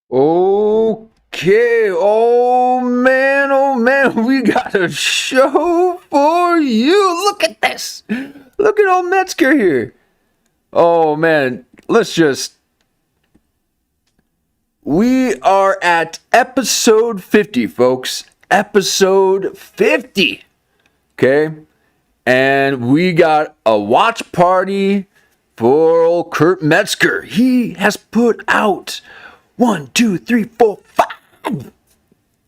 Okay, oh man, we got a show for you. Look at this. Look at old Metzger here. Oh man, we are at episode 50, folks. Episode 50. Okay? And we got a watch party for old Kurp Metzger. He has put out 1, 2, 3, 4,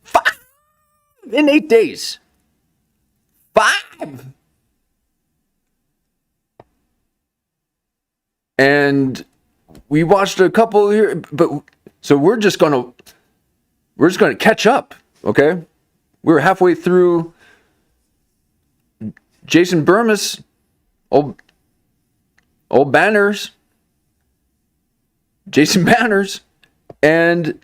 5 in 8 days. 5. And we watched a couple here, but so we're just gonna catch up, okay? We're halfway through Jason Burmis, old Banners, Jason Banners, and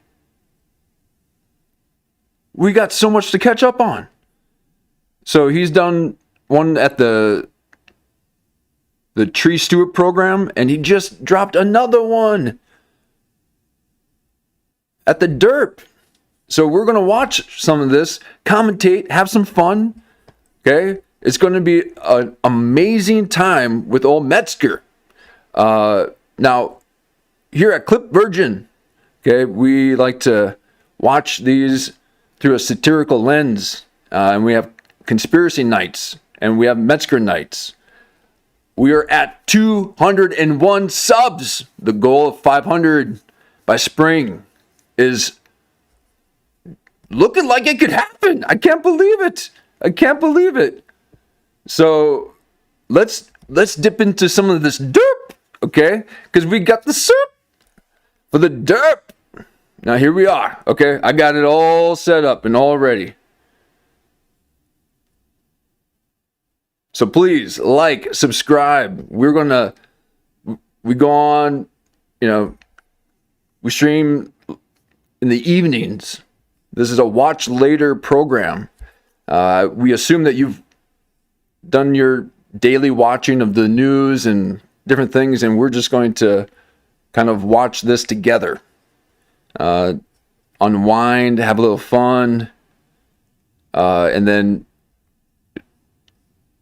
we got so much to catch up on. So he's done one at the Tree Stewart program, and he just dropped another one at the Derp. So we're going to watch some of this, commentate, have some fun, okay? It's going to be an amazing time with old Metzger. Now, here at Clip Virgin, okay, we like to watch these through a satirical lens, and we have conspiracy nights, and we have Metzger nights. We are at 201 subs. The goal of 500 by spring is looking like it could happen. I can't believe it. So let's dip into some of this derp, okay? Because we got the syrup for the derp. Now here we are, okay? I got it all set up and all ready. So please like, subscribe. We go on, we stream in the evenings. This is a watch later program. We assume that you've done your daily watching of the news and different things, and we're just going to kind of watch this together. Unwind, have a little fun, and then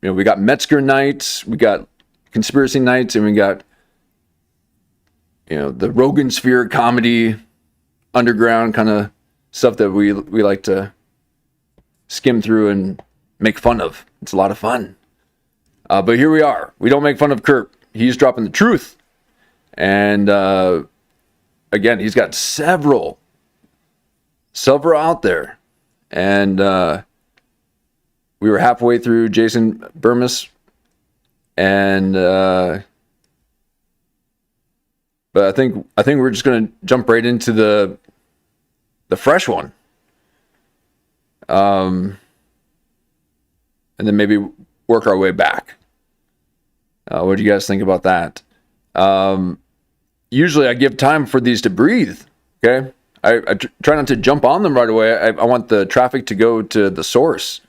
we got Metzger nights, we got conspiracy nights, and we got the Rogan Sphere comedy underground kind of stuff that we like to skim through and make fun of. It's a lot of fun. But here we are. We don't make fun of Kurp. He's dropping the truth. And again, he's got several out there. And we were halfway through Jason Burmis. And but I think we're just gonna jump right into the fresh one. And then maybe work our way back. What do you guys think about that? Usually I give time for these to breathe, okay? I try not to jump on them right away. I want the traffic to go to the source.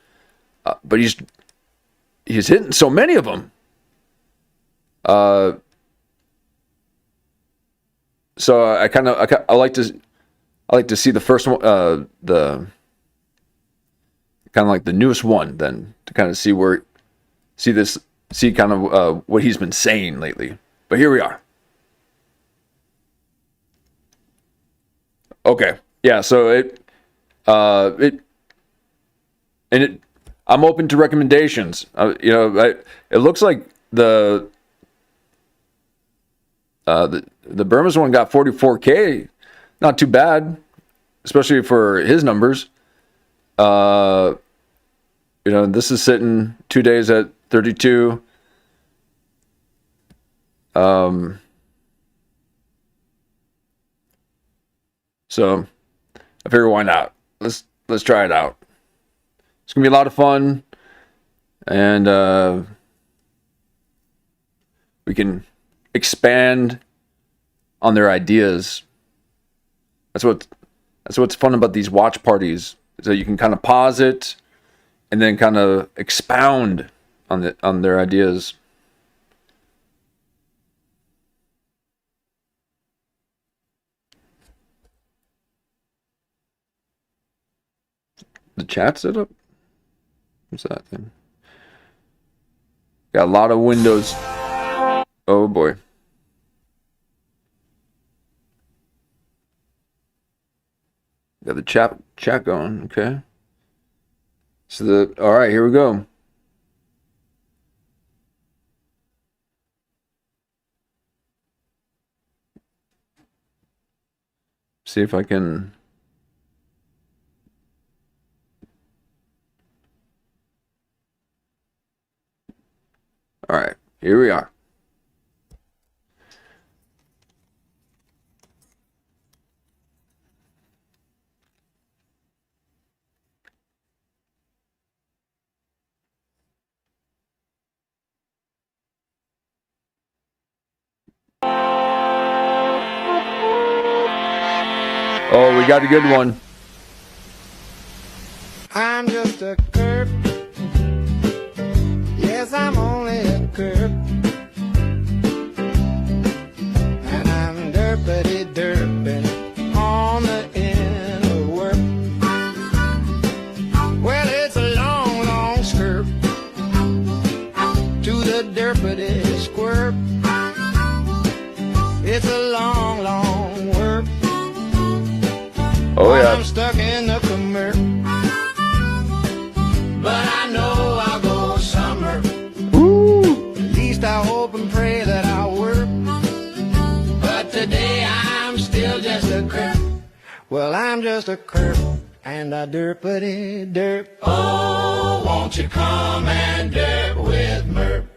But he's hitting so many of them. So I like to see the first one, the kind of like the newest one, then to kind of see kind of what he's been saying lately. But here we are. Okay, yeah. So I'm open to recommendations. It looks like the Burma's one got 44K. Not too bad, especially for his numbers. This is sitting 2 days at 32. So I figure why not? Let's try it out. It's gonna be a lot of fun, and we can expand on their ideas. That's what's fun about these watch parties. So you can kind of pause it and then kind of expound on their ideas. The chat setup? What's that thing? Got a lot of windows. Oh boy. Got the chat going, okay. So all right, here we go. See if I can. All right, here we are. Oh, we got a good one. I'm just a Kurp. Yes, I'm only a Kurp. And I'm derpity derping on the inner work. Well, it's a long, long skirp to the derpity squirp. It's a long, long work. Oh yeah. I'm stuck in the commercial. But I know I'll go somewhere. Woo! At least I hope and pray that I'll work. But today I'm still just a Kurp. Well, I'm just a Kurp, and I derpity derp. Oh, won't you come and derp with Merp?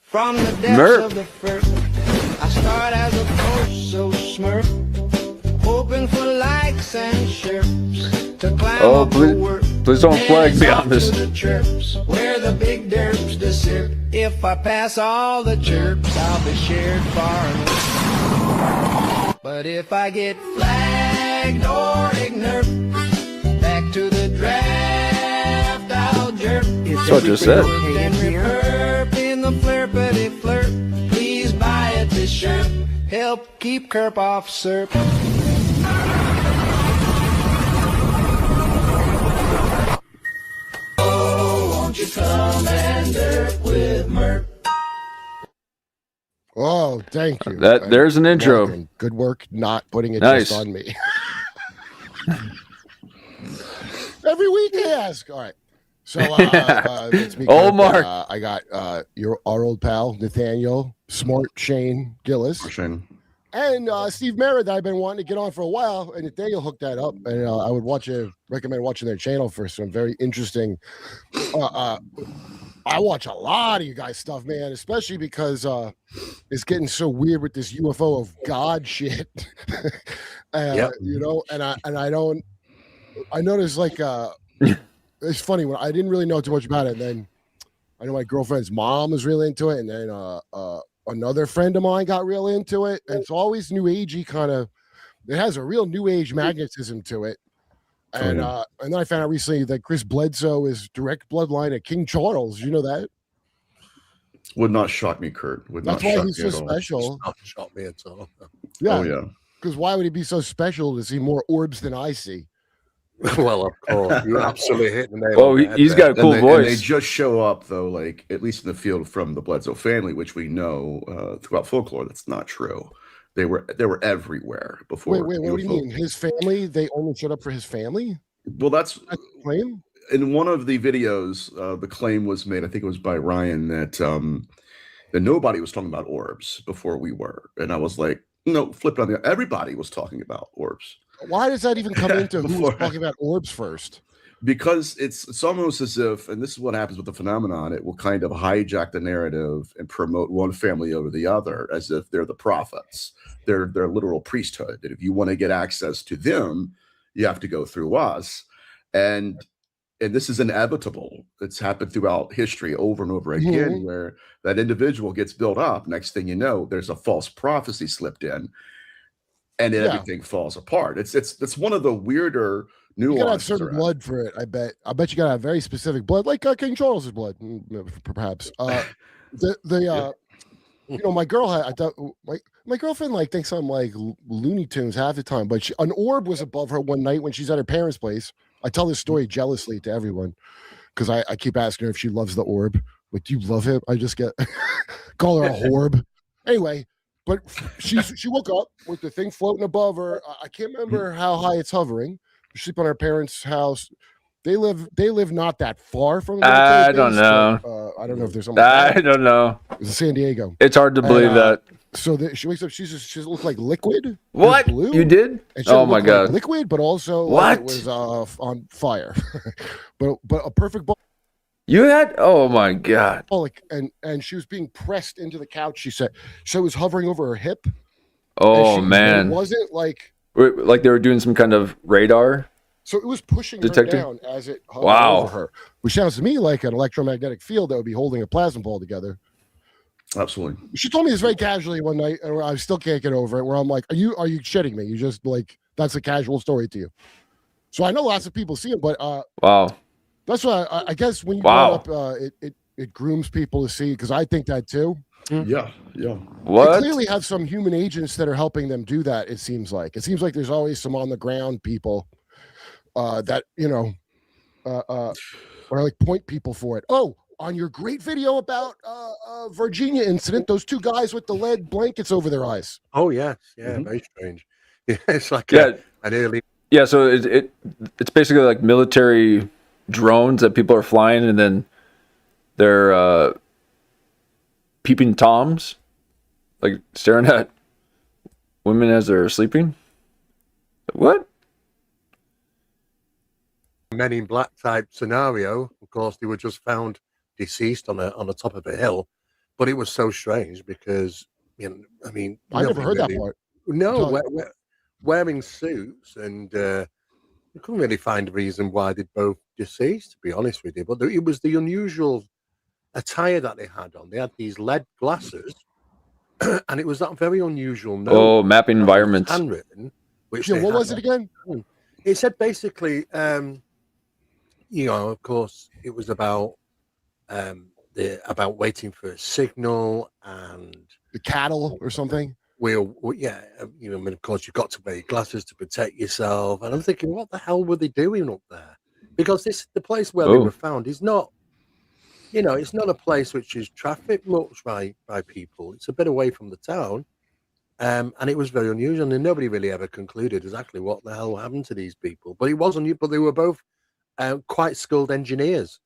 From the depths of the first, I start as a post so smurf, hoping for likes and chirps to climb up the work. Please don't flag me on this. The chirps, where the big derps desert. If I pass all the chirps, I'll be shared far and wide. But if I get flagged or ignorant, back to the draft I'll jerk. That's what I just said. Then reperp in the flirpity flirt. Please buy a t-shirt. Help keep Kurp off SERP. Won't you come and derp with Merp? Oh, thank you. There's an intro. Morgan, good work not putting it Nice. just on me. Every week I ask. All right. So it's me. Oh, Kurp, Mark. I got our old pal, Nathaniel, Smart Shane Gillis. Shane. And Steve Merritt that I've been wanting to get on for a while, and Nathaniel hooked that up, and I would recommend watching their channel for some very interesting. I watch a lot of you guys' stuff, man, especially because it's getting so weird with this UFO of God shit. Yep. You know, and I noticed like it's funny when I didn't really know too much about it, and then I know my girlfriend's mom was really into it, and then another friend of mine got real into it. And it's always new agey kind of. It has a real new age magnetism to it. And then I found out recently that Chris Bledsoe is direct bloodline of King Charles. You know that? Would not shock me, Kurt. Would That's not why shock he's me so at all. special. Not shot me at all. Yeah. Oh yeah. Because why would he be so special to see more orbs than I see? Well, of course, you absolutely hit the nail. Oh, on the head he's there. got a cool And they voice. just show up though, like at least in the field from the Bledsoe family, which we know throughout folklore that's not true. They were everywhere before. Wait, what do you mean? His family? They only showed up for his family? Well, that's That's the claim? in one of the videos. The claim was made. I think it was by Ryan that nobody was talking about orbs before we were, and I was like, no, flip it on the. Everybody was talking about orbs. Why does that even come into who was Before- talking about orbs first? Because it's almost as if, and this is what happens with the phenomenon, it will kind of hijack the narrative and promote one family over the other as if they're the prophets. They're literal priesthood. And if you want to get access to them, you have to go through us. And this is inevitable. It's happened throughout history over and over again, where that individual gets built up. Next thing you know, there's a false prophecy slipped in, and everything falls apart. It's one of the weirder nuances. You gotta have certain around. blood for it. I bet you gotta have very specific blood, like King Charles's blood, perhaps. My girl had. I thought my girlfriend like thinks I'm like Looney Tunes half the time, but an orb was above her one night when she's at her parents' place. I tell this story jealously to everyone because I keep asking her if she loves the orb. Like, do you love him? I just get call her a horb. Anyway, but she woke up with the thing floating above her. I can't remember how high it's hovering. We sleep on our parents' house. They live not that far from the military I base, don't know. so, I don't know if there's something. I don't know. It's in San Diego. It's hard to believe that. So she wakes up. She looked like liquid. What? Blue, You did? and she Oh my looked God. like liquid, but also What? like it was on fire. but a perfect ball. You had? Oh my God. Like, and she was being pressed into the couch. She said, so it was hovering over her hip. Oh It man. wasn't like Like they were doing some kind of radar. so. It was pushing Detecting? her down as it hovered Wow. over her, which sounds to me like an electromagnetic field that would be holding a plasma ball together. Absolutely. She told me this very casually one night, and I still can't get over it. Where I'm like, "Are you shitting me? You just like that's a casual story to you." So I know lots of people see it, but Wow. that's why I guess when you Wow. brought up, it grooms people to see because I think that too. Yeah. Yeah. They What? clearly have some human agents that are helping them do that. It seems like there's always some on the ground people that or like point people for it. Oh, on your great video about Virginia incident, those two guys with the lead blankets over their eyes. Oh yes, yeah, Mhm. very strange. Yeah, it's like Yeah. an early. Yeah. So it's basically like military drones that people are flying, and then they're peeping toms, like staring at women as they're sleeping. What? Men in Black type scenario. Of course, they were just found deceased on the top of a hill, but it was so strange because I mean, I never heard nobody that part. No, Tell- wearing suits, and you couldn't really find a reason why they'd both deceased. To be honest with you, but it was the unusual attire that they had on. They had these lead glasses, and it was that very unusual note. Oh, mapping that was environments. handwritten. Which Yeah, they what had was it again? It said basically, of course, it was about about waiting for a signal, and The cattle or something? of course, you've got to wear your glasses to protect yourself. And I'm thinking, what the hell were they doing up there? Because the place where they Oh. were found is not, it's not a place which is trafficked much by people. It's a bit away from the town. And it was very unusual, and nobody really ever concluded exactly what the hell happened to these people. But it wasn't. But they were both quite skilled engineers.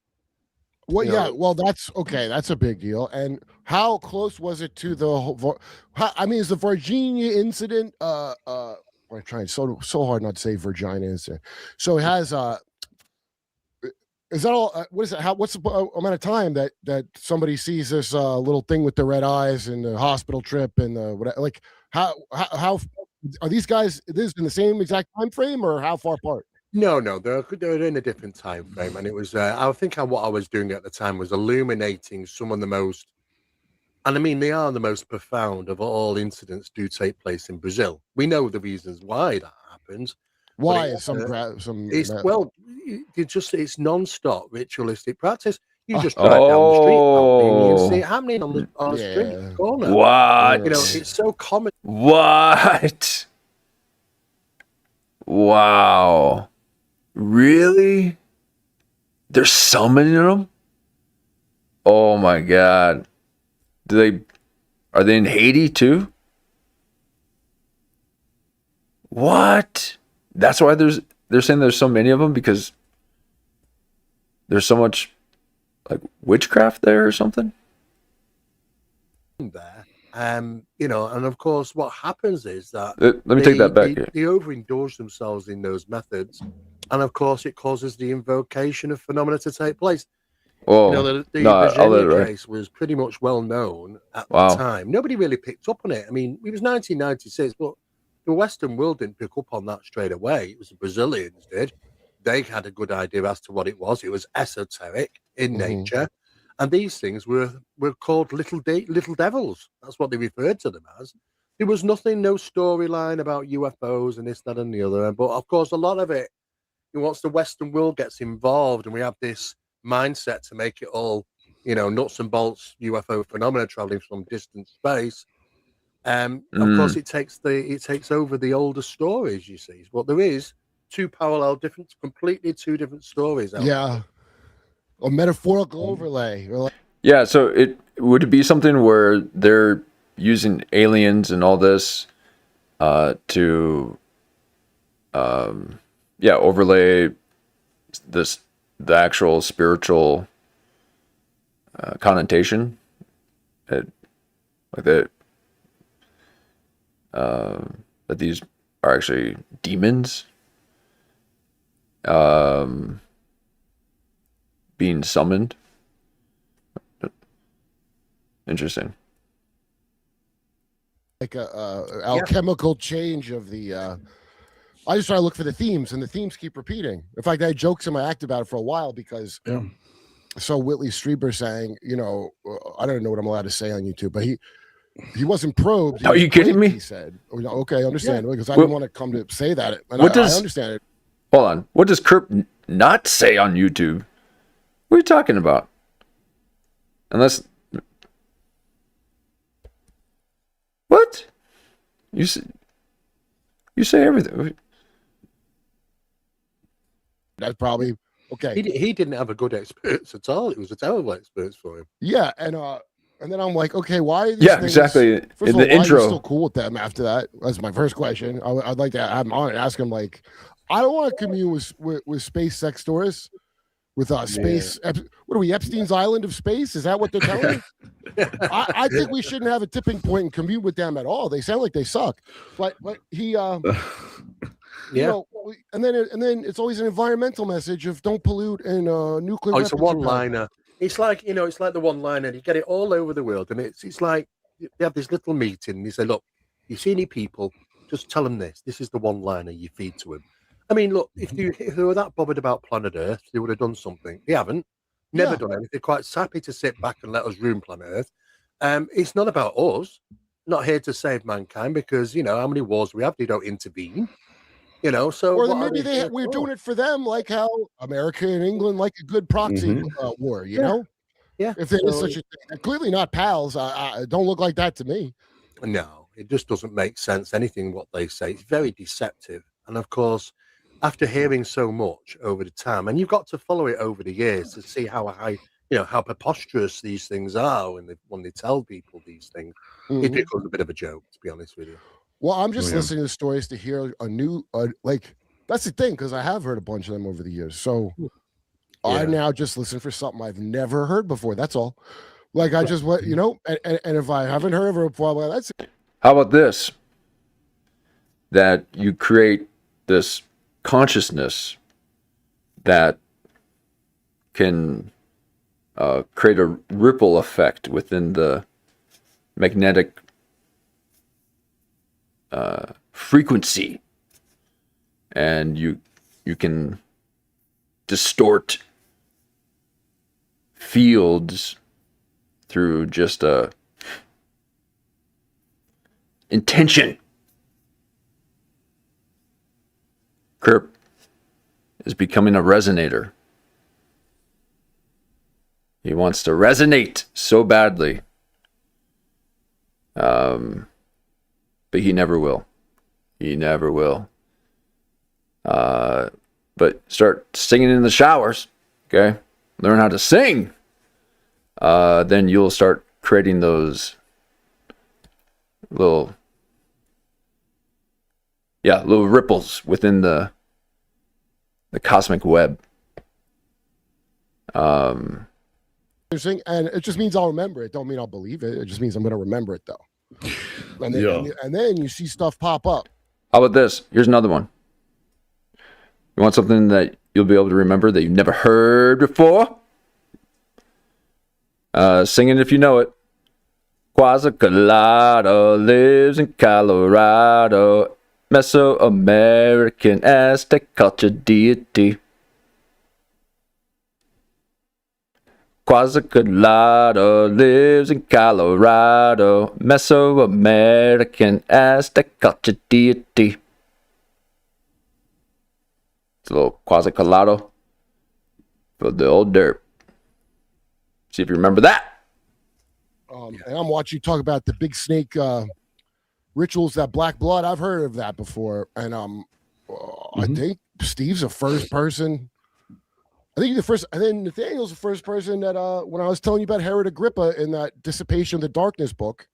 Well, You yeah. know. Well, that's okay. That's a big deal. And how close was it to the whole? Is the Virginia incident? I'm trying so hard not to say Virginia incident. So it has. Is that all? What is it? What's the amount of time that somebody sees this little thing with the red eyes and the hospital trip and the whatever? Like how are these guys? This in the same exact time frame or how far apart? No, they're in a different time frame, and it was. I think what I was doing at the time was illuminating some of the most, and I mean they are the most profound of all incidents do take place in Brazil. We know the reasons why that happens. Why it- is some? It's non-stop ritualistic practice. You Oh. just drive down the street, and you see Oh. it happening on the street Yeah. corner. What? It's so common. What? Wow. Really? There's so many of them? Oh my God. Are they in Haiti too? What? That's why they're saying there's so many of them, because there's so much like witchcraft there or something? There, and of course, what happens is that Let me take that back here. they overindulge themselves in those methods, and of course, it causes the invocation of phenomena to take place. Oh, The no, I'll let it Virginia ride. case was pretty much well known at Wow. the time. Nobody really picked up on it. I mean, it was 1996, but the Western world didn't pick up on that straight away. It was the Brazilians did. They had a good idea as to what it was. It was esoteric in Mhm. nature, and these things were called little devils. That's what they referred to them as. There was nothing, no storyline about UFOs and this, that, and the other. But of course, a lot of it, once the Western world gets involved, and we have this mindset to make it all nuts and bolts UFO phenomena traveling from distant space. Of course, it takes over the older stories, you see. But there is completely two different stories. Yeah, a metaphorical overlay. Or like, Yeah, so it would be something where they're using aliens and all this to overlay the actual spiritual connotation, like that these are actually demons being summoned. Interesting. like a alchemical change of the. I just try to look for the themes, and the themes keep repeating. In fact, I had jokes in my act about it for a while because. Yeah. So Whitley Strieber saying, I don't know what I'm allowed to say on YouTube, but he wasn't probed. He Are was you kidding pranked, me? He said, okay, I understand, because I Well, didn't want to come to say that. And what I does- understand it. Hold on. What does Kurp not say on YouTube? What are you talking about? Unless... What? You say everything. That's probably okay. He didn't have a good experience at all. It was a terrible experience for him. Yeah, and then I'm like, okay, why? Are these Yeah, things, exactly. First In of all, the why are intro. you still cool with them after that? That's my first question. I'd like to have him on and ask him, like, I don't want to commune with space sex tourists. With space, what are we, Epstein's Island of space? Is that what they're telling us? I think we shouldn't have a tipping point and commute with them at all. They sound like they suck. But he, and then it's always an environmental message of don't pollute and nuclear. Oh, it's a one-liner. It's like it's like the one-liner. You get it all over the world, and it's like they have this little meeting. And you say, look, you see any people, just tell them this. This is the one-liner you feed to them. I mean, look, if they were that bothered about planet Earth, they would have done something. They haven't. Never done anything. They're quite happy to sit back and let us ruin planet Earth. It's not about us. Not here to save mankind because how many wars we have. They don't intervene. So or then maybe we're doing it for them, like how America and England like a good proxy war. Yeah. If there is such a thing, they're clearly not pals. Don't look like that to me. No, it just doesn't make sense. Anything what they say, it's very deceptive. And of course, after hearing so much over the time, and you've got to follow it over the years to see how preposterous these things are when they tell people these things. It becomes a bit of a joke, to be honest with you. Well, I'm just listening to stories to hear a new, that's the thing, because I have heard a bunch of them over the years. So I now just listen for something I've never heard before. That's all. Like I just and if I haven't heard of it before, well, that's it. How about this? That you create this consciousness that can create a ripple effect within the magnetic frequency, and you can distort fields through just a intention. Kurp is becoming a resonator. He wants to resonate so badly. But he never will. He never will. But start singing in the showers, okay? Learn how to sing. Then you'll start creating those little ripples within the cosmic web. Interesting, and it just means I'll remember it. Don't mean I'll believe it. It just means I'm going to remember it, though. And then you see stuff pop up. How about this? Here's another one. You want something that you'll be able to remember that you've never heard before? Sing it if you know it. Quasicalado lives in Colorado. Mesoamerican Aztec culture deity. Quasicalado lives in Colorado. Mesoamerican Aztec culture deity. It's a little Quasicalado for the old Derp. See if you remember that. And I'm watching you talk about the big snake rituals, that black blood. I've heard of that before, and I think Steve's the first person. I think Nathaniel's the first person that when I was telling you about Herod Agrippa in that Dissipation of the Darkness book,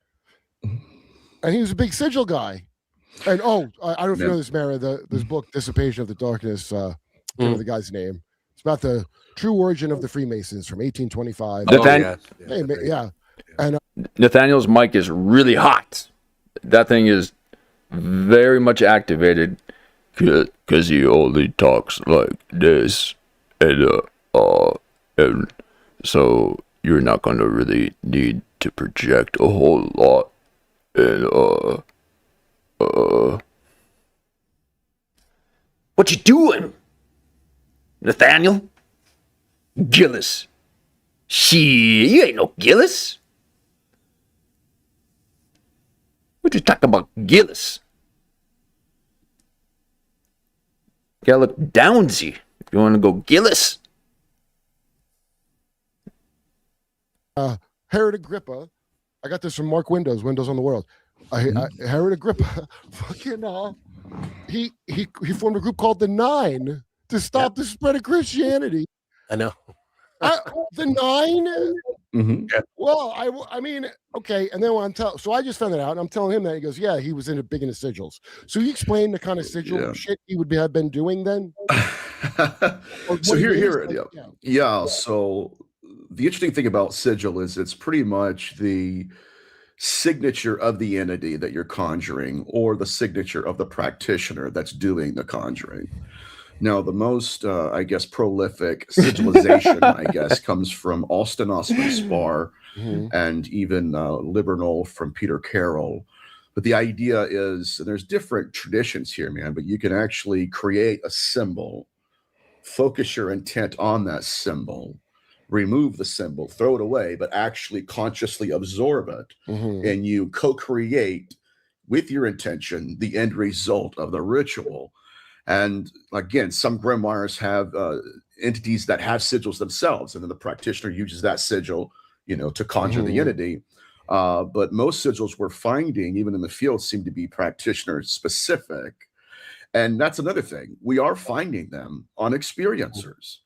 and he was a big sigil guy. And I don't know if you know this, Mara, this book, Dissipation of the Darkness. I can't remember the guy's name. It's about the true origin of the Freemasons from 1825. Nathaniel, And Nathaniel's mic is really hot. That thing is very much activated because he only talks like this, and so you're not gonna really need to project a whole lot, and what you doing, Nathaniel? Gillis? Shit, you ain't no Gillis. What you talking about, Gillis? You gotta look downsy if you want to go Gillis. Herod Agrippa, I got this from Mark Windows on the World. Herod Agrippa, fucking, he formed a group called the Nine to stop the spread of Christianity. I know. The Nine. Yeah. Well, I mean, okay. And then so I just found that out, and I'm telling him that. He goes, "Yeah, he was big into sigils." So you explain the kind of sigil shit he would have been doing then. So So the interesting thing about sigil is it's pretty much the signature of the entity that you're conjuring, or the signature of the practitioner that's doing the conjuring. Now, the most, I guess, prolific sigilization, I guess, comes from Austin Osman Spar and even Libernal from Peter Carroll. But the idea is, and there's different traditions here, man, but you can actually create a symbol, focus your intent on that symbol, remove the symbol, throw it away, but actually consciously absorb it. And you co-create with your intention the end result of the ritual. And again, some grimoires have entities that have sigils themselves, and then the practitioner uses that sigil, to conjure the entity. But most sigils we're finding, even in the field, seem to be practitioner specific. And that's another thing. We are finding them on experiencers,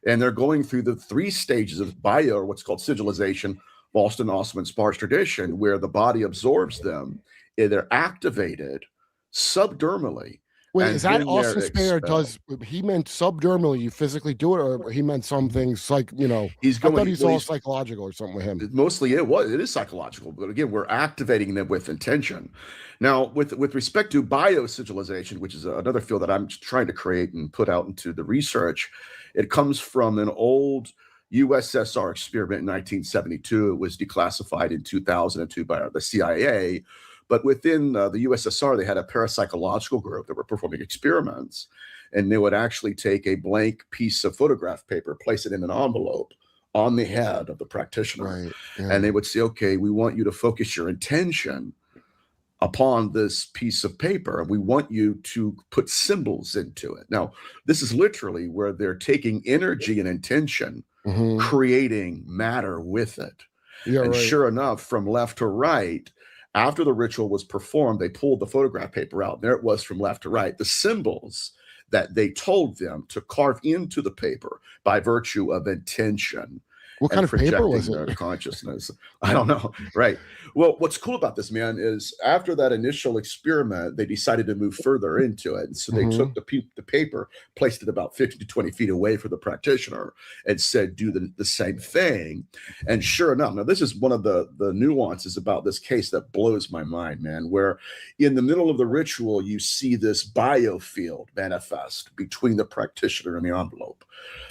and they're going through the 3 stages of bio, or what's called sigilization, Boston Osman Spar's tradition, where the body absorbs them, and they're activated subdermally. Wait, is that Austin Spare he meant subdermally, you physically do it, or he meant some things like, I thought he's all psychological or something with him. Mostly it is psychological, but again, we're activating them with intention. Now, with respect to biosigilization, which is another field that I'm trying to create and put out into the research, it comes from an old USSR experiment in 1972. It was declassified in 2002 by the CIA. But within the USSR, they had a parapsychological group that were performing experiments, and they would actually take a blank piece of photograph paper, place it in an envelope on the head of the practitioner, and they would say, okay, we want you to focus your intention upon this piece of paper, and we want you to put symbols into it. Now, this is literally where they're taking energy and intention, creating matter with it. Sure enough, from left to right, after the ritual was performed, they pulled the photograph paper out. There it was from left to right. The symbols that they told them to carve into the paper by virtue of intention. What kind of paper was it? Their consciousness. I don't know. Right. Well, what's cool about this, man, is after that initial experiment, they decided to move further into it. And so they took the paper, placed it about 50 to 20 feet away from the practitioner, and said, do the same thing. And sure enough, now this is one of the nuances about this case that blows my mind, man, where in the middle of the ritual, you see this biofield manifest between the practitioner and the envelope.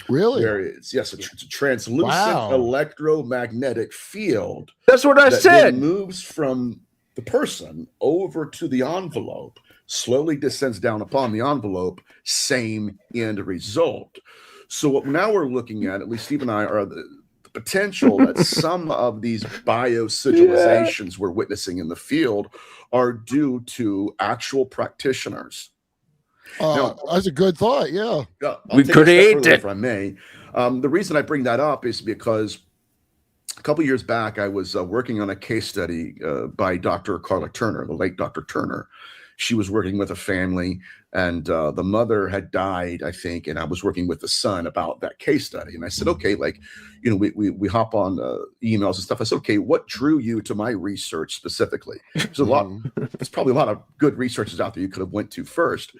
Really? There is, yes, it's a translucent electromagnetic field. That's what I said. Moves from the person over to the envelope, slowly descends down upon the envelope, same end result. So what now we're looking at least Steve and I, are the potential that some of these biosigilizations we're witnessing in the field are due to actual practitioners. That's a good thought. Yeah, we create it. If I may, the reason I bring that up is because a couple years back, I was working on a case study by Dr. Carla Turner, the late Dr. Turner. She was working with a family, and the mother had died, I think, and I was working with the son about that case study. And I said, okay, like, we hop on emails and stuff. I said, okay, what drew you to my research specifically? There's probably a lot of good researchers out there you could have went to first.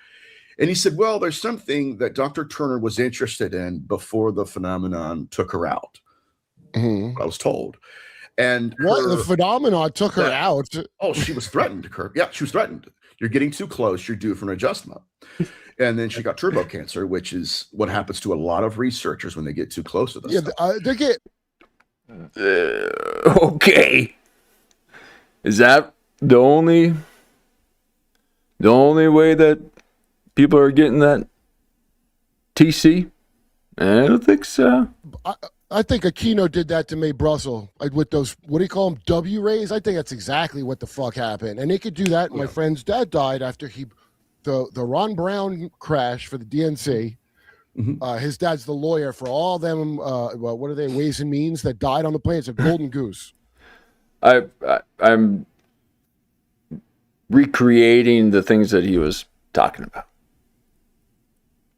And he said, well, there's something that Dr. Turner was interested in before the phenomenon took her out. I was told. And the phenomenon took her out? Oh, she was threatened, Kurp. Yeah, she was threatened. You're getting too close. You're due for an adjustment. And then she got turbo cancer, which is what happens to a lot of researchers when they get too close to this. Yeah, they get. Okay. Is that the only way that people are getting that TC? I don't think so. I think Aquino did that to Mae Brussel with those, what do you call them, W rays? I think that's exactly what the fuck happened. And they could do that. My friend's dad died after the Ron Brown crash for the DNC. His dad's the lawyer for all them, what are they, Ways and Means that died on the plane. It's a golden goose. I'm recreating the things that he was talking about.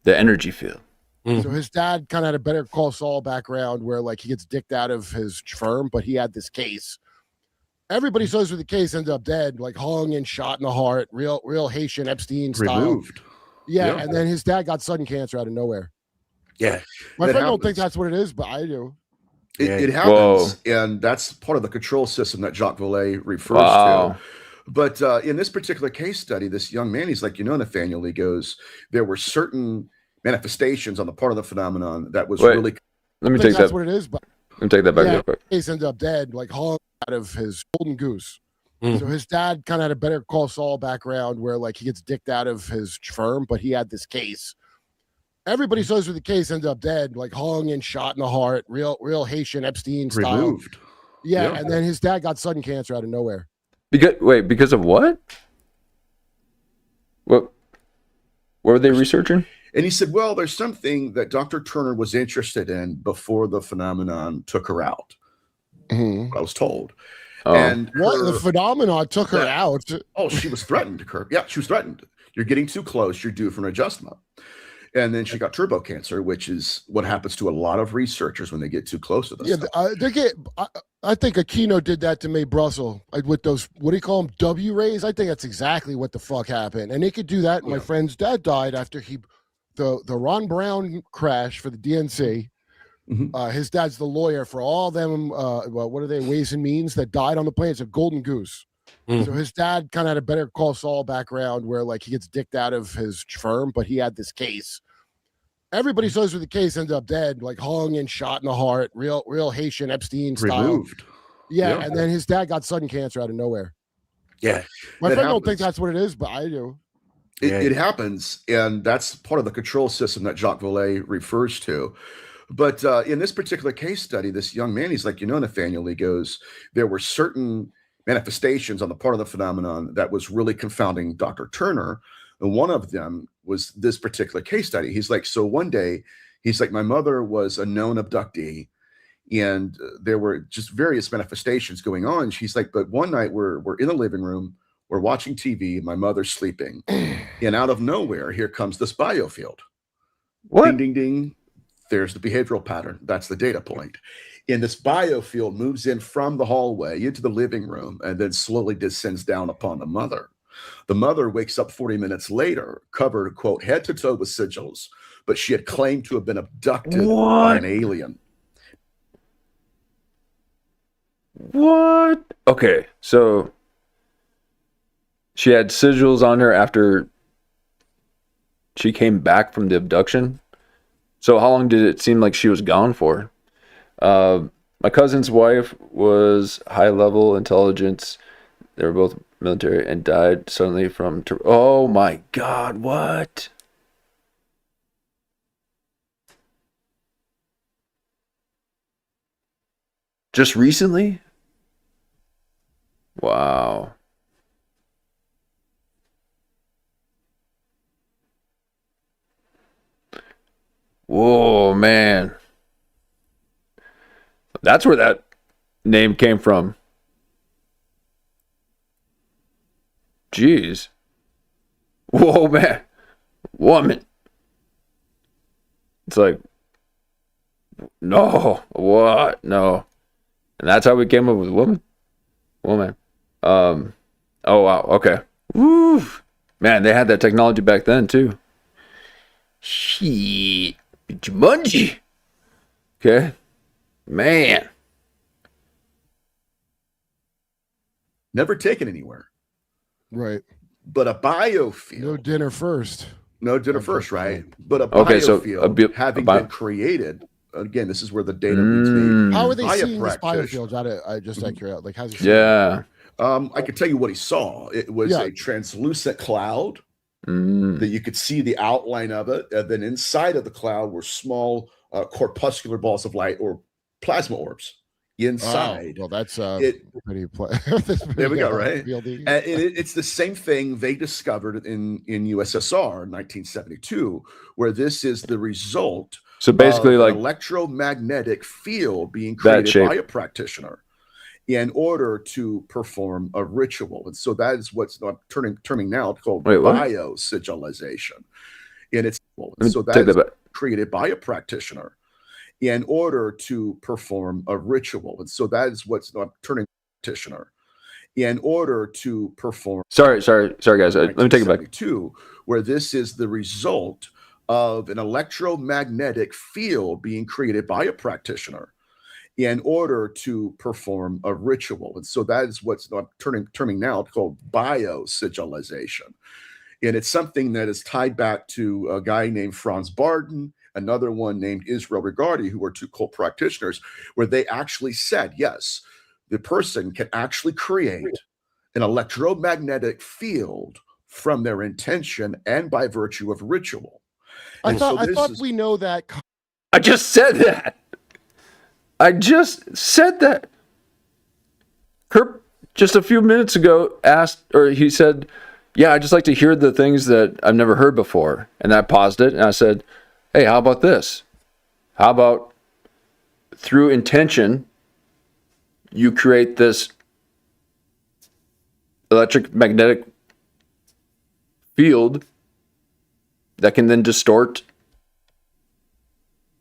The energy field. So his dad kind of had a Better Call Saul background where like he gets dicked out of his firm, but he had this case. Everybody says with the case ends up dead, like hung and shot in the heart, real Haitian Epstein style. Removed. Yeah, and then his dad got sudden cancer out of nowhere. Yeah. My friend don't think that's what it is, but I do. It happens, and that's part of the control system that Jacques Vallée refers to. But in this particular case study, this young man, he's like, Nathaniel, he goes, there were certain manifestations on the part of the phenomenon that was really. Let me take that's that. what it is, but let me take that back real quick. Case ends up dead, like hung out of his golden goose. So his dad kind of had a Better Call Saul background where like he gets dicked out of his firm, but he had this case. Everybody says with the case ends up dead, like hung and shot in the heart, real Haitian Epstein style. Removed. Yeah, and then his dad got sudden cancer out of nowhere. Because of what? What were they researching? And he said, well, there's something that Dr. Turner was interested in before the phenomenon took her out. I was told. And the phenomenon took her out? Oh, she was threatened, Kurp. Yeah, she was threatened. You're getting too close. You're due for an adjustment. And then she got turbo cancer, which is what happens to a lot of researchers when they get too close to this. I think Aquino did that to Mae Brussel with those, what do you call them, W rays? I think that's exactly what the fuck happened. And they could do that. My friend's dad died after the Ron Brown crash for the DNC. His dad's the lawyer for all them, what are they, Ways and Means that died on the plane. It's a golden goose. So his dad kind of had a Better Call Saul background where like he gets dicked out of his firm, but he had this case. Everybody says with the case ends up dead, like hung and shot in the heart, real Haitian Epstein style. Removed. Yeah, and then his dad got sudden cancer out of nowhere. Yeah. My friend don't think that's what it is, but I do. It happens, and that's part of the control system that Jacques Vallée refers to. But in this particular case study, this young man, he's like, Nathaniel, he goes, there were certain manifestations on the part of the phenomenon that was really confounding Dr. Turner. And one of them was this particular case study. He's like, so one day, he's like, my mother was a known abductee, and there were just various manifestations going on. She's like, but one night we're in the living room, we're watching TV, my mother's sleeping, and out of nowhere, here comes this biofield. What? Ding, ding, ding. There's the behavioral pattern. That's the data point. And this biofield moves in from the hallway into the living room and then slowly descends down upon the mother. The mother wakes up 40 minutes later, covered, quote, head to toe with sigils, but she had claimed to have been abducted by an alien. What? Okay, so she had sigils on her after she came back from the abduction. So how long did it seem like she was gone for? My cousin's wife was high-level intelligence. They were both military and died suddenly from... Oh, my God, what? Just recently? Wow. Whoa, man. That's where that name came from. Jeez. Whoa, man. Woman. It's like, no, what? No. And that's how we came up with woman. Woman. Oh, wow. Okay. Woo. Man, they had that technology back then, too. Shit. Jumanji. Okay. Man. Never taken anywhere. Right. But a biofield. No dinner first. No dinner first, right? But a Okay, so biofield having been created. Again, this is where the data meets me. How are they by a seeing this practitioner. biofields? I just out curiosity. Like, how's he? Yeah. I can tell you what he saw. It was a translucent cloud that you could see the outline of it, and then inside of the cloud were small corpuscular balls of light or plasma orbs inside. Well, that's it. Pretty There we go, right? And it's the same thing they discovered in USSR in 1972, where this is the result. So basically, of like an electromagnetic field being created by a practitioner in order to perform a ritual. And so that is what's not terming now called biosigilization. And it's so that's created by a practitioner in order to perform a ritual. And so that is what's not turning practitioner in order to perform. Sorry, guys. Let me take it back. Where this is the result of an electromagnetic field being created by a practitioner in order to perform a ritual. And so that is what's not terming now called biosigilization. And it's something that is tied back to a guy named Franz Barden, another one named Israel Regardie, who were two cult practitioners, where they actually said, yes, the person can actually create an electromagnetic field from their intention and by virtue of ritual. I thought we know that. I just said that. Kurp just a few minutes ago he said, yeah, I just like to hear the things that I've never heard before. And I paused it and I said, hey, how about this? How about through intention, you create this electromagnetic field that can then distort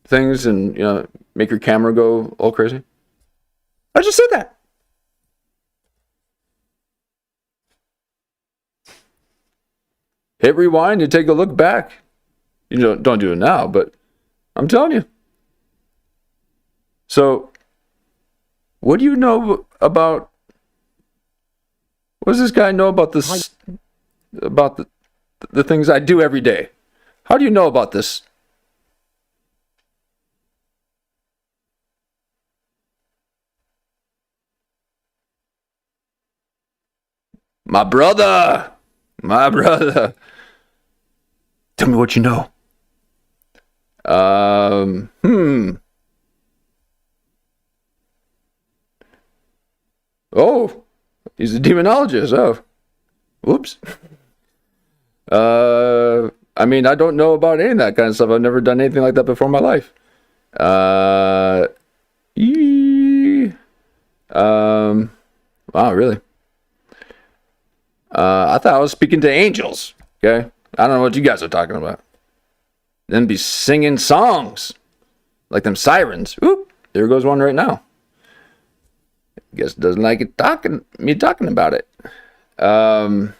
things and, make your camera go all crazy? I just said that. Hit rewind and take a look back. You don't do it now, but I'm telling you. So, what do you know about? What does this guy know about this? About the things I do every day? How do you know about this? My brother. Tell me what you know. Oh, he's a demonologist. Oh, whoops. I mean, I don't know about any of that kind of stuff. I've never done anything like that before in my life. Wow, really? I thought I was speaking to angels. Okay, I don't know what you guys are talking about. Then be singing songs like them sirens. Oop, there goes one right now. Guess doesn't like me talking about it. But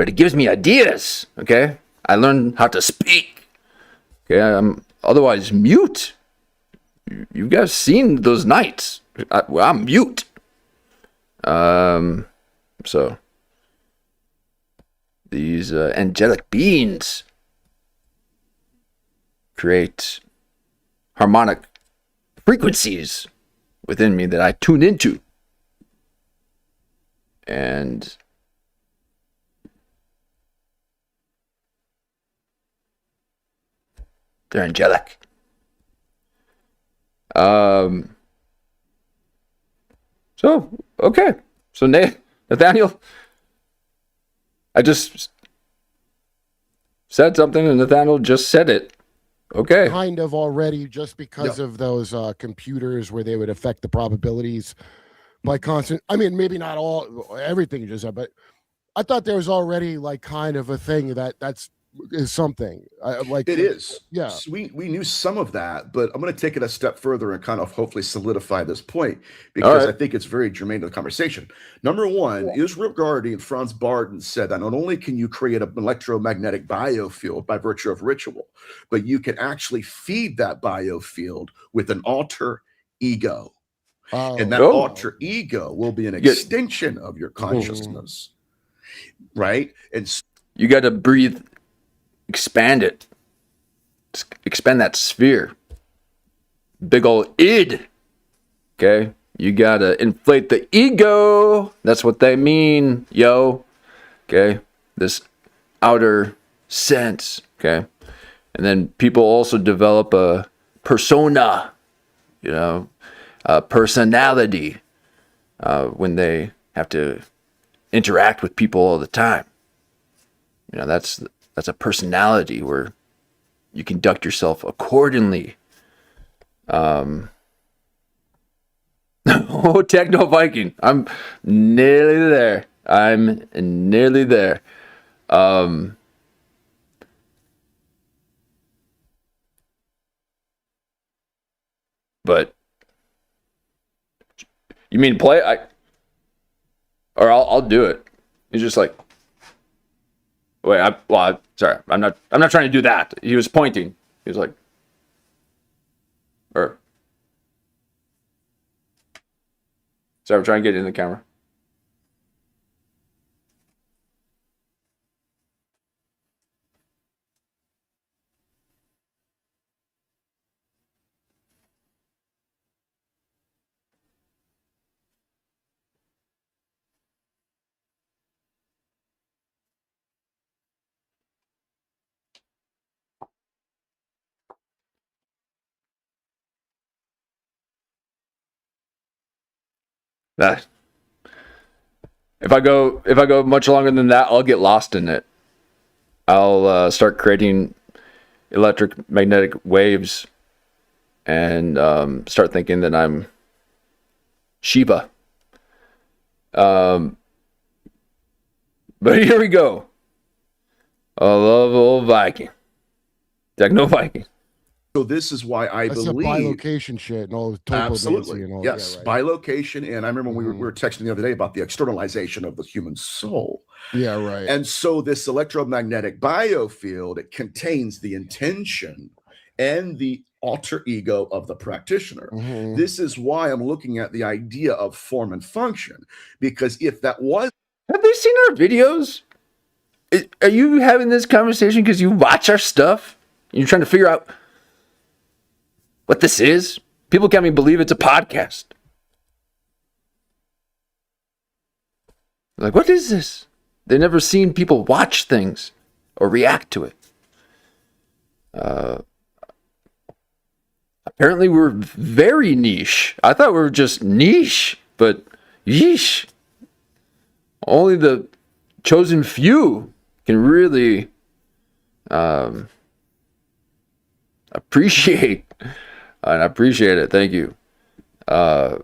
it gives me ideas. Okay, I learned how to speak. Okay, I'm otherwise mute. You guys seen those nights? I'm mute. So these angelic beings create harmonic frequencies within me that I tune into. And they're angelic. So, okay. So, Nathaniel, I just said something and Nathaniel just said it. Okay. kind of already just because of those computers where they would affect the probabilities by constant. I mean, maybe not everything you just said, but I thought there was already like kind of a thing is something like It is. Yeah. So we knew some of that, but I'm going to take it a step further and kind of hopefully solidify this point because I think it's very germane to the conversation. Number one, Israel Gardi and Franz Barden said that not only can you create an electromagnetic biofield by virtue of ritual, but you can actually feed that biofield with an alter ego. And that alter ego will be an extension of your consciousness. Right? And you got to breathe, expand it, expand that sphere. Big old id. Okay? You got to inflate the ego. That's what they mean, yo. Okay? This outer sense. Okay? And then people also develop a persona, a personality when they have to interact with people all the time. That's a personality where you conduct yourself accordingly. Oh, Techno Viking. I'm nearly there. But you mean play? I'll do it. He's just like, wait. Sorry. I'm not trying to do that. He was pointing. He was like, sorry. I'm trying to get in the camera. That if I go much longer than that, I'll get lost in it. I'll start creating electromagnetic waves and start thinking that I'm Shiva. But here we go. I love old Viking. Techno Viking. So this is why I That's believe bilocation shit and all the topo absolutely and all yes, bilocation. And I remember we were texting the other day about the externalization of the human soul. Yeah, right. And so this electromagnetic biofield, it contains the intention and the alter ego of the practitioner. This is why I'm looking at the idea of form and function, because if that was, have they seen our videos? Are you having this conversation because you watch our stuff? You're trying to figure out what this is? People can't even believe it's a podcast. Like, what is this? They've never seen people watch things or react to it. Apparently we're very niche. I thought we were just niche, but yeesh. Only the chosen few can really appreciate. And I appreciate it. Thank you. But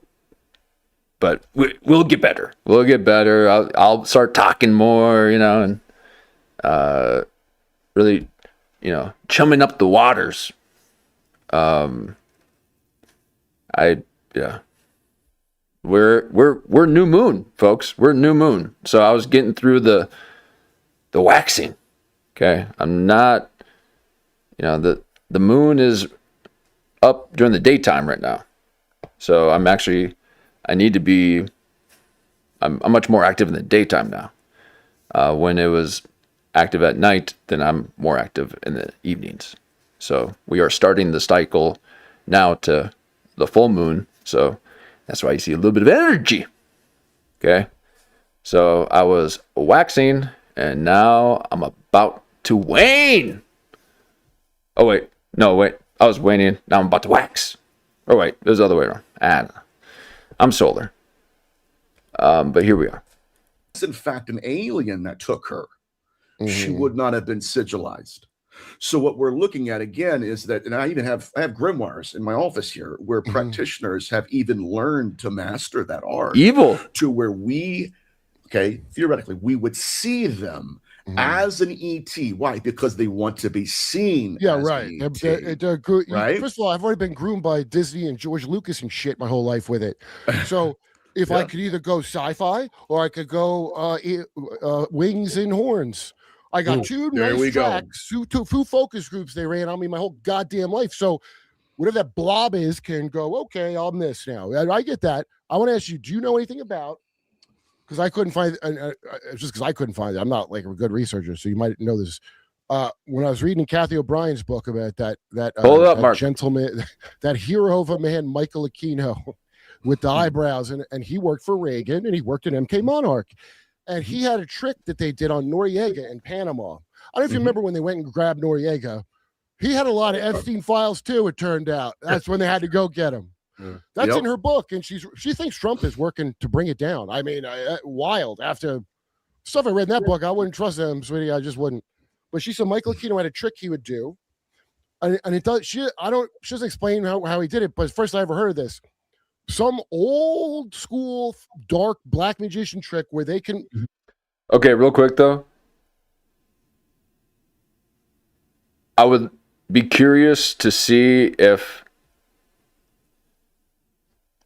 we'll get better. We'll get better. I'll start talking more, and really, chumming up the waters. We're new moon, folks. We're new moon. So I was getting through the waxing. Okay, I'm not. The moon is up during the daytime right now, so I'm much more active in the daytime now. When it was active at night, then I'm more active in the evenings. So we are starting the cycle now to the full moon. So that's why you see a little bit of energy. Okay. So I was waxing and now I'm about to wane. Oh, wait. No, wait. I was waning. Now I'm about to wax. Oh, wait. It was the other way around. I'm solar. But here we are. in fact an alien that took her, she would not have been sigilized. So what we're looking at again is that, and I have grimoires in my office here where practitioners have even learned to master that art Evil. to where theoretically we would see them as an ET. Why? Because they want to be seen. Yeah, as right. An ET, Right. First of all, I've already been groomed by Disney and George Lucas and shit my whole life with it. So if I could either go sci-fi or I could go wings and horns. I got two nice tracks, two focus groups they ran on me my whole goddamn life. So whatever that blob is can go, okay, I'm this now. I get that. I want to ask you, do you know anything about, because I couldn't find, it's just because I couldn't find it. I'm not like a good researcher, so you might know this. When I was reading Kathy O'Brien's book about that Hold up, Mark. gentleman, that hero of a man, Michael Aquino, with the eyebrows, and he worked for Reagan and he worked at MK Monarch. And he had a trick that they did on Noriega in Panama. I don't know if you remember when they went and grabbed Noriega. He had a lot of Epstein files too, it turned out. That's when they had to go get him. That's in her book, and she thinks Trump is working to bring it down. I mean, wild. After stuff I read in that book, I wouldn't trust him, sweetie. I just wouldn't. But she said Michael Aquino had a trick he would do, and it does. She doesn't explain how he did it. But first I ever heard of this. Some old school dark black magician trick where they can. Okay, real quick though. I would be curious to see if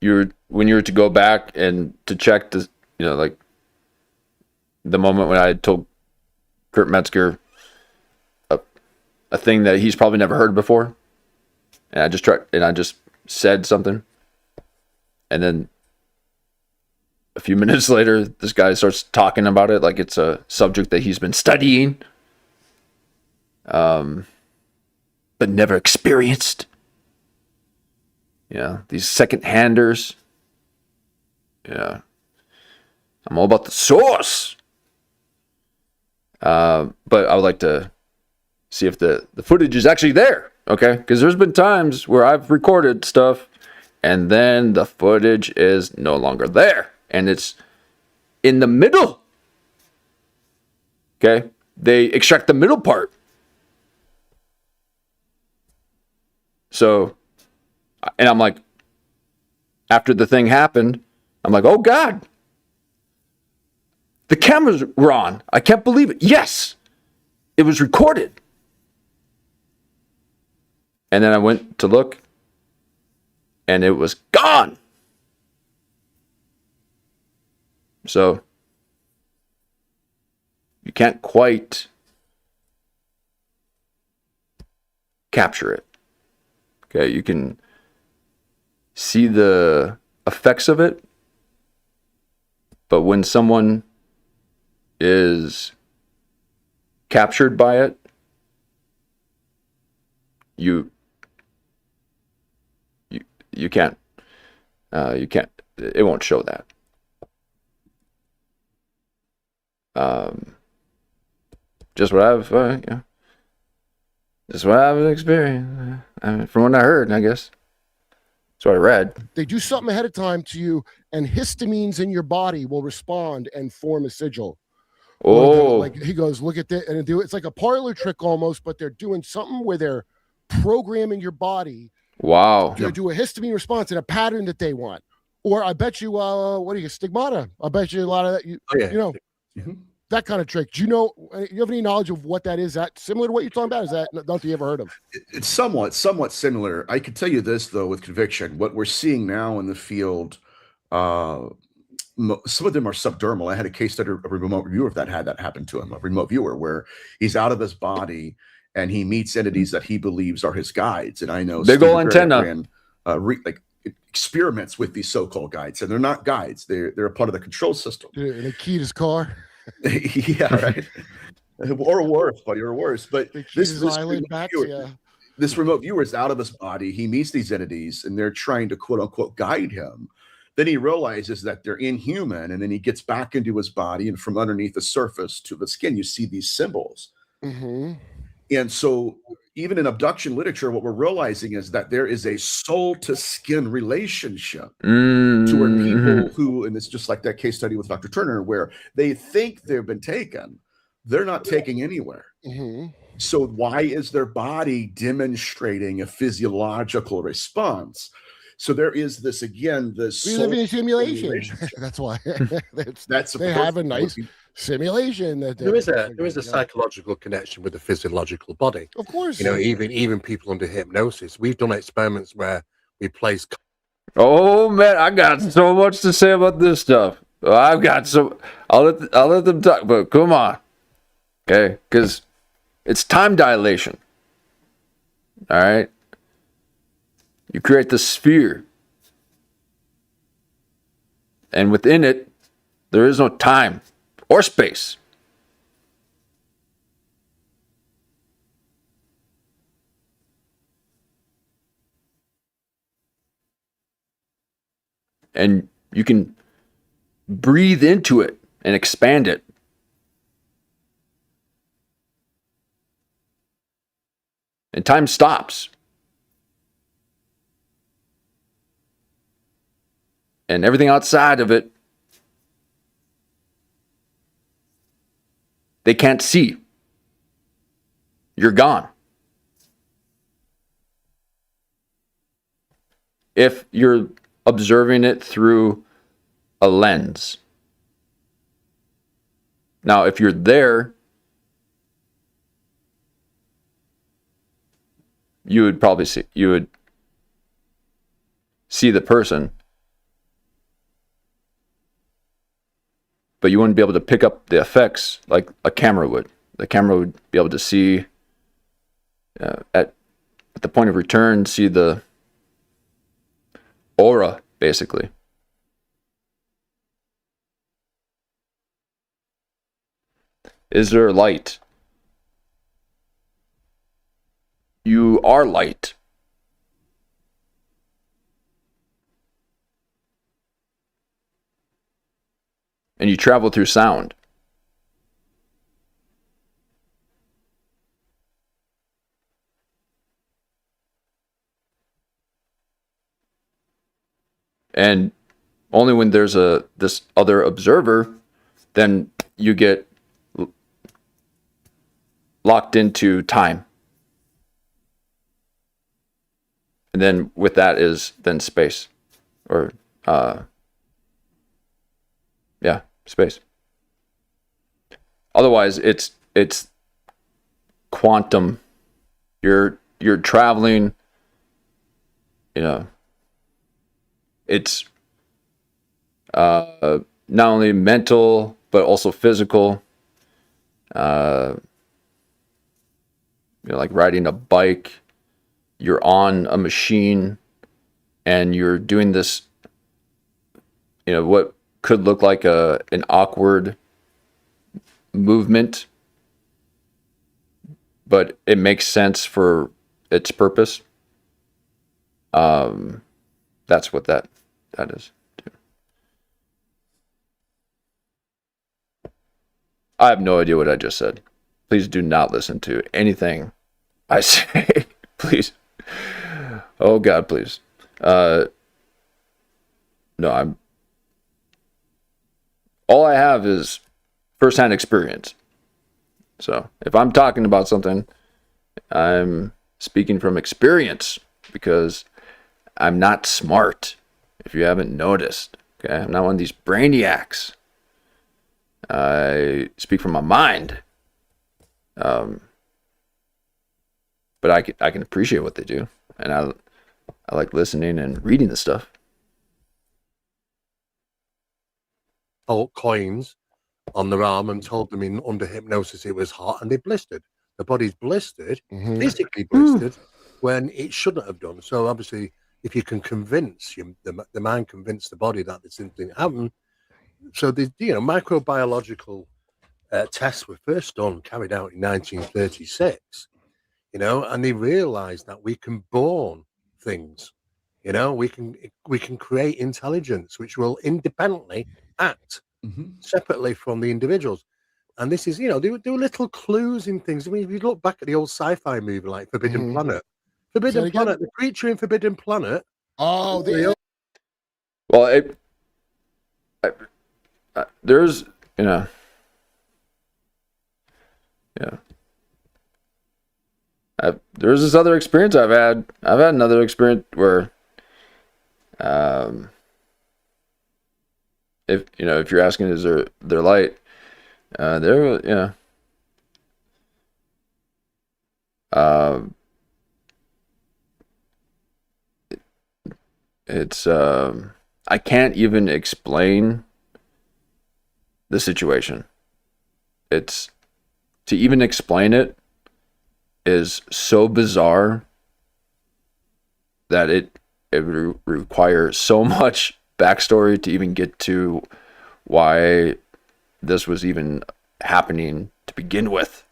when you were to go back and to check the, like the moment when I told Kurp Metzger a thing that he's probably never heard before, and I just said something. And then a few minutes later, this guy starts talking about it like it's a subject that he's been studying, but never experienced. Yeah, these second-handers. Yeah. I'm all about the source. But I would like to see if the footage is actually there, okay? Because there's been times where I've recorded stuff and then the footage is no longer there. And it's in the middle. Okay? They extract the middle part. So, and I'm like, after the thing happened, I'm like, oh God. The cameras were on. I can't believe it. Yes. It was recorded. And then I went to look. And it was gone. So you can't quite capture it. Okay, you can see the effects of it, but when someone is captured by it, you can't, it won't show that. Just what I've, just what I've experienced. I mean, from what I heard, I guess. That's what I read. They do something ahead of time to you, and histamines in your body will respond and form a sigil. Oh, like he goes, look at that, and it's like a parlor trick almost, but they're doing something where they're programming your body. Wow. To do a histamine response in a pattern that they want. Or I bet you, stigmata. I bet you a lot of that, that kind of trick. Do you have any knowledge of what that is? That similar to what you're talking about? Is that nothing you ever heard of? It's somewhat similar. I can tell you this, though, with conviction. What we're seeing now in the field, some of them are subdermal. I had a case study, a remote viewer that had that happen to him, a remote viewer, where he's out of his body and he meets entities that he believes are his guides. And I know big old antenna like experiments with these so-called guides, and they're not guides. They're a part of the control system. And they keyed his car. Yeah, right. Or worse, buddy, or worse. But this remote viewer is out of his body. He meets these entities, and they're trying to quote unquote guide him. Then he realizes that they're inhuman, and then he gets back into his body, and from underneath the surface to the skin, you see these symbols. Mm-hmm. And so even in abduction literature, what we're realizing is that there is a soul to skin relationship to where people who, and it's just like that case study with Dr. Turner, where they think they've been taken, they're not taking anywhere. Mm-hmm. So why is their body demonstrating a physiological response? So there is this, again, this We live in a simulation. relationship. That's why. That's They have a perfect. nice simulation. That There is they're a going. psychological connection with the physiological body. Of course. You know, even people under hypnosis, we've done experiments where we place. Oh man, I got so much to say about this stuff. I've got so. I'll let them talk, but come on, okay? Because it's time dilation. All right. You create the sphere, and within it, there is no time or space. And you can breathe into it and expand it. And time stops. And everything outside of it, they can't see. You're gone. If you're observing it through a lens. Now, if you're there, you would see the person, but you wouldn't be able to pick up the effects like a camera would. The camera would be able to see at the point of return, see the aura, basically. Is there light? You are light. And you travel through sound. And only when there's this other observer, then you get locked into time. And then with that is then space. Or space. Otherwise it's quantum. You're traveling, it's not only mental but also physical. Like riding a bike, you're on a machine and you're doing this, what could look like an awkward movement, but it makes sense for its purpose. That's what that is. I have no idea what I just said. Please do not listen to anything I say. Please. Oh God, please. No, all I have is firsthand experience. So if I'm talking about something, I'm speaking from experience because I'm not smart. If you haven't noticed, okay, I'm not one of these brainiacs. I speak from my mind. But I can appreciate what they do, and I like listening and reading the stuff. Coins on their arm and told them under hypnosis it was hot, and they blistered. The body's blistered, physically blistered, when it shouldn't have done. So obviously, if you can convince the mind, convince the body that this thing happened. So the microbiological tests were first carried out in 1936. And they realized that we can born things. We can create intelligence which will independently act separately from the individuals. And this is, there were little clues in things. I mean, if you look back at the old sci-fi movie like Forbidden Planet, the creature in Forbidden Planet. Oh, well, there's, There's this other experience I've had. I've had another experience where, if you're asking, is there light? There, yeah. It's I can't even explain the situation. It's to even explain it is so bizarre that it requires so much backstory to even get to why this was even happening to begin with.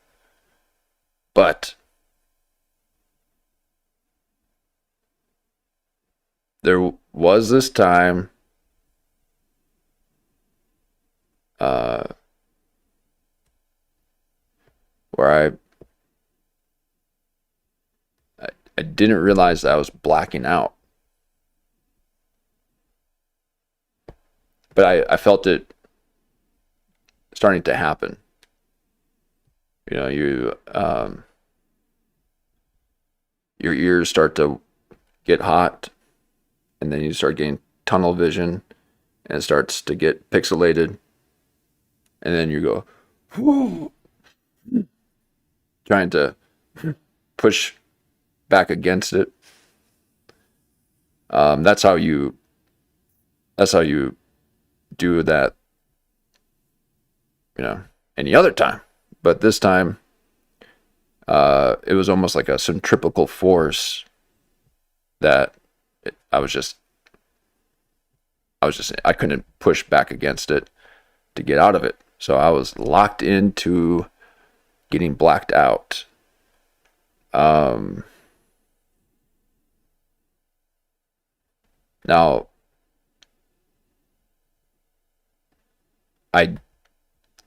But there was this time where I didn't realize that I was blacking out. But I felt it starting to happen. Your ears start to get hot, and then you start getting tunnel vision, and it starts to get pixelated, and then you go, whoa, trying to push back against it. That's how you do that, any other time. But this time, it was almost like a centripetal force that I couldn't push back against it to get out of it. So I was locked into getting blacked out. Now,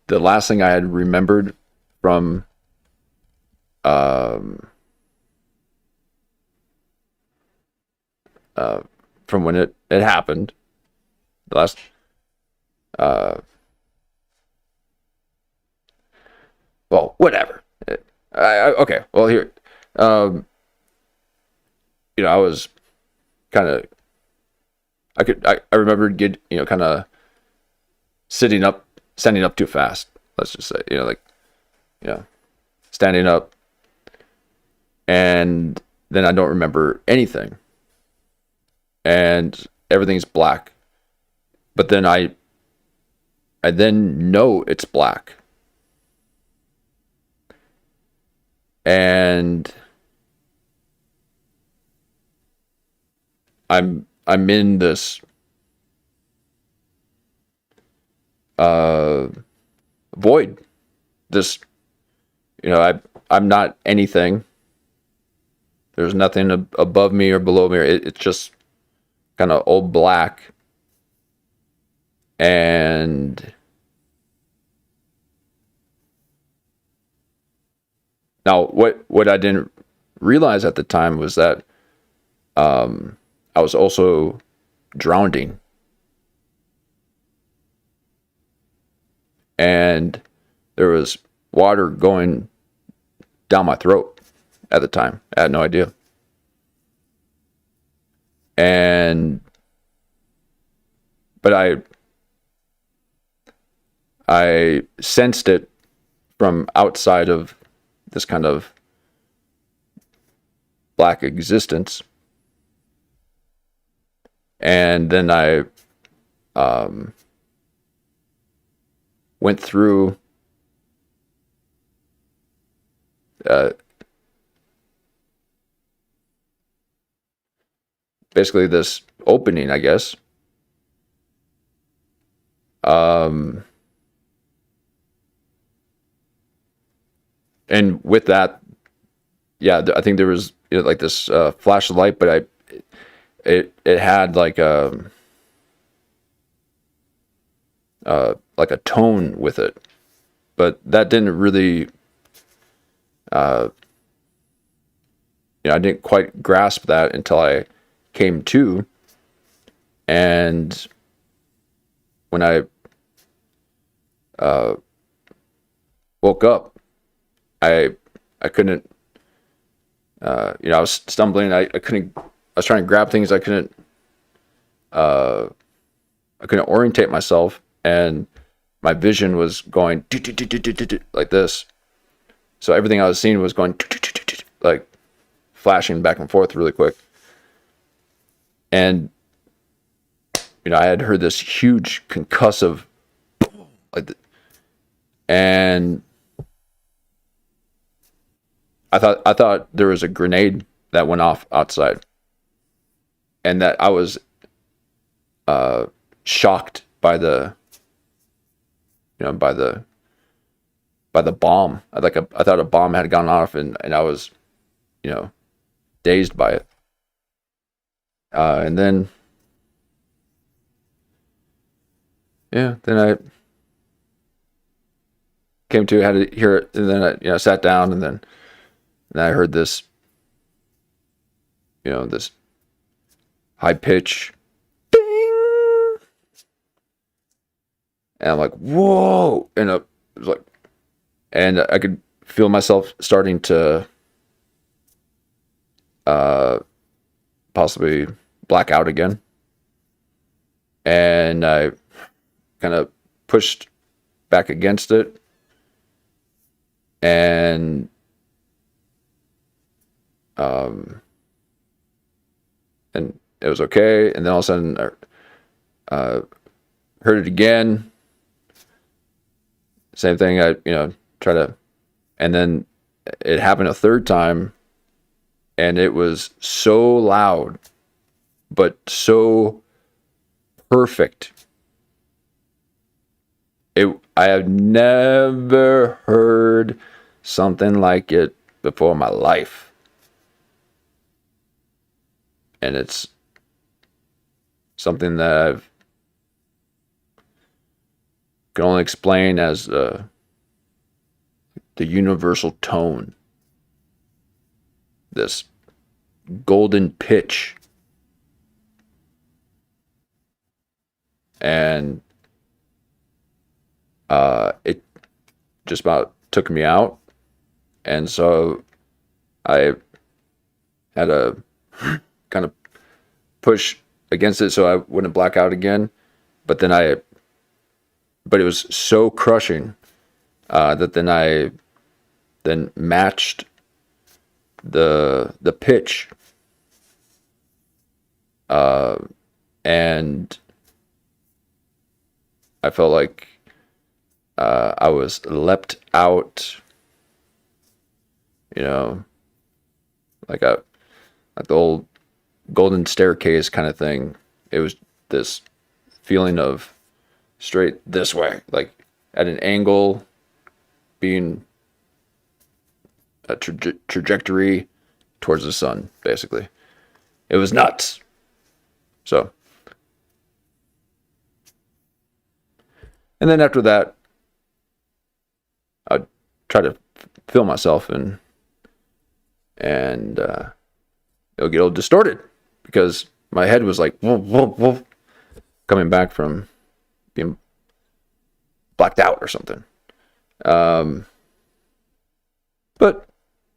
the last thing I had remembered from when it happened, the last well, whatever. Okay, well, here, I was kind of, I remembered kind of standing up too fast. Let's just say, standing up, and then I don't remember anything, and everything's black. But then I then know it's black, and I'm in this void. This, I'm not anything. There's nothing above me or below me. It's just kind of all black. And now what I didn't realize at the time was that I was also drowning. And there was water going down my throat at the time. I had no idea. But I sensed it from outside of this kind of black existence. And then I went through basically this opening, I guess. And with that, yeah, I think there was like this flash of light, but it had like a tone with it, but that didn't really, I didn't quite grasp that until I came to, and when I woke up, I couldn't I was stumbling. I couldn't. I was trying to grab things. I couldn't orientate myself, and my vision was going like this. So everything I was seeing was going like flashing back and forth really quick. And I had heard this huge concussive, and I thought there was a grenade that went off outside, and that I was shocked by the by the bomb. I thought a bomb had gone off, and I was dazed by it. And then I came to, had to hear it, and then I sat down, and then I heard this this high pitch ding, and I'm like, whoa, and it was like, and I could feel myself starting to possibly black out again, and I kind of pushed back against it, and it was okay. And then all of a sudden I heard it again, same thing. I try to, and then it happened a third time, and it was so loud but so perfect. I have never heard something like it before in my life. And it's something that I can only explain as the universal tone. This golden pitch. And it just about took me out. And so I had to kind of push against it so I wouldn't black out again. But it was so crushing that then I matched the pitch, and I felt like I was leapt out, like the old golden staircase kind of thing. It was this feeling of straight this way, like at an angle, being a trajectory towards the sun, basically. It was nuts. So, and then after that, I'd try to feel myself, and it'll get a little distorted because my head was like whoop, whoop, whoop, coming back from being blacked out or something. But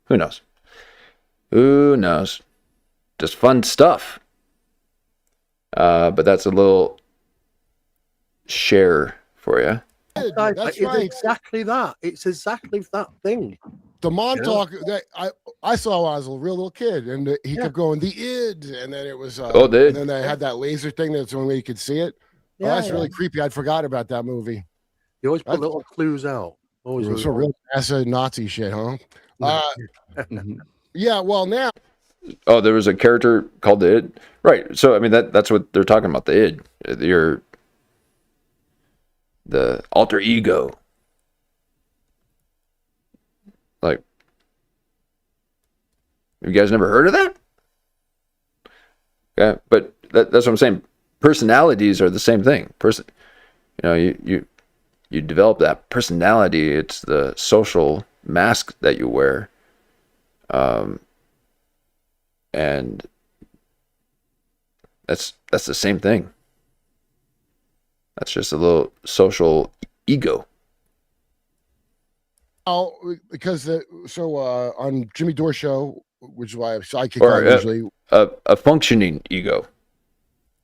who knows? Who knows? Just fun stuff. But that's a little share for you. That's It's right. exactly that. It's exactly that thing. The Montauk that I saw when I was a real little kid, and he kept going the id, and then it was the id. and then they had that laser thing. That's the only way you could see it. Yeah, That's really creepy. I'd forgot about that movie. You always put little clues out. Always It was some real NASA Nazi shit, huh? Yeah. Well, now. Oh, there was a character called the id, right? So I mean that's what they're talking about, the id, the alter ego. Like, have you guys never heard of that? Yeah, but that's what I'm saying. Personalities are the same thing. You develop that personality. It's the social mask that you wear. And that's the same thing. That's just a little social ego. Oh, because on Jimmy Dore show, which is why I have sidekick Or on usually. a functioning ego.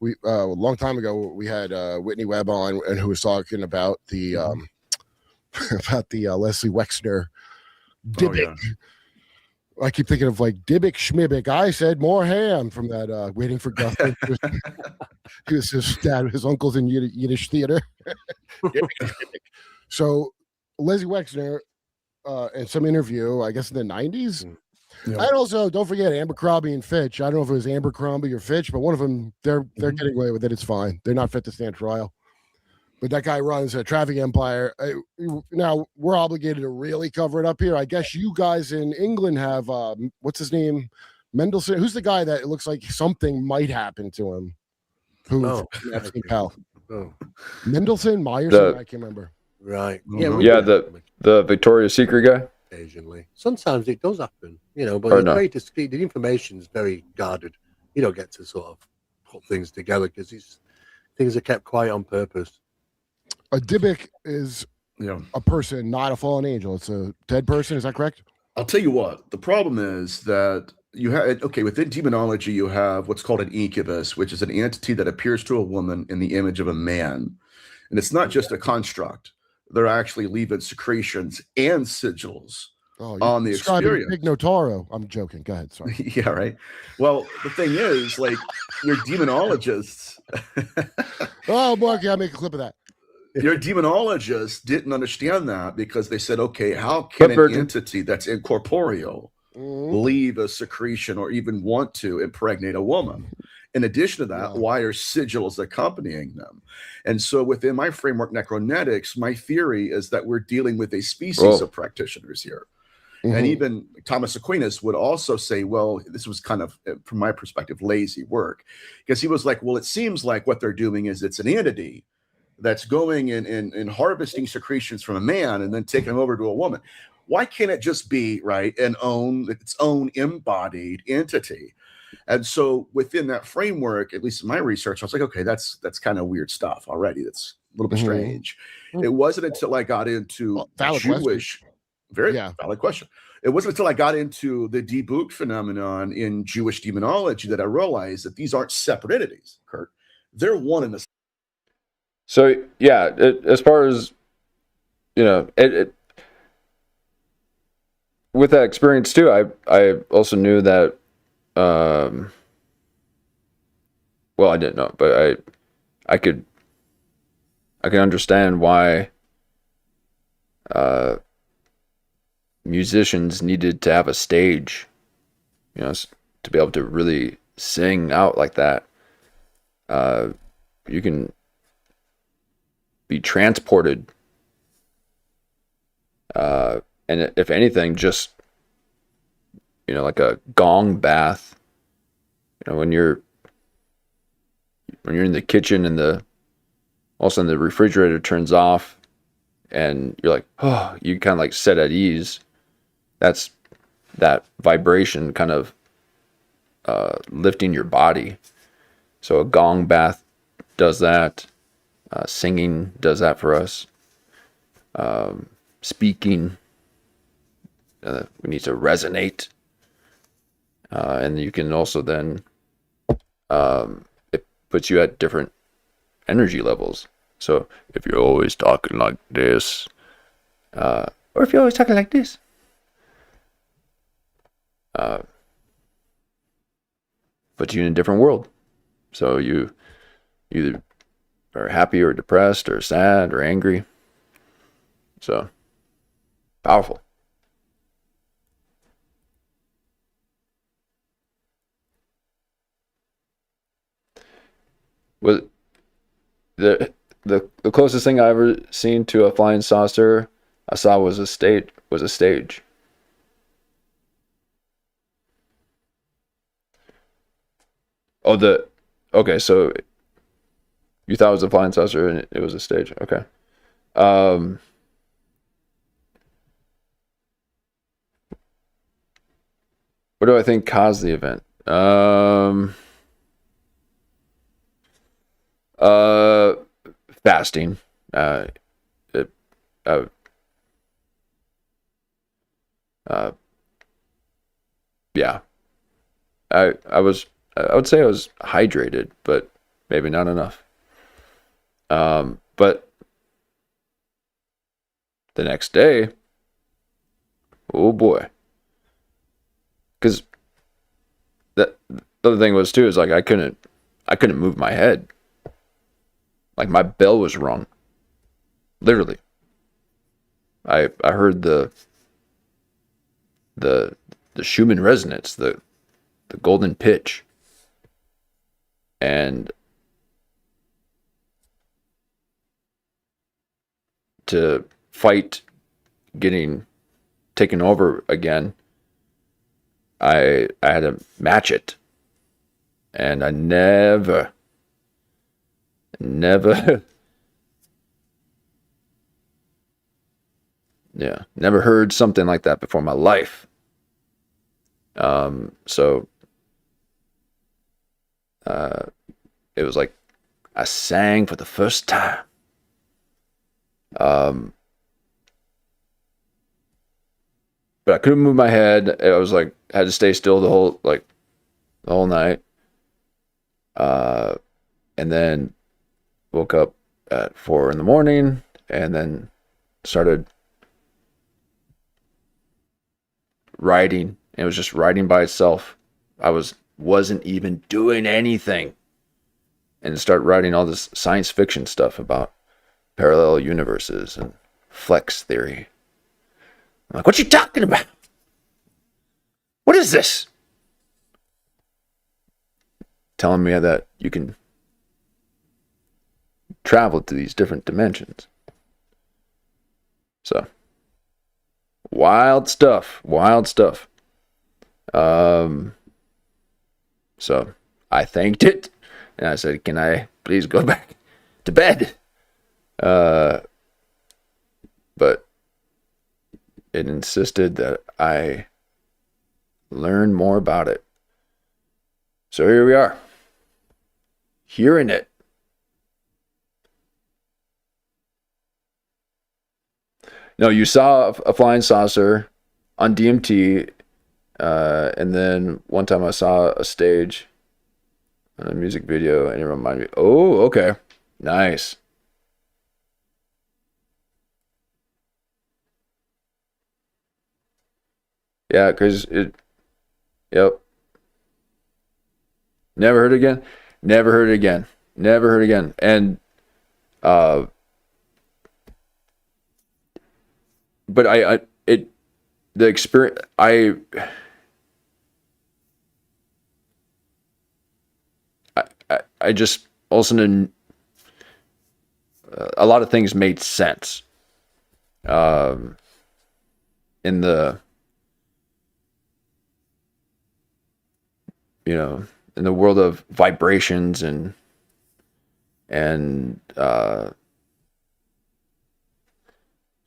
We a long time ago we had Whitney Webb on, and who was talking about the about the Leslie Wexner Dybbuk. I keep thinking of like Dybbuk Schmibbick. I said more ham from that Waiting for Guthrie. He was his dad, his uncle's in Yiddish theater. So Leslie Wexner in some interview, I guess in the 90s. And also, don't forget Abercrombie and Fitch. I don't know if it was Abercrombie or Fitch, but one of them, they're getting away with it. It's fine. They're not fit to stand trial. But that guy runs a traffic empire. Now, we're obligated to really cover it up here. I guess you guys in England have, what's his name? Mendelsohn. Who's the guy that it looks like something might happen to him? Mendelsohn, Meyerson? I can't remember. Right. Yeah, the Victoria's Secret guy? Occasionally. Sometimes it does happen, but it's very discreet. The information is very guarded. You don't get to sort of put things together because things are kept quiet on purpose. A Dybbuk is a person, not a fallen angel. It's a dead person. Is that correct? I'll tell you what. The problem is that you have within demonology, you have what's called an incubus, which is an entity that appears to a woman in the image of a man, and it's not just a construct. They're actually leaving secretions and sigils on the experience. Big Notaro. I'm joking. Go ahead. Sorry. Yeah, right. Well, the thing is, like, your demonologists. Oh, boy, I'll make a clip of that. Your demonologists didn't understand that because they said, okay, how can an entity that's incorporeal leave a secretion or even want to impregnate a woman? In addition to that, why are sigils accompanying them? And so within my framework, necronetics, my theory is that we're dealing with a species of practitioners here. And even Thomas Aquinas would also say, well, this was kind of, from my perspective, lazy work. Because he was like, well, it seems like what they're doing is it's an entity that's going and harvesting secretions from a man and then taking them over to a woman. Why can't it just be, right, its own embodied entity? And so within that framework, at least in my research, I was like, okay, that's kind of weird stuff already. That's a little bit strange. It wasn't until I got into Jewish, valid question. It wasn't until I got into the Dybbuk phenomenon in Jewish demonology that I realized that these aren't separate entities, Kurt. They're one and the same. So, yeah, as far as, with that experience too, I also knew that, well, I didn't know, but I could understand why musicians needed to have a stage, to be able to really sing out like that. You can be transported, and if anything, just like a gong bath. When you're in the kitchen and all of a sudden the refrigerator turns off, and you're like, oh, you kind of like set at ease. That's that vibration kind of lifting your body. So a gong bath does that. Singing does that for us. Speaking, we need to resonate. And you can also then, it puts you at different energy levels. So if you're always talking like this, or if you're always talking like this, puts you in a different world. So you either are happy or depressed or sad or angry. So powerful. Was the closest thing I ever seen to a flying saucer I saw was a stage. Okay, so you thought it was a flying saucer and it was a stage. Okay. What do I think caused the event? Fasting. Yeah, I would say I was hydrated, but maybe not enough. But the next day, oh boy, because the other thing was too is like I couldn't move my head. Like my bell was rung. Literally. I heard the Schumann resonance, the golden pitch. And to fight getting taken over again, I had to match it. And I never yeah, never heard something like that before in my life. So it was like I sang for the first time. But I couldn't move my head. I was like, had to stay still the whole night. And then woke up at 4 a.m. and then started writing. It was just writing by itself. I wasn't even doing anything. And start writing all this science fiction stuff about parallel universes and flex theory. I'm like, what you talking about? What is this? Telling me that you can travel to these different dimensions. So, wild stuff. So I thanked it, and I said, "Can I please go back to bed?" But it insisted that I learn more about it. So here we are, hearing it. No, you saw a flying saucer on DMT, and then one time I saw a stage on a music video, and it reminded me, oh, okay, nice. Yeah, because yep. Never heard again. And, but the experience, I just, all of a sudden, a lot of things made sense. In the, in the world of vibrations and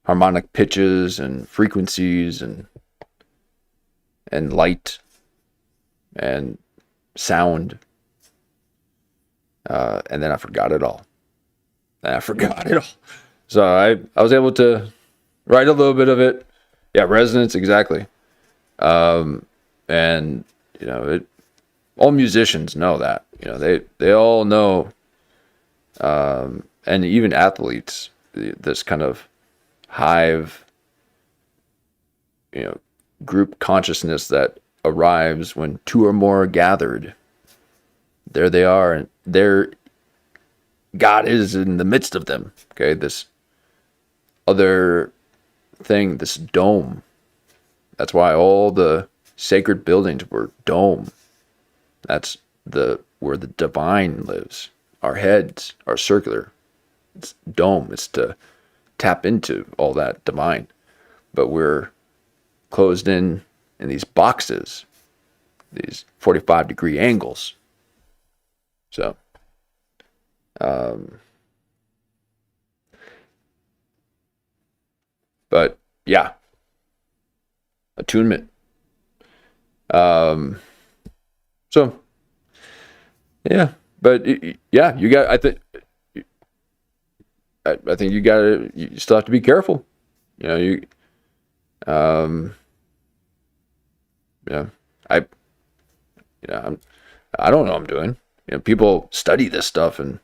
harmonic pitches and frequencies and light and sound. And then I forgot it all. So I was able to write a little bit of it. Yeah, resonance, exactly. And all musicians know that. They all know, and even athletes, this kind of hive, group consciousness that arrives when two or more are gathered. There they are, and God is in the midst of them. Okay, this other thing, this dome. That's why all the sacred buildings were dome. That's where the divine lives. Our heads are circular. It's dome. It's to tap into all that divine. But we're closed in these boxes, these 45-degree angles. So, but yeah, attunement. So, yeah, but yeah, you got. I think you got to. You still have to be careful. Yeah. I don't know what I'm doing. People study this stuff and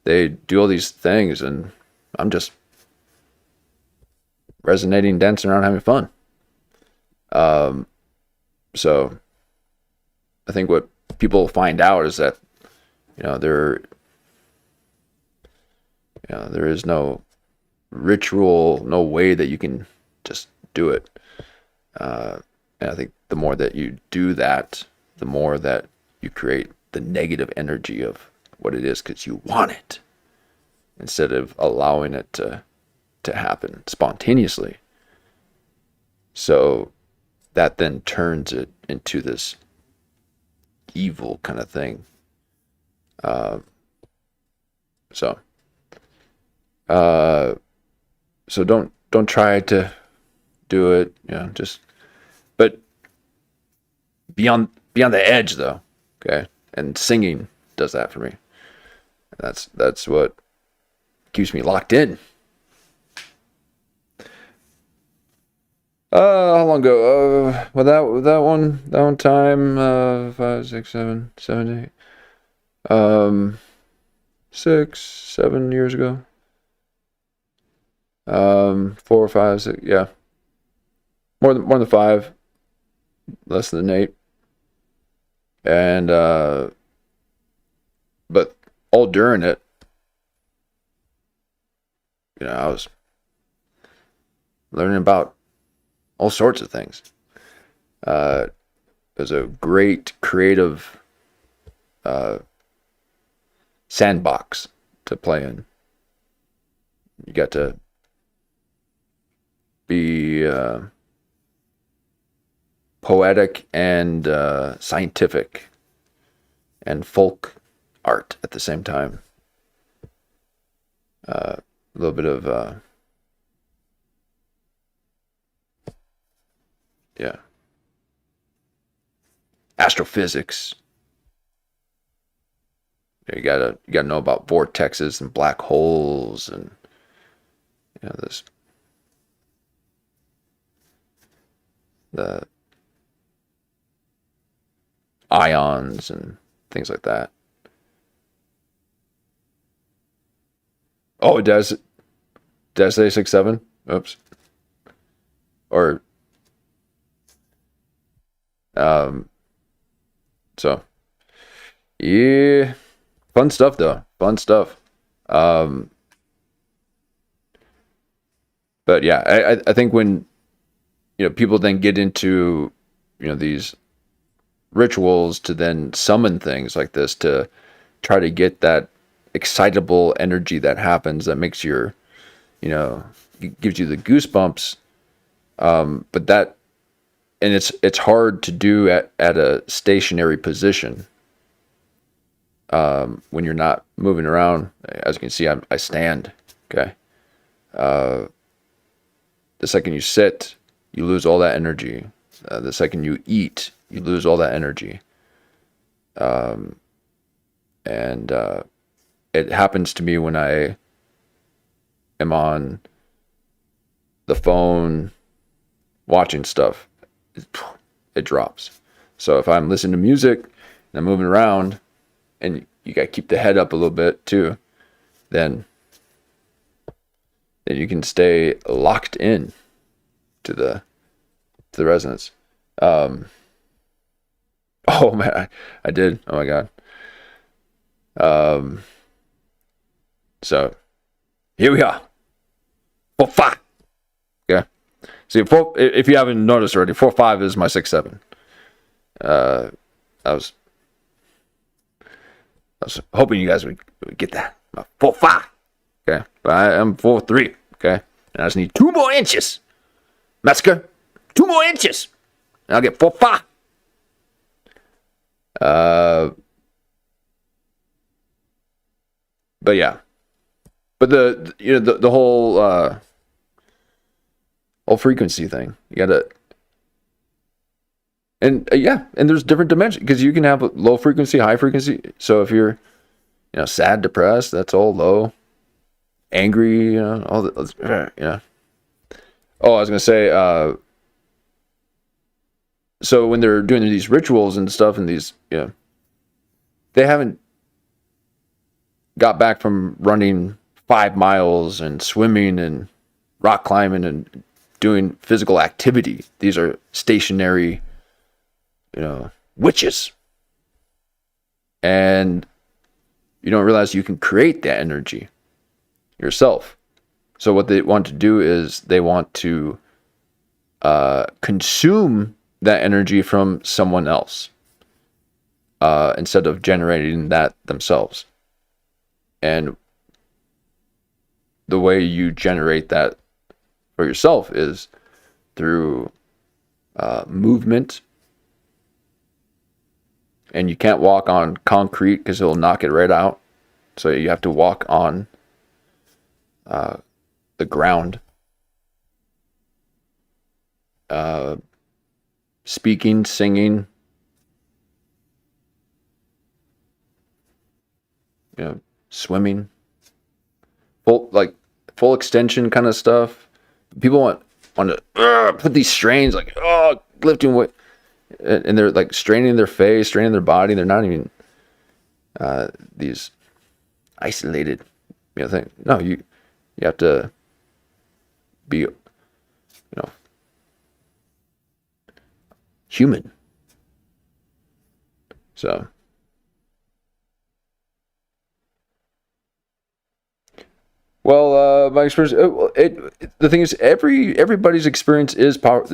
they do all these things, and I'm just resonating, dancing around, having fun. So I think what people find out is that, there is no ritual, no way that you can just do it. And I think the more that you do that, the more that you create the negative energy of what it is, because you want it, instead of allowing it to happen spontaneously. So that then turns it into this evil kind of thing. So don't try to do it, but be on the edge though. Okay. And singing does that for me. That's what keeps me locked in. How long ago? That one time, 5, 6, 7, 8, 6, 7 years ago. 4, 5, 6, yeah. More than 5, less than 8. And but all during it, I was learning about all sorts of things. It was a great creative sandbox to play in. You got to be poetic and scientific and folk art at the same time. A little bit of astrophysics. You gotta know about vortexes and black holes, and this the ions and things like that. Oh, did I say 6, 7? Oops. Or so yeah, fun stuff though. Fun stuff. But yeah, I think when people then get into these rituals to then summon things like this to try to get that excitable energy that happens, that makes your gives you the goosebumps, but that, and it's hard to do at a stationary position when you're not moving around. As you can see, I stand. Okay. The second you sit, you lose all that energy. The second you eat, you lose all that energy. And it happens to me when I am on the phone watching stuff. It drops. So if I'm listening to music and I'm moving around, and you got to keep the head up a little bit too, then you can stay locked in to the resonance. Oh man, I did. Oh my God. So here we are. 4, 5. Okay. See, if you haven't noticed already, 4, 5 is my 6, 7. I was hoping you guys would get that. 4, 5. Okay. But I am 4, 3. Okay. And I just need 2 more inches. Metzger, 2 more inches. And I'll get 4, 5. But yeah. But the whole frequency thing. You gotta, and and there's different dimensions, because you can have low frequency, high frequency. So if you're sad, depressed, that's all low. Angry, all the. Oh, I was gonna say, so when they're doing these rituals and stuff, and these, they haven't got back from running 5 miles and swimming and rock climbing and doing physical activity. These are stationary, witches. And you don't realize you can create that energy yourself. So what they want to do is they want to consume that energy from someone else instead of generating that themselves. And the way you generate that for yourself is through movement. And you can't walk on concrete because it'll knock it right out. So you have to walk on the ground. Speaking, singing, swimming, full extension kind of stuff. People want to put these strains like lifting weight, and they're like straining their face, straining their body. They're not even these isolated thing. No, you have to be human. So my experience, the thing is, everybody's experience is power.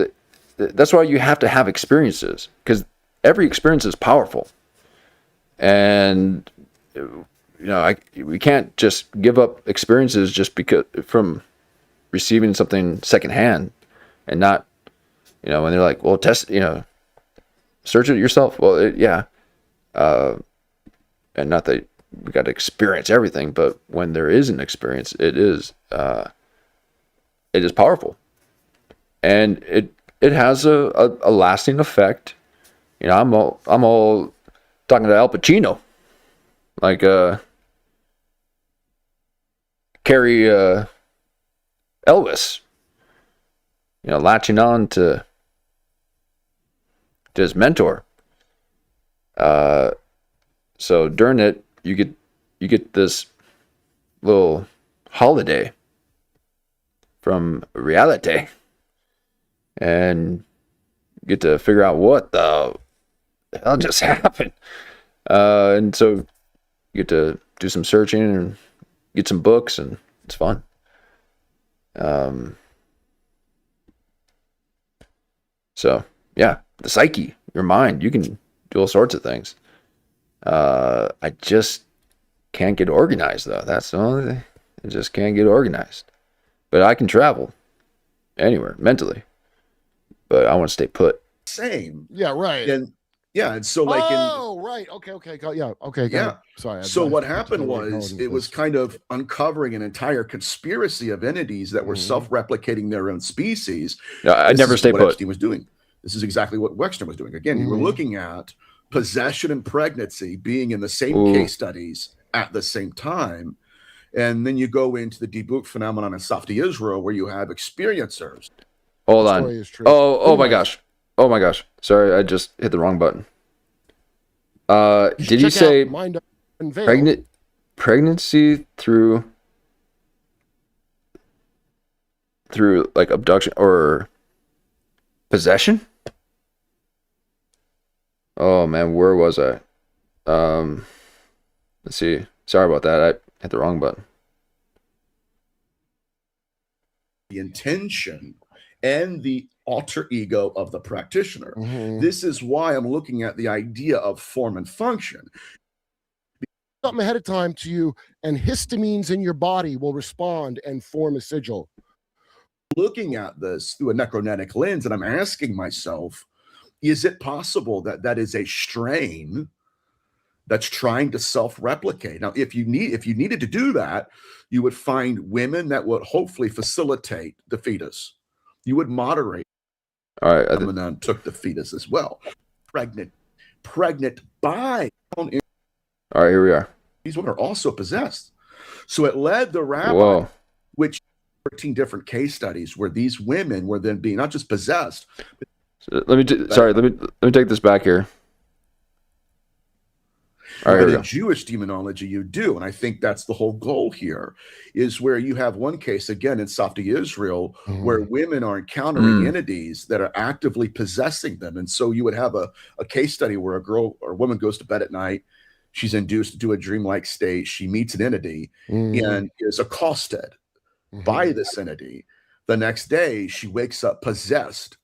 That's why you have to have experiences, because every experience is powerful. And we can't just give up experiences just because from receiving something secondhand, and not, when they're like, well, test, search it yourself. Well, and not that we got to experience everything, but when there is an experience, it is powerful, and it has a lasting effect. I'm all talking to Al Pacino, like Carrie Elvis, latching on to his mentor. So during it, you get this little holiday from reality, and get to figure out what the hell just happened. And so you get to do some searching and get some books, and it's fun. So yeah, the psyche, your mind, you can do all sorts of things. I just can't get organized, though. That's the only thing. I just can't get organized. But I can travel anywhere mentally. But I want to stay put. Same. Yeah, right. And so like right. Okay. Yeah. Okay. Yeah. Sorry. So what happened was it was kind of uncovering an entire conspiracy of entities that were self-replicating their own species. I never stay put. Epstein was doing. This is exactly what Wexner was doing. Again, you were looking at possession and pregnancy being in the same case studies at the same time. And then you go into the debunk phenomenon in Safti Israel, where you have experiencers. Hold on. Oh my gosh. Oh my gosh. Sorry, I just hit the wrong button. Did you say pregnancy through like abduction or possession? Oh man, where was I? Let's see. Sorry about that. I hit the wrong button. The intention and the alter ego of the practitioner. This is why I'm looking at the idea of form and function. Something ahead of time to you, and histamines in your body will respond and form a sigil. Looking at this through a necronetic lens, and I'm asking myself, is it possible that that is a strain that's trying to self-replicate? Now, if you needed to do that, you would find women that would hopefully facilitate the fetus. You would moderate. All right, and then took the fetus as well. Pregnant by. All right, here we are. These women are also possessed. So it led the rabbi, which 13 different case studies where these women were then being not just possessed, but So let me take this back here. All right, But here we in go. Jewish demonology, you do. And I think that's the whole goal here, is where you have one case, again, in Safti Israel, where women are encountering entities that are actively possessing them. And so you would have a case study where a girl or a woman goes to bed at night. She's induced to a dreamlike state. She meets an entity and is accosted by this entity. The next day, she wakes up possessed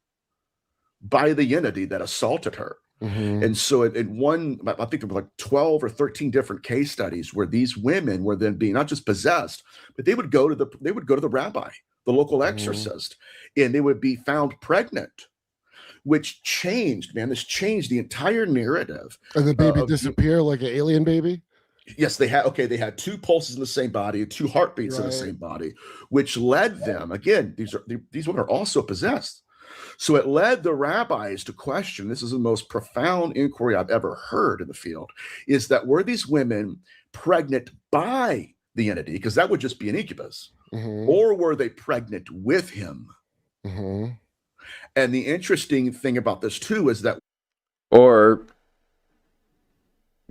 by the entity that assaulted her. And so in one, I think there were like 12 or 13 different case studies where these women were then being not just possessed, but they would go to the rabbi, the local exorcist, and they would be found pregnant, which changed, man. This changed the entire narrative. And the baby disappear like an alien baby. Yes, they had two pulses in the same body, two heartbeats in the same body, which led them, again, these women are also possessed. So it led the rabbis to question, this is the most profound inquiry I've ever heard in the field, is that were these women pregnant by the entity, because that would just be an incubus, or were they pregnant with him? And the interesting thing about this too is that, Or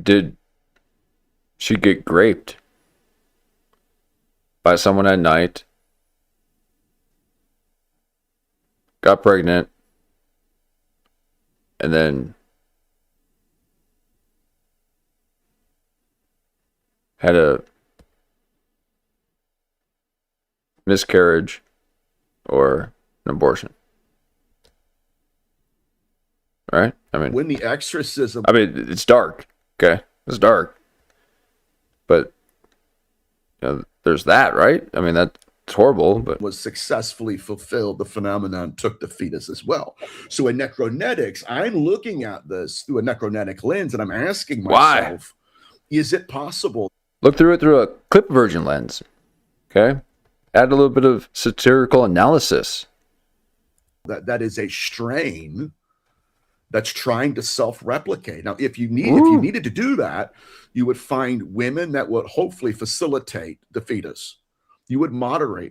did she get raped by someone at night, got pregnant, and then had a miscarriage or an abortion? Right? I mean, when the exorcism it's dark. Okay, it's dark, but there's that, right? I mean, that's horrible, but was successfully fulfilled, the phenomenon took the fetus as well. So in necronetics, I'm looking at this through a necronetic lens, and I'm asking myself, is it possible? Look through it through a clip version lens. Okay, add a little bit of satirical analysis. That is a strain that's trying to self-replicate. Now, if you needed to do that, you would find women that would hopefully facilitate the fetus. You would monitor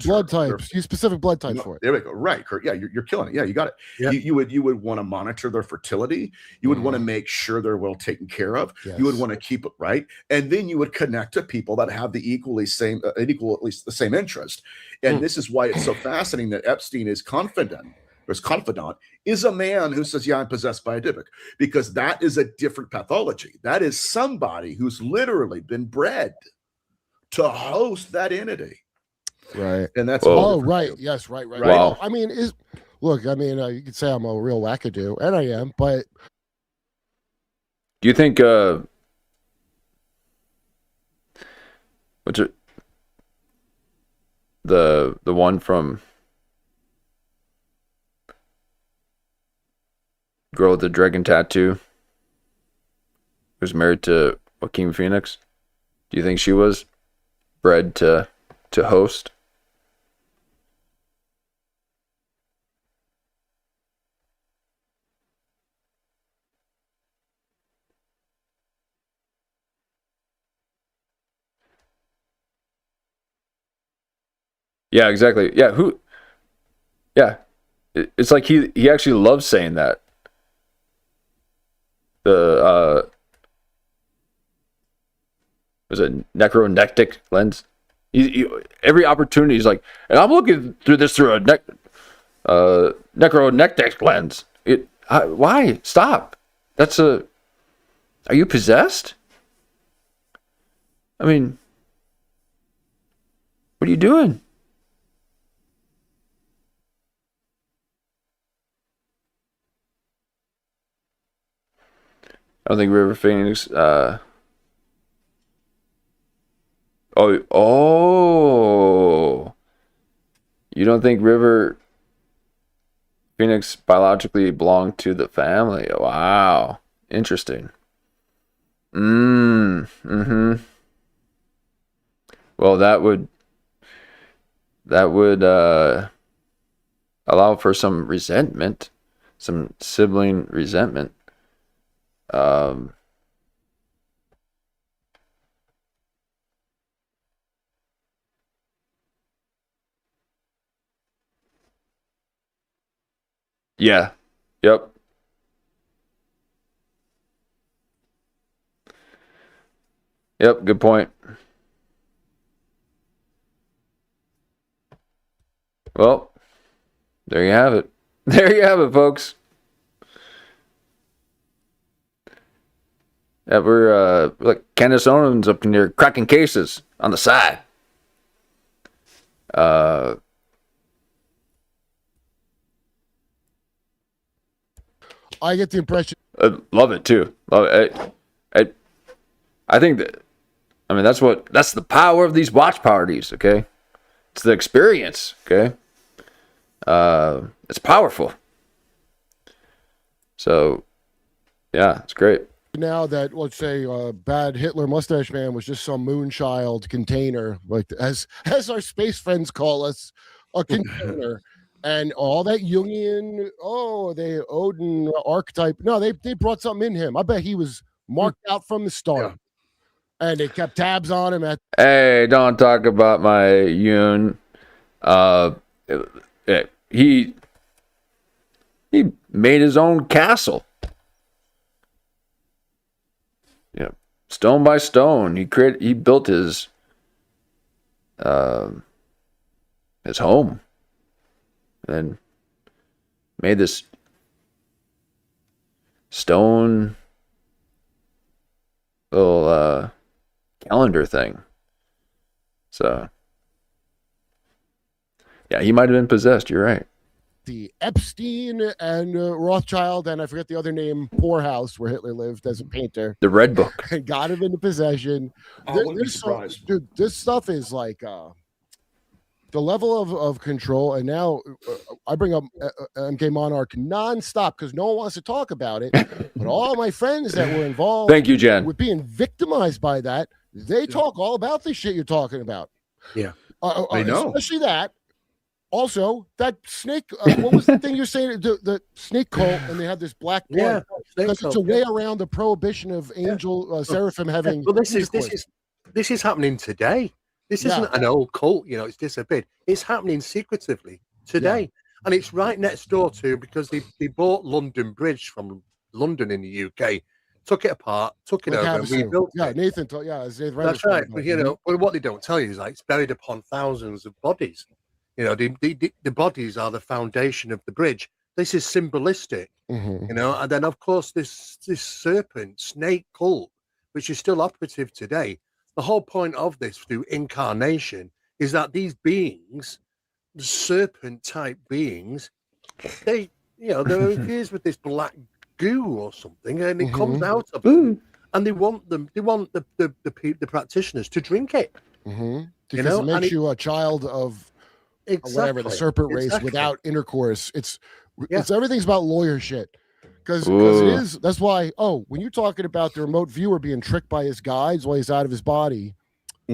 blood types. Use specific blood types for it. There we go. Right, Kurt. Yeah, you're killing it. Yeah, you got it. Yeah. You would want to monitor their fertility. You would want to make sure they're well taken care of. Yes. You would want to keep it right, and then you would connect to people that have the at least the same interest. And this is why it's so fascinating that Epstein is confidant is a man who says, "Yeah, I'm possessed by a Dybbuk," because that is a different pathology. That is somebody who's literally been bred to host that entity, right? And that's right. Yes, right. Wow. Well, I mean, you could say I'm a real wackadoo, and I am, but Do you think what's it? The one from girl with the dragon tattoo who's married to Joaquin Phoenix? Do you think she was bred to host? Yeah, exactly. Yeah, it's like he actually loves saying that. The was it necronectic lens? Every opportunity he's like, and I'm looking through this through a necronectic lens. Why? Stop. Are you possessed? I mean, what are you doing? I don't think River Phoenix. Oh. You don't think River Phoenix biologically belonged to the family? Wow. Interesting. Mm-hmm. Well, that would allow for some resentment, some sibling resentment. Yeah, Yep. Yep, good point. Well, there you have it. There you have it, folks. Yeah, we're like Candace Owens up in here cracking cases on the side. I get the impression. Love it too. Love it. I think that. I mean, that's the power of these watch parties. Okay, it's the experience. Okay, it's powerful. So, yeah, it's great. Now that, let's say, bad Hitler mustache man was just some moonchild container, like as our space friends call us, a container, and all that Jungian, they Odin archetype. No, they brought something in him. I bet he was marked out from the start, and they kept tabs on him. Hey, don't talk about my Yoon. He made his own castle. Yeah, stone by stone. He built his home, and made this stone little calendar thing. So, yeah, he might have been possessed. You're right. The Epstein and Rothschild, and I forget the other name, poorhouse where Hitler lived as a painter. The Red Book. And got him into possession. I wouldn't be surprised. Dude, this stuff is like the level of control. And now I bring up MK Monarch nonstop because no one wants to talk about it. But all my friends that were involved, Thank you, Jen, with being victimized by that, they talk all about the shit you're talking about. Yeah, I know. Especially that. Also, that snake, what was the thing you're saying? The snake cult, and they have this black blood. Because it's a way around the prohibition of angel seraphim having. Well, this is happening today. This isn't an old cult, it's disappeared. It's happening secretively today. And it's right next door to, because they bought London Bridge from London in the UK, took it apart, took it over, and rebuilt it. Nathan told, Nathan that's right. But, but what they don't tell you is like it's buried upon thousands of bodies. The bodies are the foundation of the bridge. This is symbolistic, and then of course this serpent snake cult, which is still operative today. The whole point of this through incarnation is that these beings, serpent type beings, they're infused with this black goo or something, and it comes out of them, and they want the practitioners to drink it. Because it makes you a child of whatever the serpent race without intercourse. It's everything's about lawyer shit. Because it is. That's why. When you're talking about the remote viewer being tricked by his guides while he's out of his body.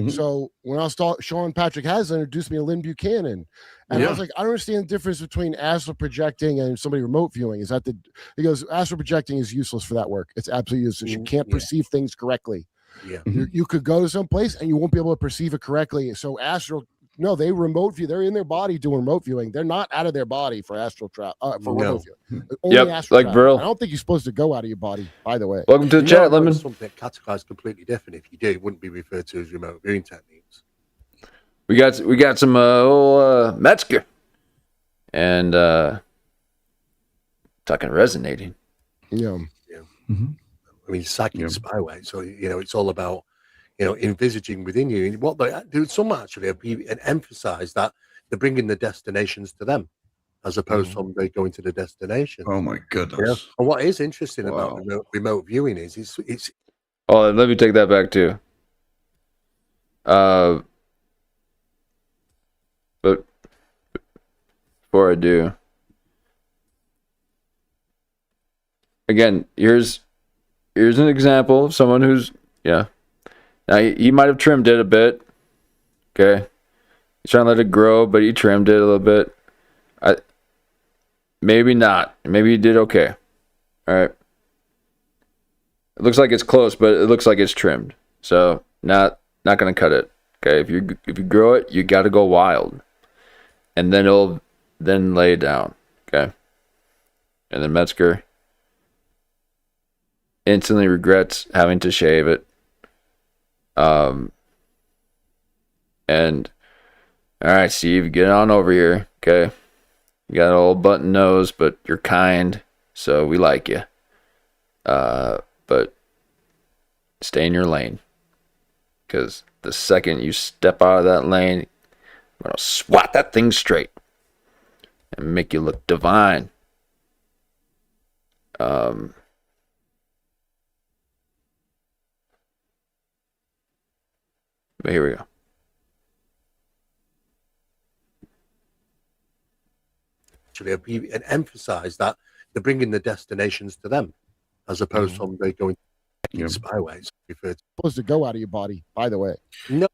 So when I was Sean Patrick Hasler introduced me to Lynn Buchanan, and I was like, I don't understand the difference between astral projecting and somebody remote viewing. Is that he goes, astral projecting is useless for that work. It's absolutely useless. You can't perceive things correctly. Yeah, you could go to some place and you won't be able to perceive it correctly. So astral. No, they remote view. They're in their body doing remote viewing. They're not out of their body for astral travel. Remote viewing. Only astral like travel. Brill. I don't think you're supposed to go out of your body. By the way, welcome to the chat, Lemon. Something categorized completely different. If you do, it wouldn't be referred to as remote viewing techniques. We got some old Metzger, and talking resonating. Yeah. I mean, psychic spyware. So it's all about. Envisaging within you. And what they do, some actually emphasize that they're bringing the destinations to them as opposed from they going to the destination. Oh my goodness. And what is interesting about remote viewing is it's. Oh, let me take that back too. But before I do, again, here's an example of someone who's Now, he might have trimmed it a bit. Okay. He's trying to let it grow, but he trimmed it a little bit. Maybe not. Maybe he did okay. All right. It looks like it's close, but it looks like it's trimmed. So, not going to cut it. Okay. If you grow it, you got to go wild. And then it'll lay down. Okay. And then Metzger instantly regrets having to shave it. And all right, Steve, get on over here, okay? You got an old button nose, but you're kind, so we like you. But stay in your lane, because the second you step out of that lane, I'm gonna swat that thing straight and make you look divine. But here we go. Actually, and emphasize that they're bringing the destinations to them, as opposed from they going spyways. Supposed to go out of your body, by the way. No.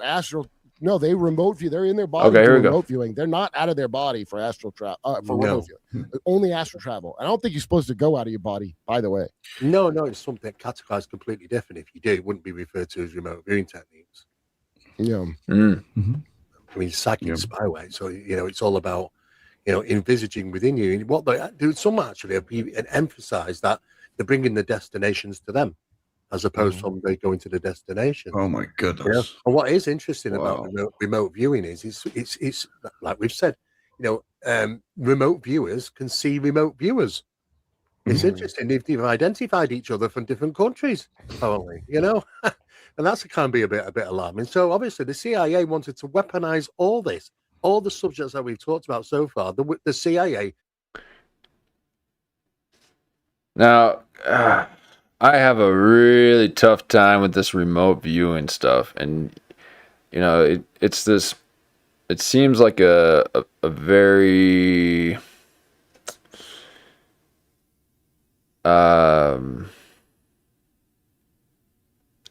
Astral. No, they remote view. They're in their body. Okay, here we go. Remote viewing. They're not out of their body for astral travel. For remote viewing. Only astral travel. I don't think you're supposed to go out of your body. By the way. No, it's something categorized completely different. If you did, it wouldn't be referred to as remote viewing techniques. Yeah. Mm. I mean, psychic spyway. So it's all about envisaging within you. And what they do, some actually and emphasize that they're bringing the destinations to them, as opposed from they going to the destination. Oh my goodness! And what is interesting about remote viewing is it's like we've said, remote viewers can see remote viewers. It's interesting. They've identified each other from different countries, apparently, and that's can be a bit alarming. So obviously the CIA wanted to weaponize all this, all the subjects that we've talked about so far. The CIA. Now, I have a really tough time with this remote viewing stuff, and it's this. It seems like a very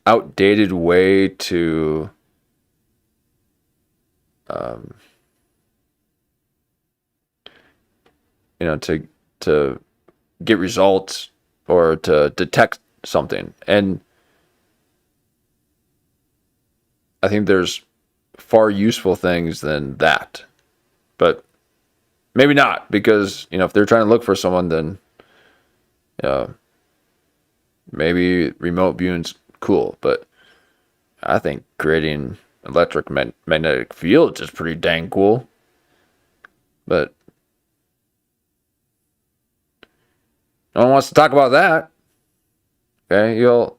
outdated way to to get results or to detect something. And I think there's far useful things than that, but maybe not, because if they're trying to look for someone, then maybe remote viewing's cool. But I think creating electromagnetic fields is pretty dang cool. But no one wants to talk about that. Okay, you'll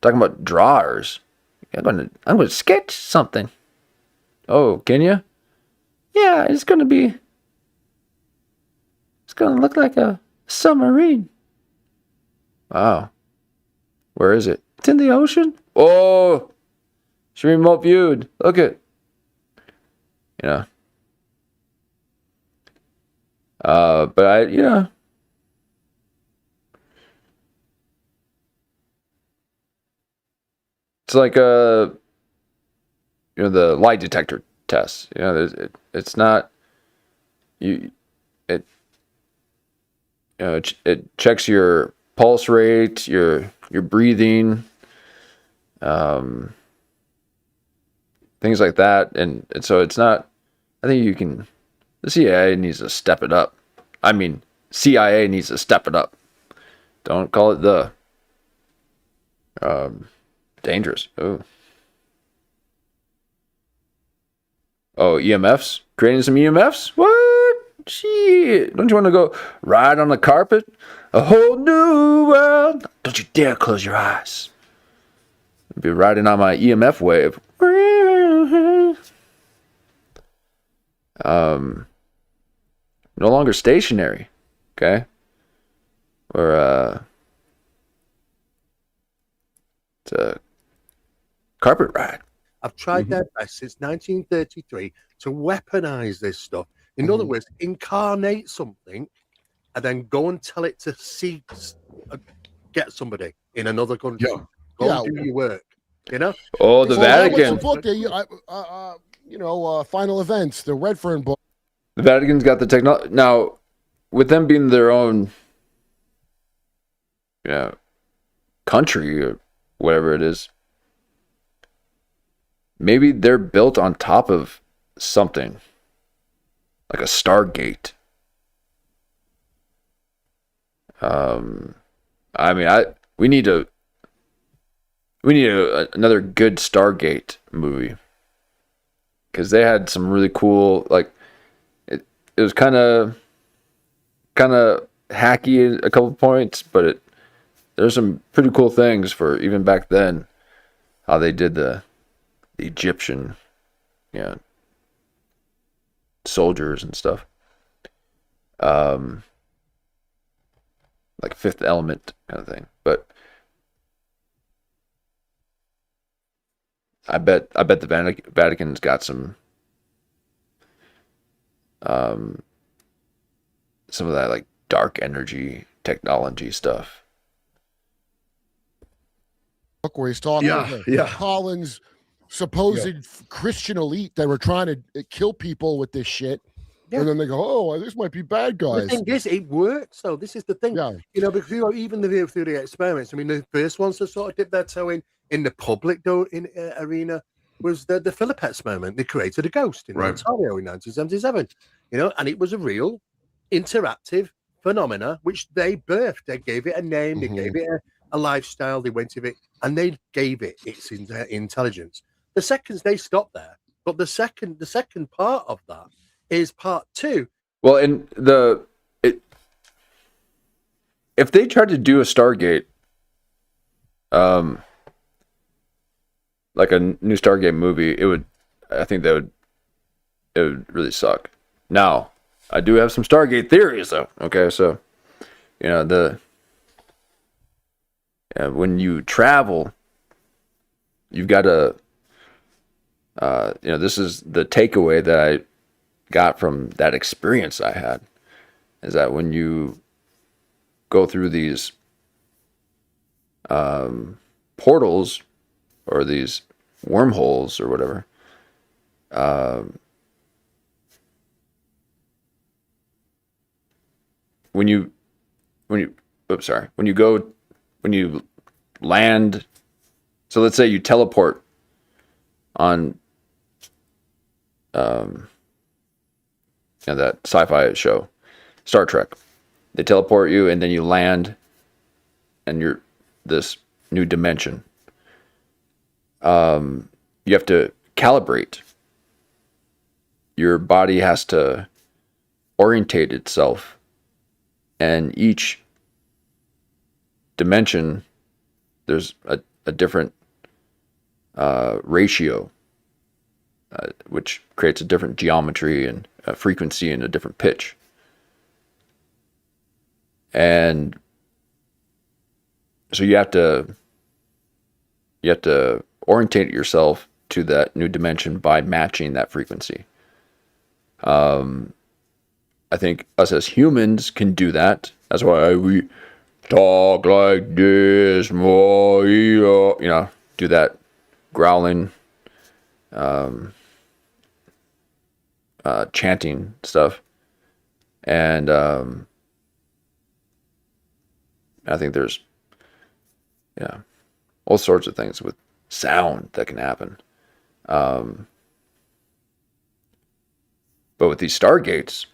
talking about drawers. I'm gonna sketch something. Oh, can you? Yeah, it's gonna look like a submarine. Wow. Where is it? It's in the ocean. Oh, it's remote viewed. Look it. But it's like the lie detector test. It's not it checks your pulse rate, your breathing, things like that, and so it's not. I think the CIA needs to step it up. I mean, CIA needs to step it up. Don't call it the dangerous. Oh, EMFs? Creating some EMFs? What? Shit. Don't you want to go ride on the carpet? A whole new world. Don't you dare close your eyes. I'll be riding on my EMF wave. No longer stationary. Okay? Or it's a carpet ride. I've tried their best since 1933 to weaponize this stuff. In other words, incarnate something and then go and tell it to get somebody in another country. Go and do your work. Oh, the Vatican. Book, Final Events, the Redfern book. The Vatican's got the technology. Now, with them being their own country or whatever it is, maybe they're built on top of something like a Stargate. I mean, we need another good Stargate movie, because they had some really cool, like, it was kind of hacky at a couple points, but there's some pretty cool things for even back then, how they did the Egyptian, soldiers and stuff. Like Fifth Element kind of thing. But I bet the Vatican's got some of that like dark energy technology stuff. Book where he's talking Yeah. Collins' supposed Christian elite that were trying to kill people with this shit. Yeah. And then they go, oh, this might be bad guys. The thing is, it works. So this is the thing. Yeah. Because even through the experiments, I mean, the first ones that sort of dipped their toe in the public arena was the Philip experiment. They created a ghost in Ontario in 1977, and it was a real interactive phenomena, which they birthed. They gave it a name, they gave it a lifestyle, they went with it, and they gave it its intelligence. The seconds they stopped there, but the second part of that is part 2. Well, and if they tried to do a Stargate, like a new Stargate movie, I think it would really suck. Now, I do have some Stargate theories though. Okay, so when you travel, you've got to this is the takeaway that I got from that experience I had, is that when you go through these portals or these wormholes or whatever, when you land, so let's say you teleport on that sci-fi show, Star Trek. They teleport you, and then you land, and you're this new dimension. You have to calibrate. Your body has to orientate itself, and each dimension, there's a different ratio, which creates a different geometry and a frequency and a different pitch. And so you have to orientate yourself to that new dimension by matching that frequency. I think us as humans can do that. That's why we talk like this, do that growling, chanting stuff. And I think there's all sorts of things with sound that can happen. But with these Stargates,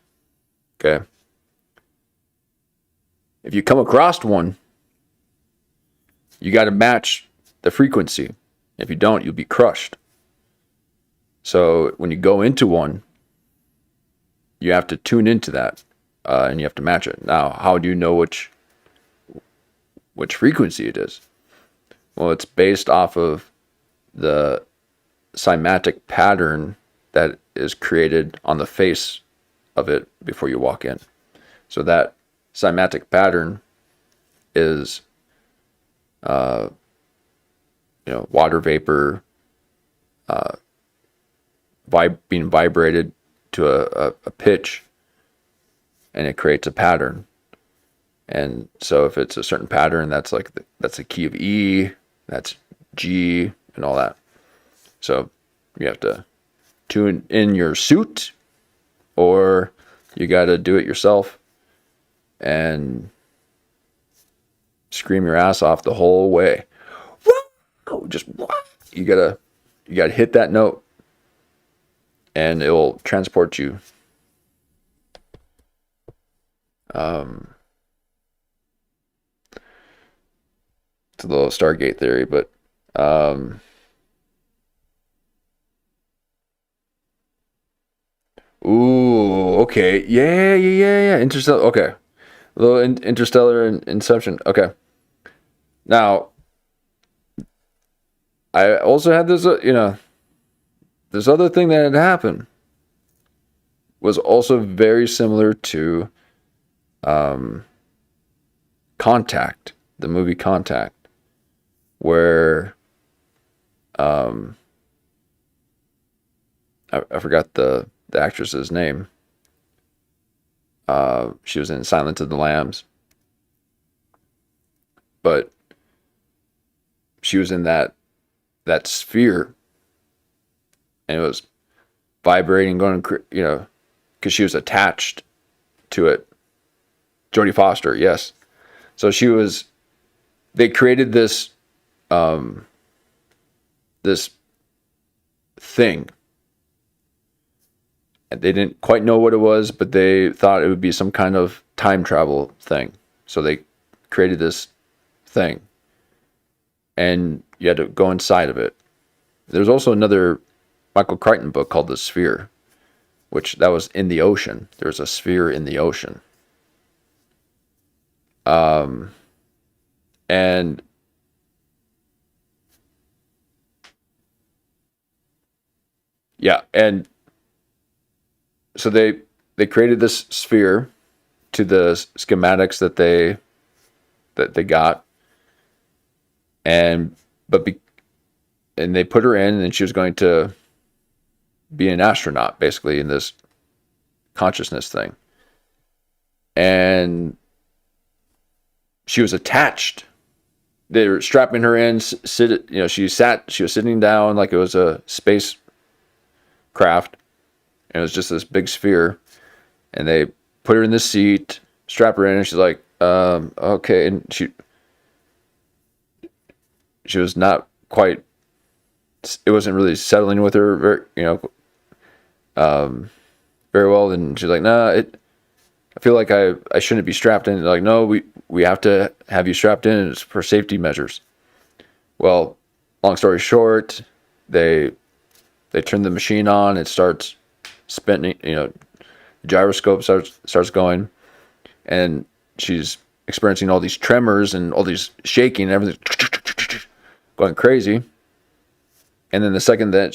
okay, if you come across one, you got to match the frequency. If you don't, you'll be crushed. So when you go into one, you have to tune into that, and you have to match it. Now, how do you know which frequency it is? Well, it's based off of the cymatic pattern that is created on the face of it before you walk in. So that cymatic pattern is, water vapor being vibrated to a pitch, and it creates a pattern. And so if it's a certain pattern, that's the key of E, that's G, and all that. So you have to tune in your suit, or you got to do it yourself and scream your ass off the whole way. You gotta hit that note, and it will transport you It's a little Stargate theory, but ooh, okay, yeah. Interstellar. Okay, a little Interstellar and Inception. Okay, now I also had this, this other thing that had happened was also very similar to Contact, the movie Contact, where I forgot the actress's name. She was in Silence of the Lambs, but she was in that sphere, and it was vibrating, going, because she was attached to it. Jodie Foster, yes. So they created this this thing, and they didn't quite know what it was, but they thought it would be some kind of time travel thing. So they created this thing, and you had to go inside of it. There's also another Michael Crichton book called The Sphere, which that was in the ocean. There's a sphere in the ocean. And yeah, and so they created this sphere to the schematics that they got, and they put her in, and she was going to be an astronaut, basically, in this consciousness thing. And she was attached. They were strapping her in. She was sitting down like it was a space craft, and it was just this big sphere. And they put her in the seat, strap her in, and she's like, okay. And she was not quite. It wasn't really settling with her, very well. And she's like, nah, I feel like I shouldn't be strapped in. They're like, no, we have to have you strapped in. It's for safety measures. Well, long story short, they turn the machine on. It starts spinning. The gyroscope starts going, and she's experiencing all these tremors and all these shaking and everything, going crazy. And then the second that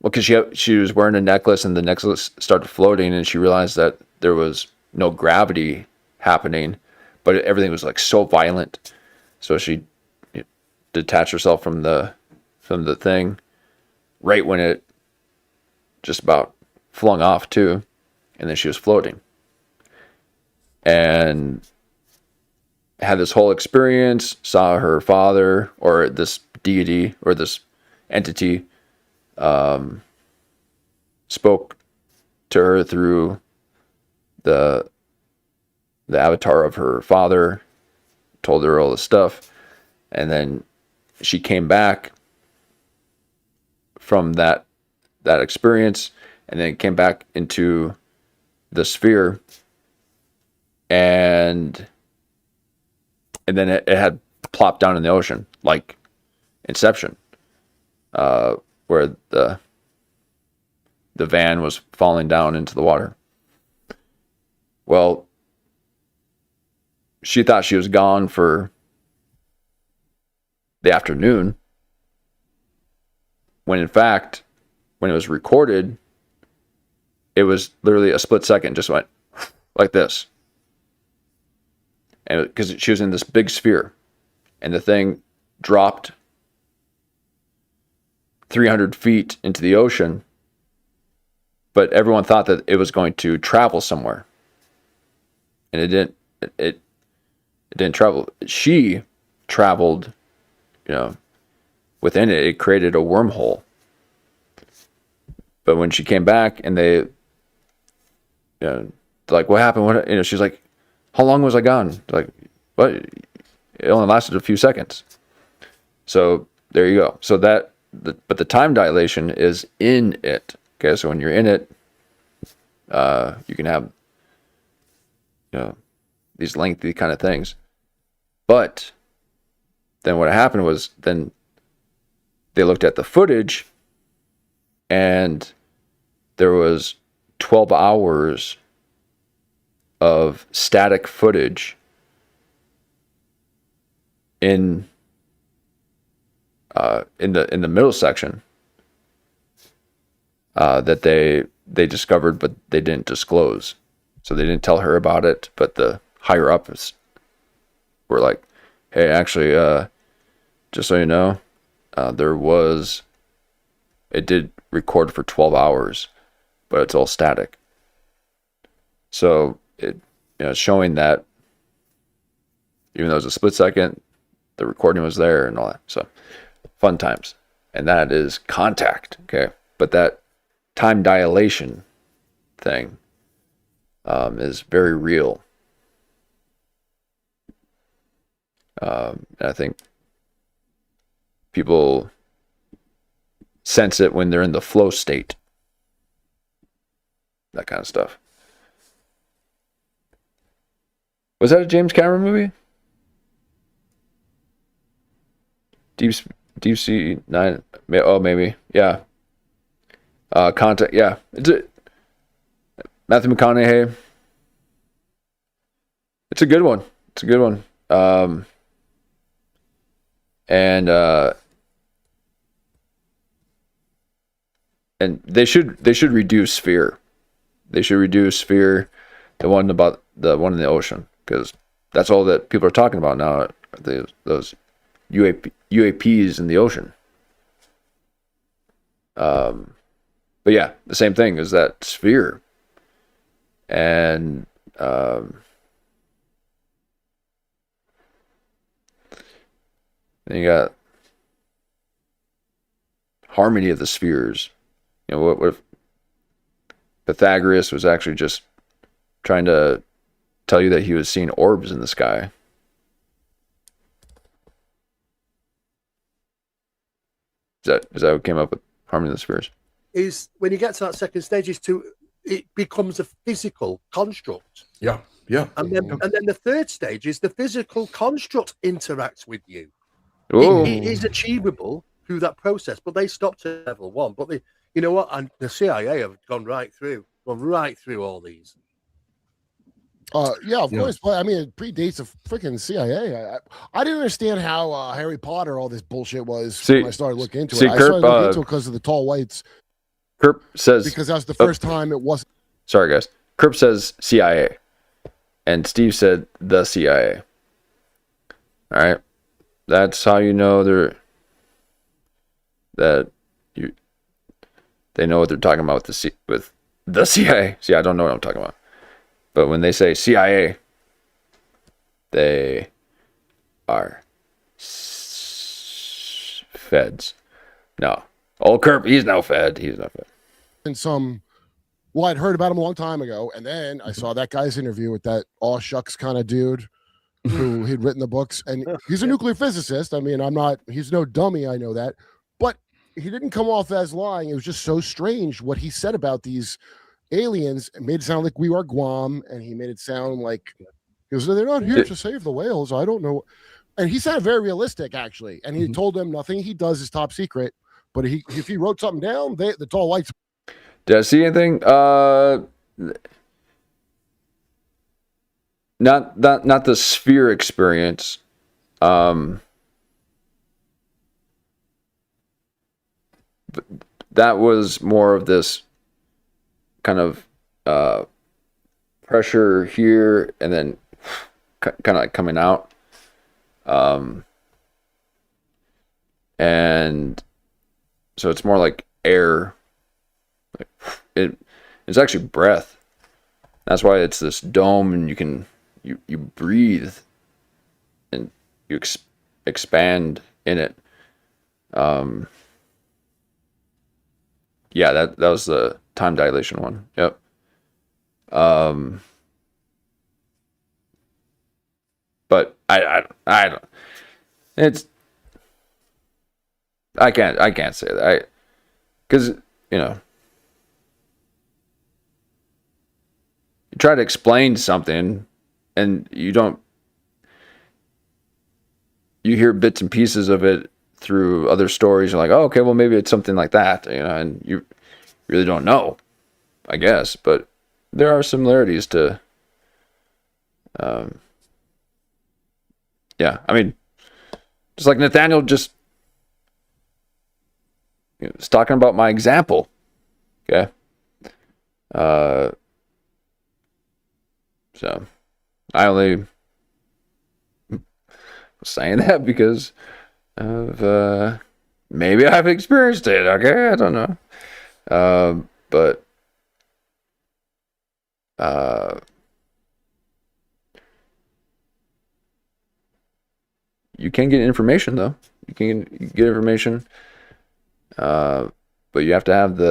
because she was wearing a necklace, and the necklace started floating, and she realized that there was no gravity happening, but everything was like so violent. So she detached herself from the thing right when it just about flung off too, and then she was floating and had this whole experience. Saw her father, or this deity, or this entity, spoke to her through the avatar of her father, told her all this stuff, and then she came back from that experience, and then came back into the sphere, and then it had plopped down in the ocean like Inception, where the van was falling down into the water. Well, she thought she was gone for the afternoon, when in fact, when it was recorded, it was literally a split second, just went like this. And because she was in this big sphere, and the thing dropped 300 feet into the ocean, but everyone thought that it was going to travel somewhere, and it didn't. It didn't travel. She traveled, within it. It created a wormhole. But when she came back, and they, like, what happened? What, she's like, how long was I gone? Like, what? It only lasted a few seconds. So there you go. So but the time dilation is in it. Okay, so when you're in it, you can have, these lengthy kind of things. But But then what happened was then they looked at the footage, and there was 12 hours of static footage in the middle section that they discovered, but they didn't disclose. So they didn't tell her about it, but the higher ups were like, "Hey, actually, just so you know, it did record for 12 hours, but it's all static." So it's showing that even though it was a split second, the recording was there and all that. So fun times. And that is contact. Okay. But that time dilation thing is very real. And I think people sense it when they're in the flow state. That kind of stuff. Was that a James Cameron movie? Deep Sea Nine? Oh, maybe. Yeah. Contact. Yeah. It's a Matthew McConaughey. It's a good one. It's a good one. And they should reduce Fear. They should reduce Fear, the one in the ocean, because that's all that people are talking about now. Those UAPs in the ocean. But yeah, the same thing is that Sphere. And then you got harmony of the spheres. You know, what if Pythagoras was actually just trying to tell you that he was seeing orbs in the sky? Is that what came up with harmony of the spheres? Is when you get to that second stage, it becomes a physical construct. Yeah. Yeah. And then the third stage is the physical construct interacts with you. It is achievable through that process, but they stopped at level 1. But you know what? And the CIA have gone right through all these. Yeah, of course. But I mean, it predates the freaking CIA. I didn't understand how Harry Potter, all this bullshit was when I started looking into it. I started looking into it because of the tall whites. Kurp says, because that's the first time it wasn't. Sorry, guys. Kurp says CIA, and Steve said the CIA. All right, that's how you know they know what they're talking about with the CIA. See, I don't know what I'm talking about, but when they say CIA, they are feds. No, old Kurp, he's no fed. He's no fed. And I'd heard about him a long time ago, and then I saw that guy's interview with that aw shucks kind of dude who he'd written the books, and he's a nuclear physicist. I mean, he's no dummy, I know that, but he didn't come off as lying. It was just so strange what he said about these aliens. It made it sound like we were Guam, and he made it sound like because they're not here to save the whales. I don't know, and he sounded very realistic actually. And he told them nothing he does is top secret, but if he wrote something down, the tall whites. Did I see anything? Not the sphere experience. But that was more of this kind of pressure here, and then kind of like coming out. And so it's more like air. It's actually breath. That's why it's this dome, and you breathe, and you expand in it. Yeah, that was the time dilation one. Yep. But I don't. I can't say that. Because you try to explain something, and you don't. you hear bits and pieces of it through other stories. You're like, oh, okay, well, maybe it's something like that, and you really don't know, I guess. But there are similarities to, yeah, I mean, just like Nathaniel just was talking about my example, okay? So I only was saying that because of maybe I've experienced it, okay? I don't know. But you can get information, though. You can get information, but you have to have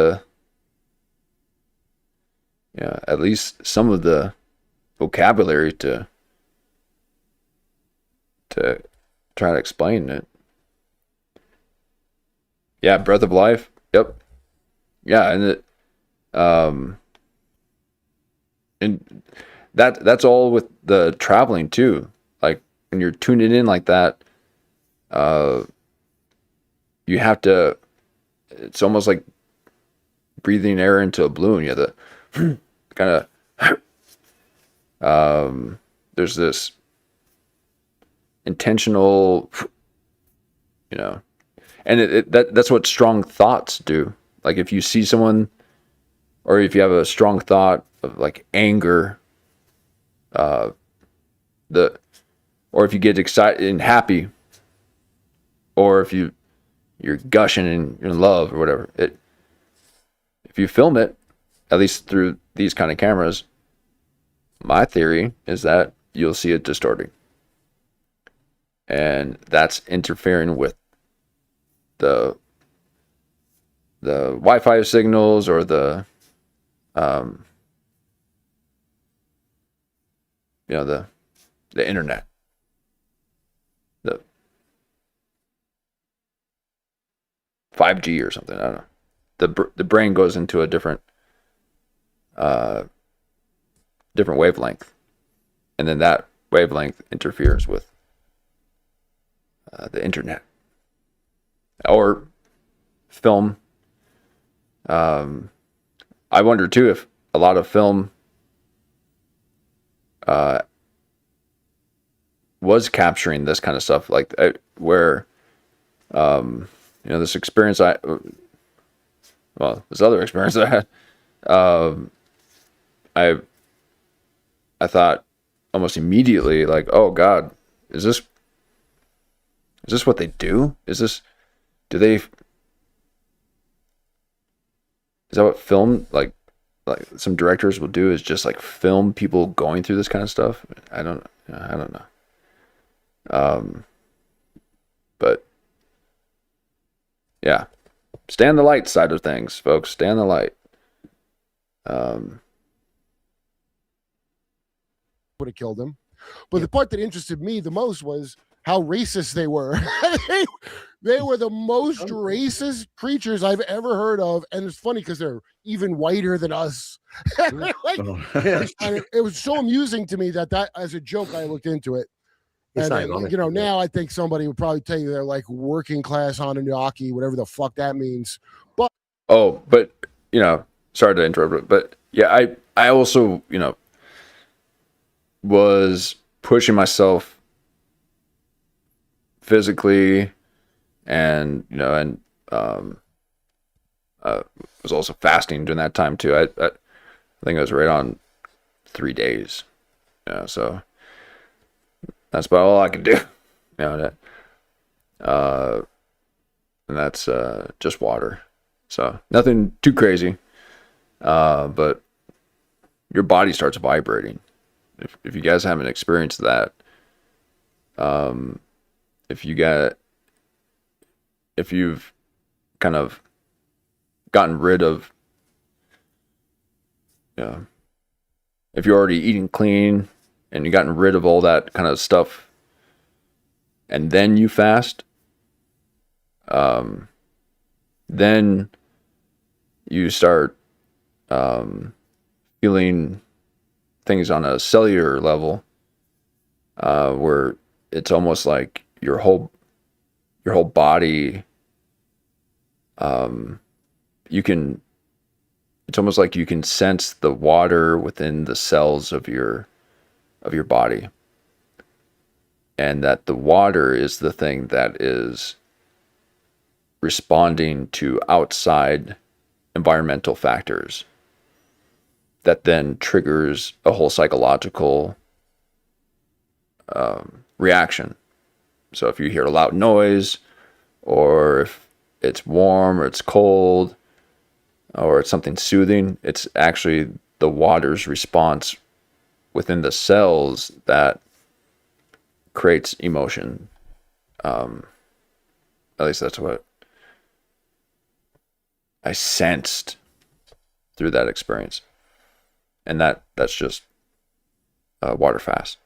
at least some of the vocabulary to try to explain it. Yeah, Breath of Life. Yep. Yeah, and that's all with the traveling too. Like when you're tuning in like that, you have to. It's almost like breathing air into a balloon. You have to kind of. There's this intentional, and that's what strong thoughts do. Like if you see someone, or if you have a strong thought of like anger, or if you get excited and happy, or if you're gushing and you're in love or whatever, if you film it, at least through these kind of cameras, my theory is that you'll see it distorting, and that's interfering with the Wi-Fi signals or the the internet, the 5G or something. I don't know. The brain goes into a different wavelength, and then that wavelength interferes with the internet or film. I wonder too if a lot of film was capturing this kind of stuff, like where this experience this other experience I had, I thought almost immediately, like, oh God, is this what they do? Is that what film, like some directors will do, is just like film people going through this kind of stuff? I don't know. But yeah, stay on the light side of things, folks. Stay on the light. Would have killed him. But the part that interested me the most was how racist they were. they were the most racist creatures I've ever heard of, and it's funny because they're even whiter than us. And it was so amusing to me that as a joke I looked into it. It's And then, now I think somebody would probably tell you they're like working class Anunnaki, whatever the fuck that means. But sorry to interrupt, but yeah, I also was pushing myself physically, and was also fasting during that time too. I think I was right on 3 days. So that's about all I could do. And that's just water. So nothing too crazy. But your body starts vibrating. If you guys haven't experienced that, if you've kind of gotten rid of, if you're already eating clean and you've gotten rid of all that kind of stuff, and then you fast, then you start feeling things on a cellular level, where it's almost like your whole body, you can, it's almost like you can sense the water within the cells of your body, and that the water is the thing that is responding to outside environmental factors that then triggers a whole psychological reaction. So if you hear a loud noise, or if it's warm or it's cold, or it's something soothing, it's actually the water's response within the cells that creates emotion. At least that's what I sensed through that experience. And that's just water fast.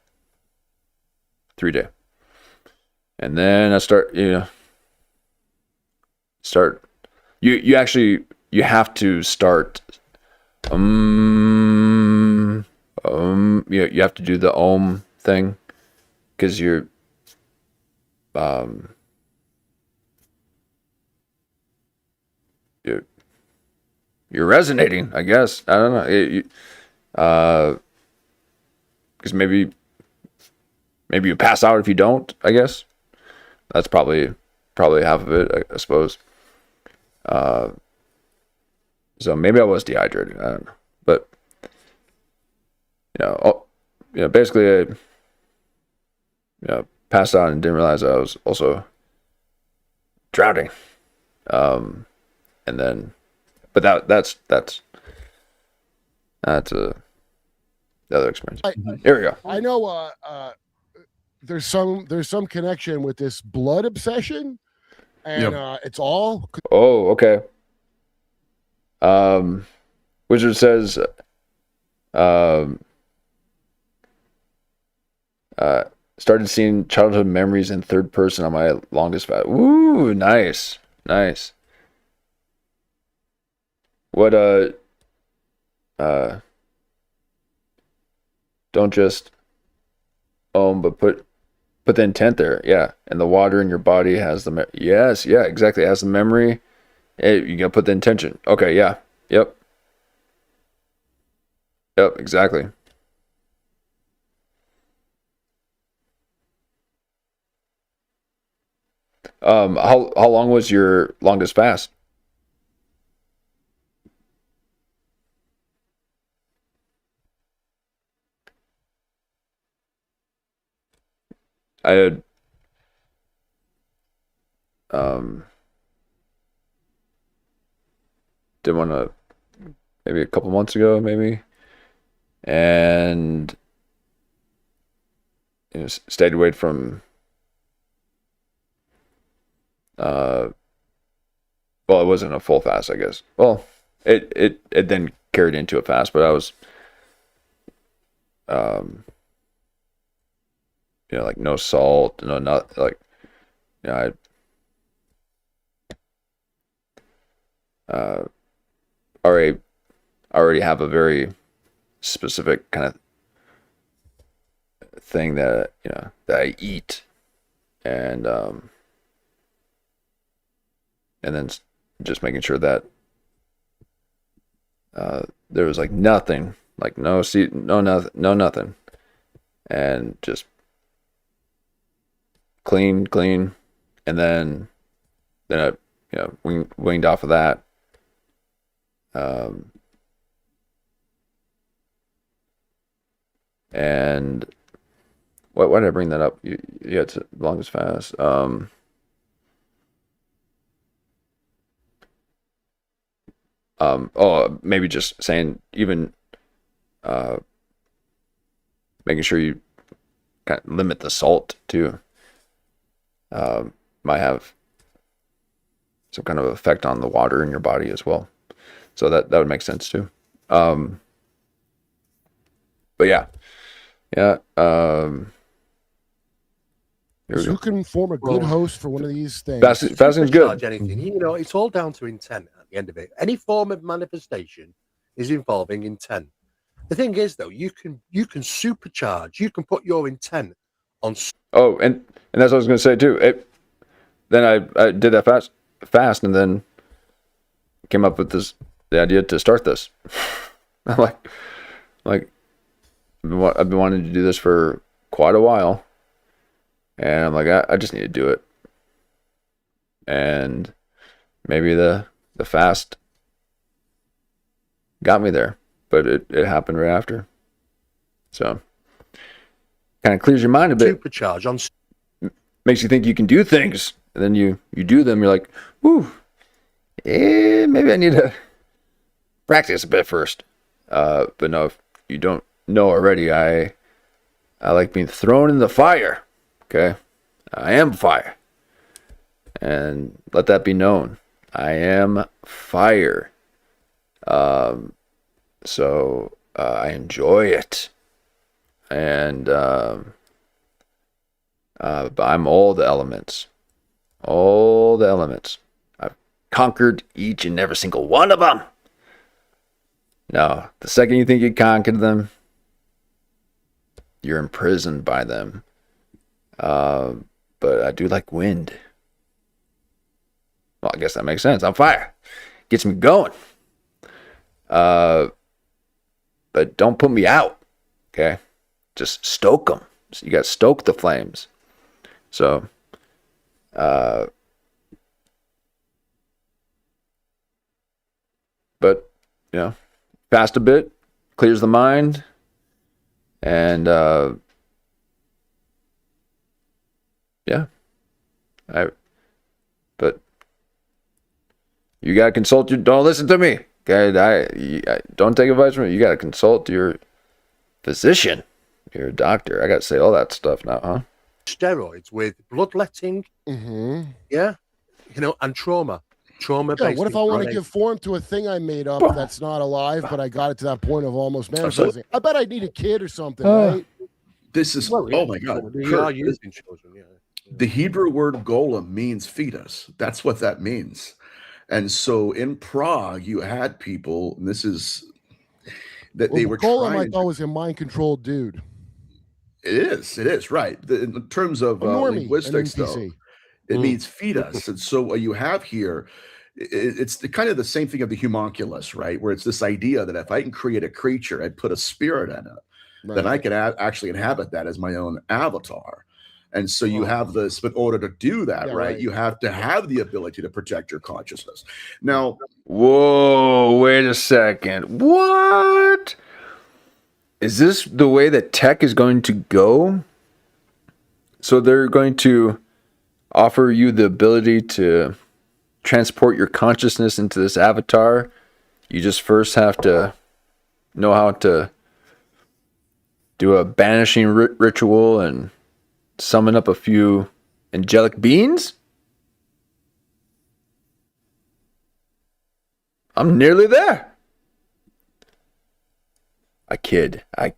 3-day. And then I start, you actually, you have to start, you have to do the Om thing, because you're resonating, I guess. I don't know. Because maybe you pass out if you don't, I guess. That's probably half of it, I suppose. So maybe I was dehydrated. I don't know. But basically I passed out and didn't realize I was also drowning. And then, but that's the other experience. Here we go. I know there's some connection with this blood obsession, and it's all. Oh, okay. Wizard says, started seeing childhood memories in third person on my longest fast. Ooh, nice. What, don't just but put the intent there. Yeah. And the water in your body has the, yes. Yeah, exactly. Has the memory. Hey, you gotta put the intention. Okay. Yeah. Yep. Exactly. How long was your longest fast? I had did one maybe a couple months ago, maybe, and stayed away from well, it wasn't a full fast, I guess. Well, it then carried into a fast, but I was like no salt, not like, I already have a very specific kind of thing that that I eat, and then just making sure that there was like nothing, like no nothing, and just clean, and then I weaned off of that. And why did I bring that up? You had the longest fast. Maybe just saying, even making sure you kind of limit the salt too. Might have some kind of effect on the water in your body as well. So that would make sense too. But yeah. You can form a good host for one of these things. Fasting is good. Anything. It's all down to intent at the end of it. Any form of manifestation is involving intent. The thing is, though, you can supercharge. You can put your intent on Oh, and that's what I was going to say too. Then I did that fast, and then came up with the idea to start this. I'm like I've been wanting to do this for quite a while, and I'm like, I just need to do it. And maybe the fast got me there, but it happened right after. So kind of clears your mind a bit. Supercharge on. Makes you think you can do things, and then you do them. You're like, whoo, maybe I need to practice a bit first. But no, if you don't know already, I like being thrown in the fire. Okay, I am fire, and let that be known. I am fire. So I enjoy it, and but I'm all the elements. All the elements. I've conquered each and every single one of them. Now, the second you think you conquered them, you're imprisoned by them. But I do like wind. Well, I guess that makes sense. I'm fire. Gets me going. But don't put me out. Okay? Just stoke them. So you got to stoke the flames. So, but, fast a bit, clears the mind, and, yeah, but you got to consult don't listen to me, okay? I don't take advice from me. You got to consult your physician, your doctor. I got to say all that stuff now, huh? Steroids with bloodletting, yeah, and trauma. Yeah, what if I want to give form to a thing I made up that's not alive, but I got it to that point of almost manifesting? I bet I need a kid or something, right? This is oh my god. We are using children, yeah. The Hebrew word golem means fetus. That's what that means. And so in Prague, you had people, and this is that they were golem, trying. I thought was a mind-controlled dude. It is right. In terms of linguistics, though, it means fetus. And so what you have here, it's kind of the same thing of the homunculus, right? Where it's this idea that if I can create a creature and put a spirit in it, then I can actually inhabit that as my own avatar. And so you have this, but in order to do that, right, you have to have the ability to project your consciousness. Now, whoa, wait a second. What? Is this the way that tech is going to go? So they're going to offer you the ability to transport your consciousness into this avatar. You just first have to know how to do a banishing ritual and summon up a few angelic beings? I'm nearly there. I kid. I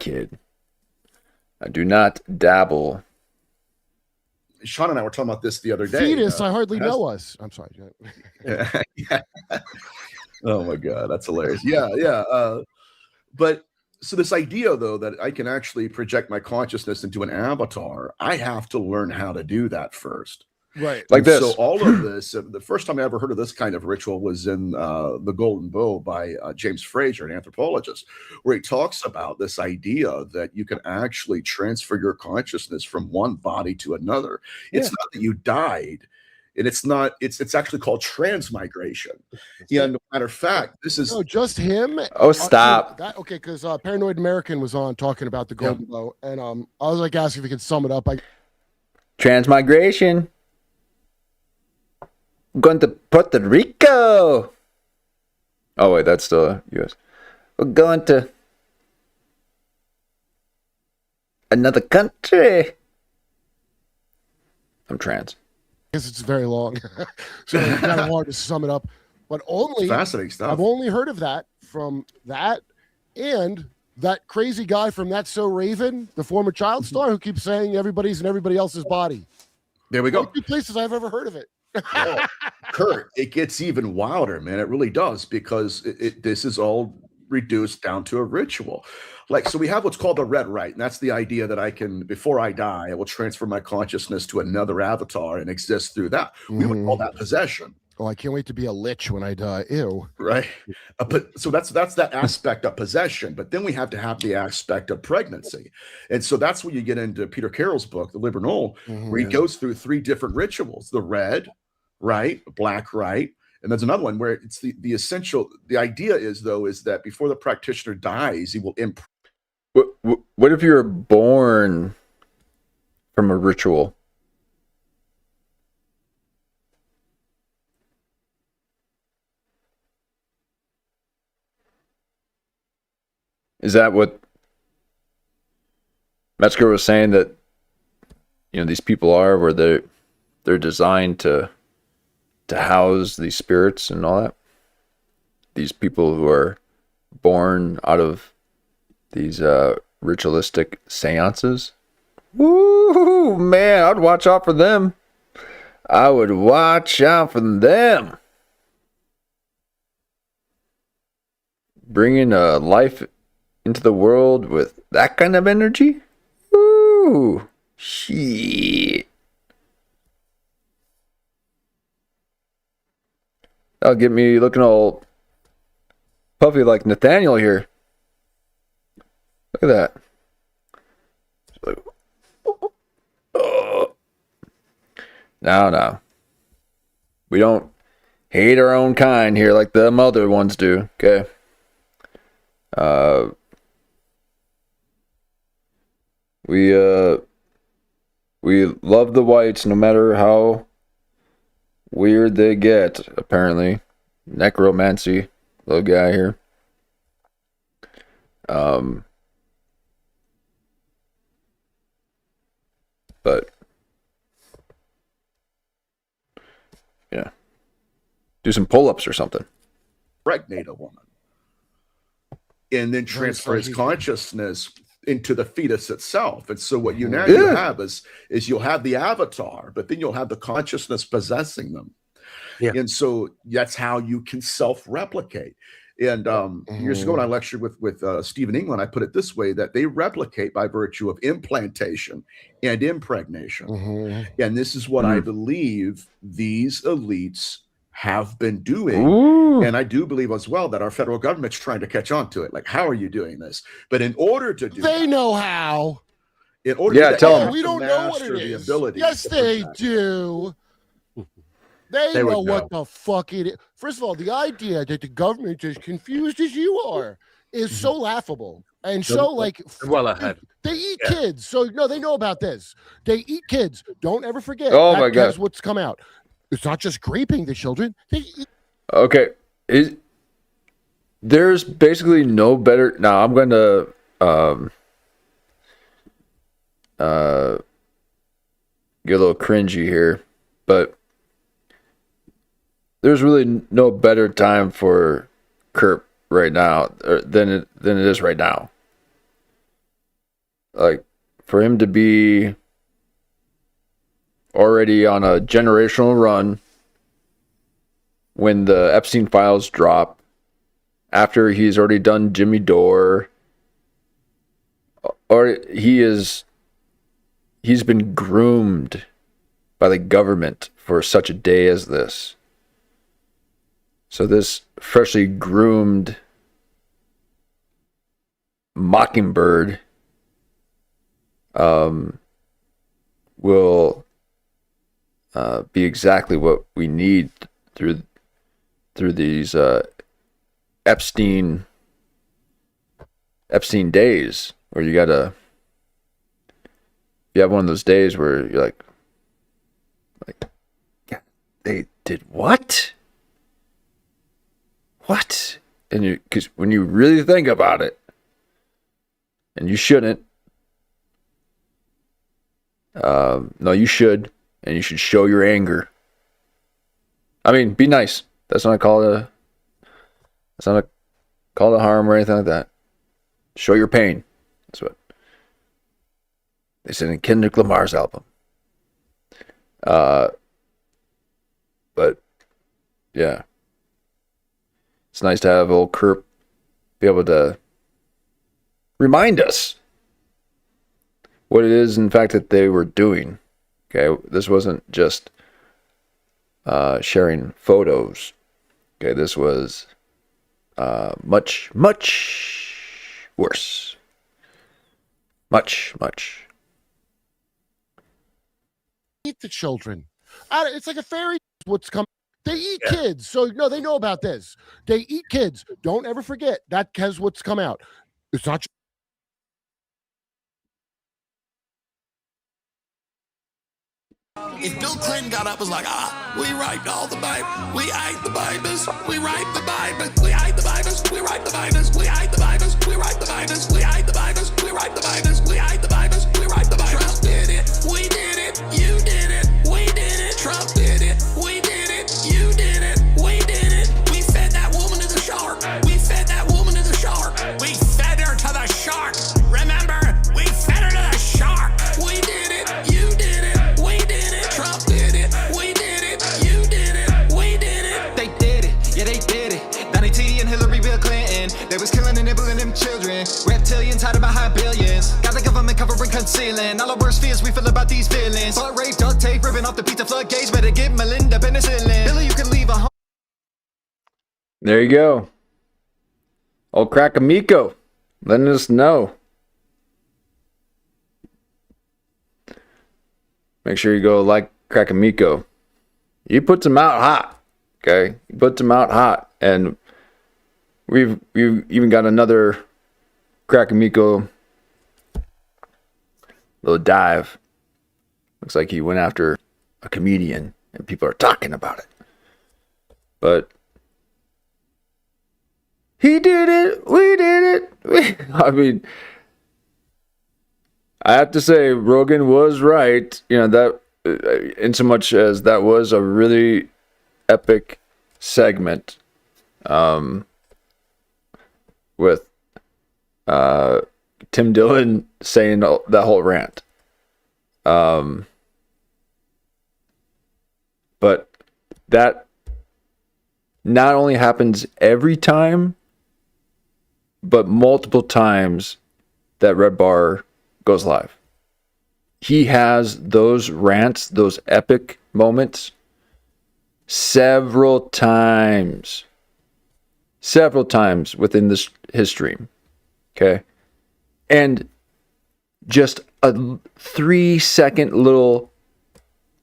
do not dabble. Sean and I were talking about this the other day. Fetus, I hardly know us. I'm sorry. Yeah. Oh my god, that's hilarious. Yeah. But so this idea, though, that I can actually project my consciousness into an avatar, I have to learn how to do that first. Right. Like this. So all of this, the first time I ever heard of this kind of ritual was in The Golden Bow by James Fraser, an anthropologist, where he talks about this idea that you can actually transfer your consciousness from one body to another. It's not that you died, and it's actually called transmigration. Yeah, no matter of fact, this is just him. Oh, stop. Okay, because Paranoid American was on talking about the Golden Bow, and I was like asking if he could sum it up. Transmigration. Going to Puerto Rico. Oh wait, that's still U.S. We're going to another country. I'm trans. I guess it's very long, so it's kind of hard to sum it up. But only fascinating stuff. I've only heard of that from that and that crazy guy from That's So Raven, the former child star, who keeps saying everybody's in everybody else's body. There we go. Two places I've ever heard of it. Oh, Kurt, it gets even wilder, man. It really does, because this is all reduced down to a ritual. Like, so we have what's called the red rite, and that's the idea that I can, before I die, I will transfer my consciousness to another avatar and exist through that. We would call that possession. Oh, I can't wait to be a lich when I die. Ew. Right. But so that's that aspect of possession. But then we have to have the aspect of pregnancy. And so that's when you get into Peter Carroll's book, The Liber where he goes through 3 different rituals: the red rite, black rite, and there's another one where it's the essential. The idea is, though, is that before the practitioner dies, he will What if you're born from a ritual? Is that what Metzger was saying, that these people are, where they're designed to house these spirits and all that? These people who are born out of these ritualistic seances? Woo, man, I'd watch out for them. I would watch out for them. Bringing a life into the world with that kind of energy? Ooh, shit. That'll get me looking all puffy like Nathaniel here. Look at that. No. We don't hate our own kind here like the other ones do, okay? We love the whites no matter how weird they get, apparently. Necromancy, little guy here. But yeah, do some pull-ups or something. Impregnate a woman, and then transfer his consciousness into the fetus itself. And so what you have is you'll have the avatar, but then you'll have the consciousness possessing them. Yeah. And so that's how you can self-replicate. And years ago when I lectured with Stephen England, I put it this way, that they replicate by virtue of implantation and impregnation. And this is what I believe these elites have been doing. Ooh. And I do believe as well that our federal government's trying to catch on to it. Like, how are you doing this? But in order to do they know how. In order tell them. We don't know what it is. Yes, they do. They know what the fuck it is. First of all, the idea that the government is confused as you are is so laughable. And so, like, well ahead. They eat kids. So, no, they know about this. They eat kids. Don't ever forget. Oh, my God. That's what's come out. It's not just raping the children. They eat. Okay. There's basically no better. Now, I'm going to get a little cringy here, but there's really no better time for Kurp right now than it is right now. Like, for him to be already on a generational run when the Epstein files drop, after he's already done Jimmy Dore, or he's been groomed by the government for such a day as this. So this freshly groomed mockingbird will be exactly what we need through these Epstein days, where you have one of those days where you're like, they did what? What? And because when you really think about it, and you shouldn't, no, you should, and you should show your anger. I mean, be nice. That's not a call to harm or anything like that. Show your pain. That's what they said in Kendrick Lamar's album. But yeah, it's nice to have old Kurp be able to remind us what it is, in fact, that they were doing. Okay, this wasn't just sharing photos. Okay, this was much, much worse. Much, much. Eat the children. It's like a fairy. What's coming? They eat kids. So no, they know about this. They eat kids. Don't ever forget that has what's come out. It's not. If Bill Clinton got up and was like, we write all the Bible, we hide the Bibles, we write the Bible, we hide the Bibles, we write the Bibles, we hide the Bibles, we write the Bibles, we hide the Bibles, we write the Bibles, we hide the Bibles, we write the Bibles. Trump did it, we did it, you did it, we did it. Trump did it, we did it, you did it, we did it. We fed that woman to the shark, we fed that woman to the shark, we fed her to the shark. Remember, we fed her to the shark. We did it, you did it, we did it. Trump did it, we did it, you did it, we did it. They did it, yeah they did it. Donnie T and Hillary, Bill Clinton, they was killing and nibbling them children. Reptilians hiding behind billions. Got the government covering, concealing all our worst fears we feel about these feelings. Butt rape, duct tape, ripping off the pizza floodgates. Better get Melinda penicillin. Billy, you can leave a home. There you go. Old Crack-A-Miko letting us know. Make sure you go like Crack-A-Miko. He puts them out hot. Okay? He puts them out hot. And we've even got another Crack-A-Miko little dive. Looks like he went after a comedian and people are talking about it. But he did it. We did it. I mean, I have to say, Rogan was right. You know, that in so much as that was a really epic segment with Tim Dillon saying that whole rant. But that not only happens every time, but multiple times that Red Bar goes live. He has those rants, those epic moments, several times within his stream. Okay. And just a 3-second little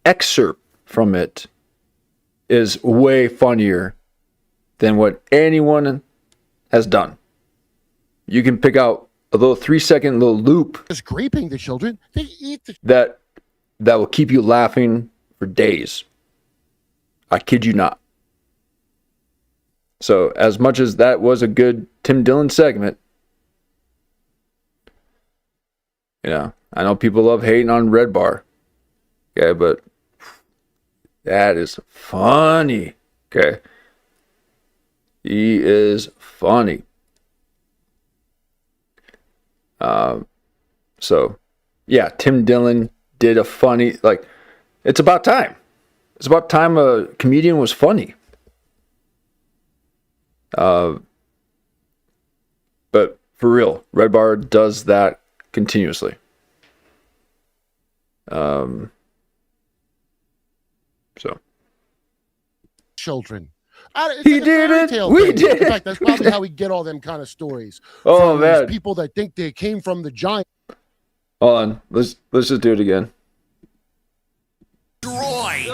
excerpt from it is way funnier than what anyone has done. You can pick out a little 3-second little loop Just graping the children. They eat the. that will keep you laughing for days. I kid you not. So as much as that was a good Tim Dillon segment, you know, I know people love hating on Red Bar. Okay, but that is funny. Okay. He is funny. So yeah, Tim Dillon did a funny, like, it's about time. It's about time a comedian was funny. But for real, Red Bar does that continuously. So Children. He did it. We did it. In fact, that's probably how we get all them kind of stories. Oh, from man. these people that think they came from the giant. hold on, let's just do it again. Destroy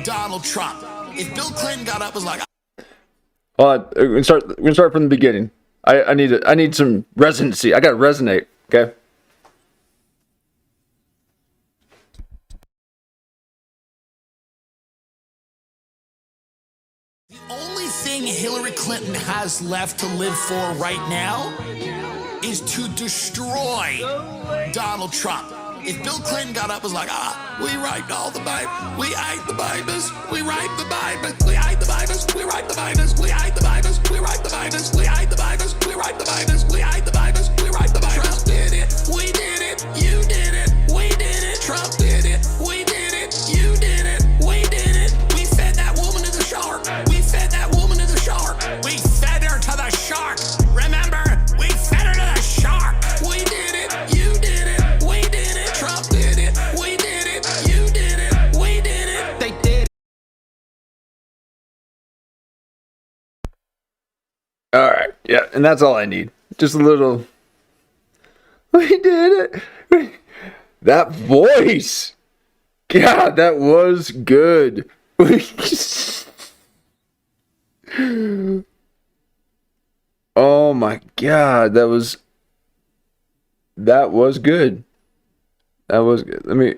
Donald Trump. If Bill Clinton got up and was like, Hold on, we're gonna start from the beginning. I need some resonancy. I gotta resonate. Okay. the only thing Hillary Clinton has left to live for right now is to destroy Donald Trump. If Bill Clinton got up and was like, we write all the Bible, we hide the Bibles, we write the Bible, we hide the Bibles, we write the Bibles, we hide the Bibles, we write the Bibles, we hide the Bibles, we write the Bibles, we hide the Bibles, we write the Bibles. Trump did it, we did it, you did it, we did it. Trump did it, we did it, you did it, we did it. We fed that woman to the shark, we fed that woman to the shark, we fed her to the shark. Remember, Yeah, and that's all I need. Just a little. We did it. That voice. God, that was good. Oh my God, that was good. That was good. Let me.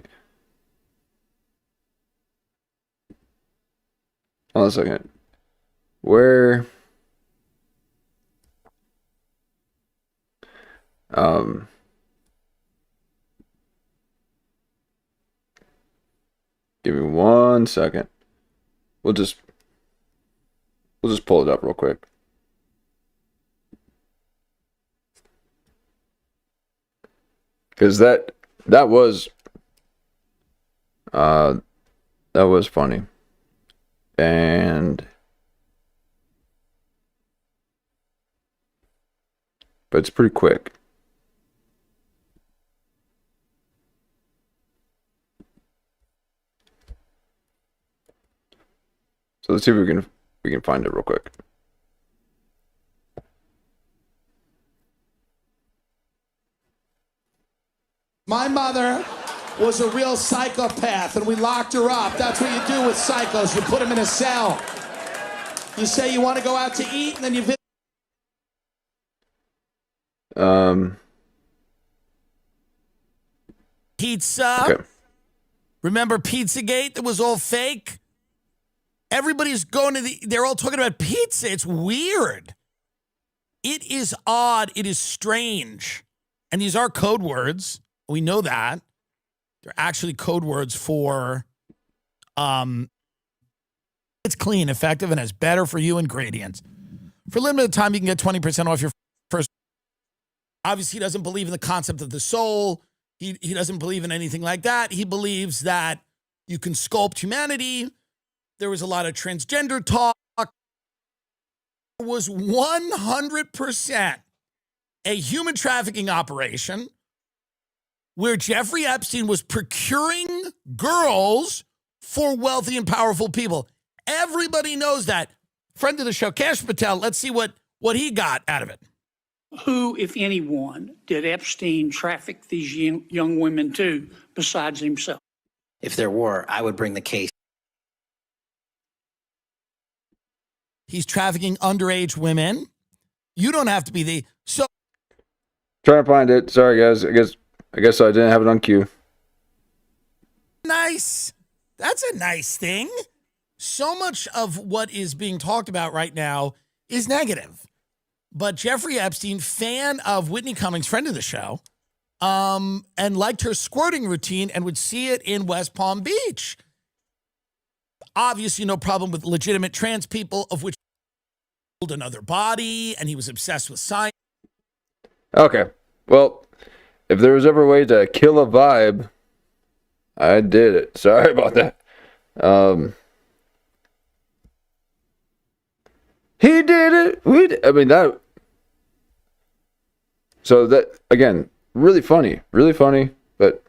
Hold on a second. Where? Give me 1 second. We'll just pull it up real quick. Because that was funny. And but it's pretty quick. So let's see if we can find it real quick. My mother was a real psychopath, and we locked her up. That's what you do with psychos. You put them in a cell. You say you want to go out to eat, and then you visit. Pizza. Okay. Remember Pizzagate that was all fake? Everybody's going to they're all talking about pizza. It's weird. It is odd. It is strange. And these are code words. We know that. They're actually code words for it's clean, effective, and has better for you ingredients. For a limited time, you can get 20% off your first. Obviously, he doesn't believe in the concept of the soul. He doesn't believe in anything like that. He believes that you can sculpt humanity. There was a lot of transgender talk. It was 100% a human trafficking operation where Jeffrey Epstein was procuring girls for wealthy and powerful people. Everybody knows that. Friend of the show, Cash Patel, let's see what he got out of it. Who, if anyone, did Epstein traffic these young women to besides himself? If there were, I would bring the case. He's trafficking underage women. You don't have to be the so. Trying to find it. Sorry, guys. I guess I didn't have it on cue. Nice. That's a nice thing. So much of what is being talked about right now is negative. But Jeffrey Epstein, fan of Whitney Cummings, friend of the show, and liked her squirting routine and would see it in West Palm Beach. Obviously, no problem with legitimate trans people, of which another body, and he was obsessed with science. Okay. Well, if there was ever a way to kill a vibe, I did it. Sorry about that. He did it. I mean, that. So that, again, really funny, but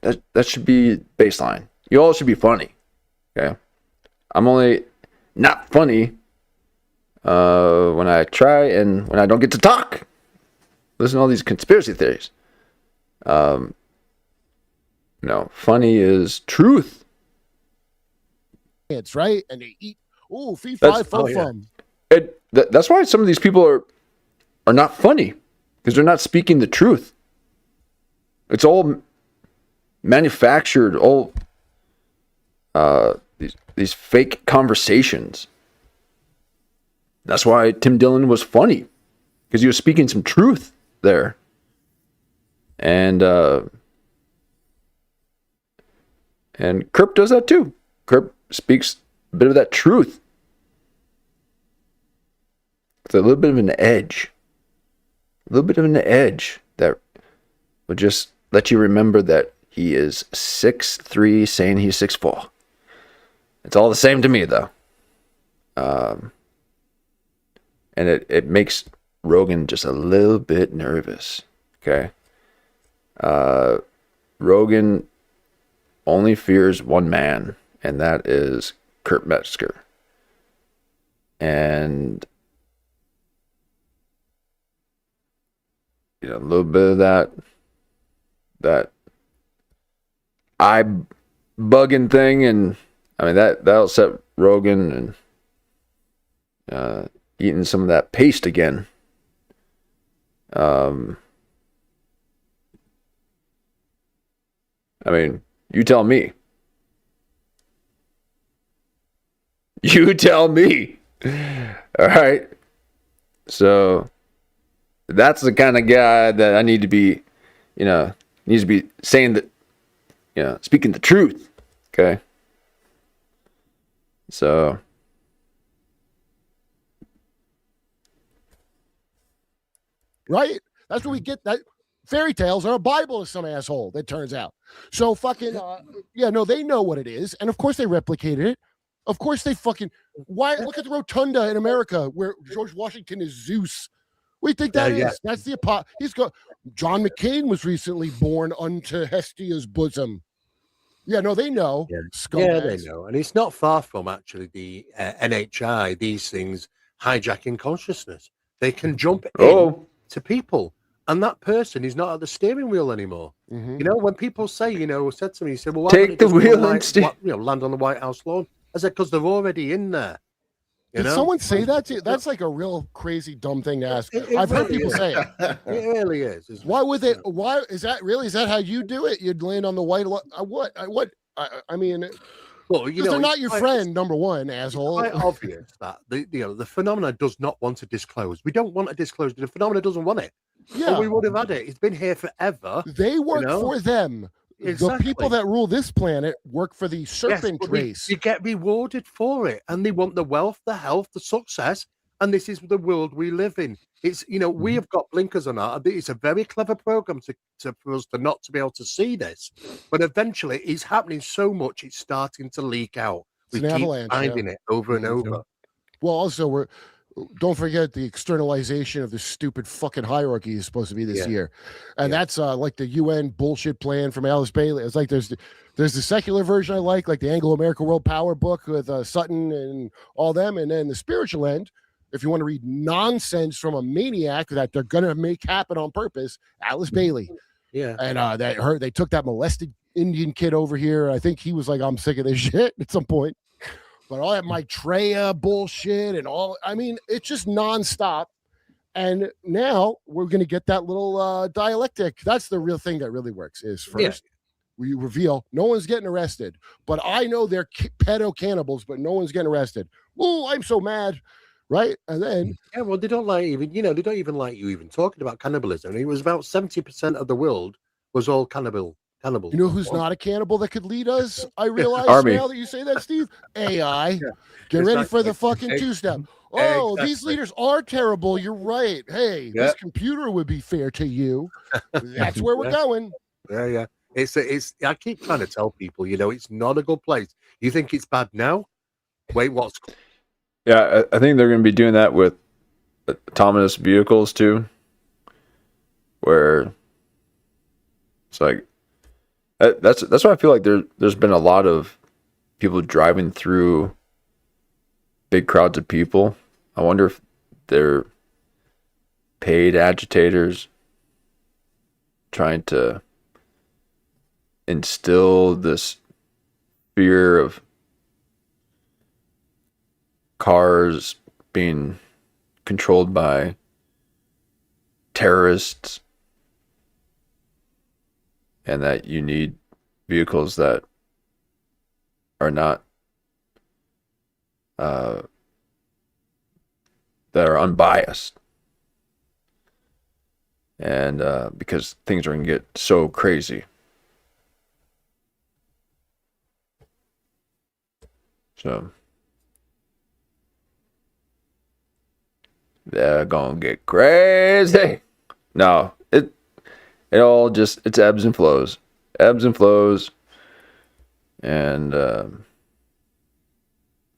that should be baseline. You all should be funny. Okay. I'm only not funny when I try and when I don't get to talk. Listen to all these conspiracy theories. No, funny is truth. It's right, and they eat. Ooh, fee fi fum. That's why some of these people are not funny, because they're not speaking the truth. It's all manufactured, all these fake conversations. That's why Tim Dillon was funny, because he was speaking some truth there. And Kurp does that too. Kurp speaks a bit of that truth. It's a little bit of an edge. A little bit of an edge that would just let you remember that he is 6'3", saying he's 6'4". It's all the same to me, though. And it makes Rogan just a little bit nervous. Okay. Rogan only fears one man, and that is Kurp Metzger. And a little bit of that eye bugging thing, and I mean that'll set Rogan and eating some of that paste again. I mean, you tell me. You tell me. All right. So that's the kind of guy that I need to be, needs to be saying that, speaking the truth. Okay. So. Right? That's what we get. That fairy tales are a Bible to some asshole, it turns out. So fucking, they know what it is. And of course they replicated it. Of course they fucking, why? Look at the rotunda in America where George Washington is Zeus. We think that is. That's the John McCain was recently born unto Hestia's bosom. Yeah, no, they know. Yeah, they know. And it's not far from actually the NHI, these things hijacking consciousness. They can jump in to people, and that person is not at the steering wheel anymore. Mm-hmm. When people say, said to me, he said, well, why take the wheel and steer. Land on the White House lawn. I said, because they're already in there. Did someone say that to you? That's like a real crazy dumb thing to ask. I've heard people say it. It really is. Why would they? Why is that? Really? Is that how you do it? You'd land on the white. What? I mean, well, they're not your friend. Number one, asshole. It's quite obvious that the phenomena does not want to disclose. We don't want to disclose. The phenomena doesn't want it. Yeah, or we would have had it. It's been here forever. They work for them. Exactly. The people that rule this planet work for the serpent race. You get rewarded for it, and they want the wealth, the health, the success, and this is the world we live in. It's we have got blinkers on our. It's a very clever program for us to not to be able to see this, but eventually it's happening so much it's starting to leak out. We keep finding it over and over. Well, also don't forget the externalization of the stupid fucking hierarchy is supposed to be this year. And that's like the UN bullshit plan from Alice Bailey. It's like there's the secular version I like the Anglo-American World Power book with Sutton and all them. And then the spiritual end, if you want to read nonsense from a maniac that they're going to make happen on purpose, Alice Bailey. Yeah. And they took that molested Indian kid over here. I think he was like, I'm sick of this shit at some point. But all that Maitreya bullshit and all, I mean, it's just nonstop. And now we're going to get that little dialectic. That's the real thing that really works is first we reveal no one's getting arrested. But I know they're pedo cannibals, but no one's getting arrested. Oh, I'm so mad. Right. And then. Yeah, well, they don't like even, they don't even like you even talking about cannibalism. It was about 70% of the world was all cannibal. You know who's not a cannibal that could lead us? I realize now that you say that, Steve. AI. Get ready for the fucking two-step. Oh, these leaders are terrible. You're right. Hey, this computer would be fair to you. That's where we're going. Yeah. It's. I keep trying to tell people, it's not a good place. You think it's bad now? Wait, what's? Yeah, I think they're going to be doing that with autonomous vehicles too, where it's like. That's why I feel like there's been a lot of people driving through big crowds of people. I wonder if they're paid agitators trying to instill this fear of cars being controlled by terrorists. And that you need vehicles that are not that are unbiased, and because things are going to get so crazy. So they're gonna get crazy. No, it all just, it's ebbs and flows. And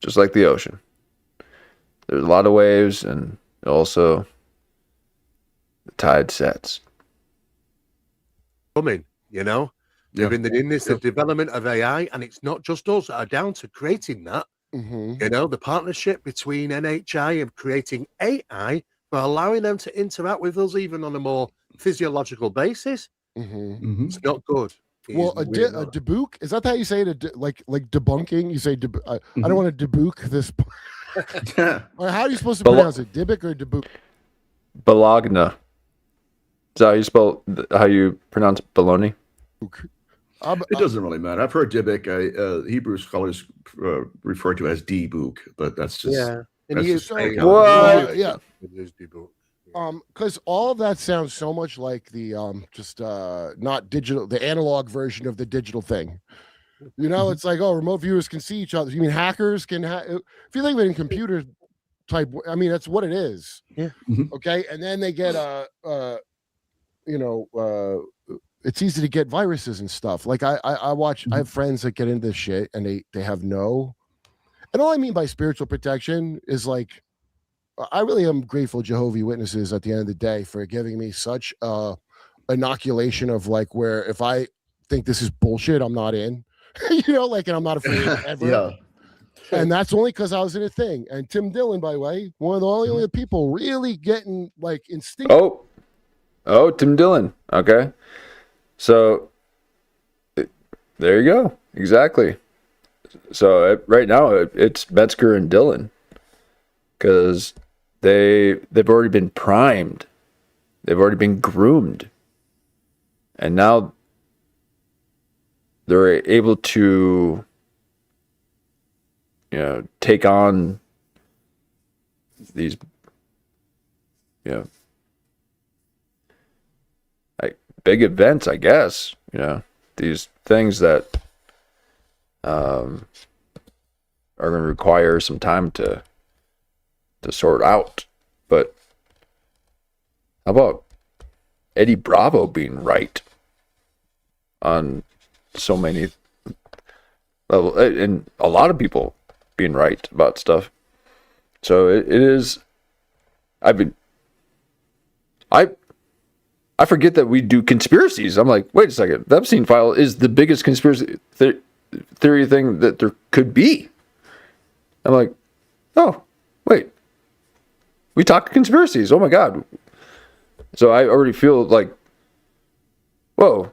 just like the ocean. There's a lot of waves and also the tide sets. Coming, They're in this the development of AI, and it's not just us that are down to creating that. Mm-hmm. The partnership between NHI and creating AI for allowing them to interact with us even on a more physiological basis. Mm-hmm. It's not good. Well, a debunk, is that how you say it? Like debunking? You say, I don't want to debunk this. Or how are you supposed to pronounce it? Dybbuk or debunk? Bologna. Is that how you pronounce bologna? It doesn't really matter. I've heard Dybbuk. Hebrew scholars refer to as debuk, but that's just yeah. Because all of that sounds so much like the not digital, the analog version of the digital thing. You know, it's like, oh, remote viewers can see each other. You mean hackers can? If you think of it in computer type, I mean, that's what it is. Yeah. Okay, and then they get it's easy to get viruses and stuff. Like I watch. I have friends that get into this shit, and they have no. And all I mean by spiritual protection is like, I really am grateful, Jehovah's Witnesses, at the end of the day, for giving me such inoculation of like, where if I think this is bullshit, I'm not in. You know, like, and I'm not afraid ever. Yeah. And that's only because I was in a thing. And Tim Dillon, by the way, one of the only people really getting like instinctive. Oh, Tim Dillon. Okay. So there you go. Exactly. So right now it's Metzger and Dillon, because they've already been primed. They've already been groomed. And now they're able to, take on these, like big events, I guess, these things that are going to require some time to sort out. But how about Eddie Bravo being right on so many levels, and a lot of people being right about stuff? So it is. I forget that we do conspiracies. I'm like, wait a second, the Epstein file is the biggest conspiracy theory thing that there could be. I'm like, oh, wait, we talk conspiracies. Oh my God. So I already feel like, whoa.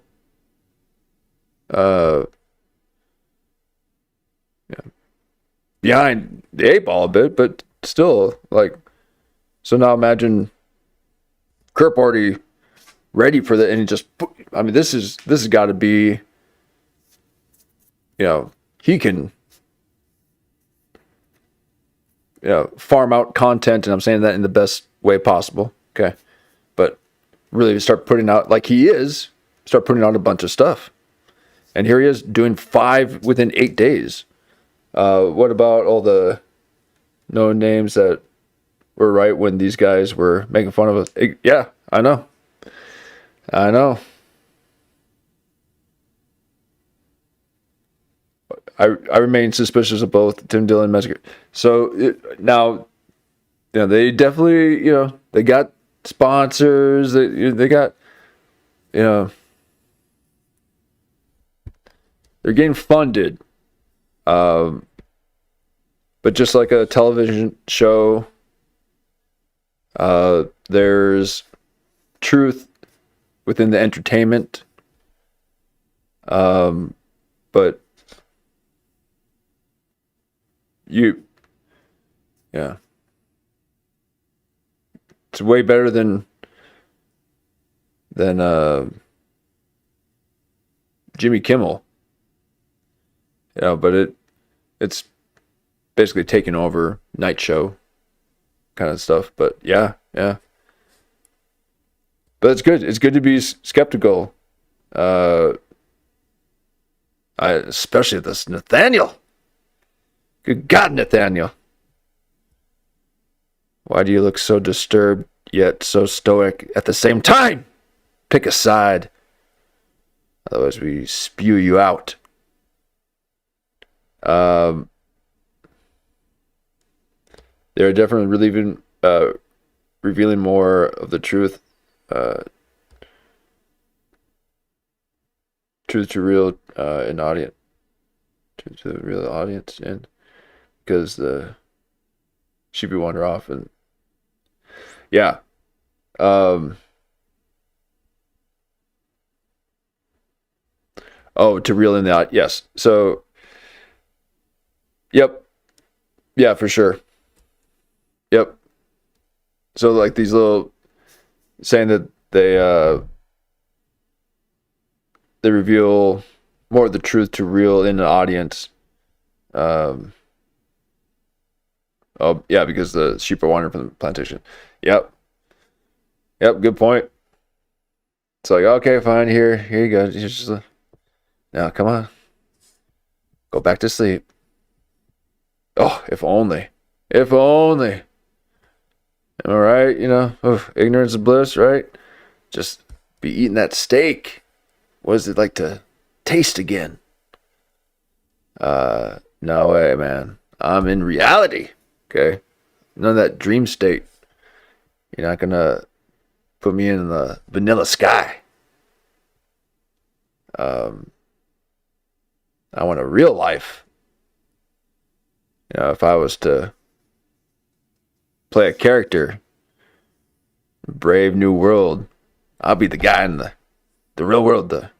Behind the eight ball a bit, but still, like, so now imagine Kurp already ready for that, and this has got to be, he can, farm out content, and I'm saying that in the best way possible, okay? But really start putting out, like he is, start putting out a bunch of stuff. And here he is doing 5 within 8 days. What about all the no names that were right when these guys were making fun of us? Yeah, I know. I remain suspicious of both Tim Dillon and Metzger. So now, they definitely, they got sponsors. They got, they're getting funded. But just like a television show, there's truth within the entertainment. But it's way better than Jimmy Kimmel. But it's basically taking over night show kind of stuff. But yeah. But it's good. It's good to be skeptical. Especially this Nathaniel. Good God, Nathaniel. Why do you look so disturbed yet so stoic at the same time? Pick a side. Otherwise we spew you out. They're definitely revealing more of the truth. Truth to real an audience. Truth to the real audience, and because the sheepy wander off, and yeah. Oh, to reel in the yes. So, yep, yeah, for sure. Yep. So like these little saying that they reveal more of the truth to reel in the audience. Oh yeah, because the sheep are wandering from the plantation. Yep. Good point. It's like, okay, fine. Here you go. Just, now, come on. Go back to sleep. Oh, if only. If only. All right, ignorance is bliss, right? Just be eating that steak. What is it like to taste again? No way, man. I'm in reality. Okay? None of that dream state. You're not gonna put me in the vanilla sky. I want a real life. If I was to play a character, Brave New World, I'll be the guy in the real world that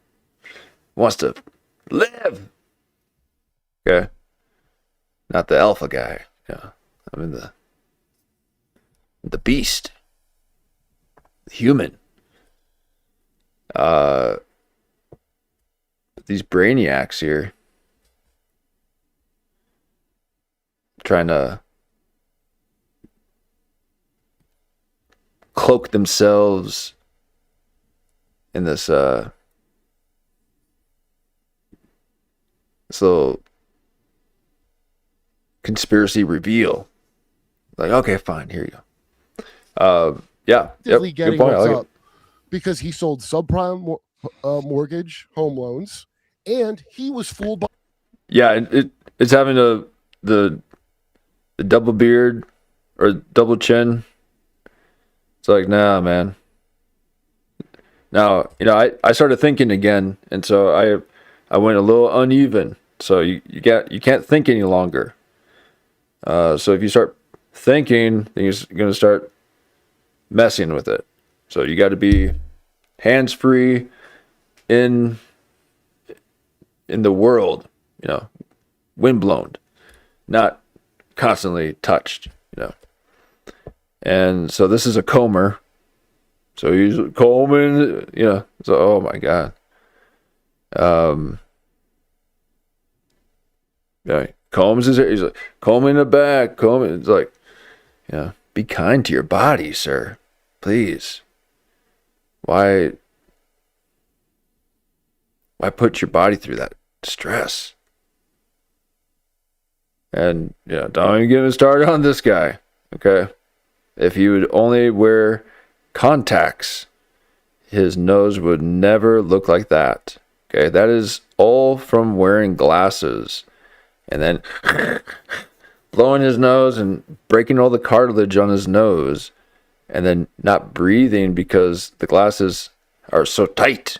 wants to live. Okay? Not the alpha guy. I'm in the beast. The human. These brainiacs here trying to cloak themselves in this little conspiracy reveal. Like, okay, fine, here you go. Yeah, Actively yep, getting good point. I what's like up because he sold subprime mortgage home loans, and he was fooled by. Yeah, it's having the double beard or double chin. It's like, nah, man. Now, I started thinking again, and so I went a little uneven. So you can't think any longer. So if you start thinking, then you're going to start messing with it. So you got to be hands-free in the world, windblown, not constantly touched, And so this is a comber. So he's combing, So, oh my God. Yeah, combs his hair. He's like, combing the back, combing. It's like, be kind to your body, sir. Please. Why put your body through that stress? And don't even get me started on this guy. Okay. If he would only wear contacts, his nose would never look like that. Okay. That is all from wearing glasses and then blowing his nose and breaking all the cartilage on his nose and then not breathing because the glasses are so tight.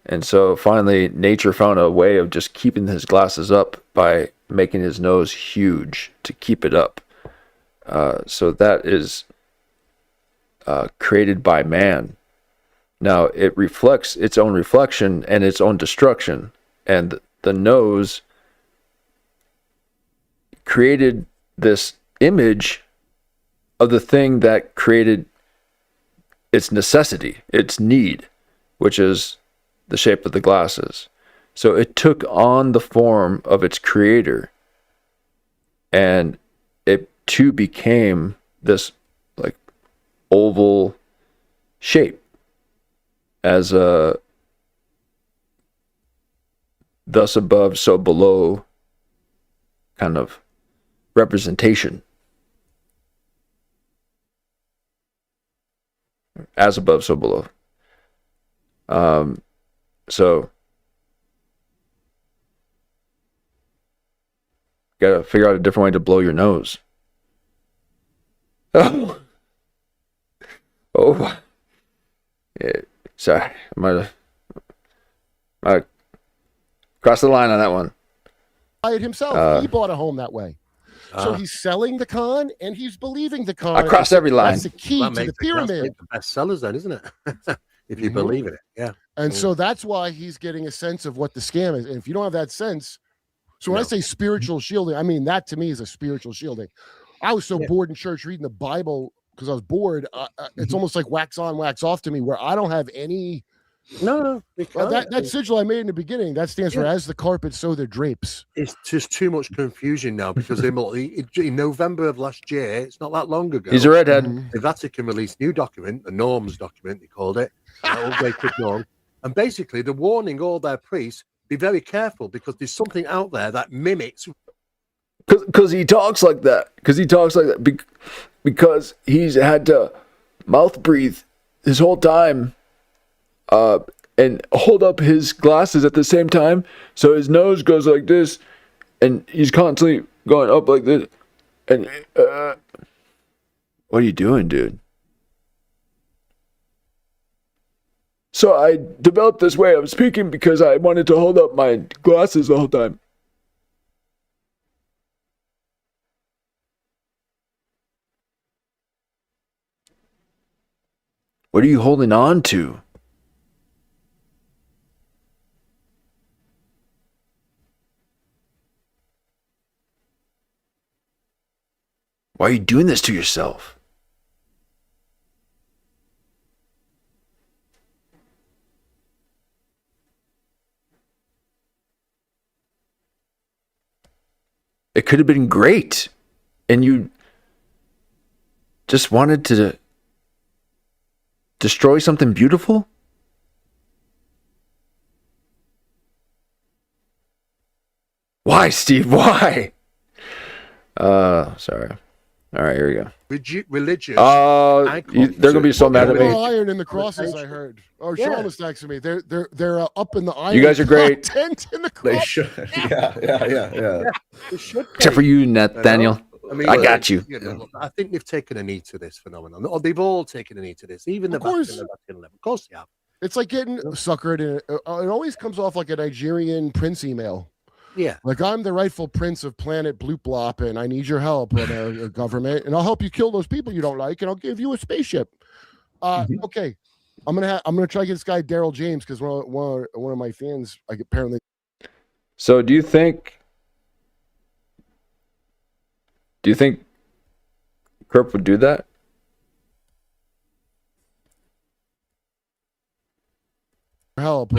And so finally nature found a way of just keeping his glasses up by making his nose huge to keep it up. So that is created by man. Now it reflects its own reflection and its own destruction. And the nose created this image of the thing that created its necessity, its need, which is the shape of the glasses. So it took on the form of its creator, and it too became this like oval shape as a thus above, so below kind of representation. As above, so below. So gotta figure out a different way to blow your nose. Oh, yeah, sorry, I might have crossed the line on that one. Buy it himself. He bought a home that way. So he's selling the con and he's believing the con. I crossed every line. That's the key to the pyramid. That's the best sellers then, isn't it? if you believe in it. Yeah. And so that's why he's getting a sense of what the scam is. And if you don't have that sense, so when I say spiritual shielding, I mean that to me is a spiritual shielding. I was so bored in church reading the Bible because I was bored. It's almost like wax on, wax off to me, where I don't have any. No, that sigil I made in the beginning, that stands for as the carpet, so the drapes. It's just too much confusion now because in November of last year, it's not that long ago. He's a redhead. The Vatican released new document, the norms document, they called it, updated norm. And basically, they're warning all their priests, be very careful because there's something out there that mimics. Because he talks like that. Because he's had to mouth breathe his whole time. And hold up his glasses at the same time, so his nose goes like this, and he's constantly going up like this. And what are you doing, dude? So I developed this way of speaking because I wanted to hold up my glasses the whole time. What are you holding on to? Why are you doing this to yourself? It could have been great, and you just wanted to destroy something beautiful? Why, Steve? Why? Sorry. All right, here we go. Religious. They're gonna be so mad at me. Iron in the crosses, I heard. Oh, Sean was texting me. They're up in the iron. You guys are great. Tent in the They cross. should. Yeah. Except for you, Nathaniel. I got you. Look, I think they've taken a knee to this phenomenon. Or they've all taken a knee to this. Even the Vatican level. Of course they have. It's like getting suckered. It always comes off like a Nigerian prince email. Yeah. Like, I'm the rightful prince of planet Bloop Blop, and I need your help, government, and I'll help you kill those people you don't like, and I'll give you a spaceship. Okay. I'm gonna try to get this guy Daryl James because one of my fans apparently. So do you think Kurp would do that? Help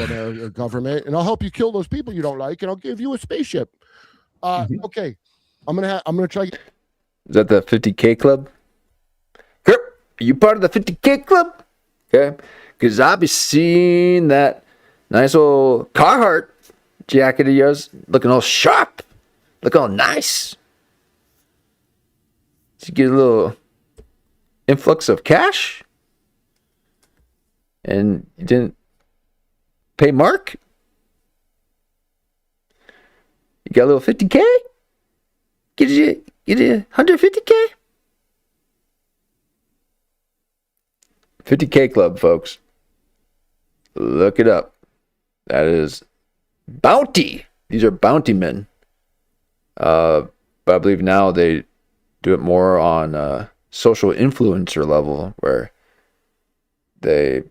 government, and I'll help you kill those people you don't like, and I'll give you a spaceship. Okay. I'm gonna try. Is that the 50K club? Kurp, are you part of the 50K club? Okay, because I'll be seeing that nice old Carhartt jacket of yours looking all sharp, looking all nice. Did you get a little influx of cash? And you didn't pay Mark? You got a little 50K? Get you 150K? 50K club, folks. Look it up. That is bounty. These are bounty men. But I believe now they do it more on social influencer level, where they,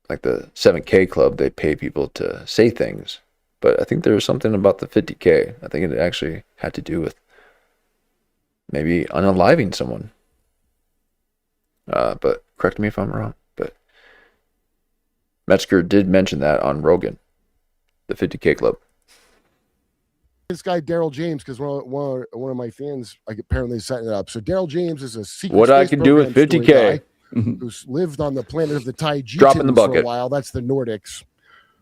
like the 7K club, they pay people to say things. But I think there was something about the 50K. I think it actually had to do with maybe unaliving someone. But correct me if I'm wrong. But Metzger did mention that on Rogan, the 50K club. This guy Daryl James because one of my fans apparently setting it up. So Daryl James is a secret. What I can do with 50K. Who's lived on the planet of the Taiji Drop in the bucket for a while. That's the Nordics,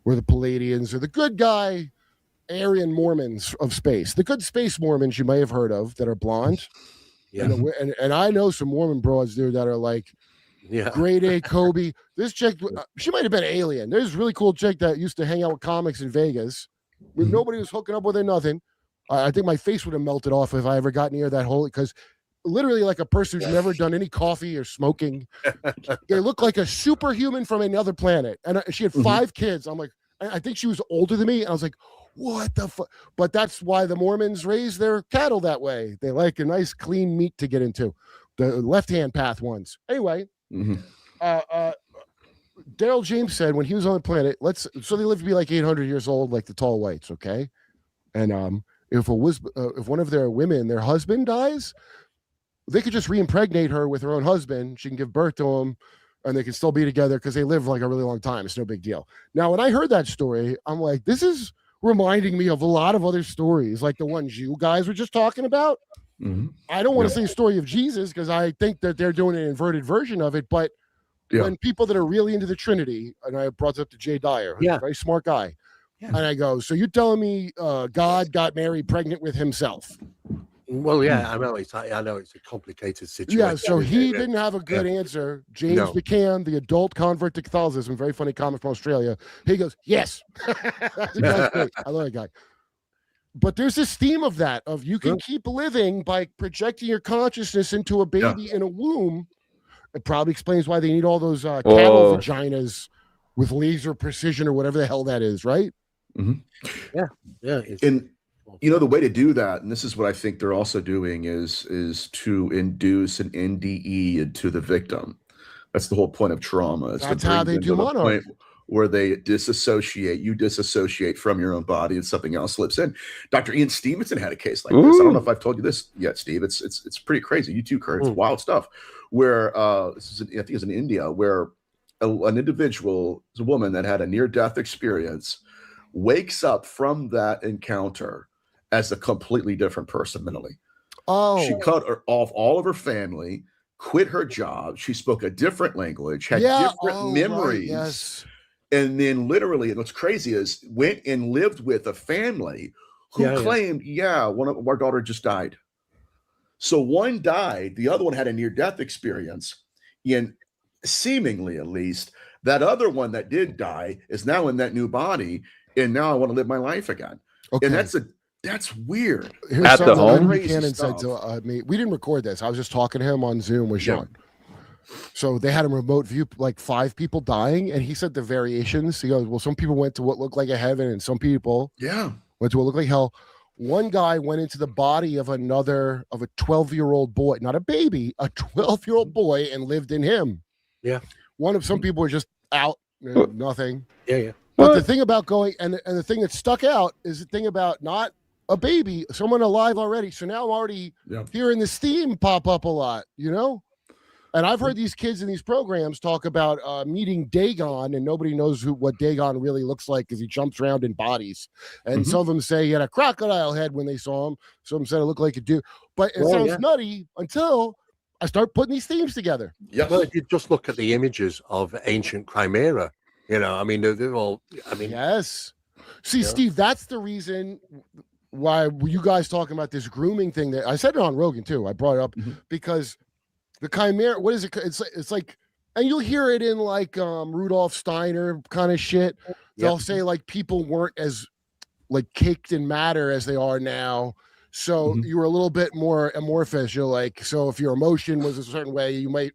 where the Palladians are the good guy Aryan Mormons of space. The good space Mormons you may have heard of that are blonde. Yeah. And I know some Mormon broads there that are like grade A Kobe. This chick, she might have been alien. There's a really cool chick that used to hang out with comics in Vegas. Nobody was hooking up with her, nothing. I think my face would have melted off if I ever got near that hole, because literally like a person who's never done any coffee or smoking. They look like a superhuman from another planet. And she had 5 kids. I'm like, I think she was older than me. And I was like, what the fuck? But that's why the Mormons raise their cattle that way. They like a nice clean meat to get into. The left-hand path ones. Anyway, Daryl James said when he was on the planet, so they live to be like 800 years old, like the tall whites, okay? And if one of their women, their husband dies, they could just re-impregnate her with her own husband. She can give birth to him, and they can still be together because they live like a really long time. It's no big deal. Now, when I heard that story, I'm like, this is reminding me of a lot of other stories, like the ones you guys were just talking about. Mm-hmm. I don't want to say story of Jesus because I think that they're doing an inverted version of it, but when people that are really into the Trinity, and I brought it up to Jay Dyer, who's a very smart guy, and I go, so you're telling me God got Mary pregnant with himself? Well, yeah, I know it's a complicated situation. Yeah, so he didn't have a good answer. James McCann, the adult convert to Catholicism, very funny comic from Australia. He goes, yes. That's great. I love that guy. But there's this theme of that, of you can keep living by projecting your consciousness into a baby in a womb. It probably explains why they need all those cattle vaginas with laser precision or whatever the hell that is, right? Mm-hmm. Yeah. And the way to do that, and this is what I think they're also doing, is to induce an NDE into the victim. That's the whole point of trauma. That's how they do monarch. Where they disassociate from your own body, and something else slips in. Dr. Ian Stevenson had a case like this. I don't know if I've told you this yet, Steve. It's pretty crazy. You too, Kurt. It's wild stuff. Where I think it's in India, where an individual, a woman that had a near-death experience, wakes up from that encounter as a completely different person mentally. She cut off all of her family, quit her job. She spoke a different language, had different memories. Right, yes. And then literally, and what's crazy is went and lived with a family who claimed, one of our daughter just died. So one died, the other one had a near-death experience. And seemingly, at least, that other one that did die is now in that new body. And now I want to live my life again. Okay. And that's weird. Here's at the home. Buchanan said to me, we didn't record this. I was just talking to him on Zoom with Sean. So they had a remote view, like 5 people dying, and he said the variations. He goes, well, some people went to what looked like a heaven, and some people went to what looked like hell. One guy went into the body of a 12-year-old boy, not a baby, a 12-year-old boy, and lived in him. Yeah. Some people were just out, nothing. Yeah. But the thing about going, and the thing that stuck out is the thing about not a baby, someone alive already. So now I'm already hearing this theme pop up a lot, And I've heard these kids in these programs talk about meeting Dagon, and nobody knows what Dagon really looks like because he jumps around in bodies. And some of them say he had a crocodile head when they saw him. Some of them said it looked like a dude. But it sounds nutty until I start putting these themes together. Yeah. Well, if you just look at the images of ancient Chimera, they're all, Yes. See, Steve, that's the reason why you guys talking about this grooming thing that I said it on Rogan too. I brought it up because the Chimera, what is it? It's like, and you'll hear it in like Rudolf Steiner kind of shit. They'll say like people weren't as like caked in matter as they are now. So you were a little bit more amorphous. You're like, so if your emotion was a certain way, you might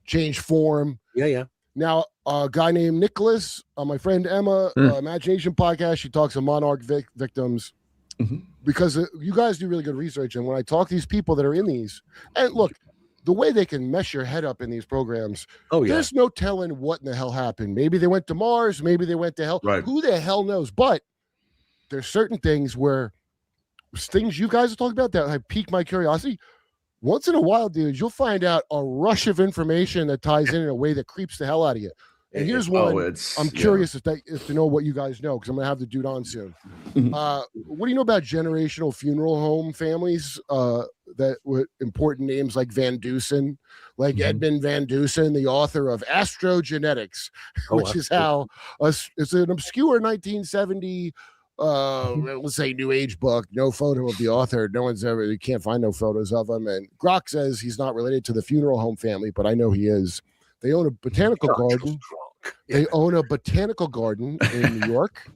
change form. Yeah. Now, a guy named Nicholas, my friend Emma, Imagination Podcast, she talks to monarch victims because you guys do really good research. And when I talk to these people that are in these, and look, the way they can mess your head up in these programs, there's no telling what in the hell happened. Maybe they went to Mars, maybe they went to hell. Right. Who the hell knows? But there's certain things where things you guys are talking about that have piqued my curiosity. Once in a while, dude, you'll find out a rush of information that ties in a way that creeps the hell out of you. And here's one. I'm curious if to know what you guys know, because I'm going to have the dude on soon. What do you know about generational funeral home families that with important names like Van Dusen, like Edmund Van Dusen, the author of Astrogenetics, which is how it's an obscure 1970 let's say new age book, no photo of the author. You can't find no photos of him. And Grok says he's not related to the funeral home family, but I know he is. They own a botanical garden. They own a botanical garden in New York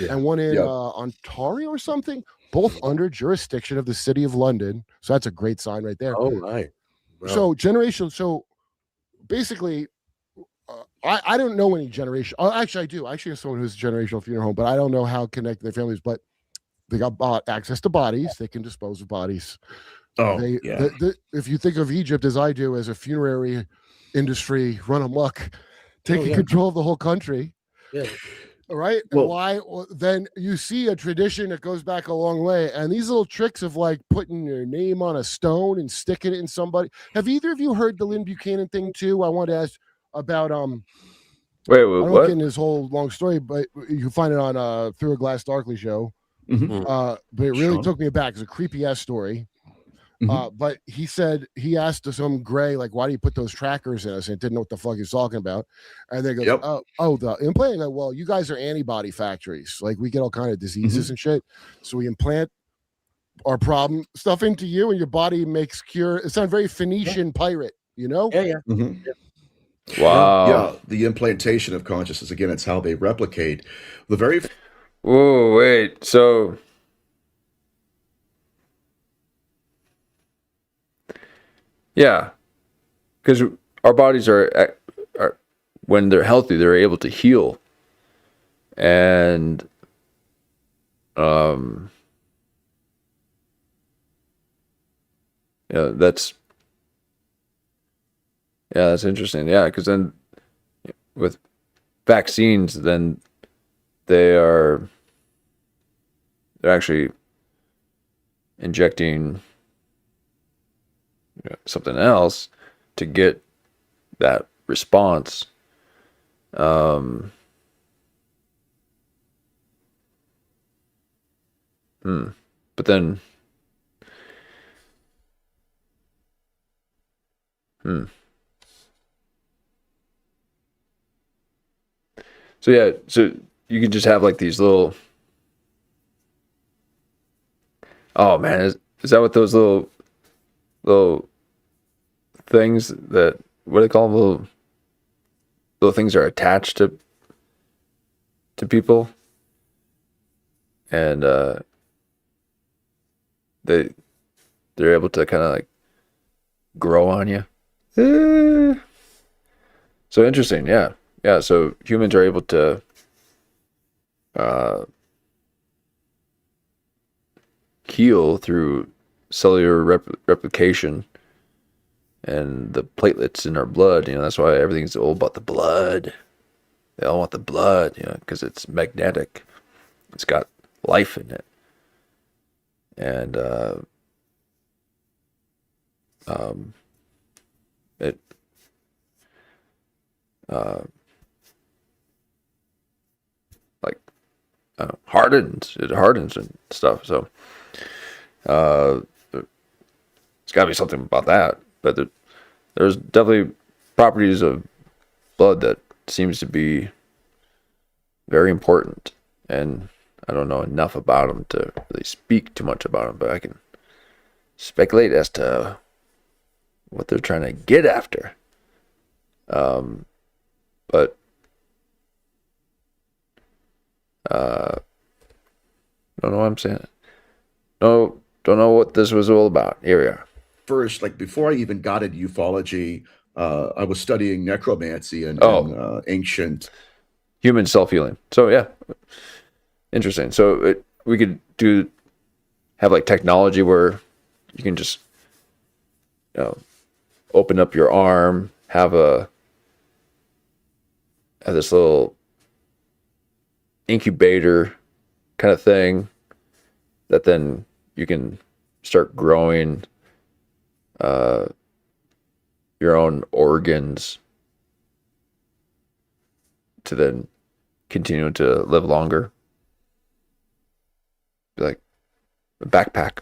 and one in Ontario or something, both under jurisdiction of the city of London. So that's a great sign right there. Oh, right. Well. So generational. So basically, I don't know any generation. Actually, I do. I actually have someone who's a generational funeral home, but I don't know how connected their families. But they got access to bodies. They can dispose of bodies. If you think of Egypt as I do, as a funerary industry run amok, taking control of the whole country. Yeah. All right. Well- and why? Well, then you see a tradition that goes back a long way. And these little tricks of like putting your name on a stone and sticking it in somebody. Have either of you heard the Lynn Buchanan thing too? I want to ask about Wait, I don't what? get in this whole long story, but you can find it on Through a Glass Darkly show. Mhm. But it really Sure. took me aback. It's a creepy ass story. But he said he asked some gray, like, why do you put those trackers in us? And didn't know what the fuck he was talking about. And they go, Yep. oh, the implant. I go, well, you guys are antibody factories. Like we get all kind of diseases and shit. So we implant our problem stuff into you, and your body makes cure. It sounds very Phoenician pirate, you know? Yeah, yeah. Mhm. Wow. Yeah, the implantation of consciousness, again, it's how they replicate. The very Whoa, wait. So, yeah, because our bodies are when they're healthy, they're able to heal, and yeah, that's interesting. Yeah, because then with vaccines, then they're actually injecting something else to get that response. But then, So yeah, so you could just have like these little. Oh man, is that what those little things that, what do they call them? Little things are attached to people, and they're able to kind of like grow on you. So interesting, yeah. So humans are able to heal through cellular replication and the platelets in our blood. That's why everything's all about the blood. They all want the blood, because it's magnetic. It's got life in it. And it like hardens. It hardens and stuff. So it's got to be something about that. But there's definitely properties of blood that seems to be very important, and I don't know enough about them to really speak too much about them, but I can speculate as to what they're trying to get after. But don't know what I'm saying. No, don't know what this was all about. Here we are. first, like before I even got into ufology, I was studying necromancy and ancient human self-healing. So yeah, interesting. So we could have like technology where you can just open up your arm, have this little incubator kind of thing that then you can start growing your own organs to then continue to live longer. Be like a backpack.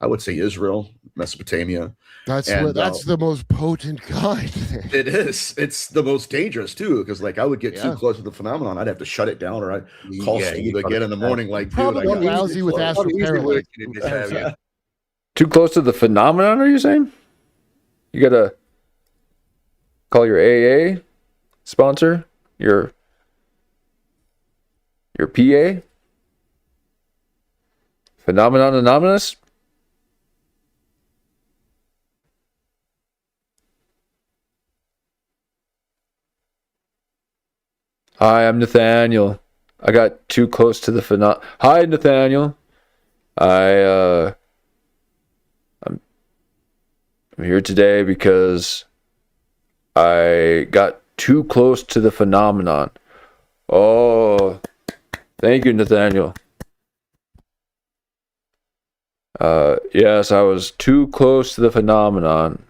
I would say Israel, Mesopotamia. That's the most potent kind. It is. It's the most dangerous too, because like I would get too close to the phenomenon, I'd have to shut it down, or I'd call Steve again in the morning. Like, probably dude, lousy with astral paralysis. Too close to the phenomenon, are you saying? You gotta call your AA sponsor, your PA, Phenomenon Anonymous. Hi, I'm Nathaniel. I got too close to the phenomenon. Hi, Nathaniel. I'm here today because I got too close to the phenomenon. Oh, thank you, Nathaniel. Yes, I was too close to the phenomenon,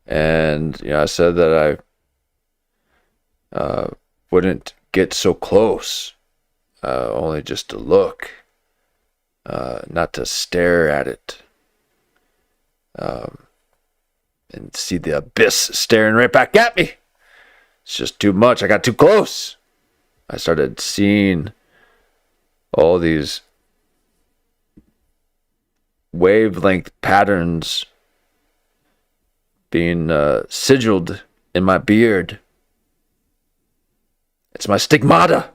and I said that I wouldn't get so close, only just to look, not to stare at it, and see the abyss staring right back at me. It's just too much. I got too close. I started seeing all these wavelength patterns being sigiled in my beard. It's my stigmata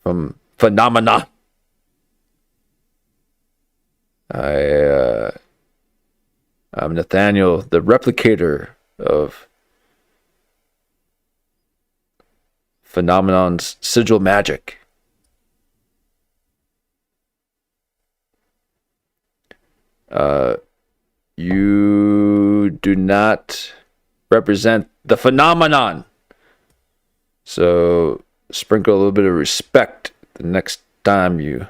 from phenomena. I'm Nathaniel, the replicator of phenomenon's sigil magic. You do not represent the phenomenon. So sprinkle a little bit of respect the next time you...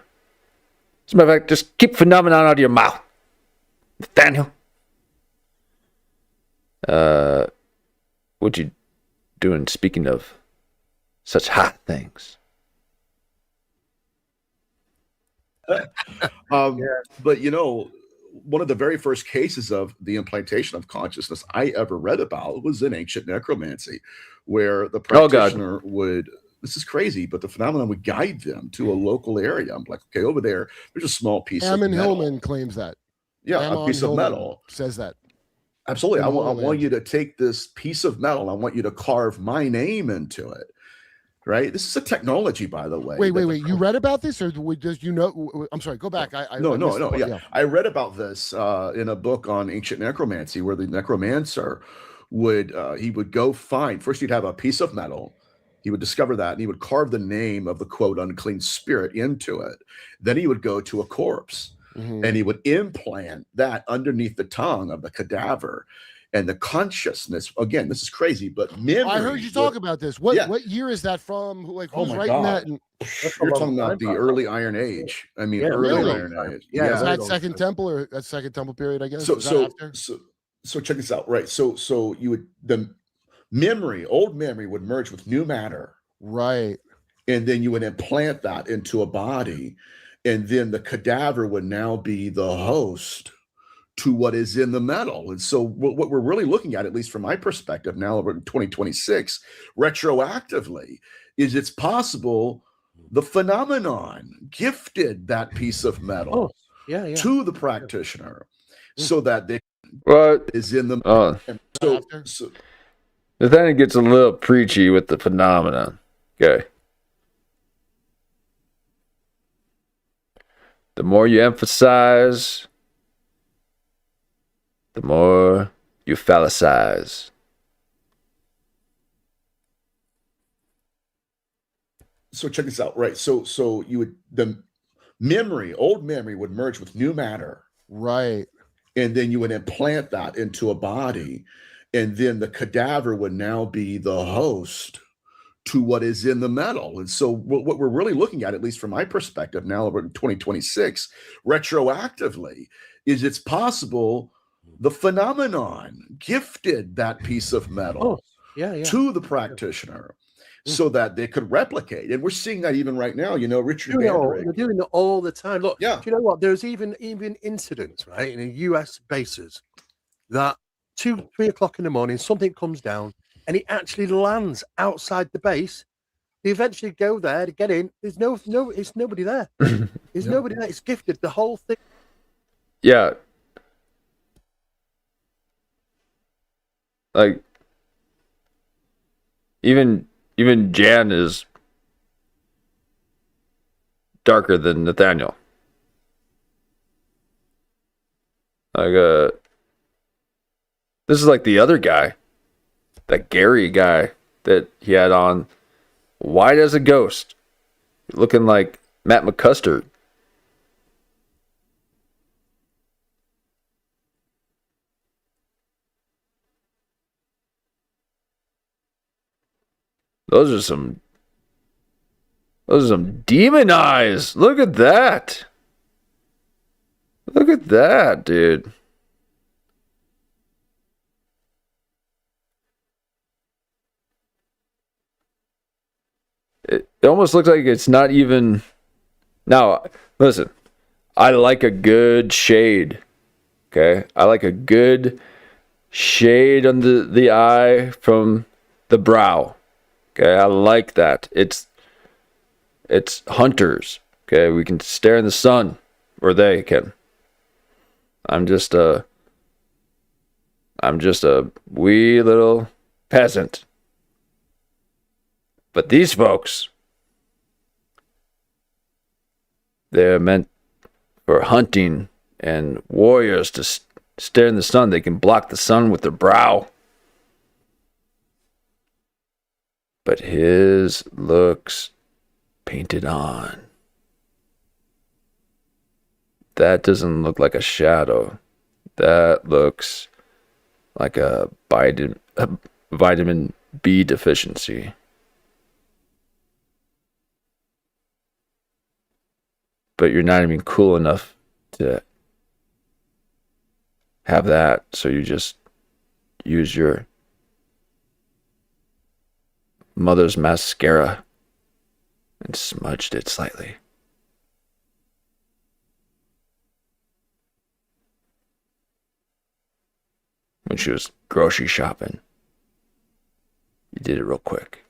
As a matter of fact, just keep phenomenon out of your mouth, Nathaniel. What you doing, speaking of such hot things? But one of the very first cases of the implantation of consciousness I ever read about was in ancient necromancy, where the practitioner would, this is crazy, but the phenomenon would guide them to a local area. I'm like, okay, over there, there's a small piece of metal. Hillman claims that. Yeah, a piece of metal. Says that. Absolutely. I want you to take this piece of metal. I want you to carve my name into it. Right. This is a technology, by the way. Wait. You read about this, or just I'm sorry. Go back. No. Yeah, I read about this in a book on ancient necromancy, where the necromancer would he would go find. First, he'd have a piece of metal. He would discover that, and he would carve the name of the quote unclean spirit into it. Then he would go to a corpse, and he would implant that underneath the tongue of the cadaver. And the consciousness, again, this is crazy, but memory. I heard you talk about this. What year is that from? Like, who's writing that? You're talking about the early Iron Age. I mean, early Iron Age. Yeah, is that Second Temple or that Second Temple period? I guess. So check this out. Right. So you would old memory would merge with new matter. Right. And then you would implant that into a body, and then the cadaver would now be the host to what is in the metal. And so what we're really looking at least from my perspective now over 2026, retroactively, is it's possible the phenomenon gifted that piece of metal to the practitioner so that they is in the so Nathaniel gets a little preachy with the phenomenon. Okay. The more you emphasize, the more you phallicize. So check this out, right? So you would old memory would merge with new matter, right? And then you would implant that into a body, and then the cadaver would now be the host to what is in the metal. And so what we're really looking at least from my perspective now over 2026, retroactively, is it's possible the phenomenon gifted that piece of metal to the practitioner so that they could replicate. And we're seeing that even right now, Richard Banderick. They're doing it all the time. Look, do you know what? There's even incidents, right, in US bases that 2-3 o'clock in the morning, something comes down and it actually lands outside the base. They eventually go there to get in. There's it's nobody there. There's nobody there. It's gifted, the whole thing. Yeah. Like, even Jan is darker than Nathaniel. Like, this is like the other guy, that Gary guy that he had on, white as a ghost, looking like Matt McCuster. Those are some demon eyes. Look at that. Look at that, dude. It almost looks like it's not even... Now, listen. I like a good shade. Okay? I like a good shade under the eye from the brow. Okay? I like that. It's hunters. Okay? We can stare in the sun. Or they can. I'm just a wee little peasant. But these folks, they're meant for hunting and warriors to stare in the sun. They can block the sun with their brow. But his looks painted on. That doesn't look like a shadow. That looks like a vitamin B deficiency. But you're not even cool enough to have that, so you just use your mother's mascara and smudged it slightly. When she was grocery shopping, you did it real quick.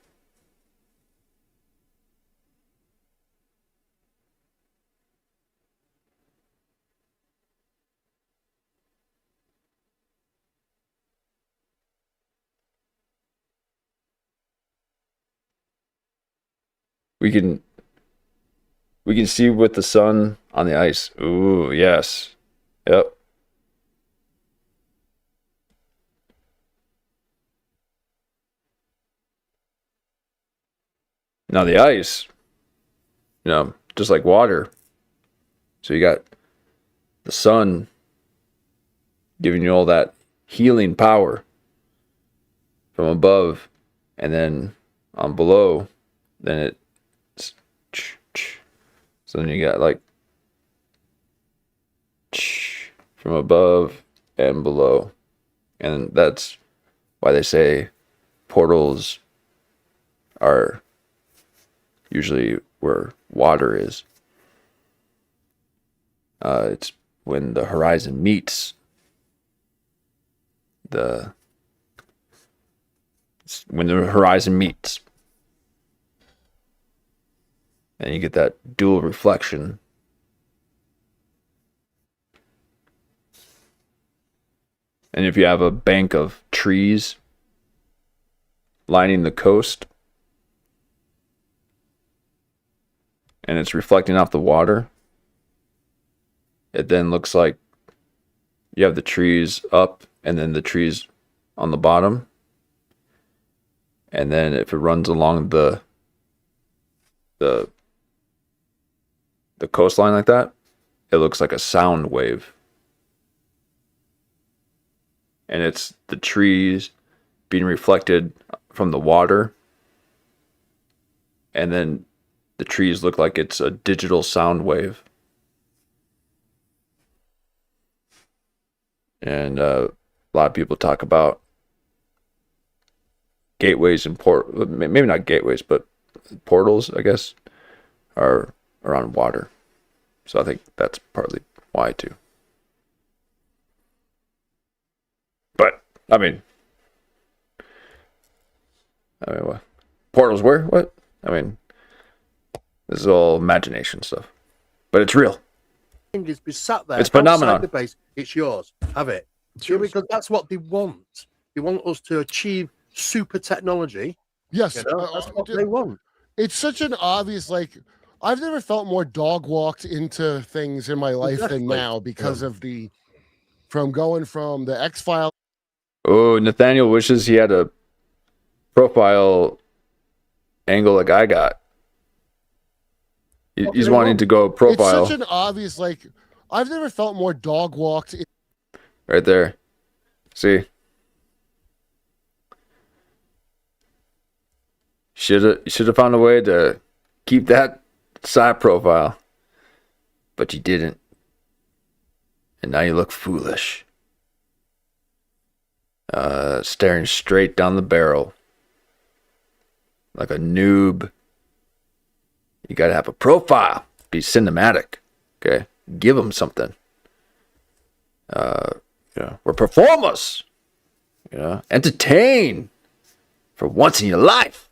We can see with the sun on the ice. Ooh, yes. Yep. Now the ice, just like water. So you got the sun giving you all that healing power from above, and then on below, then it's so then you got like from above and below, and that's why they say portals are usually where water is. It's when the horizon meets when the horizon meets, and you get that dual reflection. And if you have a bank of trees lining the coast, and it's reflecting off the water, it then looks like you have the trees up and then the trees on the bottom. And then if it runs along the coastline like that, it looks like a sound wave. And it's the trees being reflected from the water. And then the trees look like it's a digital sound wave. And a lot of people talk about gateways and maybe not gateways, but portals, I guess, are around water. So I think that's partly why too. But I mean what? Portals where? What? I mean, this is all imagination stuff, but it's real. Just be sat there. It's phenomenon. The base, it's yours. Have it. Because that's what they want. They want us to achieve super technology. Yes, that's what they want. It's such an obvious, I've never felt more dog walked into things in my life than now because of from going from the X-Files. Oh, Nathaniel wishes he had a profile angle like I got. He's wanting to go profile. It's such an obvious, I've never felt more dog walked. Right there. See? You should have found a way to keep that side profile, but you didn't. And now you look foolish. Staring straight down the barrel. Like a noob. You gotta have a profile. Be cinematic. Okay? Give them something. We're performers. Entertain. For once in your life.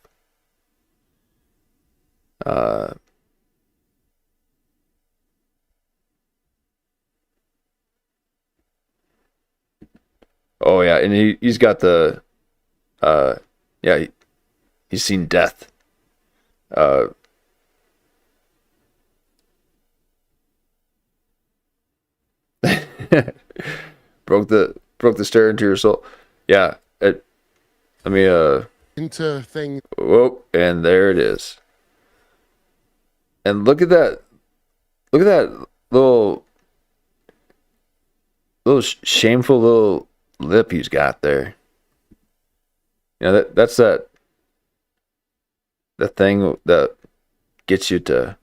Oh yeah, and he's got the he's seen death. broke the stair into your soul. Yeah, into thing. Whoa, and there it is. And look at that little shameful little lip he's got there. That's the thing that gets you to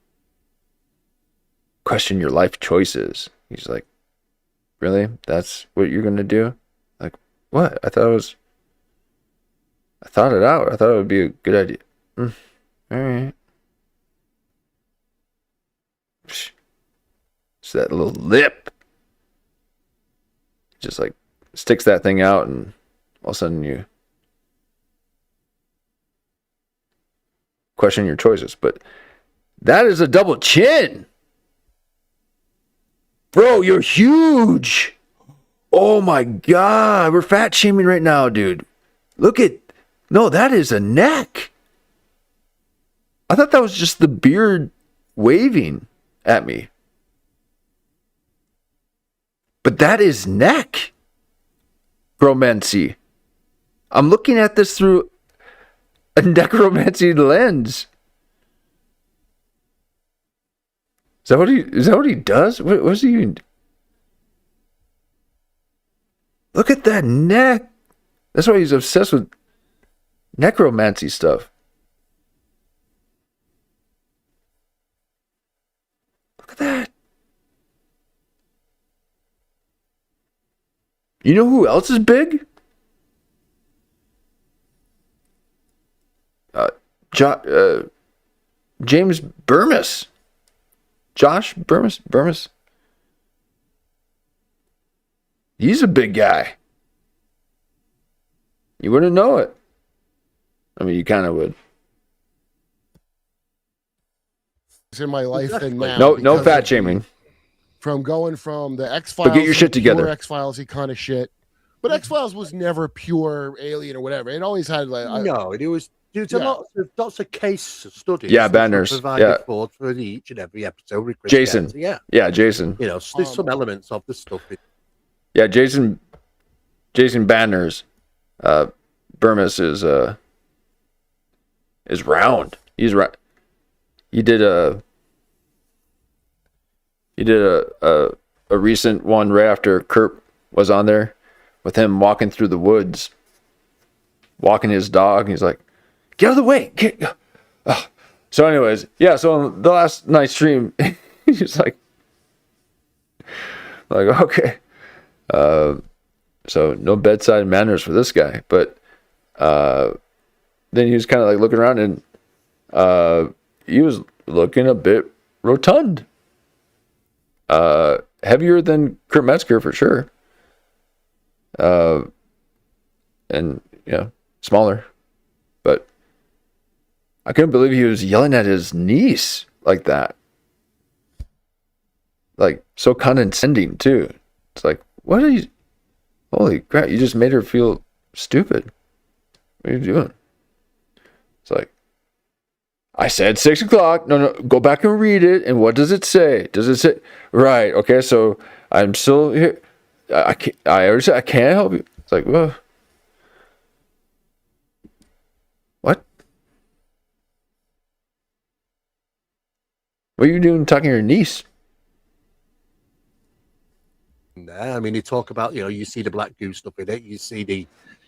question your life choices. He's like, really? That's what you're gonna do? Like, what? I thought it out. I thought it would be a good idea. All right. It's that little lip. Just like sticks that thing out, and all of a sudden you question your choices. But that is a double chin. Bro, you're huge. Oh my God. We're fat shaming right now, dude. No, that is a neck. I thought that was just the beard waving at me. But that is neck. Necromancy. I'm looking at this through a necromancy lens. Is that what he does? What's he even? Look at that neck. That's why he's obsessed with necromancy stuff. Look at that. You know who else is big? James Burmis. Josh Burmis. He's a big guy. You wouldn't know it. I mean, you kind of would. It's in my life than now. No fat shaming. From going from the X-Files. But get your shit together. X-Files, kind of shit. But X-Files was never pure alien or whatever. It always had it was. There's lots of case studies. Yeah, banners. Provided for each and every episode. Jason. Yeah, Jason. There's some elements of the stuff. Yeah, Jason Banners. Burmis is round. He's right. He did a recent one right after Kurp was on there with him walking through the woods, walking his dog. He's like, get out of the way. So anyways, yeah, so on the last night's stream, he's like, okay. So no bedside manners for this guy. But then he was kind of like looking around, and he was looking a bit rotund. Heavier than Kurp Metzger for sure. And smaller. But I couldn't believe he was yelling at his niece like that. Like, so condescending, too. It's like, what are you... Holy crap, you just made her feel stupid. What are you doing? It's like, I said 6 o'clock. No, go back and read it. And what does it say? Does it say... Right, okay, so I'm still here. I already said I can't help you. It's like, well... What? What are you doing talking to your niece? Nah, I mean, you talk about, you see the black goo stuff in it. You see the,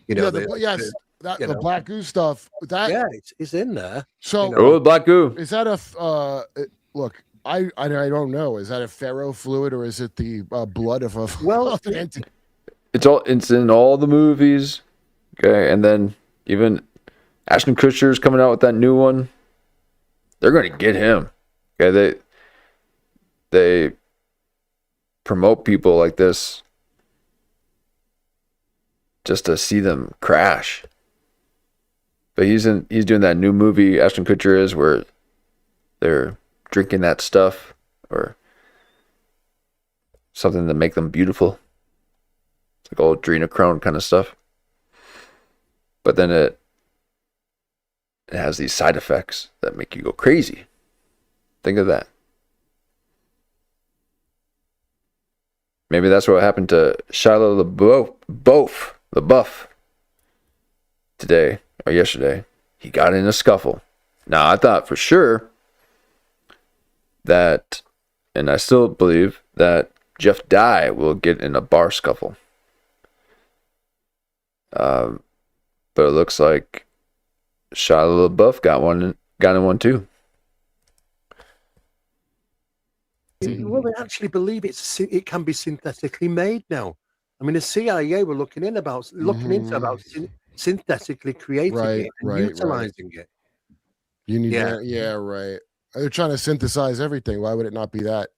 yes, that You the know. black goo stuff. That Yeah, it's in there. so you know. Oh, black goo. is that look? I don't know. Is that a ferro fluid or is it the blood of a Well, of an anti? It's in all the movies. Okay, and then even Ashton Kutcher's coming out with that new one. They're going to get him. Okay, they promote people like this just to see them crash. But he's doing that new movie, Ashton Kutcher is, where they're drinking that stuff or something to make them beautiful. It's like old adrenochrome kind of stuff. But then it has these side effects that make you go crazy. Think of that. Maybe that's what happened to Shia LaBeouf today or yesterday. He got in a scuffle. Now, I thought for sure that, and I still believe that Jeff Dye will get in a bar scuffle. But it looks like Shia LaBeouf got in one too. Well, they actually believe it can be synthetically made now. I mean, the CIA were looking into about synthetically creating it and utilizing it. You need right. They're trying to synthesize everything. Why would it not be that?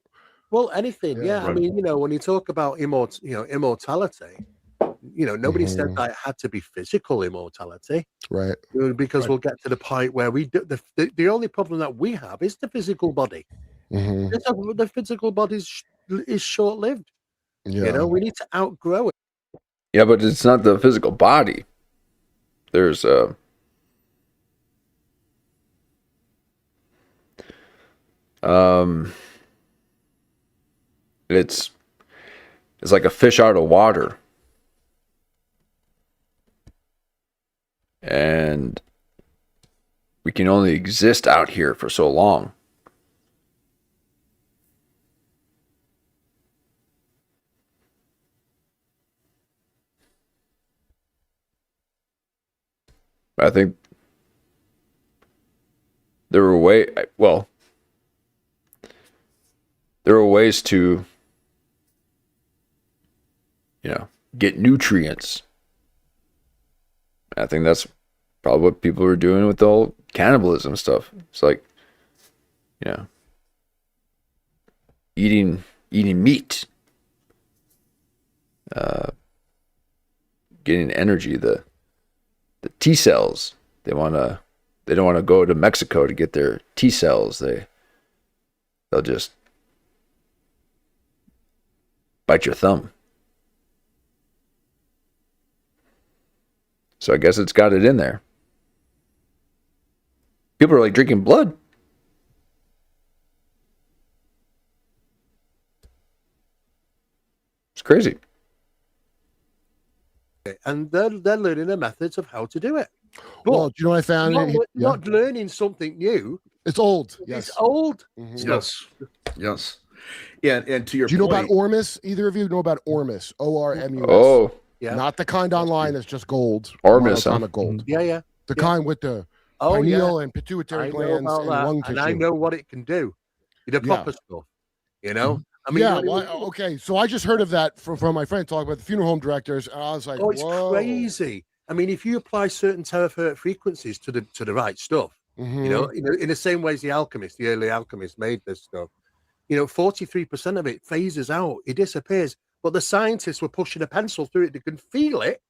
Well, anything, yeah. Right. I mean, when you talk about immortality, nobody said that it had to be physical immortality, Right. because we'll get to the point where we do, the only problem that we have is the physical body. The physical body is short-lived. Yeah. We need to outgrow it. Yeah, but it's not the physical body. There's it's like a fish out of water. And we can only exist out here for so long. I think there were ways to, get nutrients. I think that's probably what people were doing with the whole cannibalism stuff. It's like, eating meat, getting energy, the T cells. They don't want to go to Mexico to get their T cells. They'll just bite your thumb. So I guess it's got it in there. People are like drinking blood. It's crazy. And they're learning the methods of how to do it. But Well, do you know what I found? not learning something new. It's old. Yes. It's old. Yes. Yeah, and to your Do you know point, about Ormus? Either of you know about Ormus? ORMUS. Oh, Yeah. Not the kind online that's just gold. Ormus, huh? monatomic gold. Yeah. The kind with the Oh, yeah. pineal and pituitary I know glands about and that, lung and tissue. I know what it can do. The proper stuff. I mean, Yeah, when it was- okay. So I just heard of that from my friend talking about the funeral home directors, and I was like, oh, it's whoa. crazy. I mean, if you apply certain terahertz frequencies to the right stuff, Mhm. in the same way as the early alchemists made this stuff, 43% of it phases out, it disappears. But the scientists were pushing a pencil through it; they can feel it,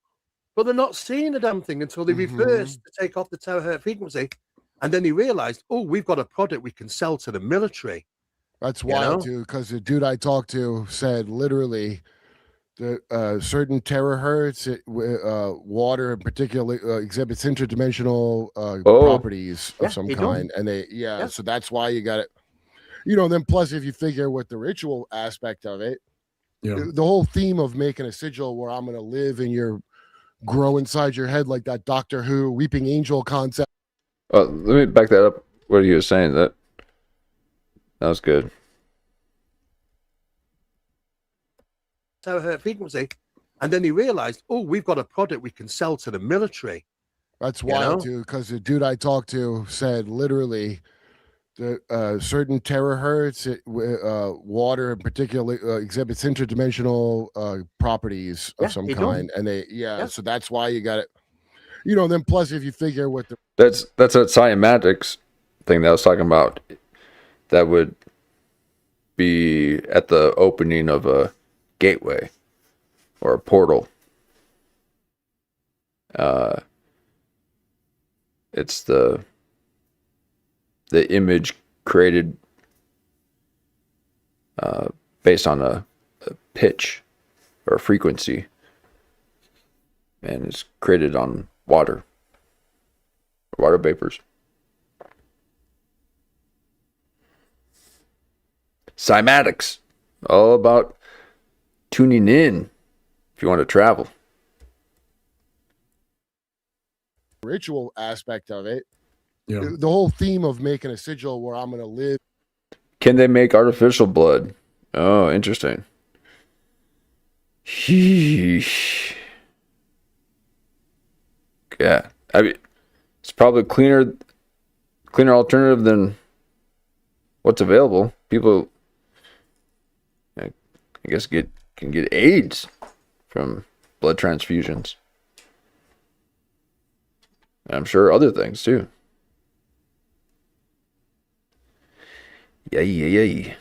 but they're not seeing the damn thing until they reverse to take off the terahertz frequency, and then they realized, oh, we've got a product we can sell to the military. That's wild, dude. Because the dude I talked to said literally the certain terahertz, water in particular, exhibits interdimensional properties of some kind, and so that's why you got it. Then plus if you figure with the ritual aspect of it, the whole theme of making a sigil where I'm going to live and grow inside your head like that Doctor Who Weeping Angel concept. Let me back that up. What you were saying, that was good. Terahertz frequency, and then they realized, oh, we've got a product we can sell to the military. That's You wild, know? too, because the dude I talked to said literally the certain terahertz, water in particular, exhibits interdimensional properties of Yeah, some it does. kind. And Yeah. so that's why you got it. You know, then plus if you figure with the That's a cymatics thing that I was talking about. That would be at the opening of a gateway or a portal. It's the image created based on a pitch or a frequency, and it's created on water vapors. Cymatics, all about tuning in if you want to travel. ritual aspect of it, Yeah. the whole theme of making a sigil where I'm going to live. Can they make artificial blood? Oh, interesting. Sheesh. Yeah, I mean, it's probably cleaner alternative than what's available. People, I guess, can get AIDS from blood transfusions. And I'm sure other things too. Yay.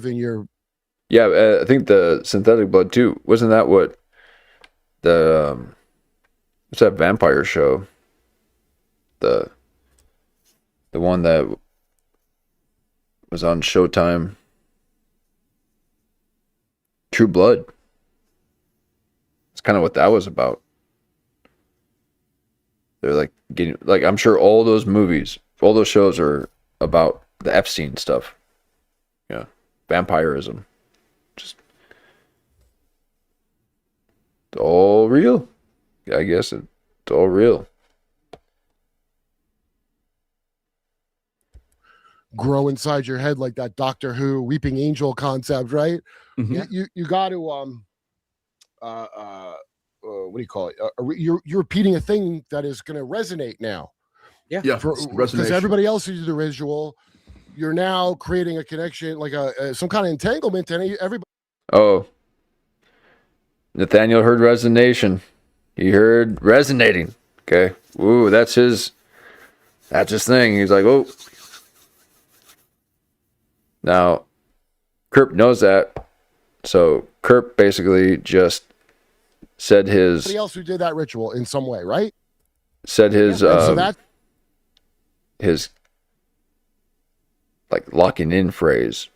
In your Yeah, I think the synthetic blood too. Wasn't that what the what's that vampire show? The one that was on Showtime. True Blood. It's kind of what that was about. They're like getting, like, I'm sure all those movies, all those shows are about the Epstein stuff. Yeah, vampirism. Just it's all real. I guess it's all real. grow inside your head like that Doctor Who weeping angel concept, right? Mhm. You got to what do you call it? You're repeating a thing that is going to resonate now. Yeah, Because resonation. everybody else is the visual. You're now creating a connection, like some kind of entanglement, and everybody. Oh, Nathaniel heard resonation. He heard resonating. Okay. Ooh, that's his thing. He's like, oh. Now, Kurp knows that. So Kurp basically just said Somebody else who did that ritual in some way, right? said his So that his like locking in phrase,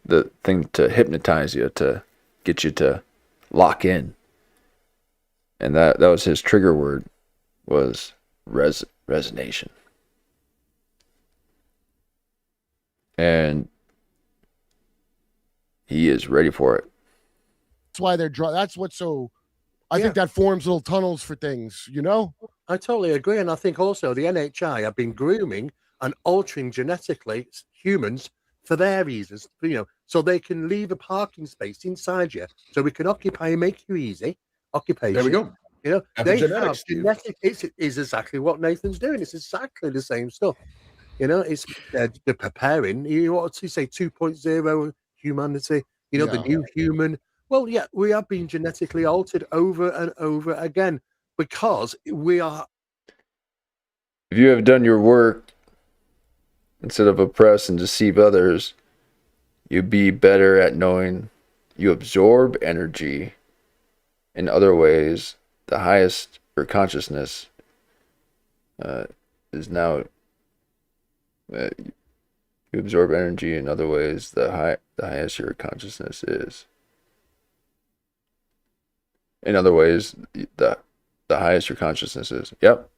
the thing to hypnotize you, to get you to lock in, and that was his trigger word, was resonation. And he is ready for it. that's why they're that's what's so. I think that forms little tunnels for things, you know. I totally agree. And I think also the NHI have been grooming and altering genetically humans for their reasons, so they can leave a parking space inside you so we can occupy and make you easy. Occupation. There we go. They have Epigenetics, Steve. genetic. It is exactly what Nathan's doing. It's exactly the same stuff. It's they're preparing. You want to say 2.0 humanity, the new human. Well, yeah, we are being genetically altered over and over again because we are. If you have done your work, instead of oppress and deceive others, you'd be better at knowing you absorb energy in other ways. The highest your consciousness is now. You absorb energy in other ways. The highest your consciousness is. In other ways, the highest your consciousness is. Yep.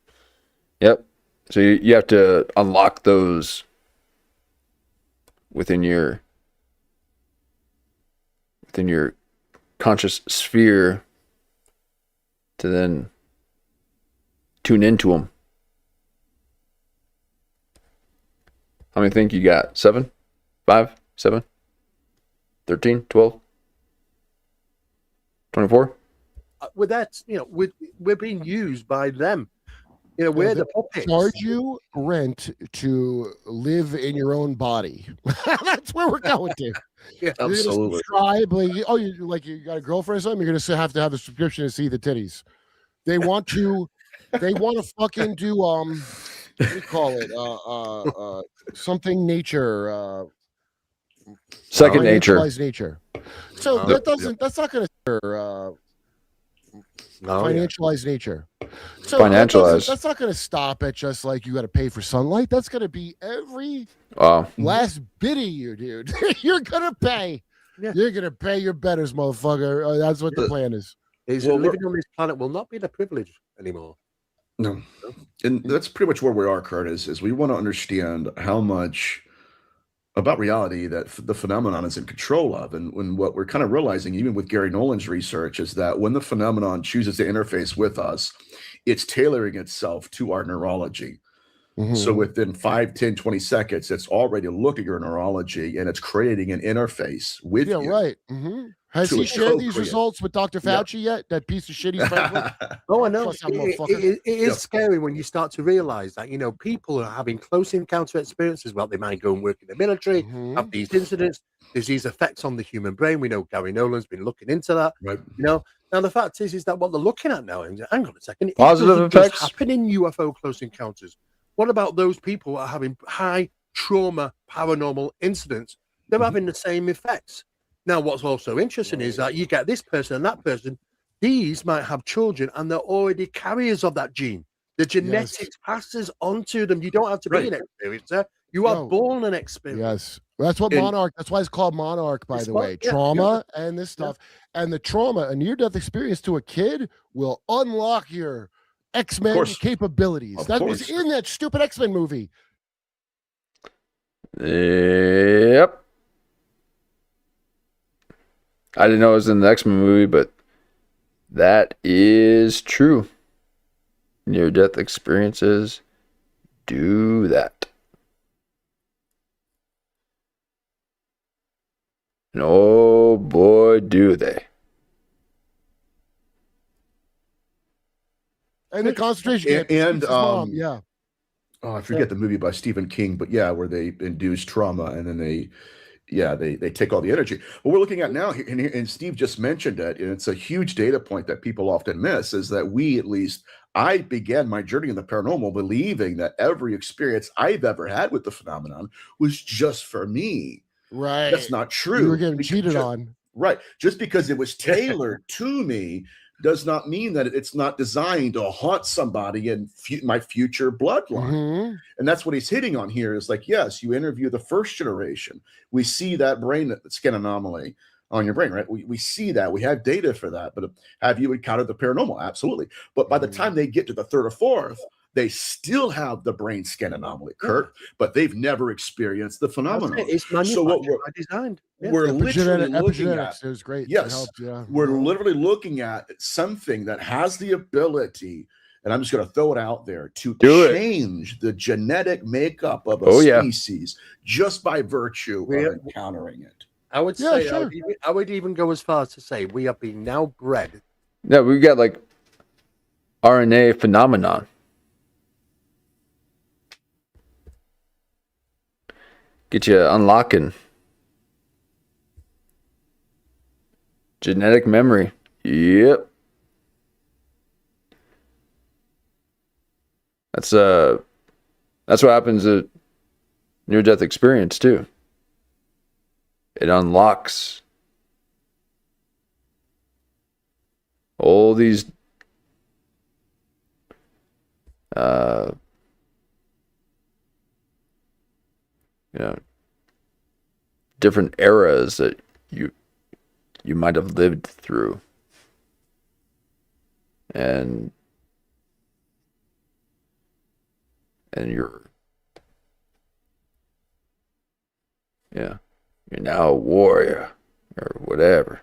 So you have to unlock those within your conscious sphere to then tune into them. How many think you got? 7? 5? 7? 13? 12? 24. With that, we're being used by them. We're the puppets. Charge you rent to live in your own body. That's where we're going to. Yeah, You're gonna absolutely. subscribe, you got a girlfriend or something. You're gonna have to have a subscription to see the titties. They want to fucking do what do you call it? Something nature. Second nature. Financialized nature. So that's not gonna financialized nature. So Financialized. that's not going to stop at just like you got to pay for sunlight. That's going to be every Wow. last bit of you, dude. You're going to pay. Yeah. You're going to pay your betters, motherfucker. That's what the plan is. Living on this planet will not be the privilege anymore. No. And that's pretty much where we are, Curtis, is we want to understand how much about reality that the phenomenon is in control of. And when what we're kind of realizing, even with Gary Nolan's research, is that when the phenomenon chooses to interface with us, it's tailoring itself to our neurology. So within 5, 10, 20 seconds, it's already looking at your neurology and it's creating an interface with you. Yeah, right. Has he shared these results with Dr. Fauci yet? That piece of shit he's friends with? Oh, I know. Trust that motherfucker. It is scary when you start to realize that, people are having close encounter experiences. Well, they might go and work in the military, have these incidents. There's these effects on the human brain. We know Gary Nolan's been looking into that. Right. Now the fact is that what they're looking at now, and hang on a second, it Positive doesn't just effects? happen in UFO close encounters. What about those people who are having high trauma paranormal incidents? They're having the same effects. Now, what's also interesting is that you get this person and that person, these might have children and they're already carriers of that gene. The genetics passes on to them. You don't have to be an experiencer. You are born an experiencer. Yes. That's what Monarch, that's why it's called Monarch, by the way. Trauma and this stuff. And the trauma, a near-death experience to a kid will unlock your X-Men capabilities. That was in that stupid X-Men movie. Yep. I didn't know it was in the X-Men movie, but that is true. Near-death experiences do that. And oh boy, do they. And the concentration camp. And mom, yeah. Oh, I forget the movie by Stephen King, but yeah, where they induce trauma and then they take all the energy. What we're looking at now, and Steve just mentioned it, and it's a huge data point that people often miss, is that I began my journey in the paranormal believing that every experience I've ever had with the phenomenon was just for me. Right. That's not true. You were getting cheated on. Right. Just because it was tailored to me does not mean that it's not designed to haunt somebody in my future bloodline. And that's what he's hitting on here is like, yes, you interview the first generation. We see that brain scan anomaly on your brain, right? We see that. We have data for that. But have you encountered the paranormal? Absolutely. But by the time they get to the third or fourth, they still have the brain scan anomaly, Kurt, but they've never experienced the phenomenon. It's so what designed. we're literally looking at, it was great. Yes, we're literally looking at something that has the ability, and I'm just going to throw it out there, to change the genetic makeup of a species just by virtue of encountering it. I would say, I would even go as far as to say we are being now bred. Yeah, we've got like RNA phenomenon. Get you unlocking genetic memory. Yep. That's what happens at near-death experience too. It unlocks all these different eras that you might have lived through, and you're now a warrior or whatever,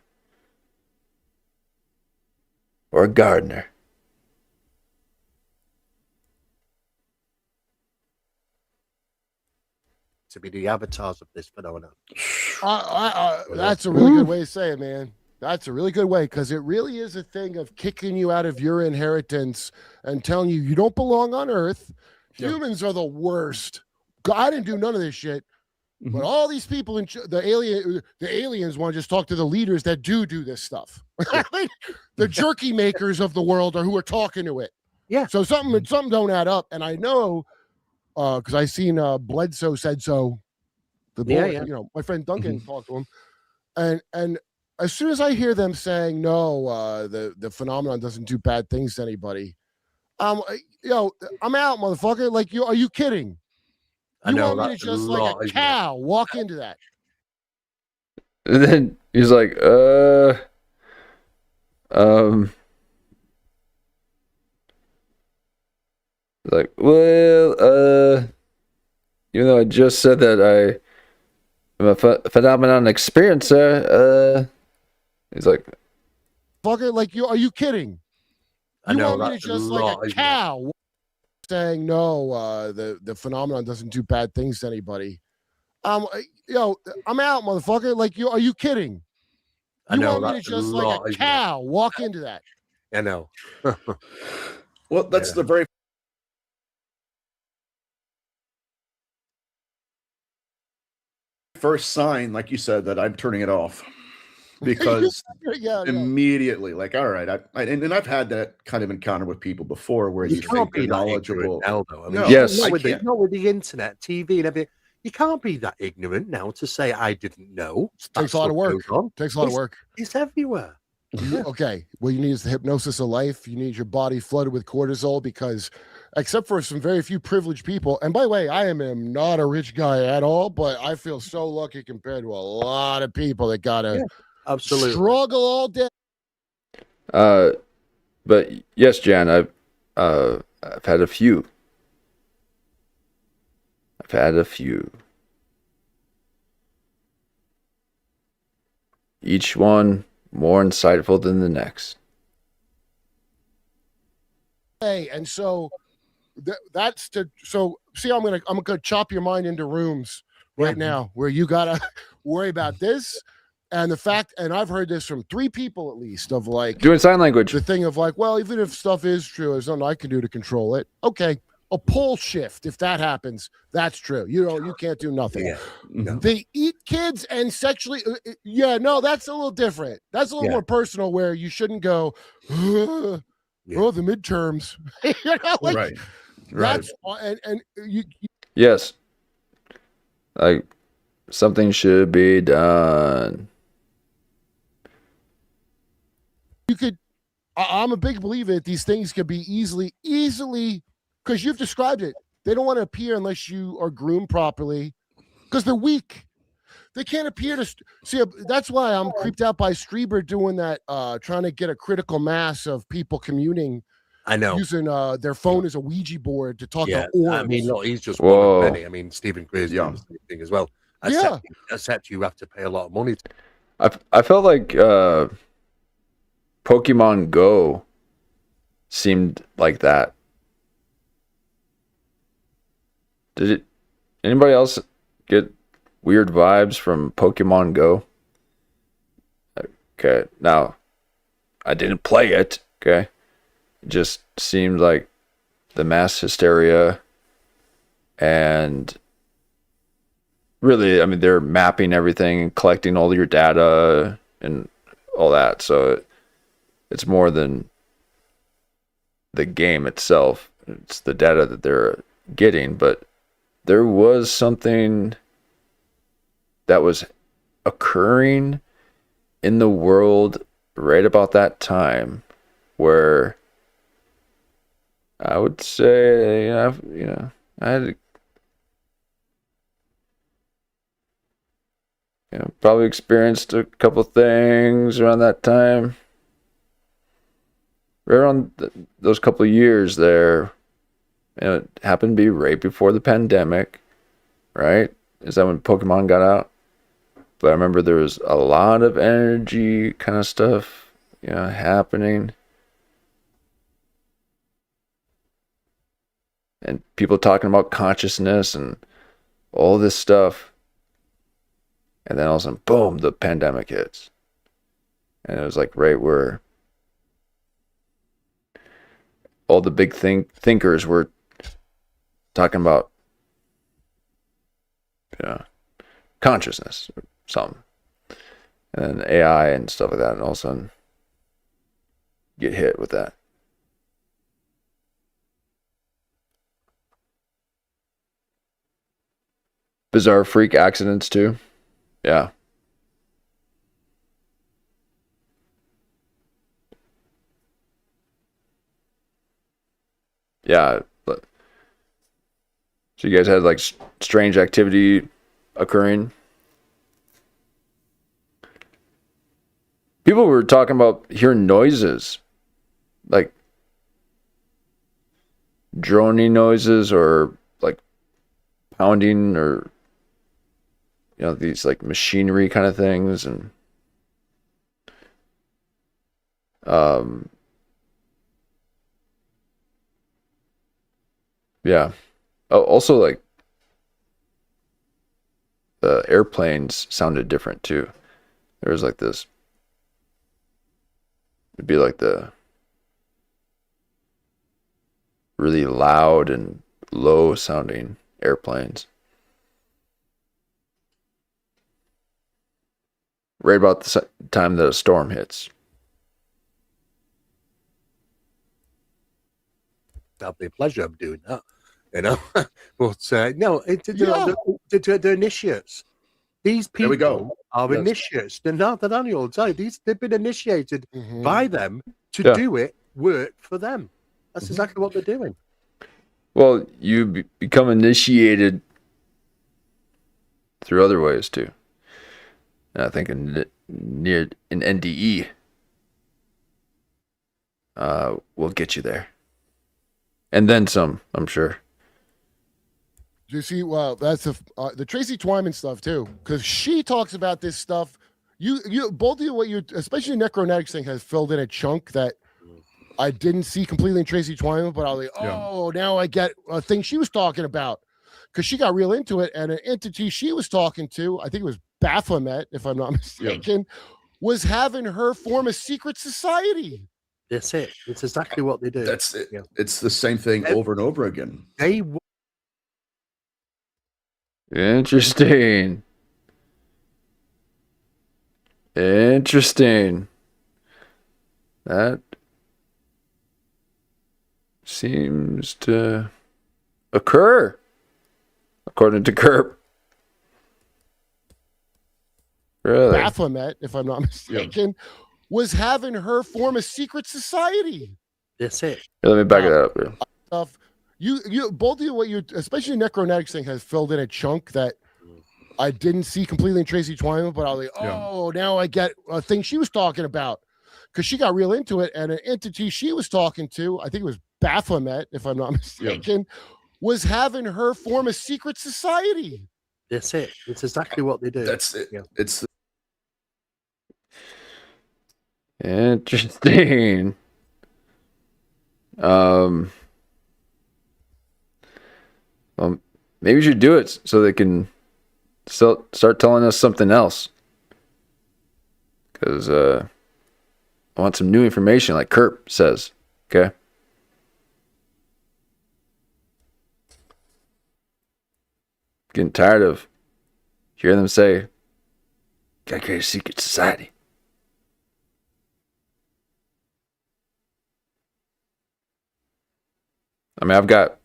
or a gardener. To be the avatars of this phenomenon. That's a really good way to say it, man. That's a really good way, because it really is a thing of kicking you out of your inheritance and telling you you don't belong on Earth. Humans are the worst. I didn't do none of this shit. But all these people in the aliens want to just talk to the leaders that do this stuff. The jerky makers of the world are who are talking to it. Yeah. So something don't add up. And I know because I seen Bledsoe said so. The boy, Yeah. my friend Duncan talked to him, and as soon as I hear them saying no, the phenomenon doesn't do bad things to anybody. I'm out, motherfucker. Like, are you kidding? I know, want me to that's a just lot, like a isn't it? cow walk into that? And then he's like, like, well, even though I just said that I'm a phenomenon experiencer, he's like, Fucker, like, are you kidding? I know, want me to that's a just lot, like a isn't it? cow saying no, the phenomenon doesn't do bad things to anybody. I'm out, motherfucker. Like, are you kidding? I know, want me to that's a just lot, like a isn't it? cow walk into that? I know. Well, that's Yeah. the very first sign, like you said, that I'm turning it off. Because yeah. immediately, like, all right, and I've had that kind of encounter with people before, where You you can't think be they're that knowledgeable. ignorant now, though. I mean, No, Yes. I not can't. with the internet, TV, and everything. You can't be that ignorant now to say I didn't know. Takes a lot of work. Takes a lot of work. It's everywhere. Okay. What you need is the hypnosis of life. You need your body flooded with cortisol, because except for some very few privileged people, and by the way, I am not a rich guy at all, but I feel so lucky compared to a lot of people that gotta Absolutely. struggle all day. but yes, Jan, I've had a few. Each one more insightful than the next. Hey, and so that's so see, I'm gonna chop your mind into rooms right now where you gotta worry about this and the fact, and I've heard this from 3 people at least, of like Doing sign language. the thing of like, well, even if stuff is true, there's nothing I can do to control it. Okay, a pole shift, if that happens, that's true. You can't do nothing. Yeah. No. They eat kids and sexually. No, that's a little different. That's a little more personal, where you shouldn't go. Oh, the midterms. Like, Right. that's and you Yes. Like, something should be done. could. I'm a big believer that these things could be easily, because you've described it. They don't want to appear unless you are groomed properly, because they're weak. They can't appear to see. That's why I'm creeped out by Strieber doing that, trying to get a critical mass of people communing. I know. Using their phone as a Ouija board to talk to orbs. I mean, look, he's just Whoa. one of many. I mean, Stephen Greer's doing the same thing as well. Except you have to pay a lot of money. I felt like Pokemon Go seemed like that. Did anybody else get weird vibes from Pokemon Go? Okay, now I didn't play it. Okay, it just seemed like the mass hysteria, and really, I mean, they're mapping everything and collecting all your data and all that. So it's more than the game itself. It's the data that they're getting. But there was something that was occurring in the world right about that time where I would say, I had probably experienced a couple things around that time. Right around those couple of years there, it happened to be right before the pandemic, right? Is that when Pokemon got out? But I remember there was a lot of energy kind of stuff, happening. And people talking about consciousness and all this stuff. And then all of a sudden, boom, the pandemic hits. And it was like right where all the big thinkers were talking about consciousness or something. And then AI and stuff like that, and all of a sudden get hit with that. Bizarre freak accidents too. Yeah. Yeah. So you guys had like strange activity occurring. People were talking about hearing noises, like droning noises or like pounding or these like machinery kind of things, and yeah. Also, like the airplanes sounded different too. There was like this. It'd be like the really loud and low sounding airplanes. Right about the time that a storm hits. That'll be a pleasure of doing that, But no, the initiates. These There we people go. are Yes. initiates. They're not the old time. They've been initiated by them to Yeah. do it work for them. That's exactly what they're doing. Well, you become initiated through other ways too. And I think near an NDE will get you there, and then some. I'm sure. Do you see? Well, that's the Tracy Twyman stuff too, because she talks about this stuff. You both of you, what you, especially the necronetics thing, has filled in a chunk that I didn't see completely in Tracy Twyman, but I was like, oh, now I get a thing she was talking about, because she got real into it, and an entity she was talking to, I think it was Baphomet, if I'm not mistaken, was having her form a secret society. That's it. It's exactly what they do. That's it. Yeah. It's the same thing over and over again. Interesting. That seems to occur, according to Kurp. Really? Baphomet, if I'm not mistaken, was having her form a secret society. That's it. Here, let me back it up here. Stuff. You both of you, what you, especially the necronetics thing, has filled in a chunk that I didn't see completely in Tracy Twyman, but I was like, oh, now I get a thing she was talking about, because she got real into it, and an entity she was talking to, I think it was Baphomet, if I'm not mistaken, was having her form a secret society. That's it. It's exactly what they do. That's it. Yeah. It's Interesting. Well, maybe we should do it so they can start telling us something else. Because I want some new information, like Kurp says. Okay. Getting tired of hearing them say, "Gotta create a secret society." I mean, I've got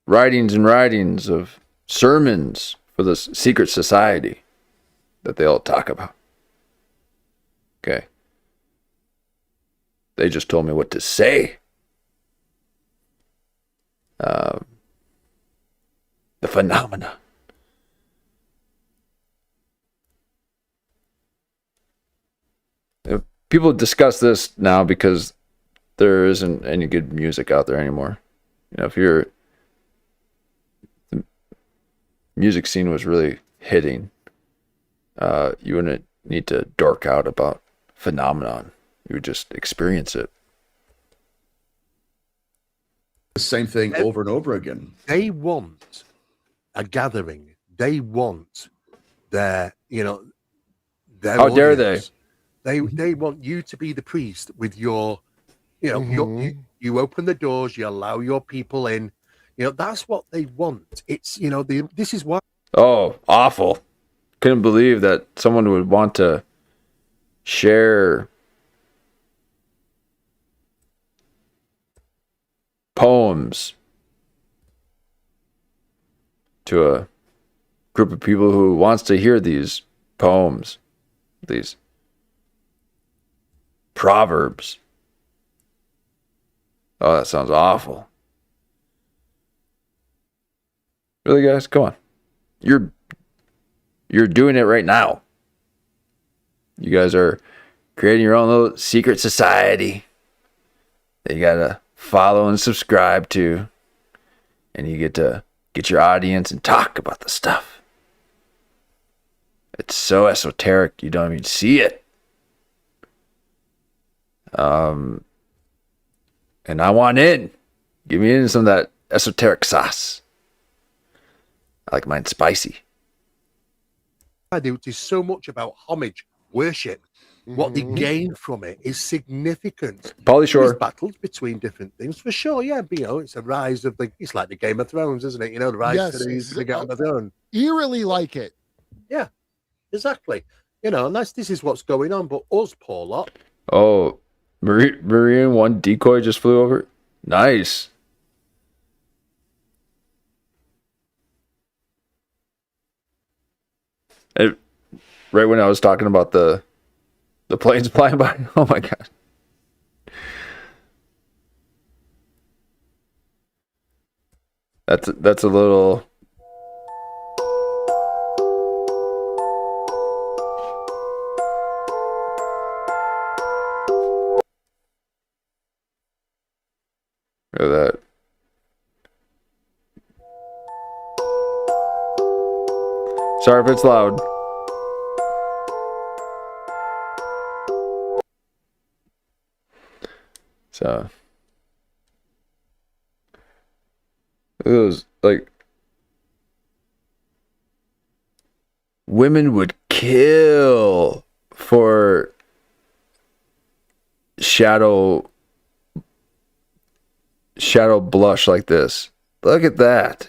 writings and writings of sermons for this secret society that they all talk about. Okay. They just told me what to say. The phenomena. People discuss this now because there isn't any good music out there anymore. If the music scene was really hitting, you wouldn't need to dork out about phenomenon You would just experience it. The same thing over and over again. They want a gathering. They want their, their How dare audience. They want you to be the priest with your, you open the doors, you allow your people in. That's what they want. It's, this is why. Oh, awful. Couldn't believe that someone would want to share poems to a group of people who wants to hear these poems, these proverbs. Oh, that sounds awful. Really, guys? Come on. You're doing it right now. You guys are creating your own little secret society that you gotta follow and subscribe to, and you get to get your audience and talk about the stuff. It's so esoteric you don't even see it. And I want in. Give me in some of that esoteric sauce. I like mine spicy. It is so much about homage, worship. What they gain from it is significant. Pauly Shore. There's battles between different things, for sure. Yeah, but, it's a rise of it's like the Game of Thrones, isn't it? The rise to the Game of Thrones. Eerily like it. Yeah, exactly. And this is what's going on. But us, poor lot. Oh, Marine, one decoy just flew over. Nice. Right when I was talking about the planes flying by. Oh my god. That's a little. Look at that. Sorry if it's loud. So it was like women would kill for shadow blush like this. Look at that.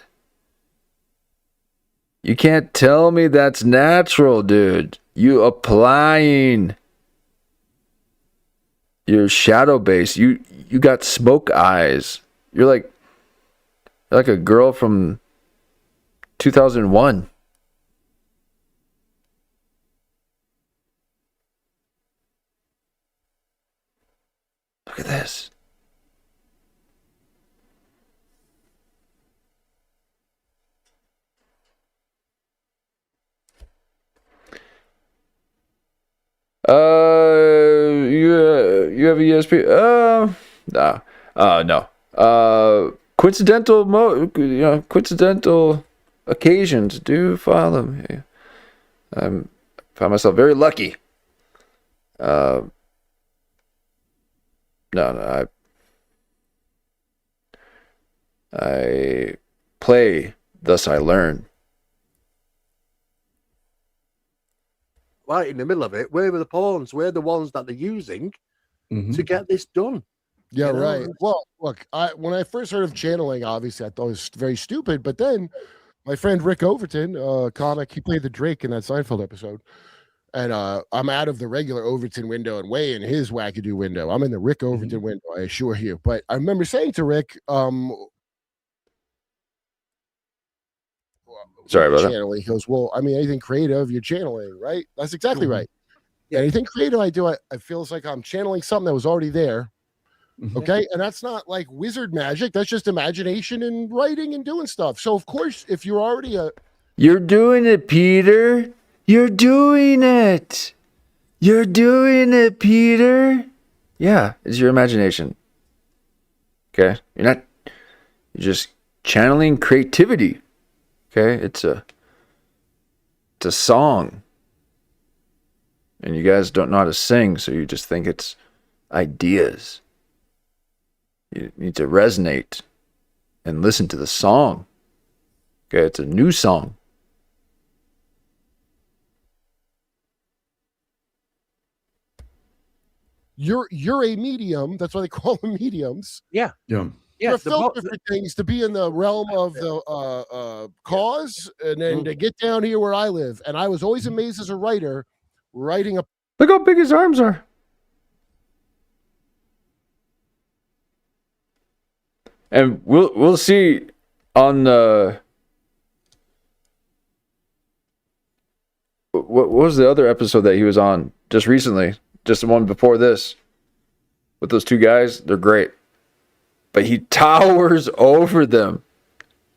You can't tell me that's natural, dude. You applying your shadow base. You got smoke eyes. You're like a girl from 2001. Look at this. You have a ESP? No. Coincidental occasions do file them. Yeah. I found myself very lucky. No, I play, thus I learn. Right in the middle of it, where are the pawns? Where are the ones that they're using to get this done? Yeah, right. Well, look, when I first heard of channeling, obviously I thought it was very stupid. But then my friend Rick Overton, comic, he played the Drake in that Seinfeld episode. And I'm out of the regular Overton window and way in his wackadoo window. I'm in the Rick Overton window, I assure you. But I remember saying to Rick, sorry about channeling. He goes, well, I mean, anything creative, you're channeling, right? That's exactly right. Yeah, anything creative I do, I feels like I'm channeling something that was already there. Okay. And that's not like wizard magic. That's just imagination and writing and doing stuff. So, of course, if you're already You're doing it, Peter. You're doing it. You're doing it, Peter. Yeah, it's your imagination. Okay? You're just channeling creativity. Okay? It's a song. And you guys don't know how to sing, so you just think it's ideas. You need to resonate and listen to the song. Okay, it's a new song. You're a medium. That's why they call them mediums. Yeah. Yeah. Yeah. You're a the filter bo- for things to be in the realm of the cause, and then Mm. to get down here where I live. And I was always amazed as a writer, writing a Look how big his arms are. And we'll see on the what was the other episode that he was on just recently? Just the one before this with those two guys. They're great, but he towers over them.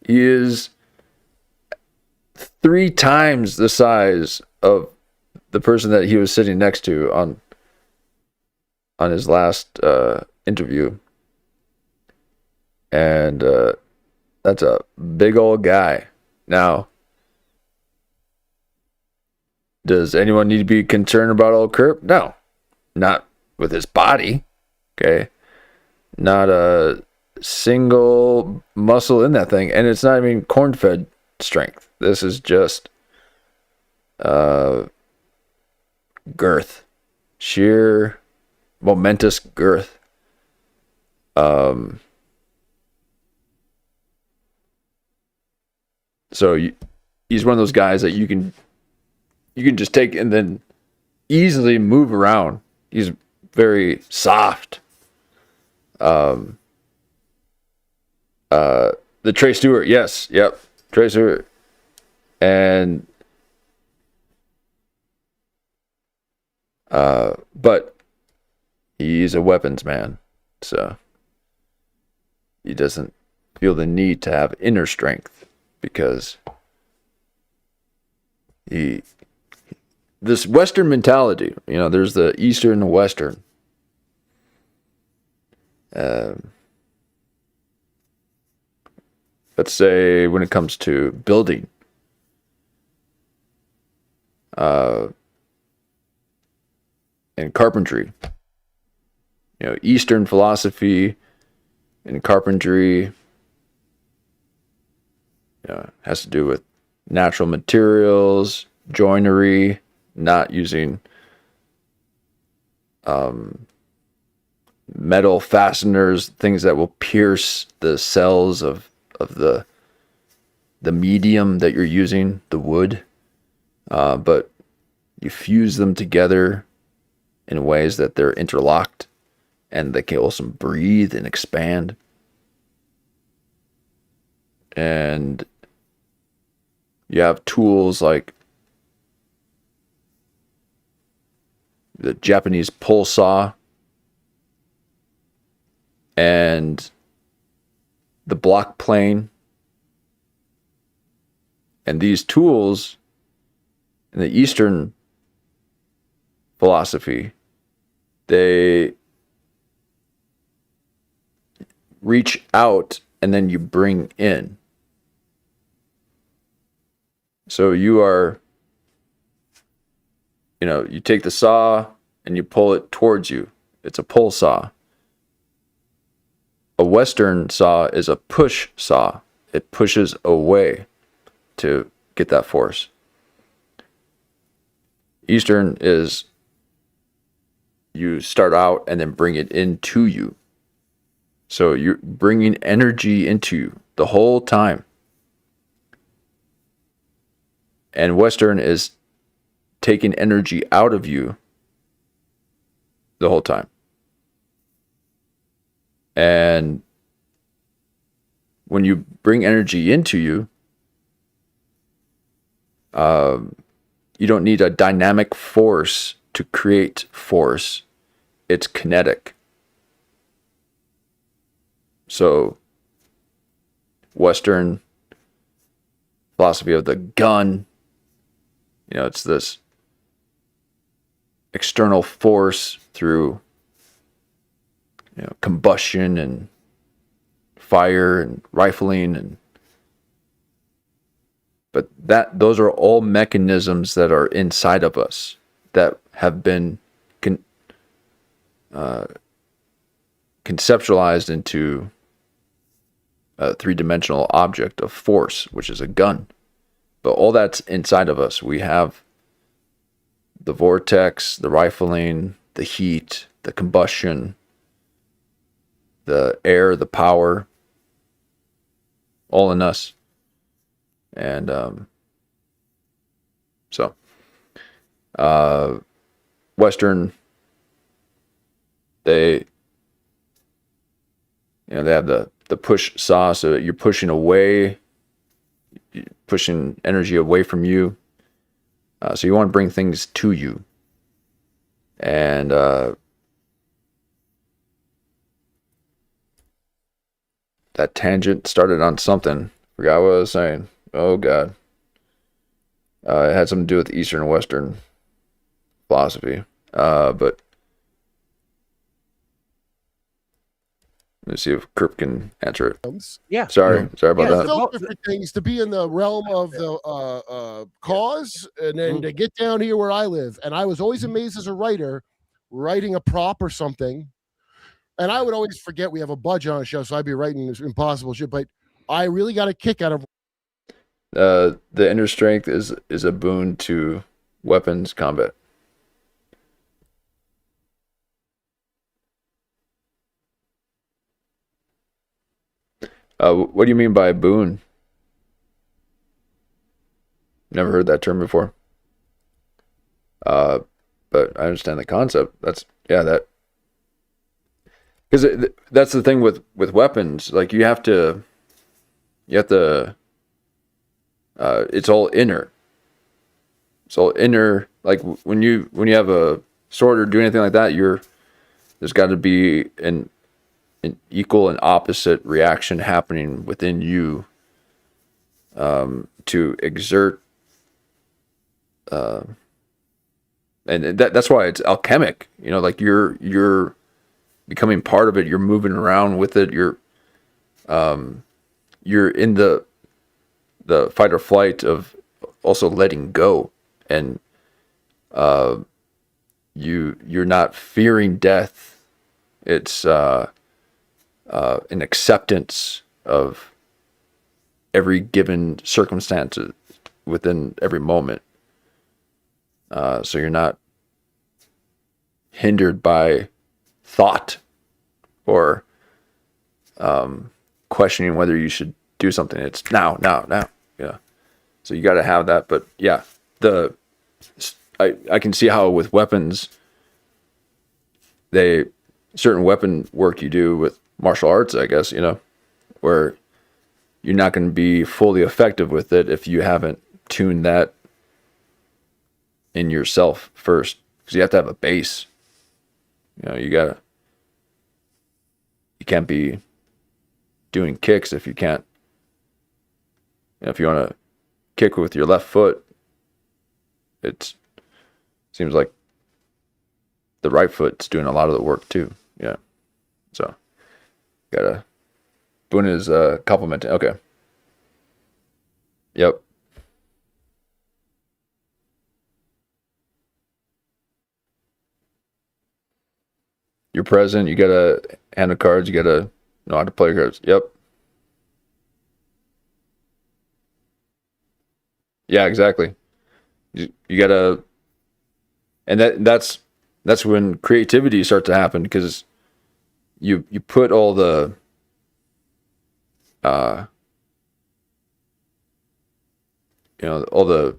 He is 3 times the size of the person that he was sitting next to on his last interview. And that's a big old guy. Now, does anyone need to be concerned about old Kurp? No, not with his body. Okay, not a single muscle in that thing, and it's not even corn-fed strength. This is just girth, sheer momentous girth. So he's one of those guys that you can just take and then easily move around. He's very soft. The Trey Stewart, yes, yep, Trey Stewart, and but he's a weapons man, so he doesn't feel the need to have inner strength because this Western mentality, there's the Eastern and the Western. Let's say when it comes to building, and carpentry, Eastern philosophy and carpentry, has to do with natural materials, joinery, not using metal fasteners, things that will pierce the cells of the medium that you're using, the wood, but you fuse them together in ways that they're interlocked and they can also breathe and expand. And you have tools like the Japanese pole saw and the block plane. And these tools in the Eastern philosophy, they reach out and then you bring in. So you are, you take the saw and you pull it towards you. It's a pull saw. A Western saw is a push saw. It pushes away to get that force. Eastern is you start out and then bring it into you. So you're bringing energy into you the whole time. And Western is taking energy out of you the whole time. And when you bring energy into you, you don't need a dynamic force to create force. It's kinetic. So, Western philosophy of the gun, it's this external force through combustion and fire and rifling, but those are all mechanisms that are inside of us that have been conceptualized into a three-dimensional object of force, which is a gun. But all that's inside of us. We have the vortex, the rifling, the heat, the combustion, the air, the power, all in us. And so Western, they have the push saw, so you're pushing away, pushing energy away from you. So you want to bring things to you. And that tangent started on something. Forgot what I was saying. Oh, God. It had something to do with Eastern and Western philosophy. But let's see if Kurp can answer it. Yeah. Sorry about There's that. still different things to be in the realm of the cause, and then to get down here where I live. And I was always amazed as a writer, writing a prop or something. And I would always forget we have a budget on a show, so I'd be writing this impossible shit. But I really got a kick out of The inner strength is a boon to weapons combat. What do you mean by boon? Never heard that term before. But I understand the concept. That's because that's the thing with weapons. Like you have to. It's all inner. It's all inner. Like when you have a sword or do anything like that, there's got to be an equal and opposite reaction happening within you to exert. And that's why it's alchemic. Like you're becoming part of it. You're moving around with it. You're in the fight or flight of also letting go, and you're not fearing death. It's an acceptance of every given circumstance within every moment. So you're not hindered by thought or questioning whether you should do something. It's now. Yeah. So you got to have that. But yeah, I can see how with weapons, certain weapon work you do with martial arts, I guess, where you're not going to be fully effective with it if you haven't tuned that in yourself first, because you have to have a base. You can't be doing kicks if you can't. If you want to kick with your left foot, it seems like the right foot's doing a lot of the work too. Yeah. So gotta. Boone is complimenting. Okay. Yep. You're present. You gotta handle cards. You gotta know how to play cards. Yep. Yeah, exactly. You gotta, and that's when creativity starts to happen, because you put all the all the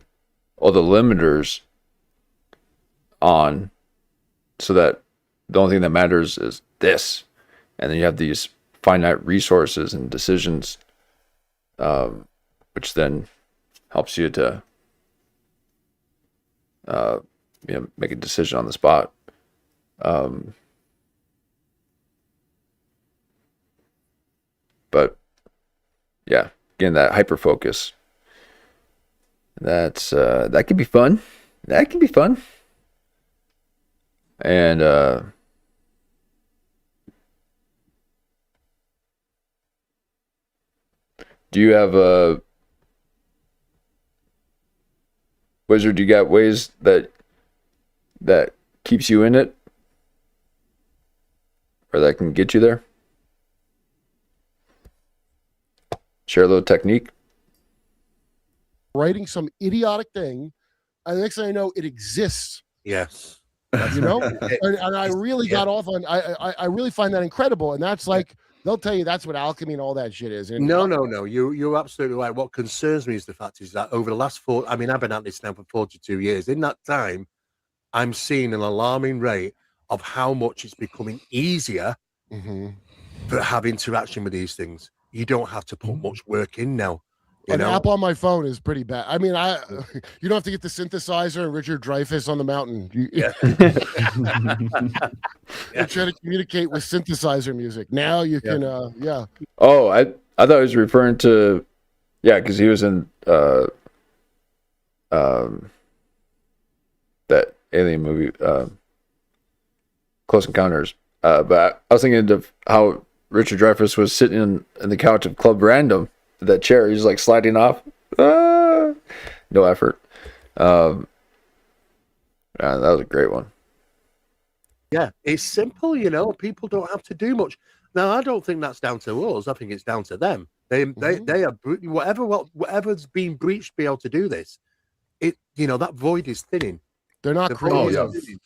limiters on, so that the only thing that matters is this, and then you have these finite resources and decisions, which then helps you to make a decision on the spot. But yeah, again, that hyper focus, that can be fun. That can be fun. And do you have a Wizard? You got ways that keeps you in it? or that can get you there? Share a little technique. Writing some idiotic thing, and the next thing I know, it exists. Yes. You know, and I really got off on. I really find that incredible, and that's like they'll tell you that's what alchemy and all that shit is. And No. You're absolutely right. What concerns me is the fact is that over the last I've been at this now for 42 years. In that time, I'm seeing an alarming rate of how much it's becoming easier to have interaction with these things. You don't have to put much work in now. An app on my phone is pretty bad. I mean, you don't have to get the synthesizer and Richard Dreyfuss on the mountain. You're trying to communicate with synthesizer music. Now you can, yeah. Oh, I thought he was referring to, because he was in that alien movie, Close Encounters. But I was thinking of how Richard Dreyfuss was sitting in the couch of Club Random. That chair, he's like sliding off. No effort. That was a great one. Yeah, it's simple, people don't have to do much. Now, I don't think that's down to us. I think it's down to them. They are whatever's been breached to be able to do this. That void is thinning. They're not crazy.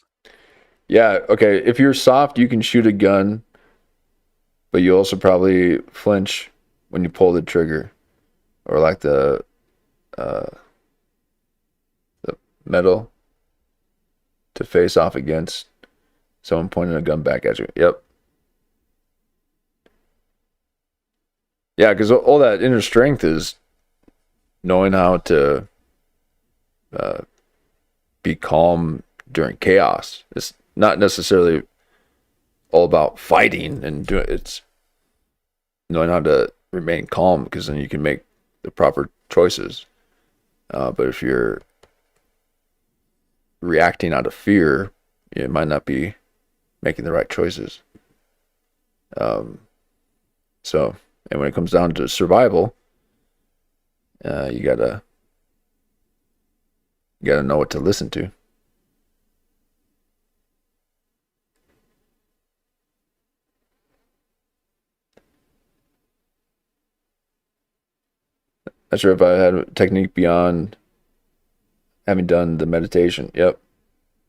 Yeah, okay. If you're soft, you can shoot a gun, but you also probably flinch when you pull the trigger, or like the metal to face off against someone pointing a gun back at you. Yep. Yeah, because all that inner strength is knowing how to be calm during chaos. It's not necessarily all about fighting and doing. It's knowing how to remain calm, because then you can make the proper choices. But if you're reacting out of fear, you might not be making the right choices. And when it comes down to survival, you gotta know what to listen to. Not sure if I had a technique beyond having done the meditation. Yep.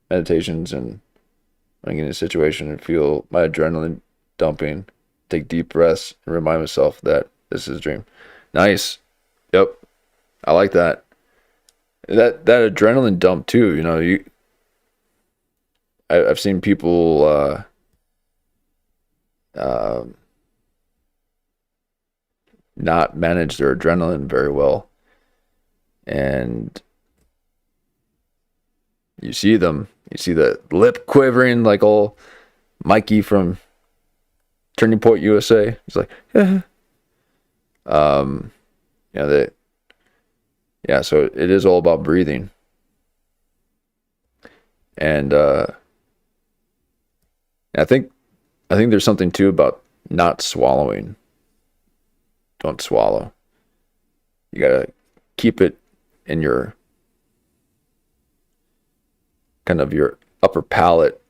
Meditations, and when I get in a situation and feel my adrenaline dumping, take deep breaths and remind myself that this is a dream. Nice. Yep. I like that. That adrenaline dump too, I've seen people not manage their adrenaline very well, and you see the lip quivering like old Mikey from Turning Point USA. He's like, so it is all about breathing, and I think there's something too about not swallowing. Don't swallow. You gotta keep it in your kind of your upper palate.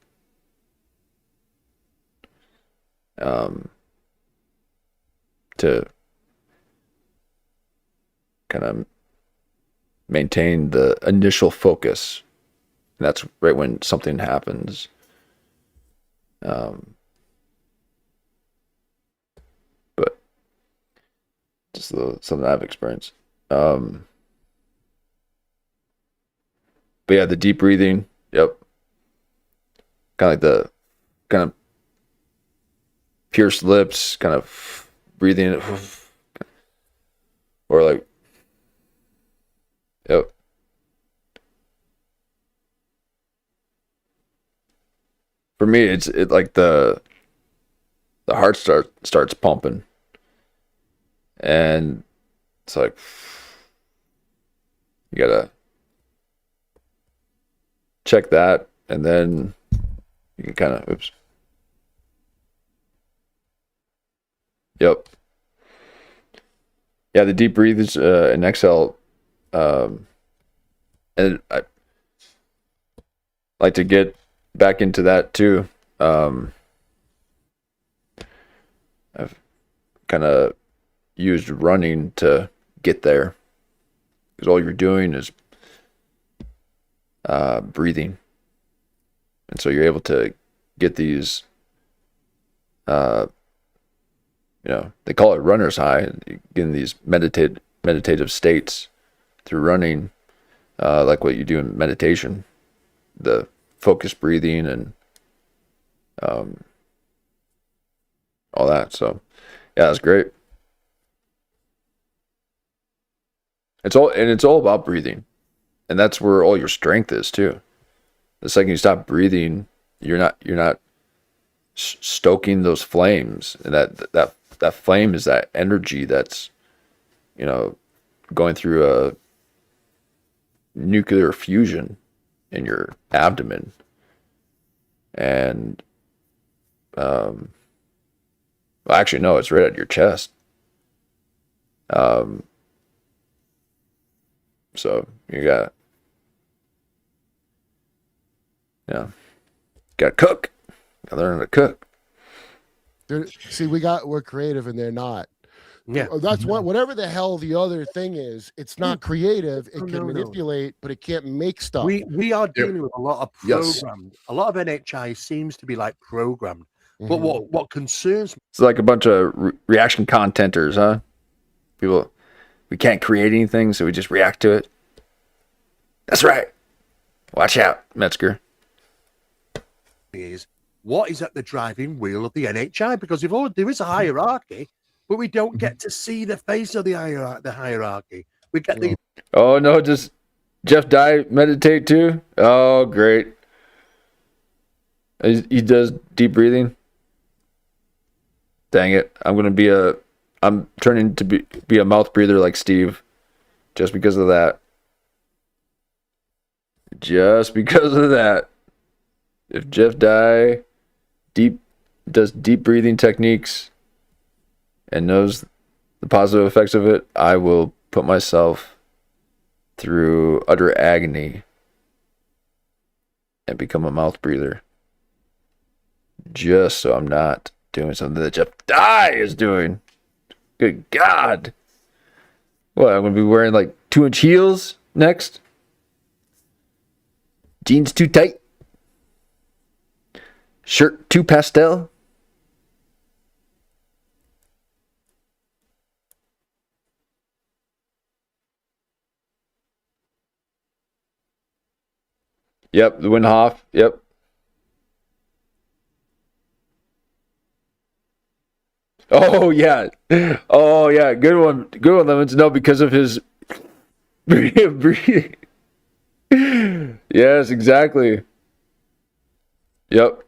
To kind of maintain the initial focus. That's right when something happens. But just something I've experienced. But yeah, the deep breathing. Yep. Kind of like the kind of pierced lips, kind of breathing, or like, yep. For me, it's like the heart starts pumping, and it's like you gotta check that, and then you can kind of Yep. Yeah, the deep breathes and exhale, and I like to get back into that too. I've kind of used running to get there, because all you're doing is breathing, and so you're able to get these they call it runner's high, getting these meditative states through running, like what you do in meditation, the focused breathing and all that. So yeah, it's great. It's all about breathing, and that's where all your strength is too. The second you stop breathing, you're not stoking those flames, and that flame is that energy that's going through a nuclear fusion in your abdomen, and well, actually no, it's right at your chest. So you got to cook. Gotta learn to cook. See, we're creative and they're not. Yeah, That's whatever the hell the other thing is. It's not creative. It can manipulate, but it can't make stuff. We are dealing with a lot of programmed. A lot of NHI seems to be like programmed. But what concerns me? It's like a bunch of reaction contenters, huh? People, we can't create anything, so we just react to it. That's right. Watch out, Metzger. Is what is at the driving wheel of the NHI? Because there is a hierarchy, but we don't get to see the face of the hierarchy. We get the Oh no, does Jeff Dye meditate too? Oh great. He does deep breathing. Dang it. I'm turning to be a mouth breather like Steve. Just because of that. Just because of that. If Jeff Dye does deep breathing techniques and knows the positive effects of it, I will put myself through utter agony and become a mouth breather. Just so I'm not doing something that Jeff Dye is doing. Good God. What, I'm going to be wearing like 2-inch heels next? Jeans too tight? Shirt too pastel? Yep, the Winhoff. Yep. Oh yeah. Oh yeah. Good one. Good one, Lemons. No, because of his breathing. Yes, exactly. Yep.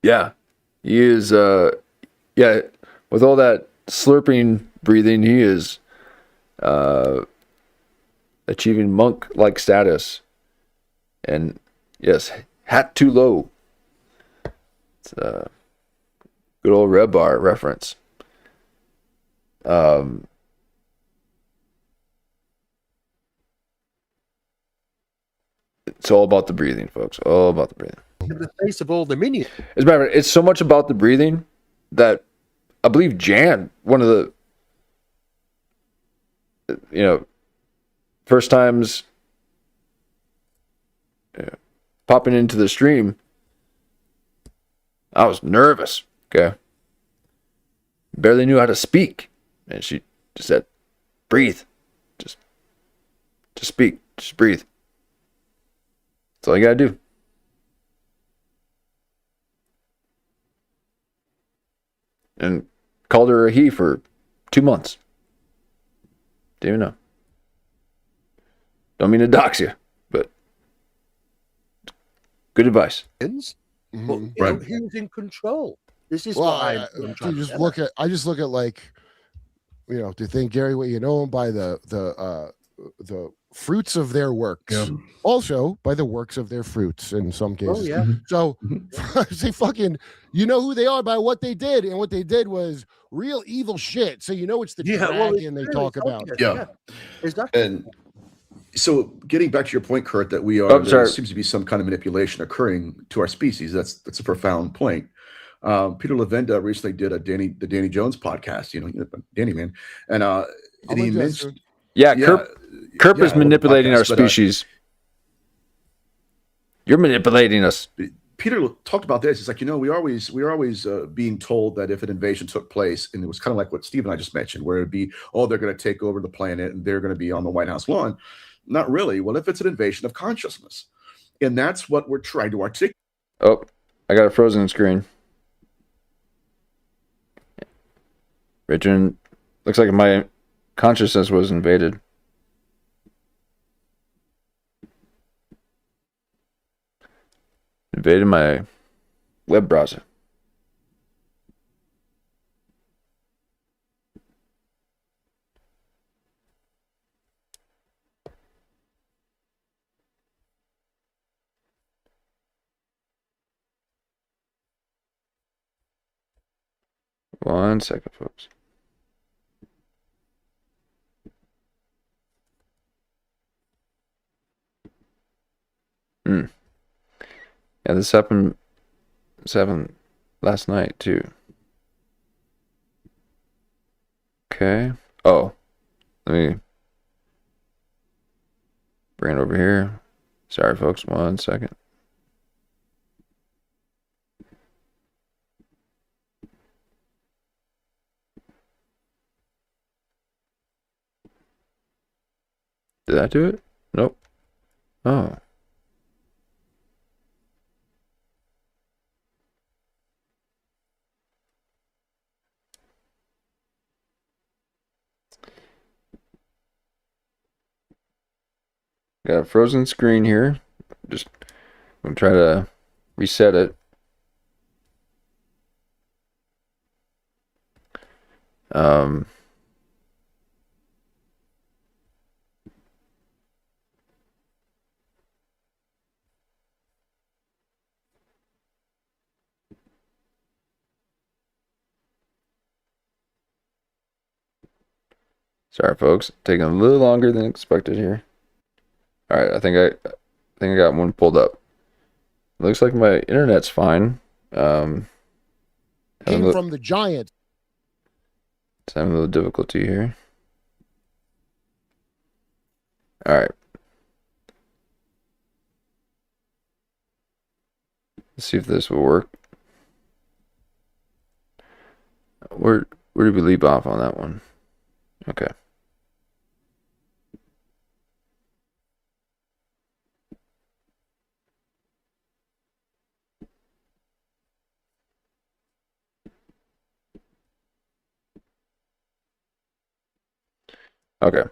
Yeah. He is yeah, with all that slurping breathing, he is achieving monk-like status. And yes, hat too low. It's a good old Red Bar reference. It's all about the breathing, folks. All about the breathing. the face of all the minions. As a matter of fact, it's so much about the breathing that I believe Jan, one of the first times popping into the stream, I was nervous. Okay, barely knew how to speak, and she just said, "Breathe, just speak, just breathe. That's all you gotta do." And called her a he for 2 months. Didn't even know. Don't mean to dox you, but good advice. But Right. who's in control? This is Well, what I'm I trying to just get look at. I just look at like, to think Gary, what you know him by the fruits of their works. Yeah. Also by the works of their fruits in some at. cases. Oh yeah. So say fucking, you know who they are by what they did, and what they did was real evil shit. So it's the dragon they talk about. Yeah. Exactly. And so getting back to your point, Kurt, that there sorry. seems to be some kind of manipulation occurring to our species. That's a profound point. Peter Levenda recently did the Danny Jones podcast, Danny man. And I'm he into that mentioned, soon. Yeah, Kurp is I love the manipulating our podcast, but, species. You're manipulating us. Peter talked about this. It's like, we always being told that if an invasion took place, and it was kind of like what Steve and I just mentioned, where it'd be, they're going to take over the planet and they're going to be on the White House lawn. Not really. Well, if it's an invasion of consciousness, and that's what we're trying to articulate. Oh, I got a frozen screen. Richard, looks like my consciousness was invaded. Invaded my web browser. One second, folks. Yeah, this happened last night too. Okay. Oh, let me bring it over here. Sorry, folks. 1 second. Did that do it? Nope. Oh. Got a frozen screen here. I'm gonna try to reset it. Sorry, folks. Taking a little longer than expected here. All right, I think I got one pulled up. Looks like my internet's fine. Came from the Giants. It's having a little difficulty here. All right. Let's see if this will work. Where did we leave off on that one? Okay. Okay.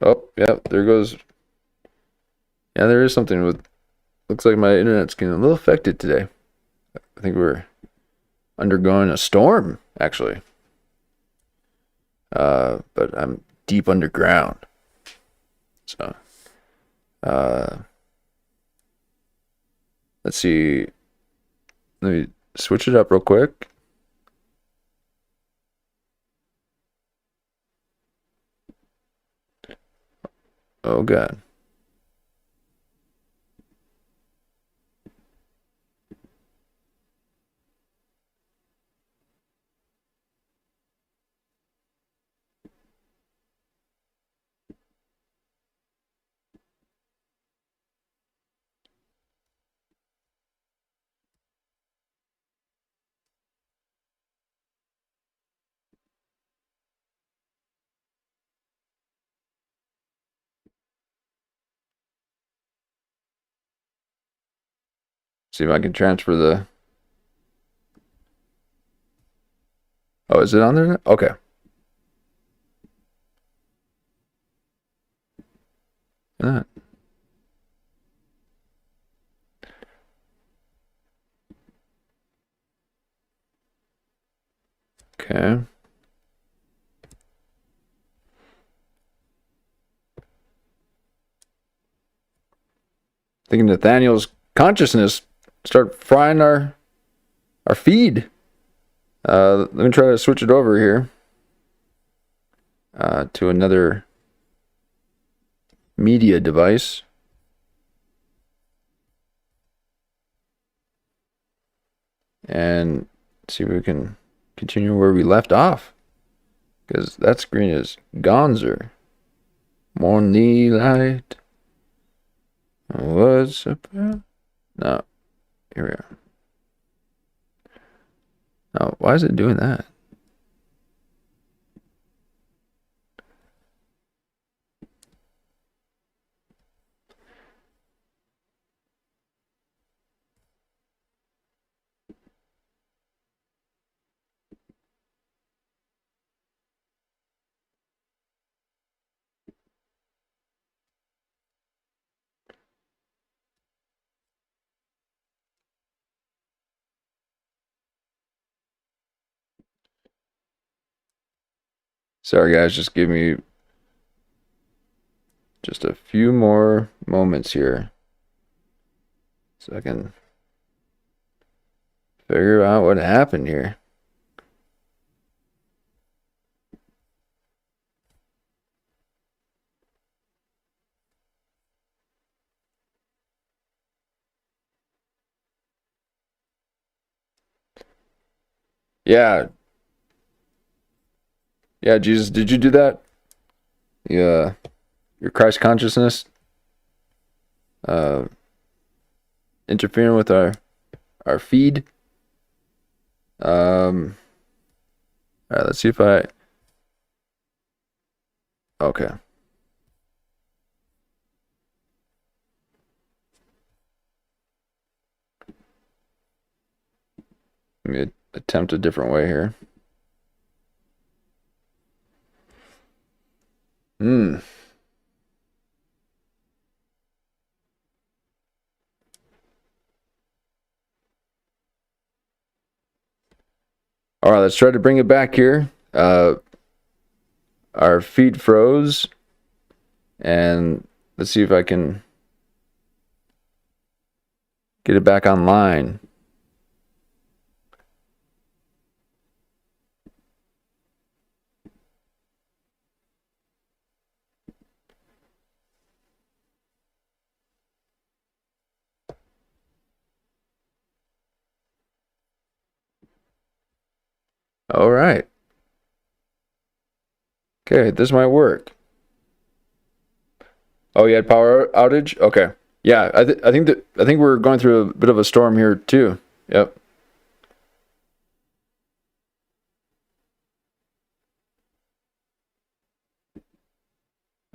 Oh, yeah, there goes. Yeah, there is something with. Looks like my internet's getting a little affected today. I think we're undergoing a storm, actually. But I'm deep underground. So, let's see. Let me switch it up real quick. Oh, God. See if I can transfer the. Oh, is it on there? Okay. Not. Okay. Thinking Nathaniel's consciousness start frying our feed. Let me try to switch it over here to another media device. and see if we can continue where we left off. Because that screen is gonzer. Morning light. What's up? No. Here we are. Oh, why is it doing that? Sorry guys, just give me just a few more moments here so I can figure out what happened here. Yeah. Yeah, Jesus, did you do that? Yeah. Your Christ consciousness interfering with our feed. All right, let's see if I okay. Let me attempt a different way here. All right, let's try to bring it back here. Our feed froze, and let's see if I can get it back online. All right. Okay, this might work. Oh, you had power outage? Okay. Yeah, I think we're going through a bit of a storm here too. Yep.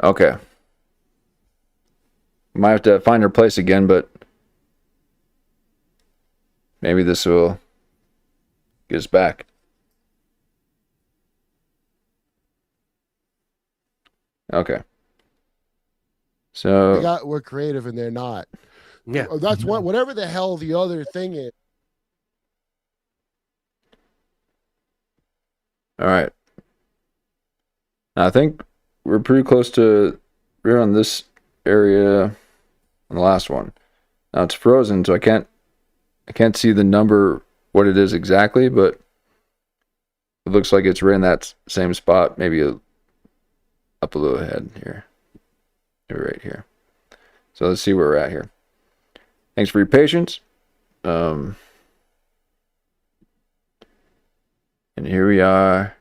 Okay. Might have to find her place again, but maybe this will get us back. Okay. So We're creative and they're not. Yeah. That's what, whatever the hell the other thing is. all right. I think we're pretty close to we're on this area on the last one. Now it's frozen, so I can't see the number what it is exactly, but it looks like it's right in that same spot, maybe up a little ahead here. Right here. So let's see where we're at here. Thanks for your patience. And here we are.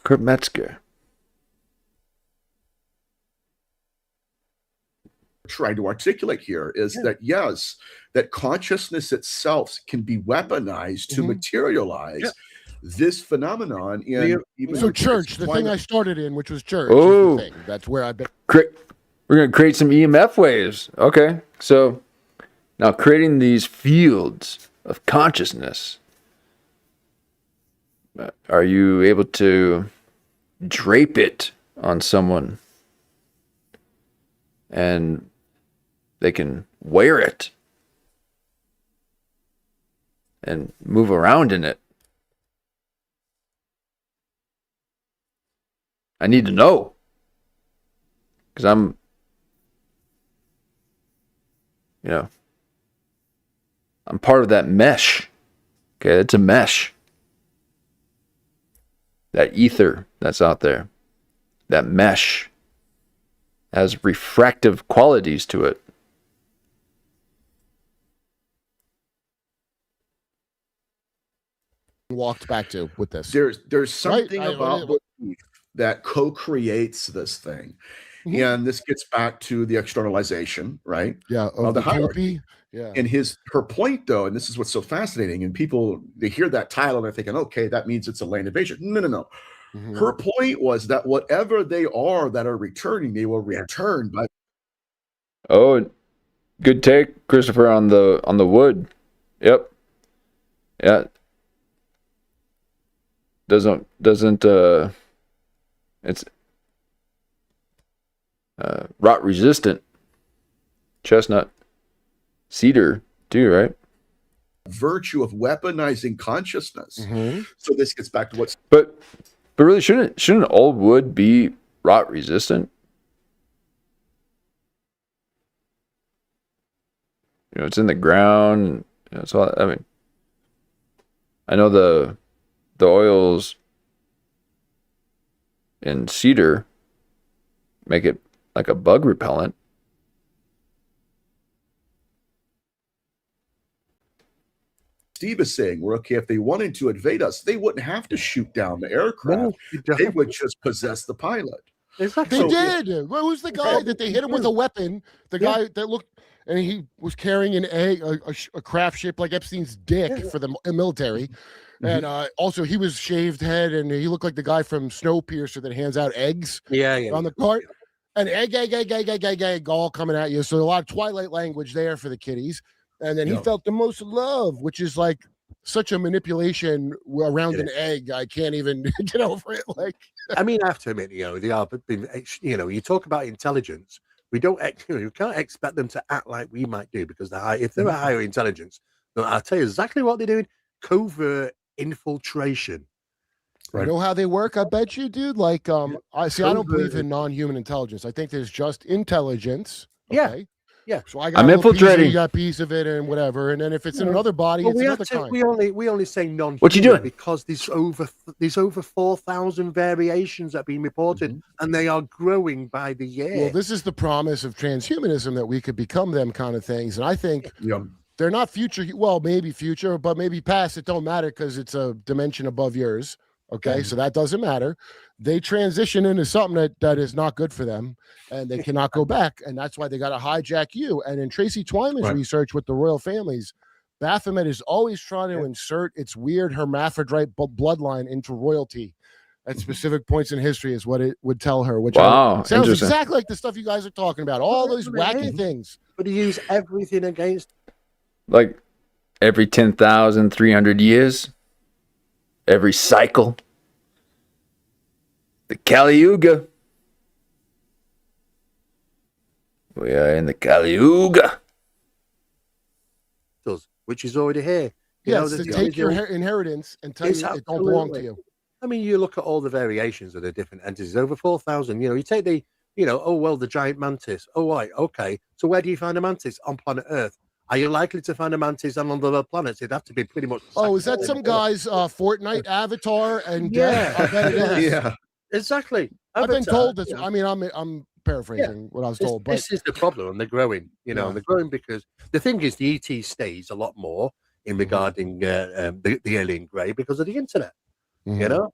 Kurp Metzger. Trying to articulate here is that yes, that consciousness itself can be weaponized to materialize this phenomenon in So church, the thing I started in, which was church, Oh. is the thing. That's where I've been. We're going to create some EMF waves. Okay. So now creating these fields of consciousness. Are you able to drape it on someone and they can wear it and move around in it? I need to know, because I'm part of that mesh. Okay, it's a mesh. That ether that's out there, that mesh has refractive qualities to it. walked back to with this. There's something about belief that co-creates this thing. And this gets back to the externalization, right? Yeah, of the hierarchy. Yeah. And her point, though, and this is what's so fascinating, and people, they hear that title and they're thinking, okay, that means it's a land invasion. No. Her point was that whatever they are that are returning, they will return by. Oh, good take, Christopher, on the wood. Yep. Yeah. Doesn't it's rot resistant. Chestnut. Cedar too, right? Virtue of weaponizing consciousness. So this gets back to what's. But really, shouldn't old wood be rot resistant? You know, it's in the ground. You know, so I mean, I know the oils in cedar make it like a bug repellent. Steve is saying, we're okay, if they wanted to invade us, they wouldn't have to shoot down the aircraft. They would just possess the pilot. They did. Well, who's the guy that they hit him with a weapon? The guy that looked, and he was carrying an egg, a craft shaped like Epstein's dick for the military. And also, he was shaved head, and he looked like the guy from Snowpiercer that hands out eggs on the cart. And egg, all coming at you. So a lot of Twilight language there for the kiddies. And then he felt the most love, which is like such a manipulation around an egg. I can't even get over it. Like, I mean, I have to admit, they are, you talk about intelligence. We don't, you can't expect them to act like we might do, because if they're a higher intelligence, I'll tell you exactly what they're doing: covert infiltration. Right. You know how they work? I bet you, dude. Like, I don't believe in non-human intelligence. I think there's just intelligence. Okay? Yeah. So I got I'm infiltrating. You got a piece of it and whatever, and then if it's in another body, it's another kind. We only say non-human. What you doing? Because there's over 4,000 variations that have been reported, and they are growing by the year. Well, this is the promise of transhumanism, that we could become them kind of things, and I think they're not future. Well, maybe future, but maybe past. It don't matter because it's a dimension above yours. Okay, so that doesn't matter. They transition into something that is not good for them, and they cannot go back, and that's why they got to hijack you. And in Tracy Twyman's research with the royal families, Baphomet is always trying to insert its weird hermaphrodite bloodline into royalty at specific points in history, is what it would tell her. Which sounds exactly like the stuff you guys are talking about. All those wacky things. But he used everything against, like every 10,300 years. Every cycle. The Kali Yuga. We are in the Kali Yuga. Which is already here. Yes, to take your inheritance and tell you it don't belong to you. I mean, you look at all the variations of the different entities, over 4,000. You take the, the giant mantis. Oh, right, okay. So where do you find a mantis? On planet Earth. Are you likely to find a mantis on other planets? It'd have to be pretty much. Oh, is that some guy's Fortnite avatar? And I bet it is. Yeah, exactly. I've been told this. I mean, I'm paraphrasing what I was told, but this is the problem, and they're growing. And they're growing because the thing is, the ET stays a lot more in regarding the alien grey because of the internet.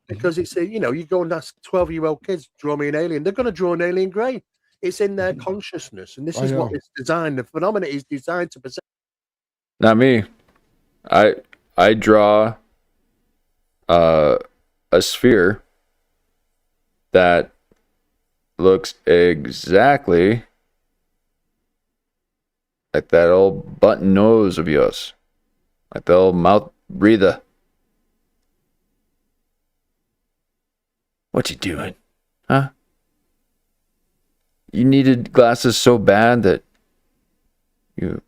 Because it's you go and ask 12-year-old kids, draw me an alien. They're going to draw an alien grey. It's in their consciousness, and this is what it's designed. The phenomena is designed to present. Not me. I draw a sphere that looks exactly like that old button nose of yours, like the old mouth breather. What you doing, huh? You needed glasses so bad that you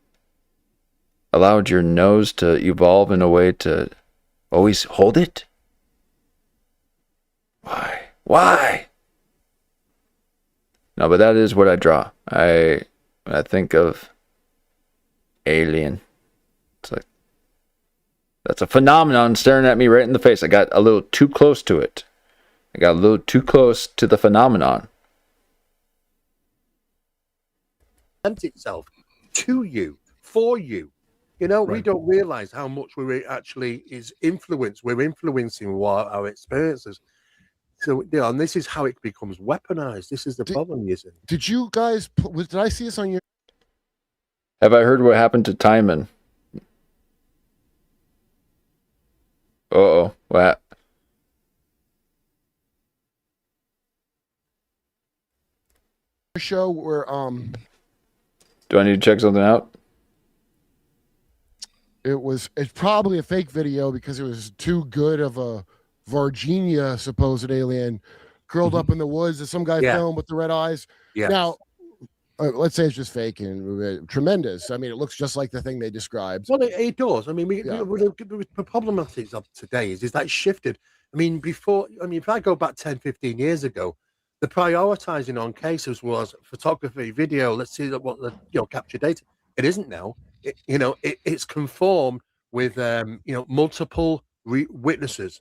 allowed your nose to evolve in a way to always hold it? Why? No, but that is what I draw. I think of alien. It's like, that's a phenomenon staring at me right in the face. I got a little too close to it. I got a little too close to the phenomenon. Itself to you, for you. You know, we Right. don't realize how much we're actually is influenced. We're influencing our experiences. So, you know, and this is how it becomes weaponized. This is the problem, you see. Did you guys? Did I see this on your? Have I heard what happened to Timon? Uh-oh. What? Show where Do I need to check something out? it's probably a fake video because it was too good of a Virginia supposed alien curled up in the woods that some guy Yeah. filmed with the red eyes. Yeah. Now, let's say it's just fake and tremendous. I mean, it looks just like the thing they described. Well, it does. I mean, Yeah. the problematics of today is that shifted. I mean, if I go back 10, 15 years ago, the prioritizing on cases was photography, video. Let's see what the capture data. It isn't now. It's conformed with multiple witnesses,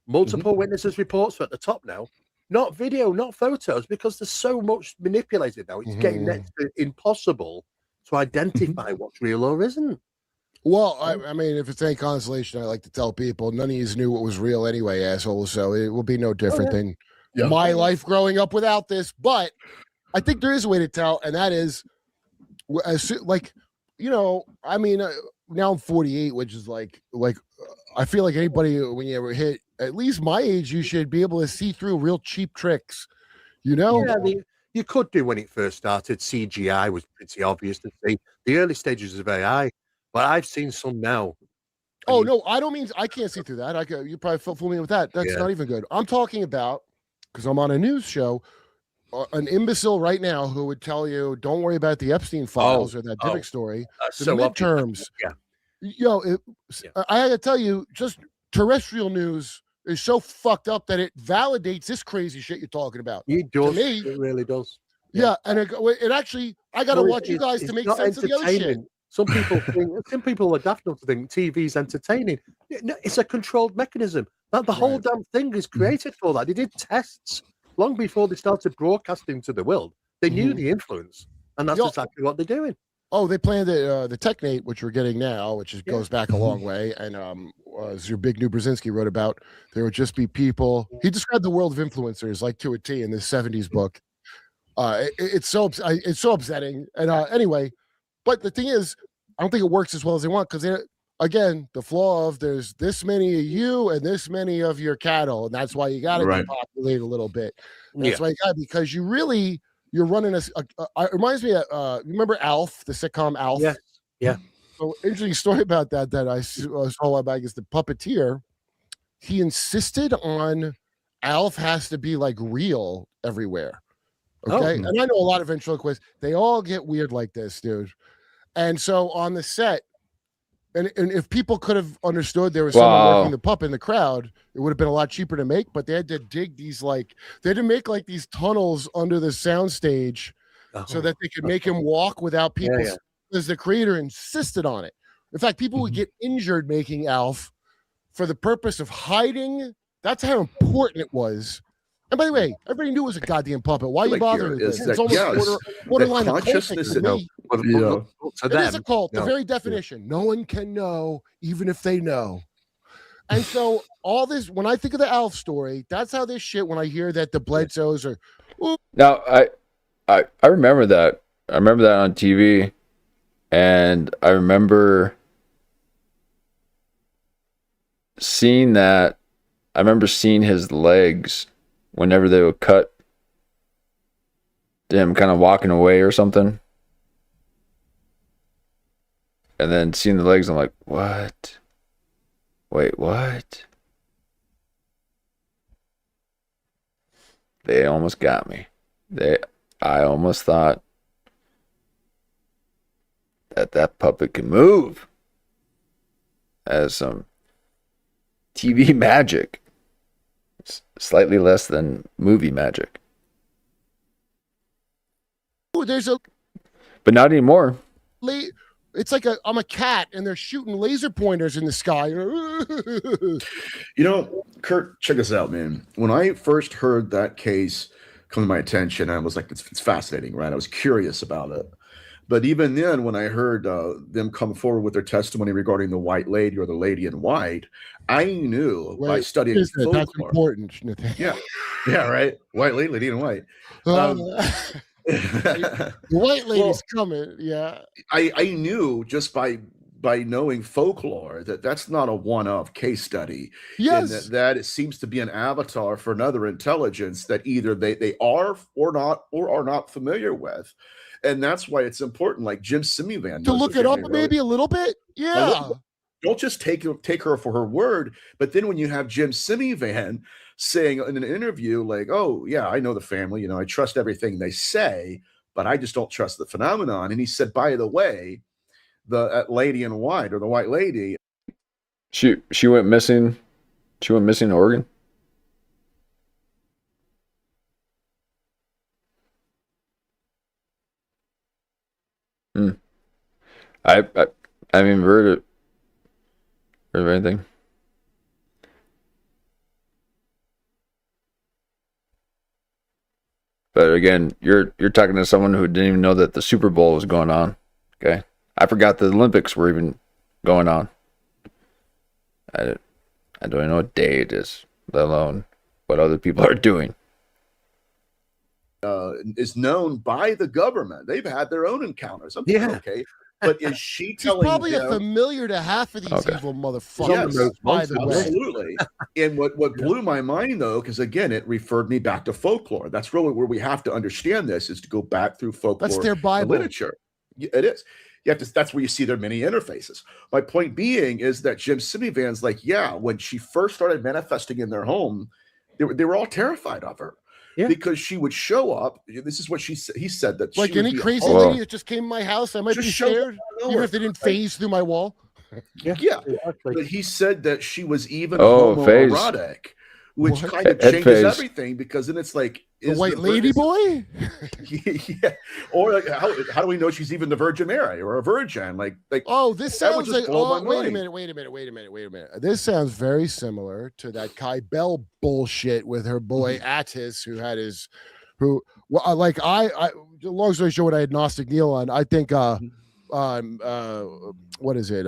multiple witnesses reports are at the top now. Not video, not photos, because there's so much manipulated now. It's getting next to impossible to identify what's real or isn't. Well, I mean, if it's any consolation, I like to tell people none of you knew what was real anyway, assholes. So it will be no different than my life growing up without this. But I think there is a way to tell, and that is, I mean, now I'm 48, which is like I feel like anybody when you ever hit at least my age, you should be able to see through real cheap tricks. You know? Yeah, you could do when it first started. CGI was pretty obvious to see. The early stages of AI, but I've seen some now. Oh no, I don't mean I can't see through that. You probably fool me with that. That's not even good. I'm talking about because I'm on a news show. An imbecile right now who would tell you, "Don't worry about the Epstein files or that Derp story." The midterms. I got to tell you, just terrestrial news is so fucked up that it validates this crazy shit you're talking about. It does. To me, It really does. Yeah, and it actually, I got to watch you guys to make sense of the other shit. Some people are daft enough to think TV's entertaining. No, it's a controlled mechanism. That the whole damn thing is created for that. They did tests long before they started broadcasting to the world. They knew the influence, and that's exactly what they're doing. Oh, they planned the Technate, which we're getting now, which goes back a long way. And as your big new Brzezinski wrote about, there would just be people. He described the world of influencers like to a T in this 70s book. It's so upsetting. And anyway, but the thing is, I don't think it works as well as they want because again, the flaw of there's this many of you and this many of your cattle, and that's why you got to depopulate a little bit. That's why you got because you're running it reminds me of remember Alf, the sitcom Alf? Yeah. So interesting story about that I saw a while back is the puppeteer. He insisted on Alf has to be like real everywhere. Okay. And I know a lot of ventriloquists, they all get weird like this, dude. And so on the set, and if people could have understood there was someone working the puppet in the crowd, it would have been a lot cheaper to make, but they had to dig these they had to make like these tunnels under the soundstage so that they could make him walk without people because the creator insisted on it. In fact, people would get injured making Alf for the purpose of hiding. That's how important it was. And by the way, everybody knew it was a goddamn puppet. Why are you bothering with this? It's almost borderline consciousness. It is a cult. The very definition. No one can know, even if they know. And so all this, when I think of the Alf story, that's how this shit. When I hear that the Bledsoes are. Now I remember that. I remember that on TV, and I remember seeing that. I remember seeing his legs whenever they would cut him kind of walking away or something. And then seeing the legs, I'm like, what? Wait, what? They almost got me. I almost thought that puppet could move. As some TV magic. Slightly less than movie magic. But not anymore. It's like I'm a cat and they're shooting laser pointers in the sky. Kurt, check this out, man. When I first heard that case come to my attention, I was like, it's fascinating, right? I was curious about it. But even then, when I heard them come forward with their testimony regarding the white lady or the lady in white, I knew by Wait, studying that's folklore. important. Yeah, yeah, right. White lady, lady in white. The white lady's coming. Yeah. I knew just by knowing folklore that that's not a one-off case study. And Yes. that it seems to be an avatar for another intelligence that either they are or are not familiar with. And that's why it's important, like Jim Simivan To knows look the it up family maybe a little bit. Yeah. don't just take her for her word. But then when you have Jim Simivan saying in an interview, like, "Oh yeah, I know the family. You know, I trust everything they say, but I just don't trust the phenomenon." And he said, by the way, the lady in white or the white lady, She went missing. She went missing in Oregon. I haven't even heard of anything. But again, you're talking to someone who didn't even know that the Super Bowl was going on. Okay, I forgot the Olympics were even going on. I don't even know what day it is, let alone what other people are doing. is known by the government. They've had their own encounters. I'm thinking, okay, but is she He's telling probably them? a familiar to half of these evil motherfuckers. Yes, By the way, absolutely. And what blew my mind, though, because again, it referred me back to folklore. That's really where we have to understand this, is to go back through folklore. That's their Bible. Literature. It is. You have to. That's where you see their many interfaces. My point being is that Jim Simivan's like, yeah, when she first started manifesting in their home, they were all terrified of her. Yeah. Because she would show up. This is what he said that like she any crazy lady that just came to my house, I might be scared, even if they didn't phase through my wall. Yeah. But he said that she was even phase. homoerotic, which What? kind of Head changes phase. everything, because then it's like, The white lady boy? Yeah. Or like, how do we know she's even the Virgin Mary or a virgin? Like Oh, this that would sounds just like. blow my Wait a mind. minute. This sounds very similar to that Kai Bell bullshit with her boy Attis, who had his, like I. Long story short, I had Gnostic Neil on. I think what is it?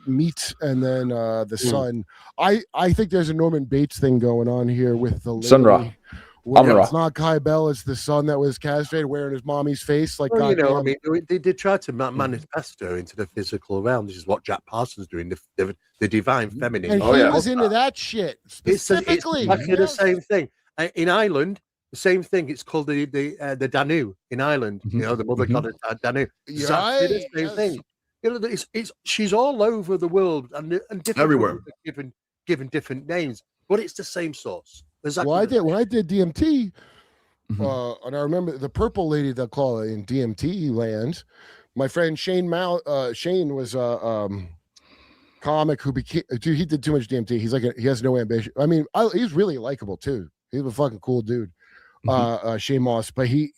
Meat and then the sun. I think there's a Norman Bates thing going on here with the lady. Sun Ra. Well, it's not Kai Bell, it's the son that was castrated wearing his mommy's face. Like, well, you know, I mean, they did try to manifest her into the physical realm. This is what Jack Parsons doing, the divine feminine. And he was into that shit specifically. It's exactly the same thing. In Ireland, the same thing. It's called the Danu in Ireland. You know, the mother goddess Danu. Exactly the same thing. You know, she's all over the world and different Everywhere, given different names, but it's the same source. Exactly. Well, when I did DMT, and I remember the purple lady that call it in DMT land. My friend Shane Shane was a comic who became. Dude, he did too much DMT. He's like he has no ambition. I mean, he's really likable too. He's a fucking cool dude. Shane Moss, but he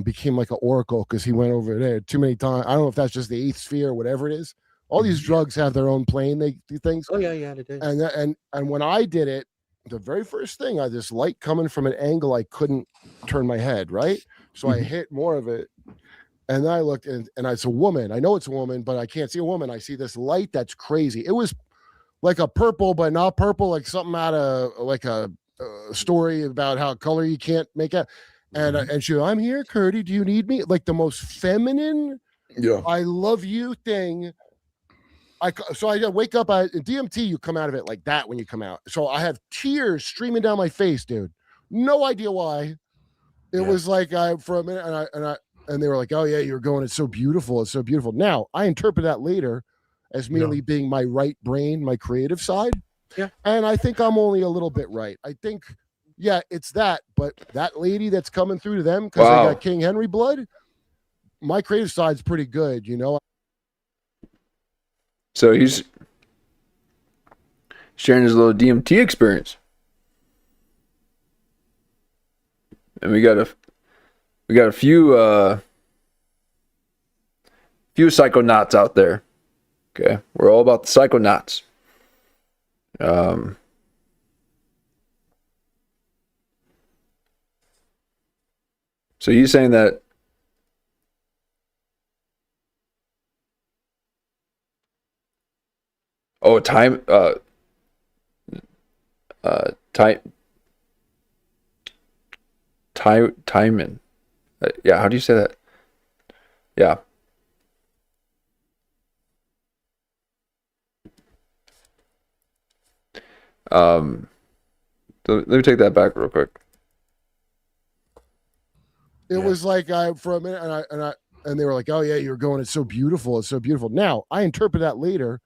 became like an oracle because he went over there too many times. I don't know if that's just the eighth sphere or whatever it is. All these drugs have their own plane. They do things. Oh yeah, they do. And when I did it, the very first thing, I had this light coming from an angle I couldn't turn my head, right? So I hit more of it. And then I looked and it's a woman. I know it's a woman, but I can't see a woman. I see this light that's crazy. It was like a purple, but not purple, like something out of like a story about how color you can't make out. And she, I'm here, Curdy. Do you need me? Like the most feminine, I love you thing. So I wake up. In DMT, you come out of it like that when you come out. So I have tears streaming down my face, dude. No idea why. It was like for a minute, and they were like, "Oh yeah, you're going. It's so beautiful. It's so beautiful." Now I interpret that later as merely being my right brain, my creative side. Yeah, and I think I'm only a little bit right. I think, yeah, it's that. But that lady that's coming through to them because I got King Henry blood. My creative side's pretty good, you know. So he's sharing his little DMT experience, and we got a few psychonauts out there. Okay, we're all about the psychonauts. So he's saying that time. Timon. Yeah, how do you say that? Yeah. So let me take that back real quick. It was like for a minute, and they were like, "Oh yeah, you're going. It's so beautiful. It's so beautiful." Now I interpret that later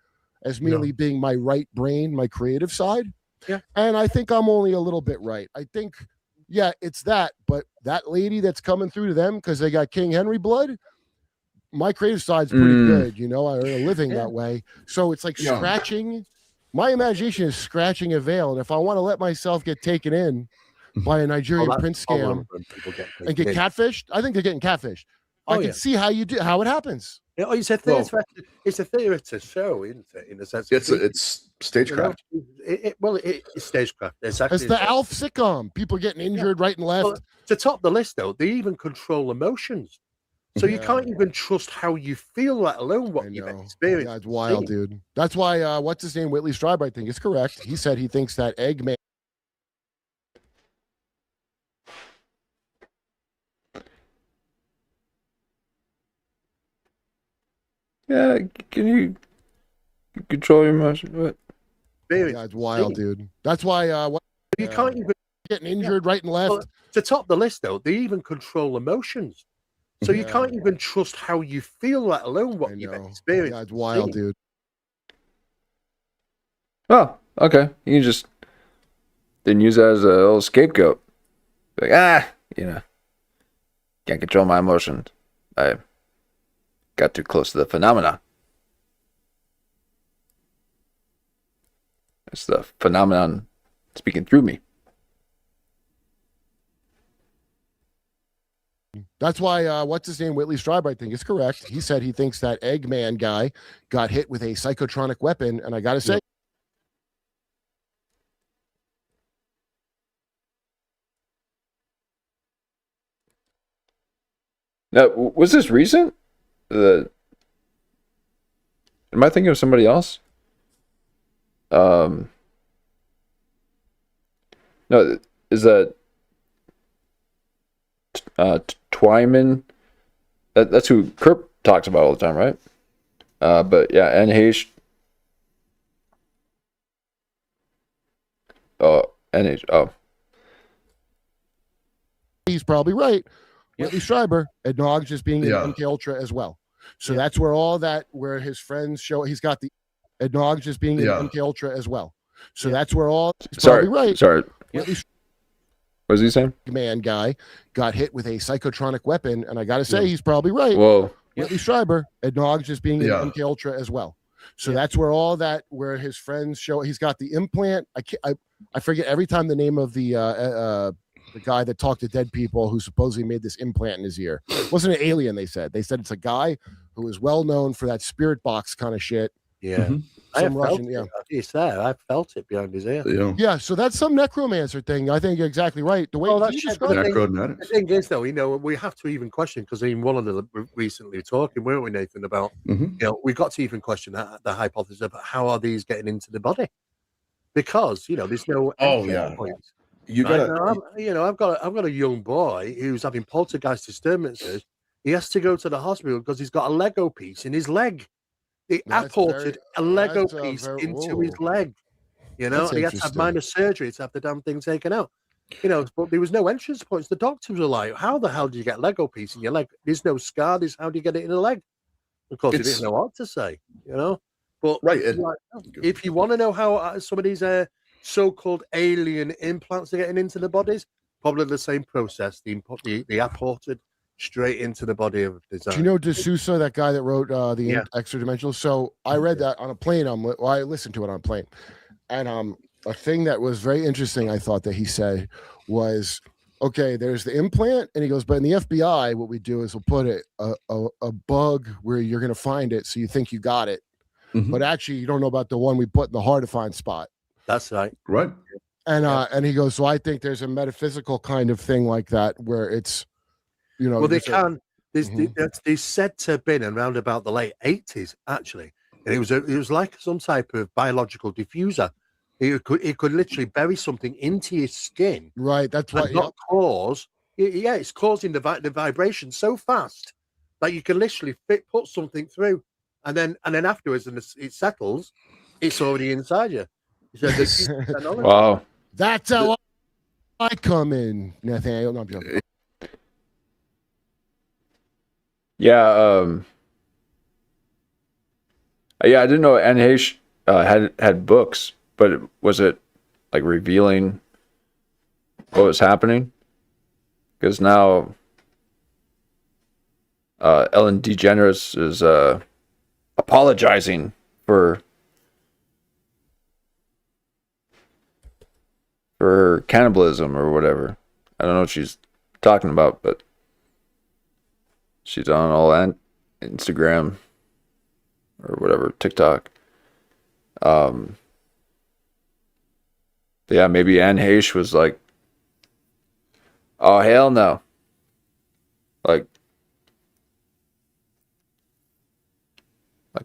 as merely being my right brain, my creative side. Yeah. And I think I'm only a little bit right. I think, yeah, it's that. But that lady that's coming through to them because they got King Henry blood. My creative side's pretty good. You know, I earn a living that way. So it's like scratching. My imagination is scratching a veil, and if I want to let myself get taken in by a Nigerian prince scam and get catfished, I think they're getting catfished. I can see how it happens. Yeah, it's a theatre. It's a theatre show, isn't it? In a sense, it's stagecraft. It's stagecraft. Exactly. It's the Alf sitcom. People getting injured right and left. Well, to top the list, though, they even control emotions. So you can't even trust how you feel, let alone what you've experienced. Yeah, it's wild, dude. That's why, what's his name? Whitley Strieber, I think, is correct. He said he thinks that Eggman. Yeah, can you control your emotions? What? Yeah, it's wild, dude. That's why, you can't even getting injured right and left. Well, to top the list, though, they even control emotions. So you can't even trust how you feel, let alone what you've experienced. Yeah, it's wild, dude. Oh, okay. You can just then use that as a little scapegoat. Like, can't control my emotions. I got too close to the phenomena. It's the phenomenon speaking through me. That's why, what's his name? Whitley Strieber, I think, is correct. He said he thinks that Eggman guy got hit with a psychotronic weapon. And I got to say, Now, was this recent? Am I thinking of somebody else? No, is that Twyman? That's who Kurp talks about all the time, right? But yeah, NH. NH. Oh, he's probably right. Whitley Strieber acknowledges being in MK Ultra as well. So that's where where his friends show he's got the acknowledges being in MK Ultra as well. So that's where he's probably right. Sorry. Whitley What was he saying? Man guy got hit with a psychotronic weapon, and I got to say he's probably right. Whoa. Whitley Strieber acknowledges being in MK Ultra as well. So that's where where his friends show he's got the implant. I forget every time the name of the guy that talked to dead people who supposedly made this implant in his ear. It wasn't an alien, they said. They said it's a guy who is well known for that spirit box kind of shit. Yeah. Some Russian, It's there. I felt it behind his ear. Yeah, so that's some necromancer thing. I think you're exactly right. The way you described it. The thing is, though, we have to even question, because in one of the recently talking, weren't we, Nathan, about, we got to even question the hypothesis about how are these getting into the body? Because, there's no point. You got I've got a young boy who's having poltergeist disturbances. He has to go to the hospital because he's got a Lego piece in his leg. They apported a Lego piece into his leg. And he had to have minor surgery to have the damn thing taken out. But there was no entrance points. The doctors were like, "How the hell do you get a Lego piece in your leg? There's no scar. How do you get it in the leg?" Of course, he didn't know what to say. But if you want to know how some of these so-called alien implants are getting into the bodies, probably the same process. They apported straight into the body of design. Do you know D'Souza, that guy that wrote the Extra Dimensional? So I read that on a plane. I listened to it on a plane, and a thing that was very interesting, I thought, that he said was, okay, there's the implant, and he goes, but in the FBI, what we do is we'll put a bug where you're going to find it, so you think you got it, but actually you don't know about the one we put in the hard to find spot. That's right. Right. And he goes, so I think there's a metaphysical kind of thing like that where it's, well, they can. They said to have been around about the late 80s, actually. And it was like some type of biological diffuser. It could literally bury something into your skin, Right. That's why. and not cause. Yeah, it's causing the vibration so fast that you can literally put something through, and then afterwards, and it settles, it's already inside you. So Wow. That's how I come in, Nathaniel. No, I'm joking. Yeah. Yeah, I didn't know Anne Heche had books, but was it like revealing what was happening? Because now Ellen DeGeneres is apologizing for her cannibalism or whatever. I don't know what she's talking about, but she's on all Instagram or whatever, TikTok. Yeah, maybe Anne Heche was like, oh, hell no. Like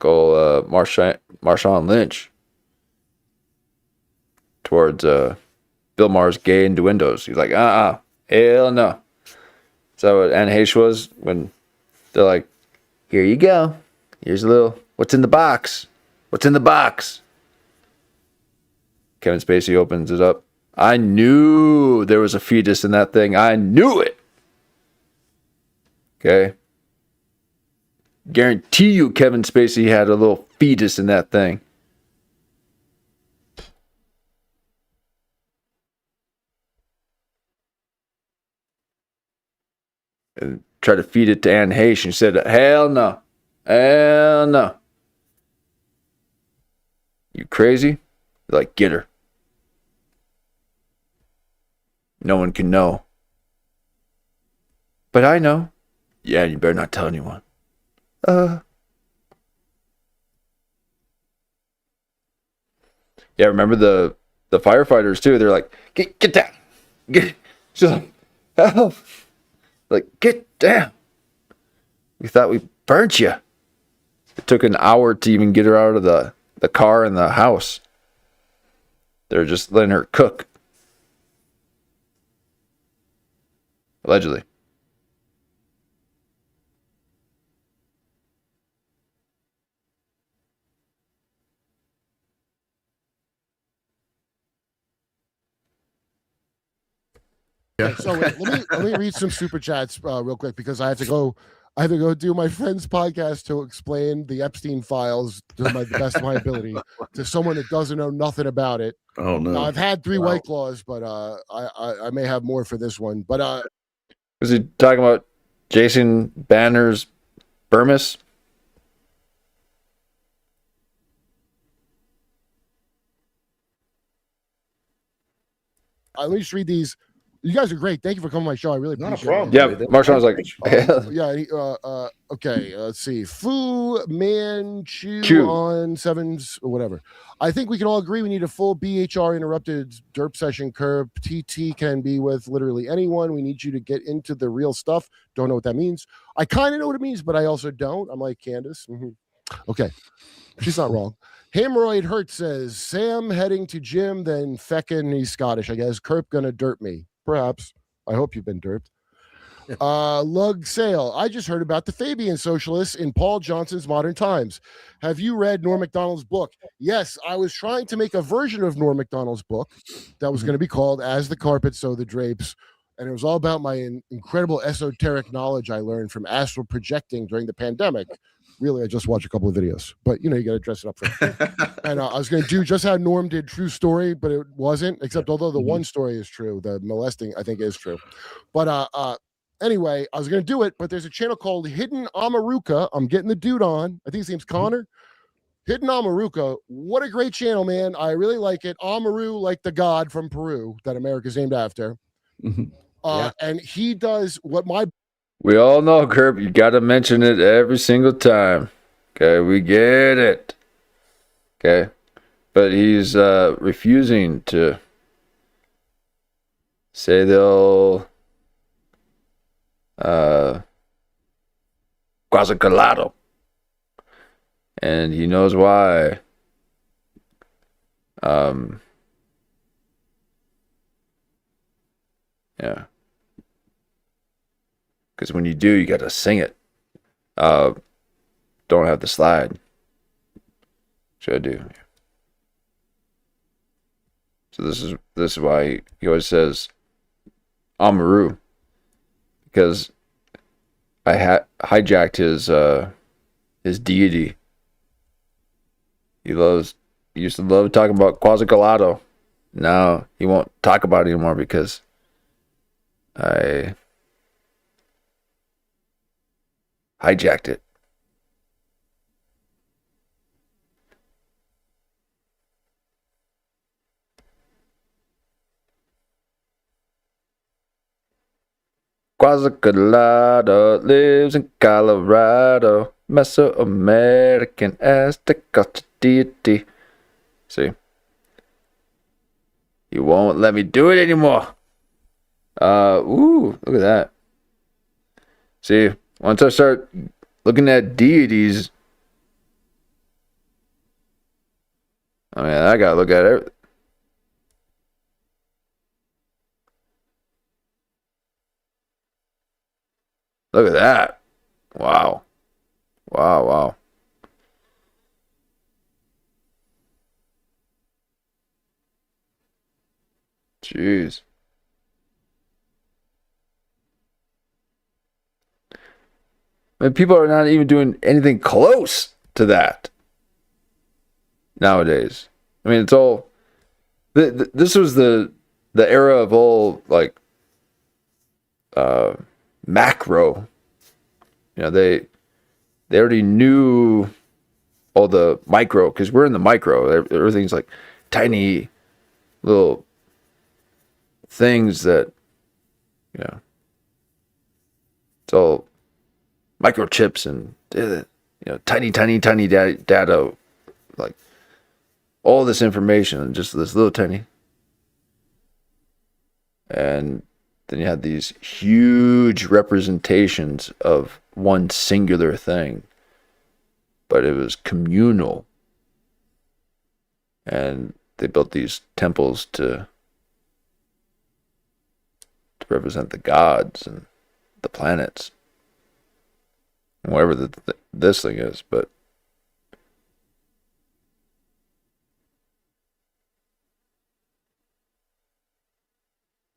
old Marshawn Lynch towards Bill Maher's gay innuendos. He's like, hell no. Is that what Anne Heche was when they're like, here you go. Here's a little, what's in the box? What's in the box? Kevin Spacey opens it up. I knew there was a fetus in that thing. I knew it. Okay. Guarantee you Kevin Spacey had a little fetus in that thing. And tried to feed it to Anne Heche and she said, hell no. Hell no. You crazy? Like, get her. No one can know. But I know. Yeah, you better not tell anyone. Yeah, remember the firefighters too? They're like, get down. She's like, help. Like, get down. We thought we burnt you. It took an hour to even get her out of the car and the house. They're just letting her cook. Allegedly. Yeah. So let me read some super chats real quick because I have to go do my friend's podcast to explain the Epstein files to the best of my ability to someone that doesn't know nothing about it. Oh no! I've had 3 White Claws, but I may have more for this one. But was he talking about Jason Banner's Burmis? I'll just read these. You guys are great. Thank you for coming on my show. I really appreciate problem. it. Yeah, Marshawn was like, okay, let's see. Fu Manchu Chew. on sevens or whatever. I think we can all agree we need a full BHR interrupted derp session curve. TT can be with literally anyone. We need you to get into the real stuff. Don't know what that means. I kind of know what it means, but I also don't. I'm like Candace. Okay. She's not wrong. Hemorrhoid Hurt says, Sam heading to gym, then feckin', he's Scottish, I guess. Kurp gonna derp me. Perhaps. I hope you've been derped. Lug Sale. I just heard about the Fabian Socialists in Paul Johnson's Modern Times. Have you read Norm Macdonald's book? Yes, I was trying to make a version of Norm Macdonald's book that was going to be called As the Carpet, So the Drapes. And it was all about my incredible esoteric knowledge I learned from astral projecting during the pandemic. Really, I just watched a couple of videos, but you got to dress it up for And I was going to do just how Norm did True Story, but it wasn't, except although the one story is true, the molesting, I think, is true. But anyway, I was going to do it, but there's a channel called Hidden Amaruka. I'm getting the dude on. I think his name's Connor. Hidden Amaruka. What a great channel, man. I really like it. Amaru, like the god from Peru that America's named after. And he does what we all know, Kurp, you got to mention it every single time. Okay, we get it. Okay, but he's refusing to say they'll Quasicalado. And he knows why. Yeah. Because when you do, you got to sing it. Don't have the slide. Should I do? So this is why he always says Amaru, because I hijacked his deity. He used to love talking about Quasicolato. Now he won't talk about it anymore because I hijacked it. Quasicolato lives in Colorado, Mesoamerican Aztec deity. See? You won't let me do it anymore. Ooh, look at that. See, once I start looking at deities, I mean, I gotta look at it. Look at that. Wow. Wow, wow. Jeez. I mean, people are not even doing anything close to that nowadays. I mean, it's all. This was the era of all like macro. You know, they already knew all the micro because we're in the micro. Everything's like tiny little things that, you know, it's all microchips and, you know, tiny data, like all this information and just this little tiny. And then you had these huge representations of one singular thing, but it was communal. And they built these temples to represent the gods and the planets, whatever this thing is. But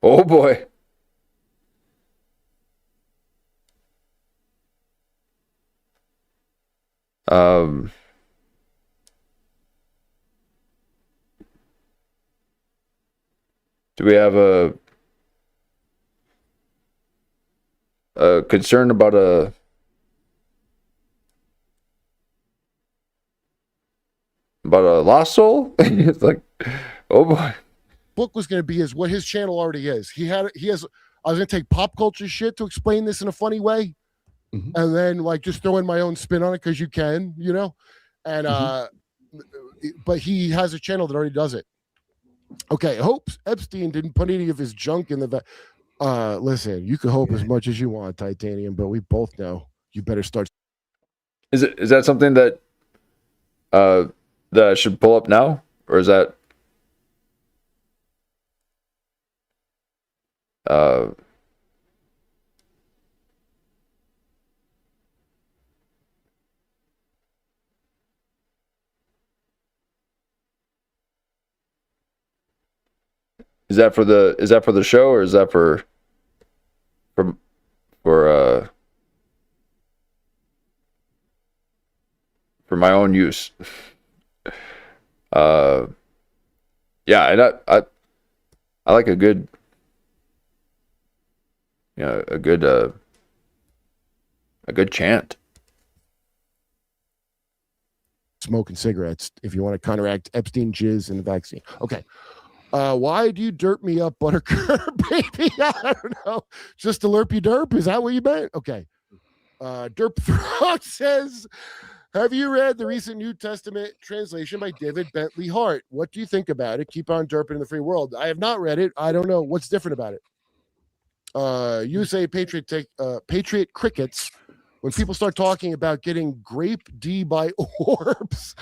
oh boy. Do we have a concern about a lost soul? It's like, oh boy. Book was going to be what his channel already is. He has. I was going to take pop culture shit to explain this in a funny way, and then like just throw in my own spin on it because you can, you know. And but he has a channel that already does it. Okay, hope Epstein didn't put any of his junk in the. Listen, you can hope as much as you want, Titanium, but we both know you better start. Is that something that that I should pull up now, or is that is that for the show, or is that for my own use? Yeah, and I like a good, you know, a good chant. Smoking cigarettes if you want to counteract Epstein jizz and the vaccine. Okay. Why do you derp me up, Buttercup, baby? I don't know. Just to lerp you derp? Is that what you meant? Okay. Derp Throat says, have you read the recent New Testament translation by David Bentley Hart? What do you think about it? Keep on derping in the free world. I have not read it. I don't know. What's different about it? You say Patriot Crickets When people start talking about getting grape D by orbs,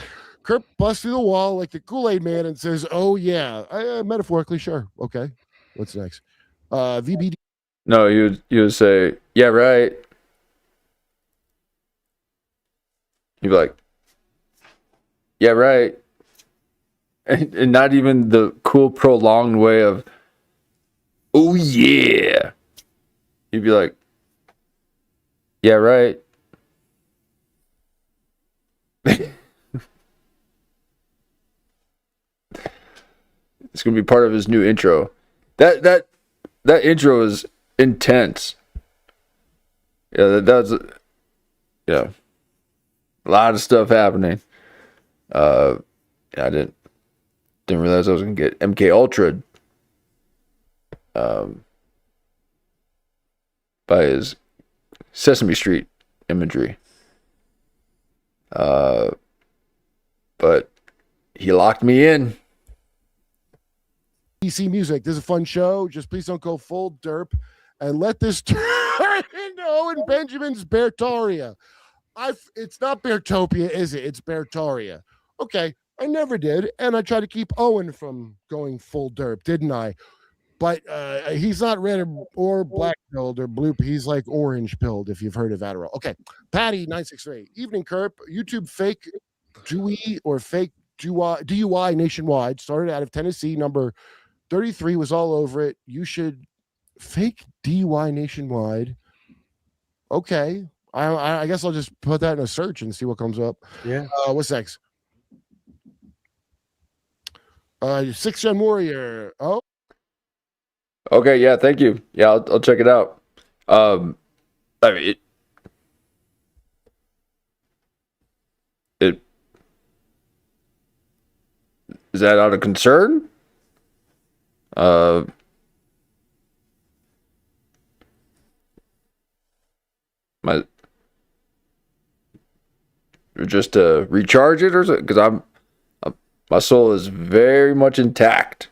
Kurp busts through the wall like the Kool-Aid man and says, "Oh yeah, metaphorically, sure, okay." What's next? VBD. No, you would say, yeah, right. You'd be like, yeah, right. And not even the cool prolonged way of, oh yeah. You'd be like, yeah, right. It's gonna be part of his new intro. That intro is intense. Yeah, that's a lot of stuff happening. I didn't realize I was gonna get MK Ultra by his Sesame Street imagery. But he locked me in. PC Music. This is a fun show. Just please don't go full derp and let this turn into Owen Benjamin's Bertaria. It's not Bertopia, is it? It's Bertaria. Okay, I never did, and I tried to keep Owen from going full derp, didn't I? But he's not red or black pilled or blue. He's like orange pilled, if you've heard of Adderall. Okay, Patty 963. Evening, Kurp. YouTube fake DUI or fake DUI nationwide started out of Tennessee. Number 33 was all over it. You should fake DUI nationwide. Okay. I guess I'll just put that in a search and see what comes up. Yeah. What's next? 6th Gen Warrior. Oh. Okay, yeah, thank you. Yeah, I'll check it out. I mean, it is that out of concern? Just to recharge it, or because my soul is very much intact.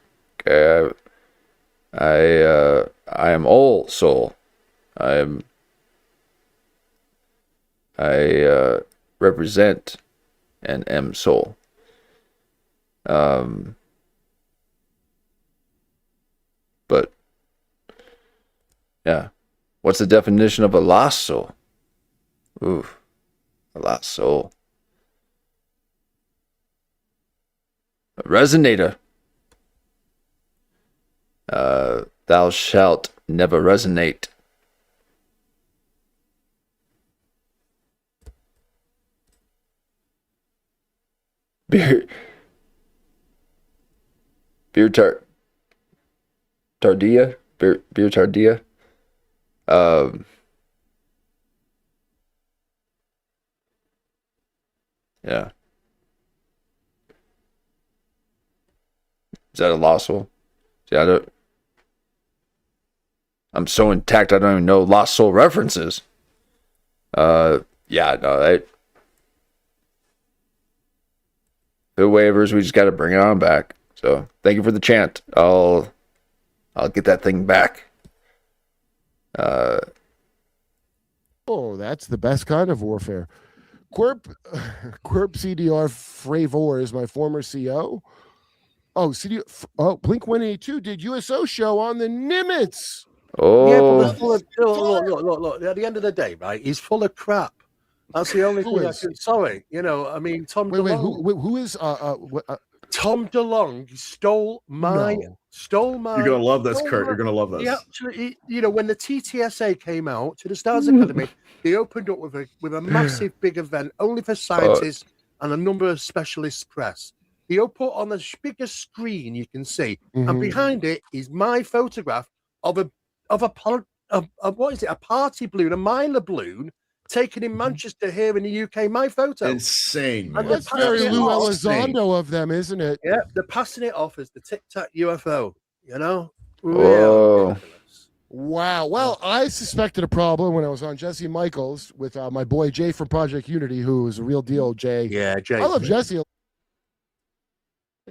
Okay, I am all soul. I represent and am soul. But yeah, what's the definition of a lost soul? Ooh, a lost soul. A resonator. Thou shalt never resonate. Beer tardia. Beer tardia. Yeah. Is that a lost soul? See, I'm so intact I don't even know lost soul references. Yeah, no, the waivers, we just got to bring it on back. So thank you for the chant. I'll get that thing back. That's the best kind of warfare. Kurp CDR Fravor is my former CO. Oh, Blink 182 did USO show on the Nimitz. Oh, yeah, but look. At the end of the day, right? He's full of crap. That's the only thing I can. Sorry, I mean, Tom. Wait, who is Tom DeLonge stole my. You're gonna love this, Kurt. You're gonna love this. He actually, when the TTSA came out to the Stars Academy, they opened up with a massive big event only for scientists and a number of specialist press. He put on the biggest screen you can see, and behind it is my photograph of a what is it? A party balloon, a Mylar balloon, taken in Manchester here in the UK. My photo. Insane, man. And that's very Lou Elizondo of them, isn't it? Yeah, they're passing it off as the Tic Tac UFO. Whoa. Wow. Well, I suspected a problem when I was on Jesse Michaels with my boy Jay from Project Unity, who is a real deal. Jay. Yeah, Jay. I love Jesse.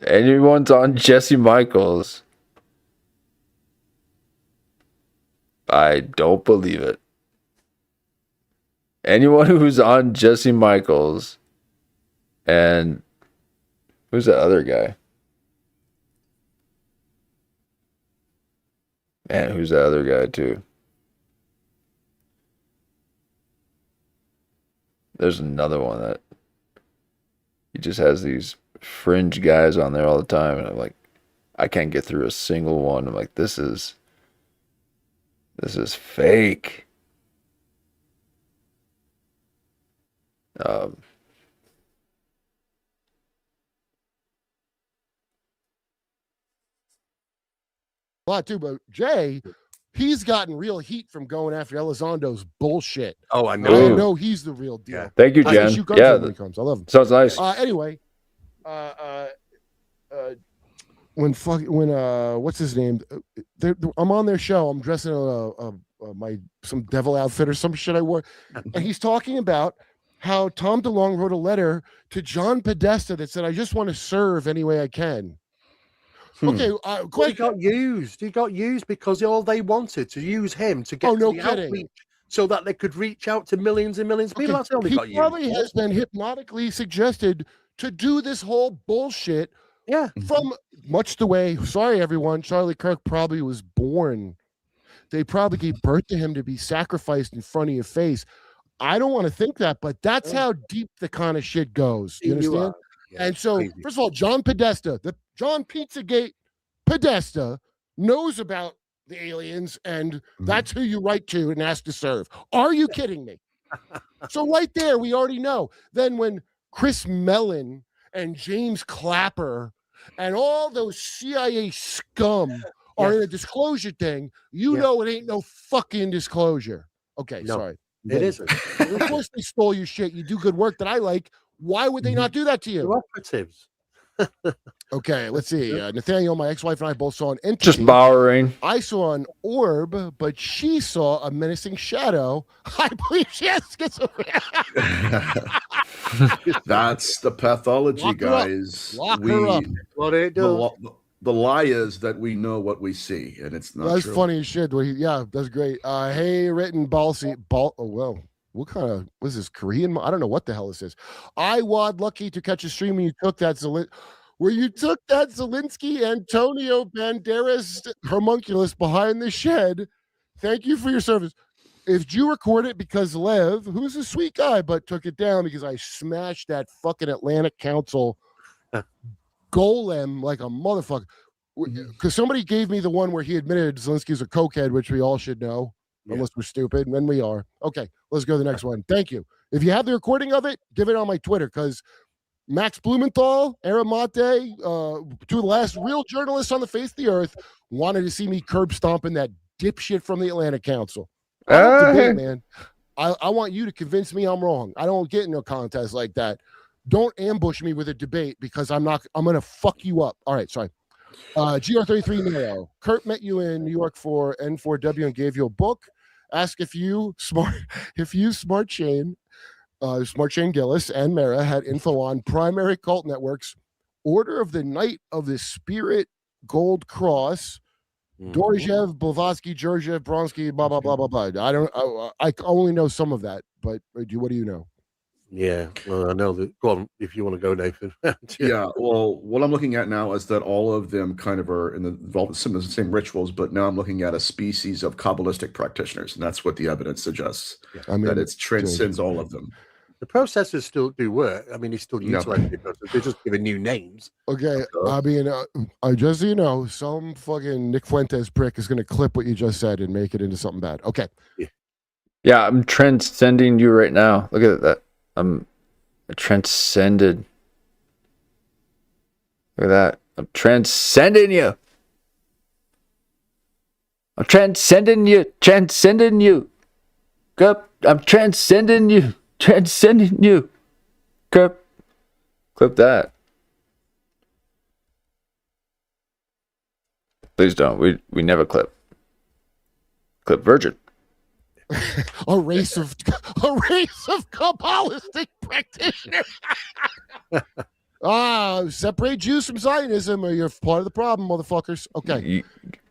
Anyone's on Jesse Michaels. I don't believe it. anyone who's on Jesse Michaels and who's the other guy? Man, who's the other guy too? There's another one that he just has these fringe guys on there all the time, and I'm like, I can't get through a single one. I'm like, this is fake. A lot too, but Jay, he's gotten real heat from going after Elizondo's bullshit. Oh, I I know. know he's the real deal. Yeah. Thank you, I Jen. shoot guns Yeah, when he comes. I love him. sounds nice. Anyway, when what's his name? I'm on their show. I'm dressing some devil outfit or some shit I wore, and he's talking about how Tom DeLonge wrote a letter to John Podesta that said, "I just want to serve any way I can." Okay, He quick. got used. He got used because all they wanted to use him to get Oh, no the kidding. outreach so that they could reach out to millions and millions of people. Okay, That's all he he got probably used. has been hypnotically suggested to do this whole bullshit Yeah. from much the way, sorry everyone, Charlie Kirk probably was born. They probably gave birth to him to be sacrificed in front of your face. I don't want to think that, but that's how deep the kind of shit goes. You understand? are. Yeah, And so, crazy. first of all, John Podesta, the John Pizzagate Podesta, knows about the aliens, and that's who you write to and ask to serve. Are you kidding me? So right there, we already know. Then when Chris Mellon and James Clapper and all those CIA scum are in a disclosure thing, you know it ain't no fucking disclosure. Okay, No, sorry. It isn't. Of course they stole your shit. You do good work that I like. Why would they not do that to you? They're operatives. Okay, let's see. Nathaniel, my ex-wife, and I both saw an entity. Just borrowing. I saw an orb, but she saw a menacing shadow. I believe she has schizophrenia. That's the pathology, Lock her up. guys. Lock her up. What it does. The lie is that we know what we see, and it's not That's true. funny as shit. Yeah, that's great. Hey, written ballsy. Oh, well. What kind of, what is this, Korean? I don't know what the hell this is. I wad lucky to catch a stream when you took that Zelensky Antonio Banderas homunculus behind the shed. Thank you for your service. If you record it because Lev, who's a sweet guy, but took it down because I smashed that fucking Atlantic Council golem like a motherfucker. Because somebody gave me the one where he admitted Zelensky's a cokehead, which we all should know. Unless we're stupid, and then we are. Okay, let's go to the next one. Thank you. If you have the recording of it, give it on my Twitter, because Max Blumenthal, Aramate, two of the last real journalists on the face of the earth, wanted to see me curb stomping that dipshit from the Atlantic Council. I don't debate, man. I want you to convince me I'm wrong. I don't get in a contest like that. Don't ambush me with a debate, because I'm gonna fuck you up. All right, sorry. GR33 Neo. Kurt met you in New York for N4W and gave you a book. Ask if you Smart Chain Gillis and Mara had info on primary cult networks, Order of the Knight of the Spirit Gold Cross, Dorjev, Blavatsky, Georgiev, Bronsky, blah blah blah blah blah. I only know some of that, but what do you know? Yeah, well, I know that. Go on, if you want to go, Nathan. Yeah, well, what I'm looking at now is that all of them kind of are involved in some of the same rituals, but now I'm looking at a species of Kabbalistic practitioners, and that's what the evidence suggests. Yeah. I mean, that it transcends all of them. The processors still do work. I mean, he's still utilizing the process. They're just giving new names. Okay, I mean, just so you know, some fucking Nick Fuentes prick is going to clip what you just said and make it into something bad. Okay. Yeah, I'm transcending you right now. Look at that. I'm transcended. Look at that. I'm transcending you. I'm transcending you. Transcending you. Kurp, I'm transcending you. Transcending you. Kurp. Clip that. Please don't. We never clip. Clip virgin. a race of Kabbalistic practitioners. Separate Jews from Zionism, or you're part of the problem, motherfuckers. Okay.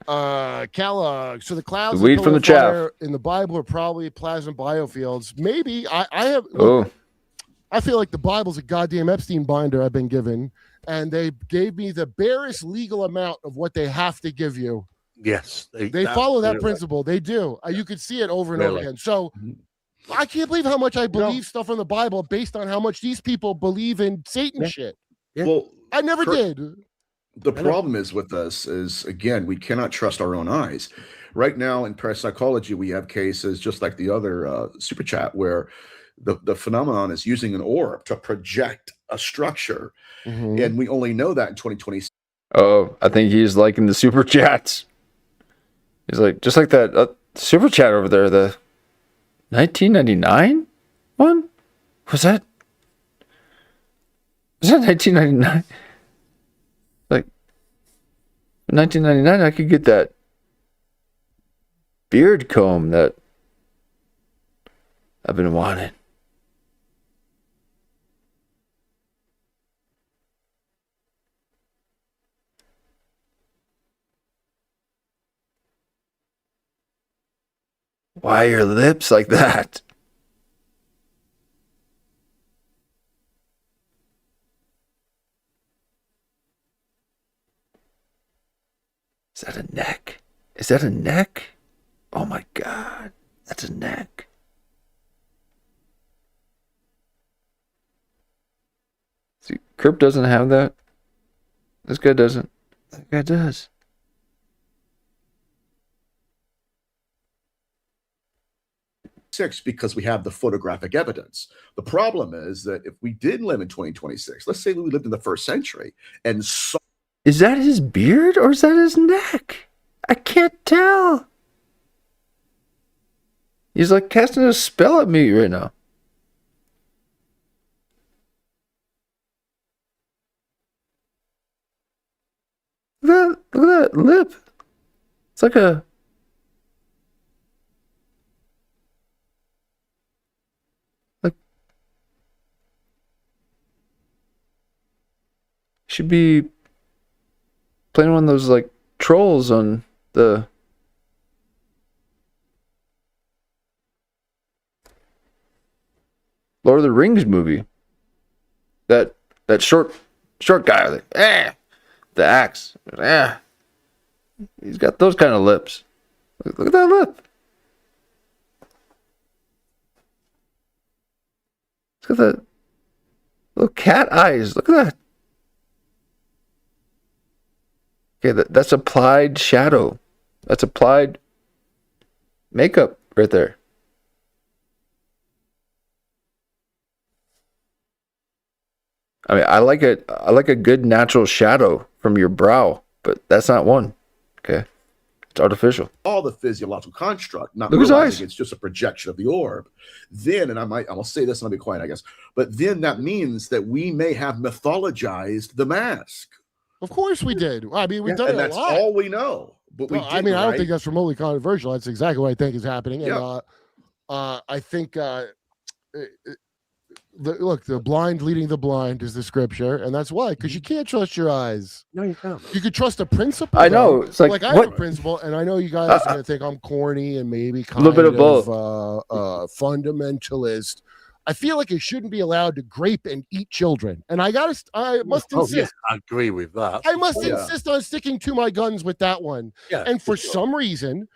Kellogg. So the clouds, The weed that from the pillar of chaff. fire in the Bible are probably plasma biofields. Maybe I have. Oh, Look, I feel like the Bible's a goddamn Epstein binder I've been given, and they gave me the barest legal amount of what they have to give you. Yes, They follow that principle. They do. You could see it over and over again. So I can't believe how much I believe stuff from the Bible based on how much these people believe in Satan shit. Yeah. Well, I never did. the problem is with us is, again, we cannot trust our own eyes. Right now in parapsychology, we have cases just like the other super chat where the phenomenon is using an orb to project a structure, and we only know that in 2020. oh, I think he's liking the super chats. He's like, just like that super chat over there, the 1999 one? Was that 1999? Like, 1999, I could get that beard comb that I've been wanting. Why are your lips like that? Is that a neck? Is that a neck? Oh my God, that's a neck. See, Kurp doesn't have that. This guy doesn't. That guy does. Because we have the photographic evidence. The problem is that if we did live in 2026, let's say we lived in the first century and saw. Is that his beard or is that his neck? I can't tell. He's like casting a spell at me right now. Look at that lip. It's like a... should be playing one of those like trolls on the Lord of the Rings movie. That short guy with the axe. He's got those kind of lips. Look at that lip. Look at that little cat eyes. Look at that. Okay, that's applied shadow. That's applied makeup right there. I mean, I like a good natural shadow from your brow, but that's not one. Okay, it's artificial. All the physiological construct, not Look at his realizing eyes. it's just a projection of the orb. Then, and I'll say this and I'll be quiet, I guess, but then that means that we may have mythologized the mask. Of course we did. I mean, we've done and it a that's lot. all we know. But we Well, I mean, I don't think that's remotely controversial. That's exactly what I think is happening. And I think, look, the blind leading the blind is the scripture. And that's why, because you can't trust your eyes. No, you can't. You could trust a principle. I know. Though. It's like, I have a principle, and I know you guys are going to think I'm corny and maybe kind little bit of both. Fundamentalist. I feel like it shouldn't be allowed to grape and eat children. And I must insist. Yes, I agree with that. I must insist on sticking to my guns with that one. Yeah, and for some reason,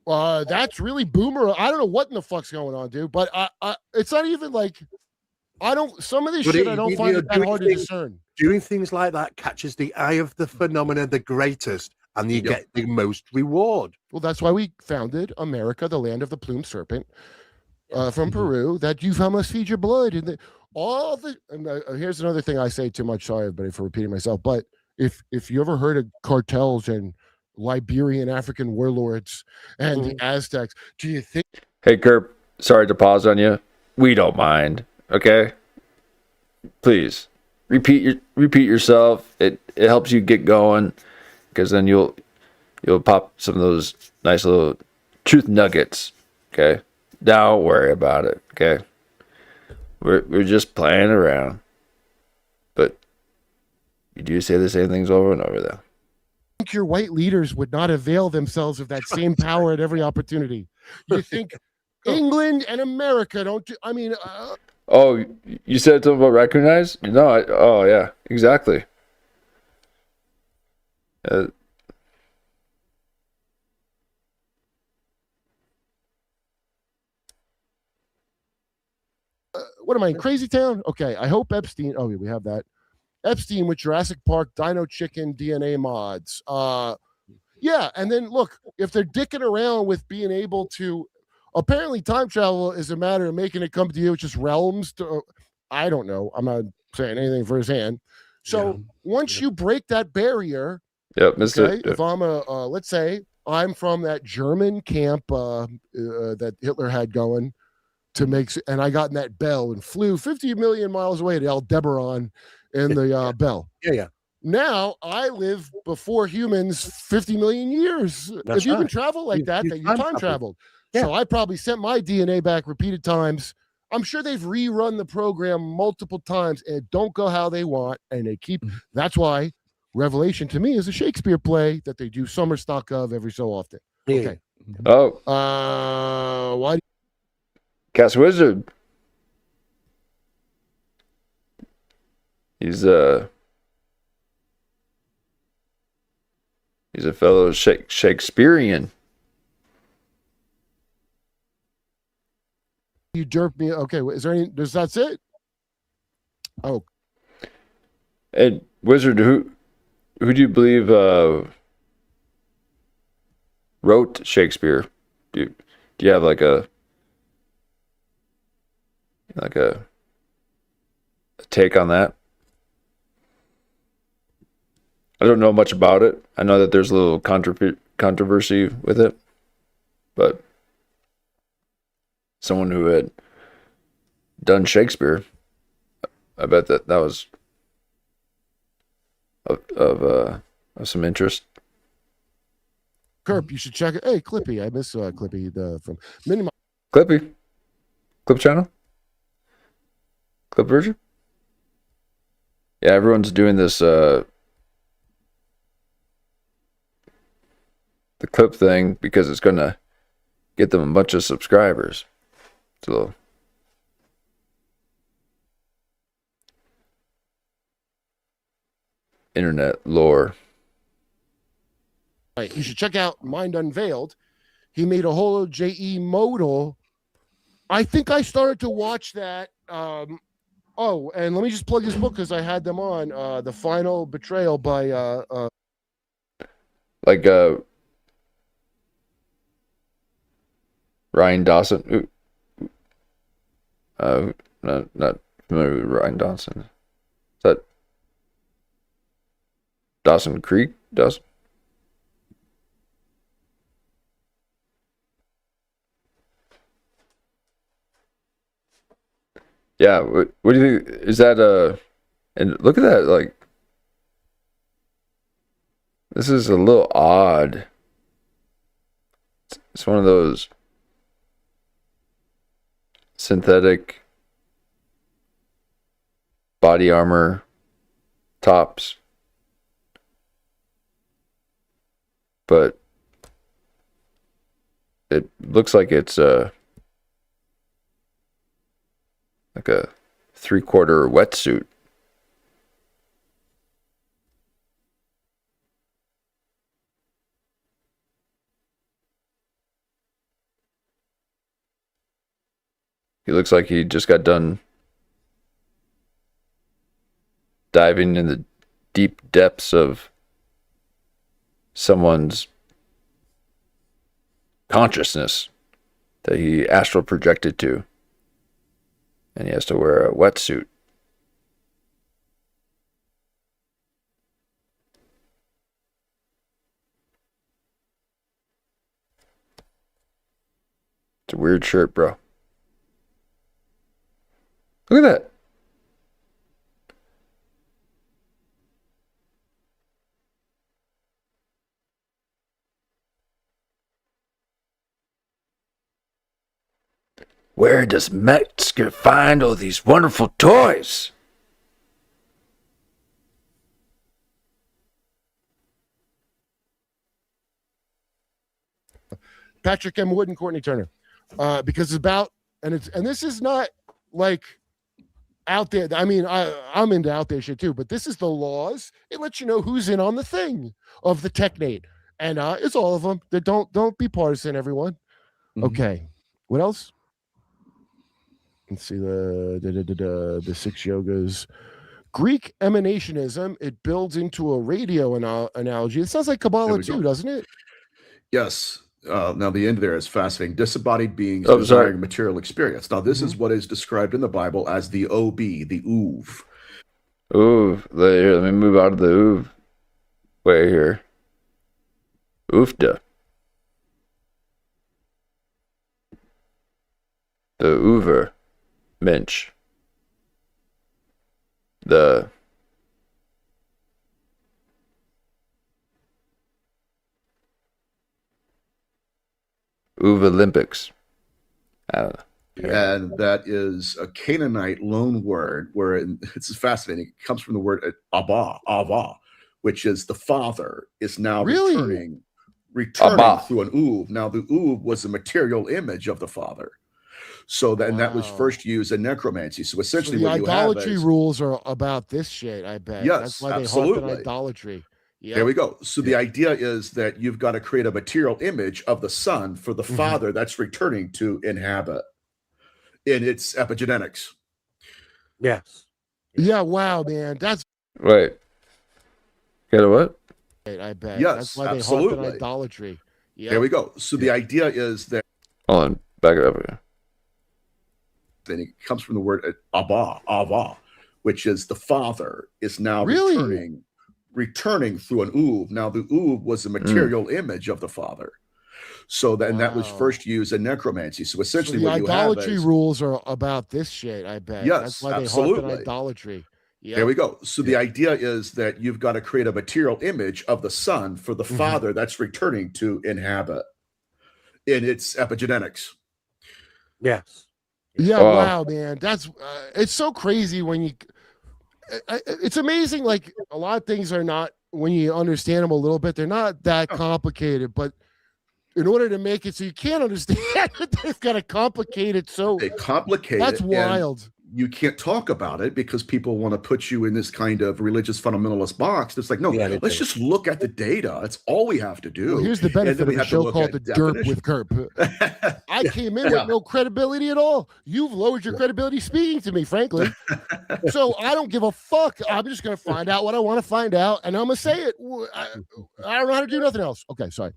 that's really boomer. I don't know what in the fuck's going on, dude. But it's not even like some of this shit I don't find it that hard to discern. Doing things like that catches the eye of the phenomena the greatest, and you get the most reward. Well, that's why we founded America, the land of the plumed serpent. From Peru, that you must feed your blood, and here's another thing I say too much. Sorry, everybody, for repeating myself. But if you ever heard of cartels and Liberian African warlords and the Aztecs, do you think? Hey, Kurp, sorry to pause on you. We don't mind. Okay, please repeat yourself. It helps you get going, because then you'll pop some of those nice little truth nuggets. Okay. Don't worry about it, okay? We're just playing around. But you do say the same things over and over, though. think your white leaders would not avail themselves of that same power at every opportunity? You think England and America don't do, I mean, Oh, you said something about recognize? No, oh yeah, exactly. what am I in Crazy Town? Okay, I hope Epstein. Oh, we have that. Epstein with Jurassic Park, Dino Chicken, DNA mods. Yeah, and then look, if they're dicking around with being able to, apparently time travel is a matter of making it come to you, just realms. To, I don't know. I'm not saying anything firsthand. So once you break that barrier, yep, missed okay, it. if I'm let's say I'm from that German camp that Hitler had going to make, and I got in that Bell and flew 50 million miles away to Aldebaran in the Bell. Yeah. Now I live before humans 50 million years. That's if you can right. travel like that, you've then you time traveled. Yeah. So I probably sent my DNA back repeated times. I'm sure they've rerun the program multiple times and it don't go how they want. And they keep, that's why Revelation to me is a Shakespeare play that they do summer stock of every so often. Okay. Oh, Why? Cast Wizard. He's a fellow Shakespearean. You derp me. Okay, is there any? That's it. Oh, And Wizard, who do you believe wrote Shakespeare? Do you have like a take on that? I don't know much about it. I know that there's a little controversy with it, but someone who had done Shakespeare, I bet that was of some interest. Kurp, you should check it. Hey, Clippy, I miss Clippy from Minimum. Clippy, Clip channel, Clip version. Yeah, everyone's doing this. The clip thing because it's gonna get them a bunch of subscribers. It's a little internet lore. Right, you should check out Mind Unveiled. He made a whole JE modal. I think I started to watch that. Oh, and let me just plug his book because I had them on. The Final Betrayal by Ryan Dawson. Not familiar with Ryan Dawson. Is that Dawson Creek? Dawson? Yeah. What do you think? Is that and look at that. Like, this is a little odd. It's one of those synthetic body armor tops, but it looks like it's like a 3/4 wetsuit. He looks like he just got done diving in the deep depths of someone's consciousness that he astral projected to. And he has to wear a wetsuit. It's a weird shirt, bro. Look at that. Where does Metzger find all these wonderful toys? Patrick M. Wood and Courtney Turner, because it's about and this is not like out there. I mean, I'm into out there shit too, but this is the laws. It lets you know who's in on the thing of the technate, and it's all of them. Don't be partisan, everyone. Okay, what else? Let's see the 6 yogas. Greek emanationism. It builds into a radio analogy. It sounds like Kabbalah too, doesn't it? Yes. Now the end there is fascinating. Disembodied beings Oh, desiring sorry. material experience. Now this is what is described in the Bible as the OB, the Uv. Ooh, here, let me move out of the ooh way here. Oofda. The Uver. Minch. The Uve Olympics. I don't know. And that is a Canaanite loan word where it's fascinating. It comes from the word Ava, which is the father is now returning Abba. through an Uv. Now the Uv was the material image of the father. So then that was first used in necromancy. So essentially the what you have idolatry is rules are about this shit, I bet. Yes, That's why they absolutely. harp on idolatry. Yep. There we go. So the idea is that you've got to create a material image of the son for the father that's returning to inhabit in its epigenetics. Yes. Yeah, wow, man. That's Wait. Get a what? I bet. Yes, That's why they harp absolutely. on idolatry. Yep. There we go. So the idea is that Hold on. Back it up here. then it comes from the word Ava, which is the father is now returning through an Uv. Now the Uv was the material image of the father. So then that was first used in necromancy. So essentially the what you have idolatry is rules are about this shit, I bet. Yes, That's why they absolutely. harp on idolatry. Yep. There we go. So the idea is that you've got to create a material image of the son for the father that's returning to inhabit in its epigenetics. Yes. Yeah, Wow. wow, man. That's it's so crazy when you it's amazing. Like a lot of things are not, when you understand them a little bit, they're not that complicated, but in order to make it so you can't understand it, they've got to complicate it. So They complicate that's it, and wild. you can't talk about it because people want to put you in this kind of religious fundamentalist box. It's like, no, Yeah, they let's do. just look at the data. That's all we have to do. Well, here's the And then benefit we of a have to show look called at The Derp with Kurp. I came in with no credibility at all. You've lowered your credibility speaking to me, frankly. So I don't give a fuck. I'm just going to find out what I want to find out, and I'm going to say it. I don't know how to do nothing else. Okay, sorry.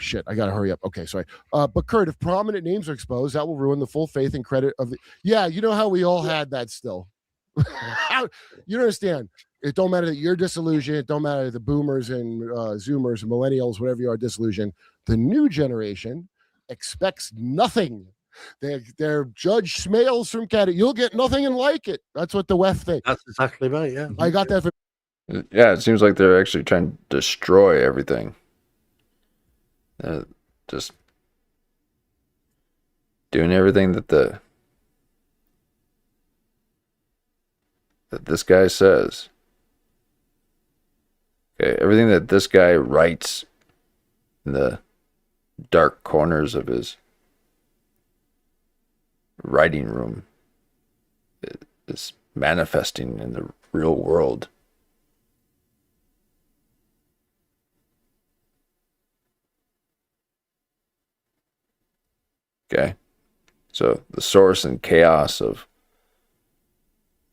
Shit, I gotta hurry up. Okay, sorry. But Kurt, if prominent names are exposed, that will ruin the full faith and credit of the. Yeah, you know how we all had that still. You don't understand. It don't matter that you're disillusioned. It don't matter that the boomers and zoomers and millennials, whatever you are, disillusioned. The new generation expects nothing. They're Judge Smales from Canada. You'll get nothing and like it. That's what the WEF think. That's exactly right. Yeah. I got that. Yeah, it seems like they're actually trying to destroy everything. Just doing everything that this guy says. Okay, everything that this guy writes in the dark corners of his writing room is manifesting in the real world. Okay, so the source and chaos of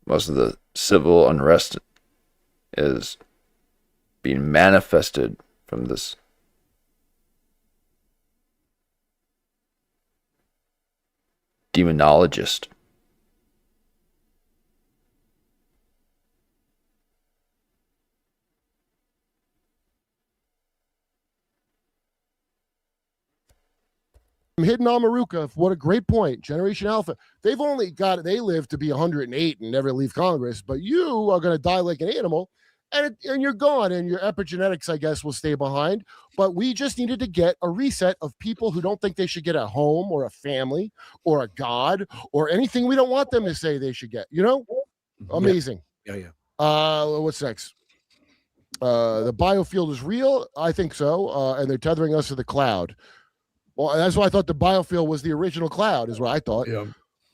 most of the civil unrest is being manifested from this demonologist. Hidden Amaruka, what a great point. Generation Alpha, they live to be 108 and never leave Congress, but you are going to die like an animal and you're gone, and your epigenetics, I guess, will stay behind. But we just needed to get a reset of people who don't think they should get a home or a family or a god or anything we don't want them to say they should get, you know? Amazing. Yeah. What's next? The biofield is real. I think so. And they're tethering us to the cloud. Well, that's why I thought the biofield was the original cloud, is what I thought. Yeah.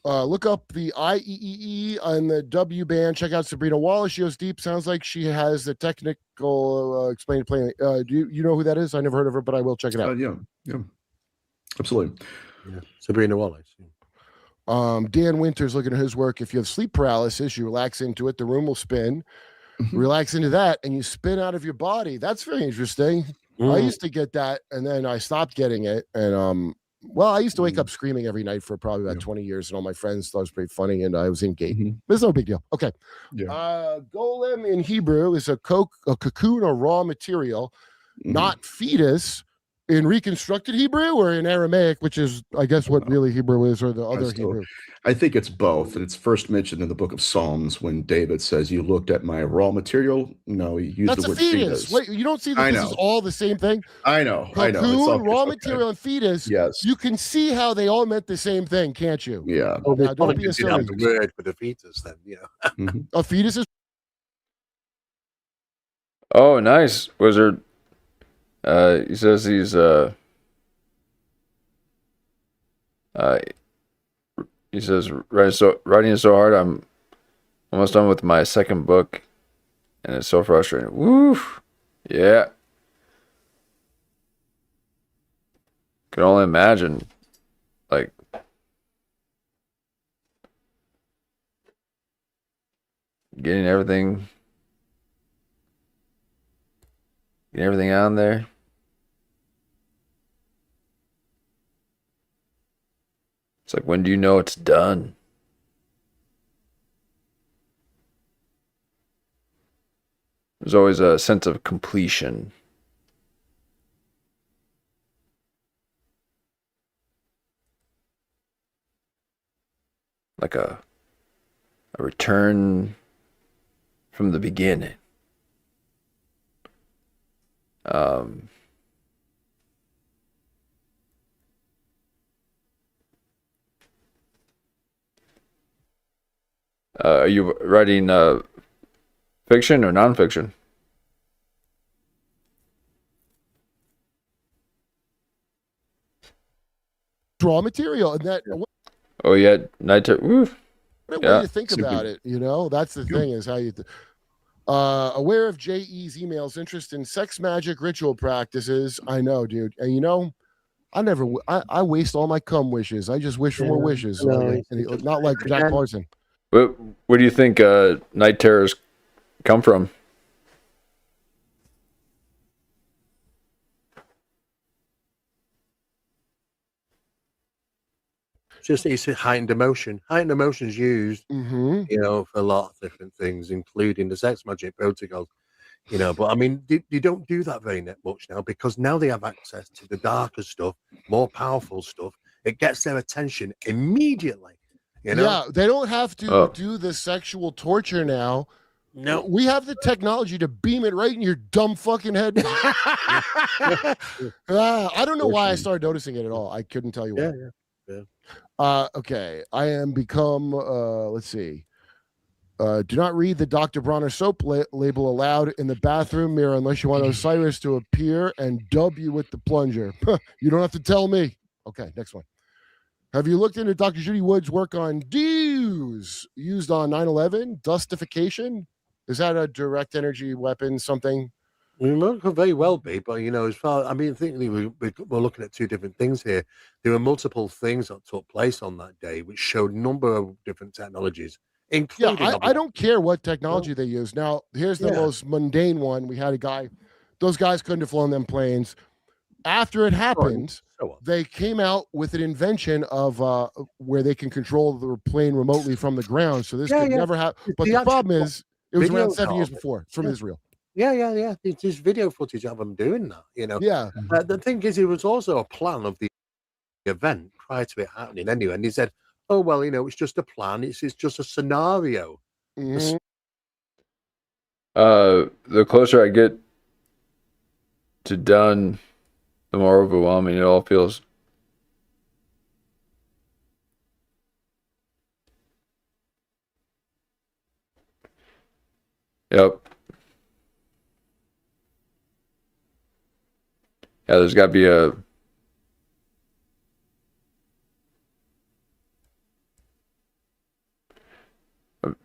Look up the IEEE on the W band. Check out Sabrina Wallace. She goes deep. Sounds like she has the technical explained plan. Do you know who that is? I never heard of her, but I will check it out. Yeah. Absolutely. Yeah. Sabrina Wallace. Dan Winters looking at his work. If you have sleep paralysis, you relax into it. The room will spin. Relax into that, and you spin out of your body. That's very interesting. I used to get that, and then I stopped getting it. And I used to wake up screaming every night for probably about 20 years, and all my friends thought it was pretty funny, and I was in gate. But it's no big deal. Okay. Golem in Hebrew is a cocoon or raw material, not fetus. In reconstructed Hebrew or in Aramaic, which is, I guess, what really Hebrew is, or the other Hebrew? I think it's both. And it's first mentioned in the book of Psalms when David says, you looked at my raw material. No, he used That's the a word fetus. Wait, you don't see that this is all the same thing? I know. Cocoon, raw material, and fetus. Yes. You can see how they all meant the same thing, can't you? Yeah. Well, they Now, don't probably be a didn't have silly. the word for the fetus then, A fetus is. Oh, nice, Wizard. He says he's he says writing is so hard. I'm almost done with my second book, and it's so frustrating. Woo, yeah. Can only imagine, like, getting everything on there. It's like, when do you know it's done? There's always a sense of completion. Like a return from the beginning. Are you writing fiction or nonfiction? Raw material, and that. Oh yeah, night. Woo. What a way to think about it, that's the thing, is how you aware of JE's emails, interest in sex magic ritual practices. I know, dude. And I waste all my cum wishes. I just wish for more wishes. Not like Jack Parson. Where do you think night terrors come from? It's heightened emotion. Heightened emotion is used, for a lot of different things, including the sex magic protocols. But I mean, they don't do that very much now, because now they have access to the darker stuff, more powerful stuff. It gets their attention immediately. Yeah, they don't have to do the sexual torture now. No, we have the technology to beam it right in your dumb fucking head. I don't know why I started noticing it at all. I couldn't tell you why. Yeah. Okay, I am become. Let's see. Do not read the Dr. Bronner soap label aloud in the bathroom mirror unless you want Osiris to appear and dub you with the plunger. You don't have to tell me. Okay, next one. Have you looked into Dr. Judy Wood's work on DEWs used on 9/11 dustification? Is that a direct energy weapon? Something? It could very well be, but as far I think we're looking at two different things here. There were multiple things that took place on that day, which showed a number of different technologies, including. Yeah, I don't care what technology they use. Now, here's the most mundane one. We had a guy; those guys couldn't have flown them planes. After it happened, they came out with an invention of where they can control the plane remotely from the ground. So this could never happen. But the problem is, it was around 7 years before. It's from Israel. Yeah. There's video footage of them doing that. Yeah. The thing is, it was also a plan of the event prior to it happening anyway. And he said, "Oh well, it's just a plan. It's just a scenario." Mm-hmm. The closer I get to done, the more overwhelming it all feels. Yep. Yeah, there's got to be a.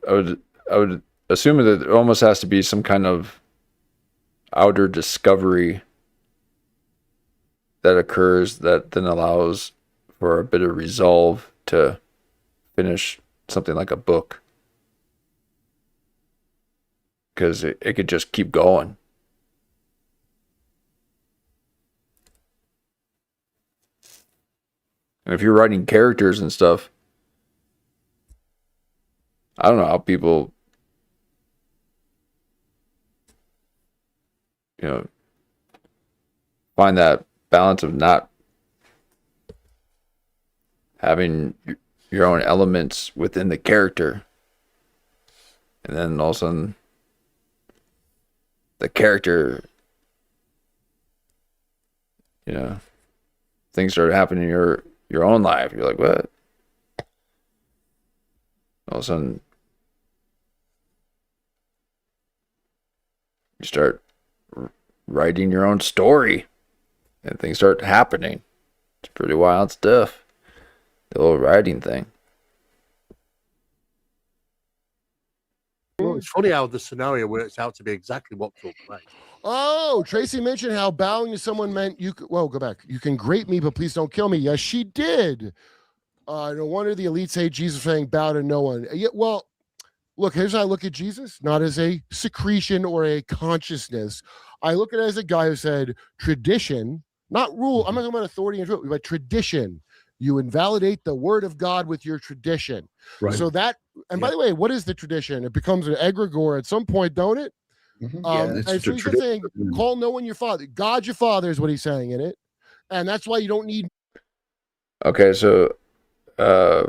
I would assume that there almost has to be some kind of outer discovery that occurs that then allows for a bit of resolve to finish something like a book. Because it could just keep going. And if you're writing characters and stuff, I don't know how people, find that balance of not having your own elements within the character. And then all of a sudden, the character, things start happening in your own life. You're like, what? All of a sudden, you start writing your own story, and things start happening. It's pretty wild stuff. The little writing thing. Well, it's funny how the scenario works out to be exactly what took place. Oh, Tracy mentioned how bowing to someone meant you could, well, go back. You can grate me, but please don't kill me. Yes, she did. No wonder the elites hate Jesus saying bow to no one. Yeah, well, look, here's how I look at Jesus, not as a secretion or a consciousness. I look at it as a guy who said tradition, not rule. I'm not talking about authority and truth, but tradition. You invalidate the word of God with your tradition. Right. So that, and by the way, what is the tradition? It becomes an egregore at some point, don't it? Yeah, And so he's saying, call no one your father. God your father is what he's saying in it. And that's why you don't need. Okay, so oh,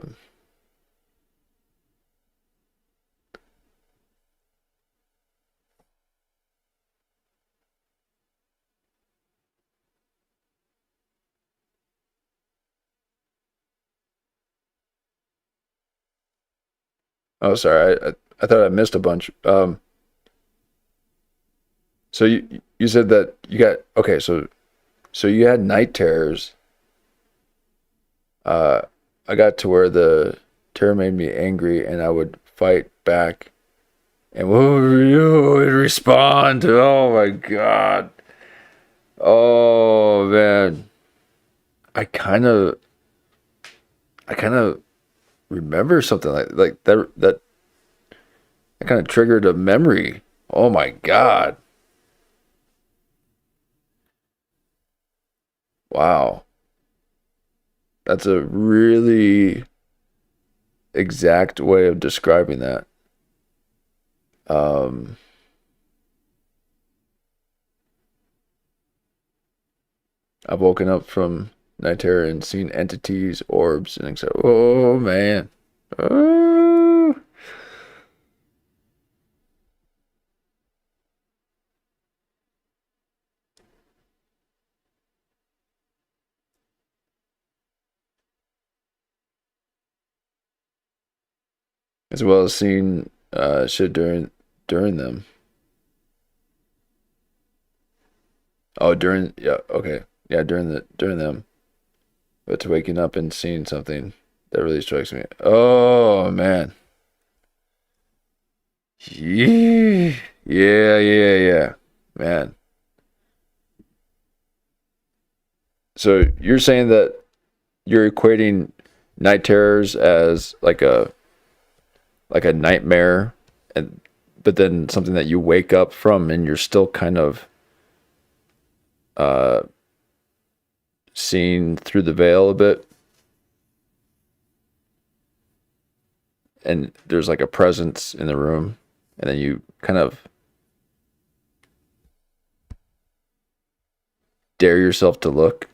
sorry, I thought I missed a bunch. So you said that you got, okay, so you had night terrors. I got to where the terror made me angry, and I would fight back, and you would respond to, oh my God. Oh man. I kind of remember something like that kind of triggered a memory. Oh my God. Wow. That's a really exact way of describing that. I've woken up from night terror and seen entities, orbs, and etc. Oh man. Oh. As well as seeing shit during them. Oh, during them. But to waking up and seeing something that really strikes me. Oh man. Yeah. Man. So you're saying that you're equating night terrors as like a nightmare, but then something that you wake up from and you're still kind of seeing through the veil a bit, and there's like a presence in the room, and then you kind of dare yourself to look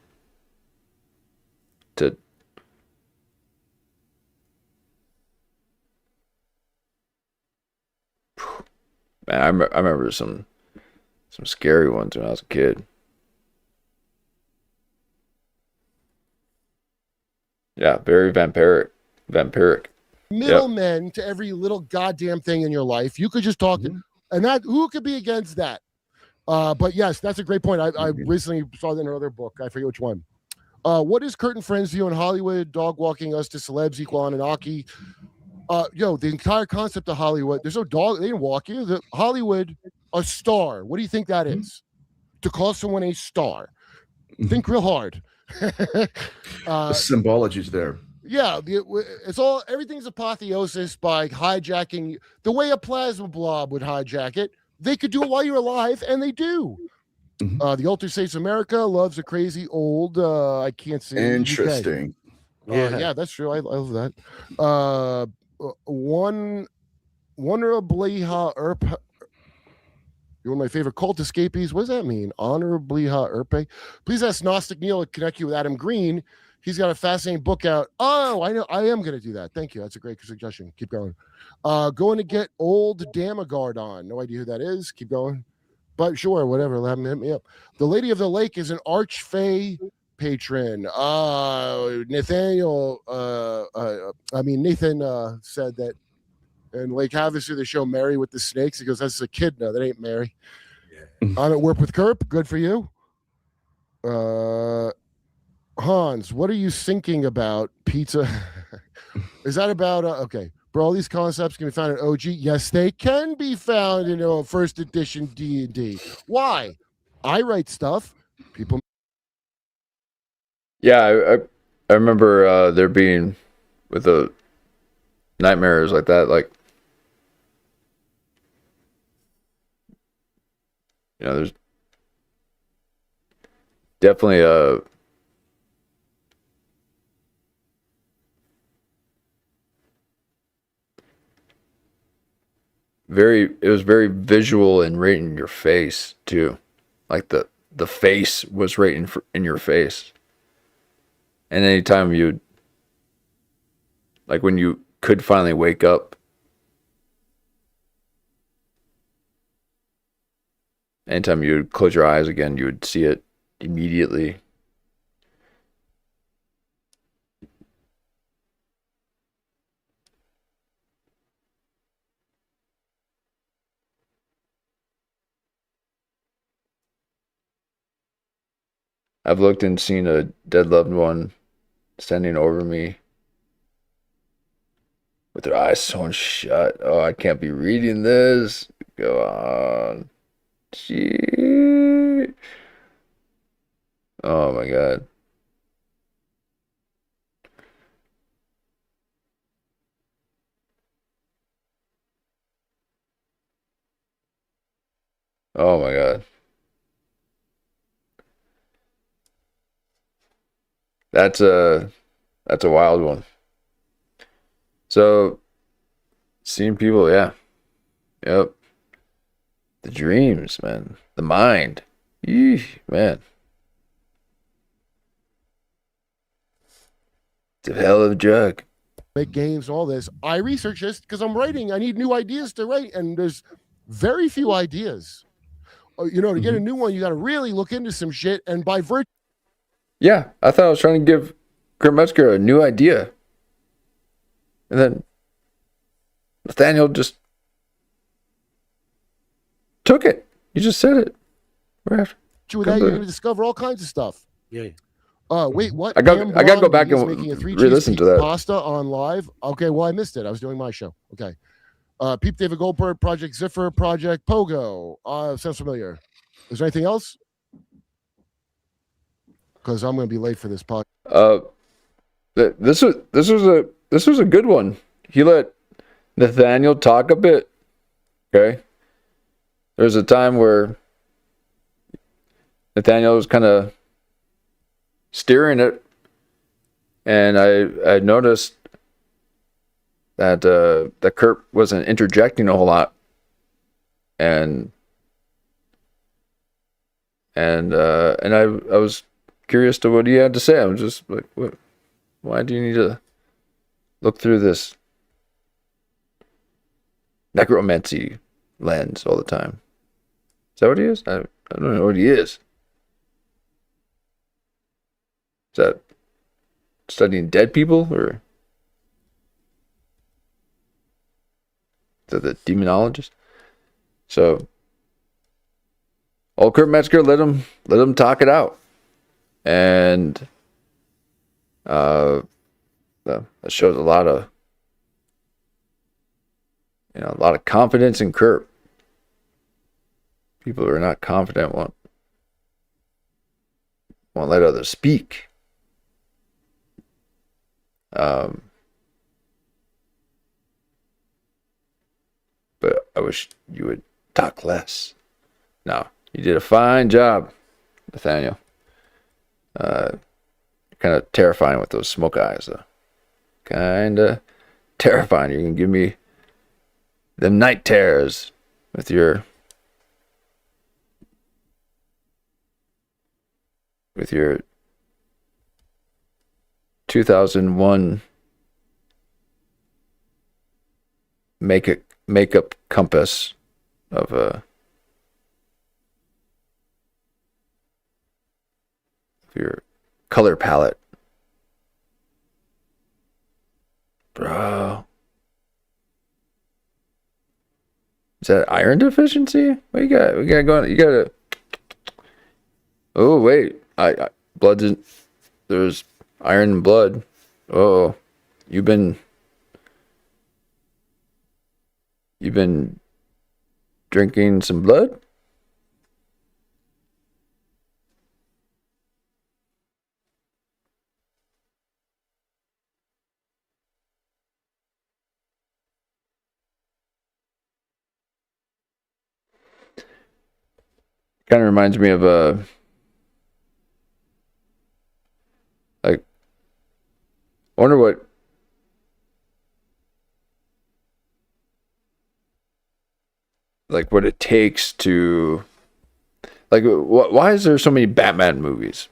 to man, I remember some scary ones when I was a kid. Yeah, very vampiric. Middlemen to every little goddamn thing in your life. You could just talk to, and that who could be against that? But yes, that's a great point. I recently saw that in another book. I forget which one. What is Kurt and Friends view in Hollywood? Dog walking us to celebs equal Anunnaki. The entire concept of Hollywood. There's no dog. They didn't walk you. The Hollywood, a star. What do you think that is? To call someone a star. Think real hard. The symbology is there. Yeah, it's all everything's apotheosis by hijacking the way a plasma blob would hijack it. They could do it while you're alive, and they do. The Alter States of America loves a crazy old. I can't say. Interesting. Yeah, that's true. I love that. Honorably Erp. You're one of my favorite cult escapees. What does that mean? Honorably Erpe. Please ask Gnostic Neil to connect you with Adam Green. He's got a fascinating book out. Oh, I know. I am going to do that. Thank you. That's a great suggestion. Keep going. Going to get old Damagard on. No idea who that is. Keep going. But sure, whatever. Let him hit me up. The Lady of the Lake is an Archfey patron. Nathaniel. Nathan said that in Lake Havasu, they show Mary with the snakes. He goes, "That's a kid. No, that ain't Mary." Yeah. I'm at work with Kurp. Good for you. Hans, what are you thinking about pizza? Is that about okay? Bro, all these concepts can be found in OG. Yes, they can be found in first edition D&D. Why? I write stuff. People. Yeah, I remember there being with the nightmares like that, like there's definitely a it was very visual and right in your face too, like the face was right in your face, and anytime you like when you could finally wake up, anytime you would close your eyes again, you would see it immediately. I've looked and seen a dead loved one standing over me with their eyes sewn shut. Oh, I can't be reading this. Go on. Gee. Oh my God. Oh my God. That's a wild one. So seeing people, yeah. Yep. The dreams, man. The mind. Eesh, man. It's a hell of a drug. Make games and all this. I research this because I'm writing. I need new ideas to write, and there's very few ideas. To get a new one, you got to really look into some shit. And by virtue. Yeah, I thought I was trying to give Kurp Metzger a new idea. And then Nathaniel just took it. You just said it. With that, you're going to discover all kinds of stuff. Yeah. Wait, what? I got to go back and re-listen to that. Pasta on live. Okay, well, I missed it. I was doing my show. Okay. Peep David Goldberg, Project Ziffer, Project Pogo. Sounds familiar. Is there anything else? Because I'm going to be late for this podcast. This was a good one. He let Nathaniel talk a bit. Okay. There's a time where Nathaniel was kind of steering it, and I noticed that that Kurp wasn't interjecting a whole lot, and I was curious to what he had to say. I was just like, what? Why do you need to look through this necromancy lens all the time? Is that what he is? I don't know what he is. Is that studying dead people, or is that the demonologist? So old Kurp Metzger let him talk it out, and that shows a lot of confidence in Kurp. People who are not confident won't let others speak. But I wish you would talk less. No, you did a fine job, Nathaniel. Kind of terrifying with those smoke eyes, though. Kind of terrifying. You can give me them night terrors with your 2001 makeup compass of your color palette, bro. Is that iron deficiency? What you got? We got going. You gotta. Oh wait, I blood's in. There's iron and blood. Oh, you've been drinking some blood? Kind of reminds me of I wonder what it takes to why is there so many Batman movies?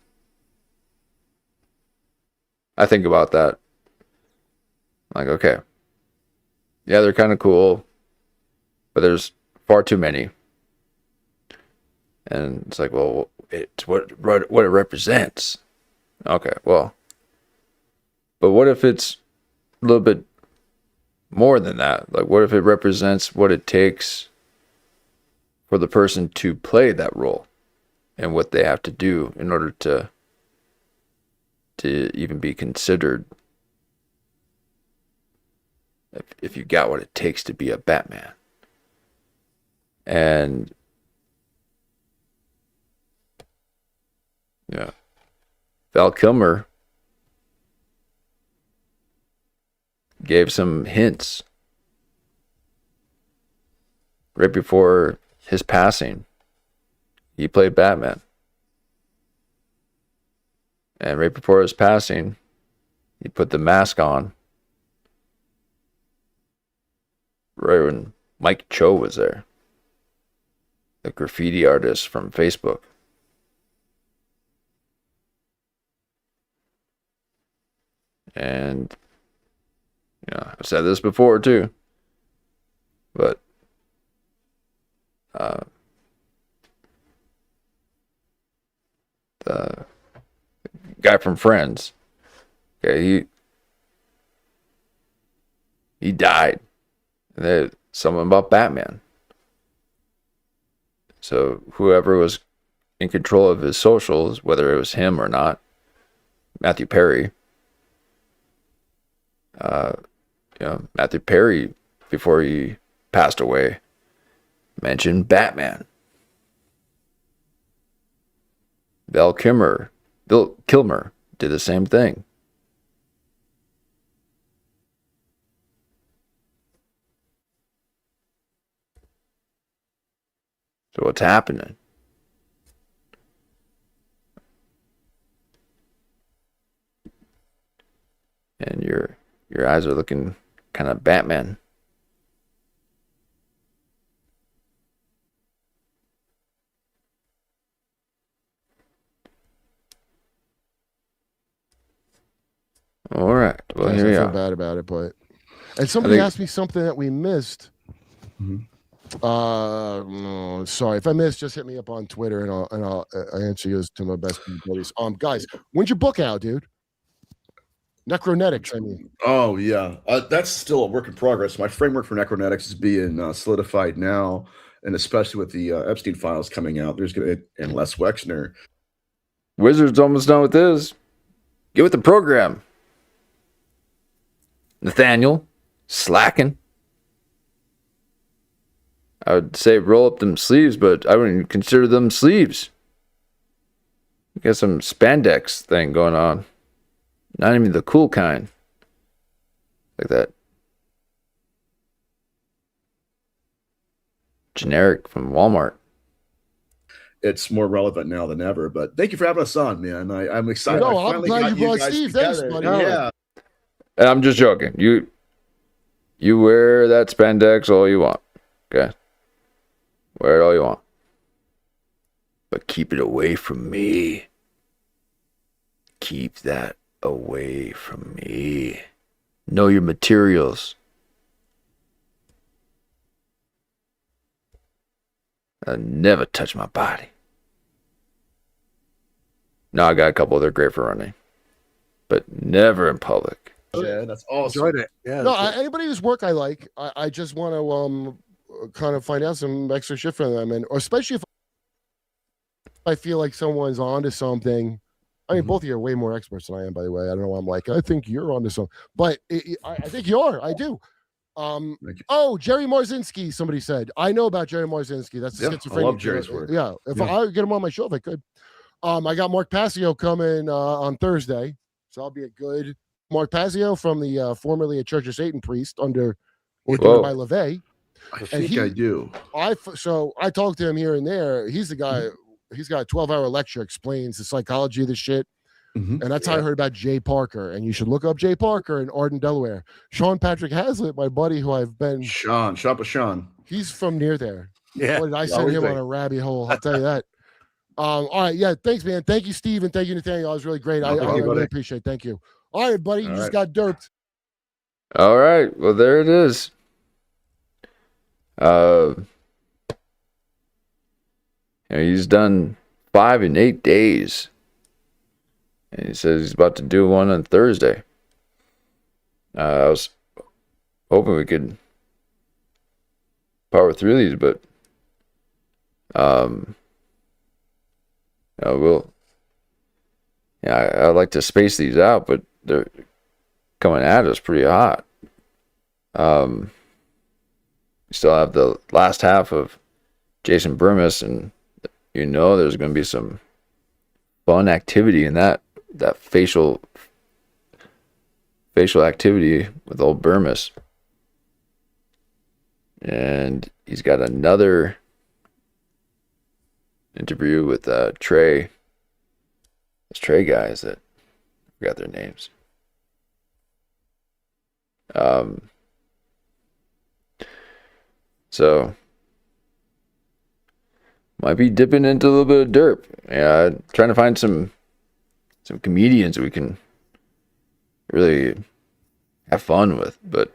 I think about that. Like, okay, yeah, they're kind of cool, but there's far too many. And it's like, well, it's what it represents. Okay, well, but what if it's a little bit more than that? Like, what if it represents what it takes for the person to play that role and what they have to do in order to even be considered, if you got what it takes to be a Batman. And yeah, Val Kilmer gave some hints right before his passing. He played Batman. And right before his passing, he put the mask on. Right when Mike Cho was there, the graffiti artist from Facebook. And, I've said this before too, but the guy from Friends, okay, he died. And there's something about Batman. So whoever was in control of his socials, whether it was him or not, Matthew Perry, Matthew Perry, before he passed away, mentioned Batman. Bill Kilmer did the same thing. So what's happening? And your eyes are looking kind of Batman. All right. Well, Guys, here we I feel are. bad about it, but and somebody asked me something that we missed. Mhm. No, sorry if I missed. Just hit me up on Twitter and I'll answer you to my best buddies. Guys, when's your book out, dude? Necronetics, I mean. Oh yeah, that's still a work in progress. My framework for Necronetics is being solidified now, and especially with the Epstein files coming out, there's going to, and Les Wexner. Wizard's almost done with this. Get with the program. Nathaniel, slacking. I would say roll up them sleeves, but I wouldn't even consider them sleeves. You got some spandex thing going on. Not even the cool kind. Like that. Generic from Walmart. It's more relevant now than ever. But thank you for having us on, man. I'm excited. No, I I'm finally glad got you brought guys Steve. Thanks, together. buddy. Yeah. And I'm just joking. You wear that spandex all you want. Okay? Wear it all you want. But keep it away from me. Keep that away from me. Know your materials. I never touch my body. No, I got a couple other great for running. But never in public. Yeah, that's awesome. Enjoyed it. Yeah. No, anybody whose work I like, I just want to kind of find out some extra shit from them, and or especially if I feel like someone's onto something. I mean, both of you are way more experts than I am, by the way. I don't know why I'm like, I think you're onto something, but I think you are. I do. Oh, Jerry Marzinski, somebody said. I know about Jerry Marzinski. That's the schizophrenia. I love Jerry's work. Yeah. If I get him on my show, if I could. I got Mark Passio coming on Thursday. So I'll be a good Mark Passio from the formerly a Church of Satan priest ordained by LaVey. I think I do. So I talked to him here and there. He's the guy. He's got a 12-hour lecture, explains the psychology of the shit. And that's how I heard about Jay Parker. And you should look up Jay Parker in Arden, Delaware. Sean Patrick Hazlitt, my buddy who I've been. Sean, shop with Sean. He's from near there. Yeah. Boy, did I send him on a rabbit hole. I'll tell you that. All right. Yeah. Thanks, man. Thank you, Steve. And thank you, Nathaniel. That was really great. I really appreciate it. Thank you. All right, buddy. You just got derped. All right. Well, there it is. He's done 5 in 8 days. And he says he's about to do one on Thursday. I was hoping we could power through these, but I like to space these out, but they're coming at us pretty hot. We still have the last half of Jason Burmis, and there's going to be some fun activity in that facial activity with old Burmis. And he's got another interview with Trey. Those Trey guys that I forgot their names. So might be dipping into a little bit of derp. Yeah, trying to find some comedians we can really have fun with, but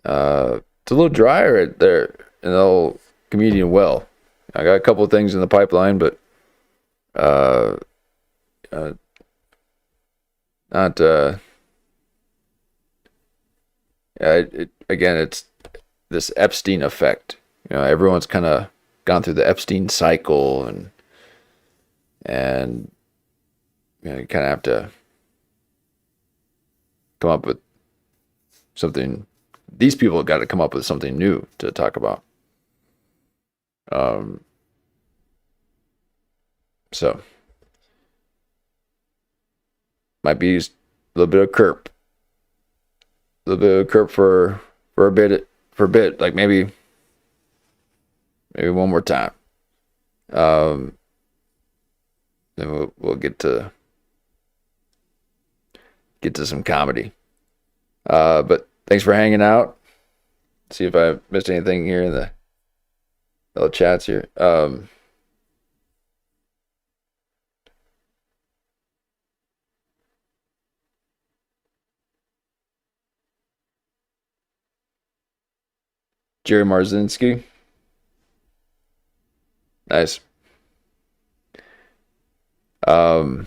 it's a little drier right there in the whole comedian well. I got a couple of things in the pipeline, but it's this Epstein effect. Everyone's kind of gone through the Epstein cycle, and you kind of have to come up with something. These people have got to come up with something new to talk about. So might be a little bit of Kurp. A little bit of Kurp for a bit, like maybe one more time. Then we'll get to some comedy. But thanks for hanging out. See if I missed anything here in the little chats here. Jerry Marzinski. Nice. Well,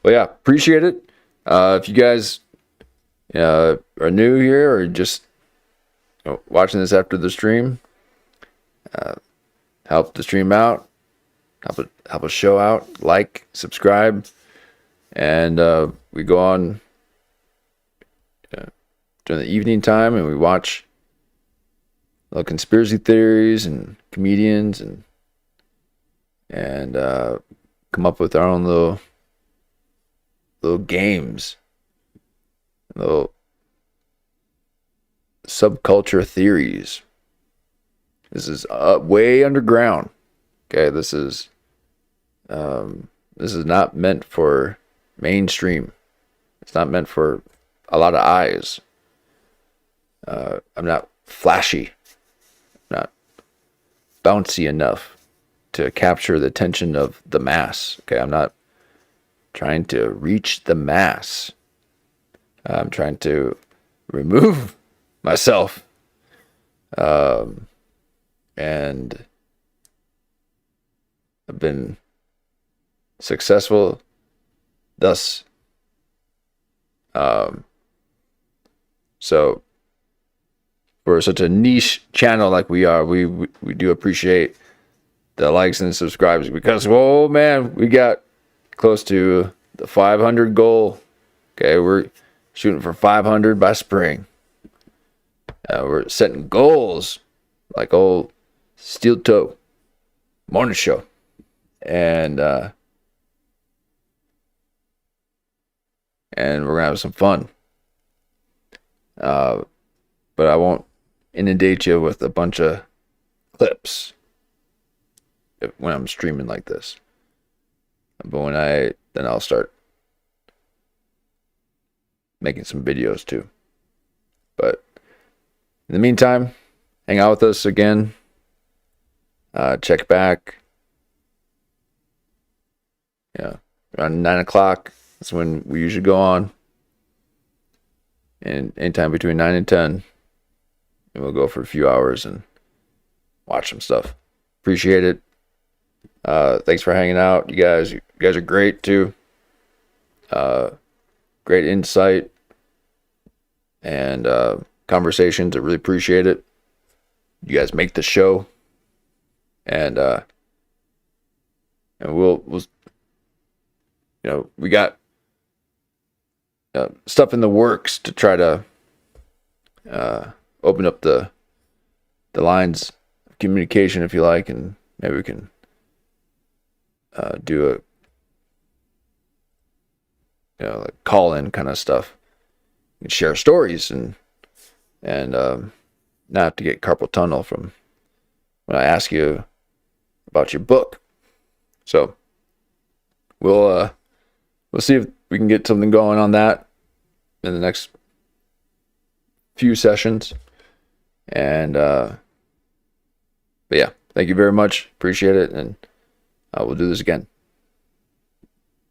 yeah, appreciate it. If you guys are new here or just watching this after the stream, help the stream out, help a show out, like, subscribe, and we go on during the evening time and we watch little conspiracy theories and comedians and come up with our own little games, little subculture theories. This is way underground. Okay, this is not meant for mainstream. It's not meant for a lot of eyes. I'm not flashy. I'm not bouncy enough to capture the attention of the mass. Okay, I'm not trying to reach the mass. I'm trying to remove myself. And I've been successful thus. So for such a niche channel like we are, we do appreciate the likes and subscribes, because, whoa, man, we got close to the 500 goal. Okay, we're shooting for 500 by spring. We're setting goals like old Steel Toe Morning Show. And we're gonna have some fun. But I won't inundate you with a bunch of clips when I'm streaming like this. But then I'll start making some videos too. But in the meantime, hang out with us again. Check back. Yeah, around 9 o'clock. That's when we usually go on. And anytime between 9 and 10. And we'll go for a few hours and watch some stuff. Appreciate it. Thanks for hanging out. You guys are great too. Great insight and conversations. I really appreciate it. You guys make the show. And we'll we got stuff in the works to try to open up the lines of communication, if you like, and maybe we can do a like call-in kind of stuff. You can share stories and not have to get carpal tunnel from when I ask you about your book. So we'll see if we can get something going on that in the next few sessions. And but yeah, thank you very much. Appreciate it, and we'll do this again.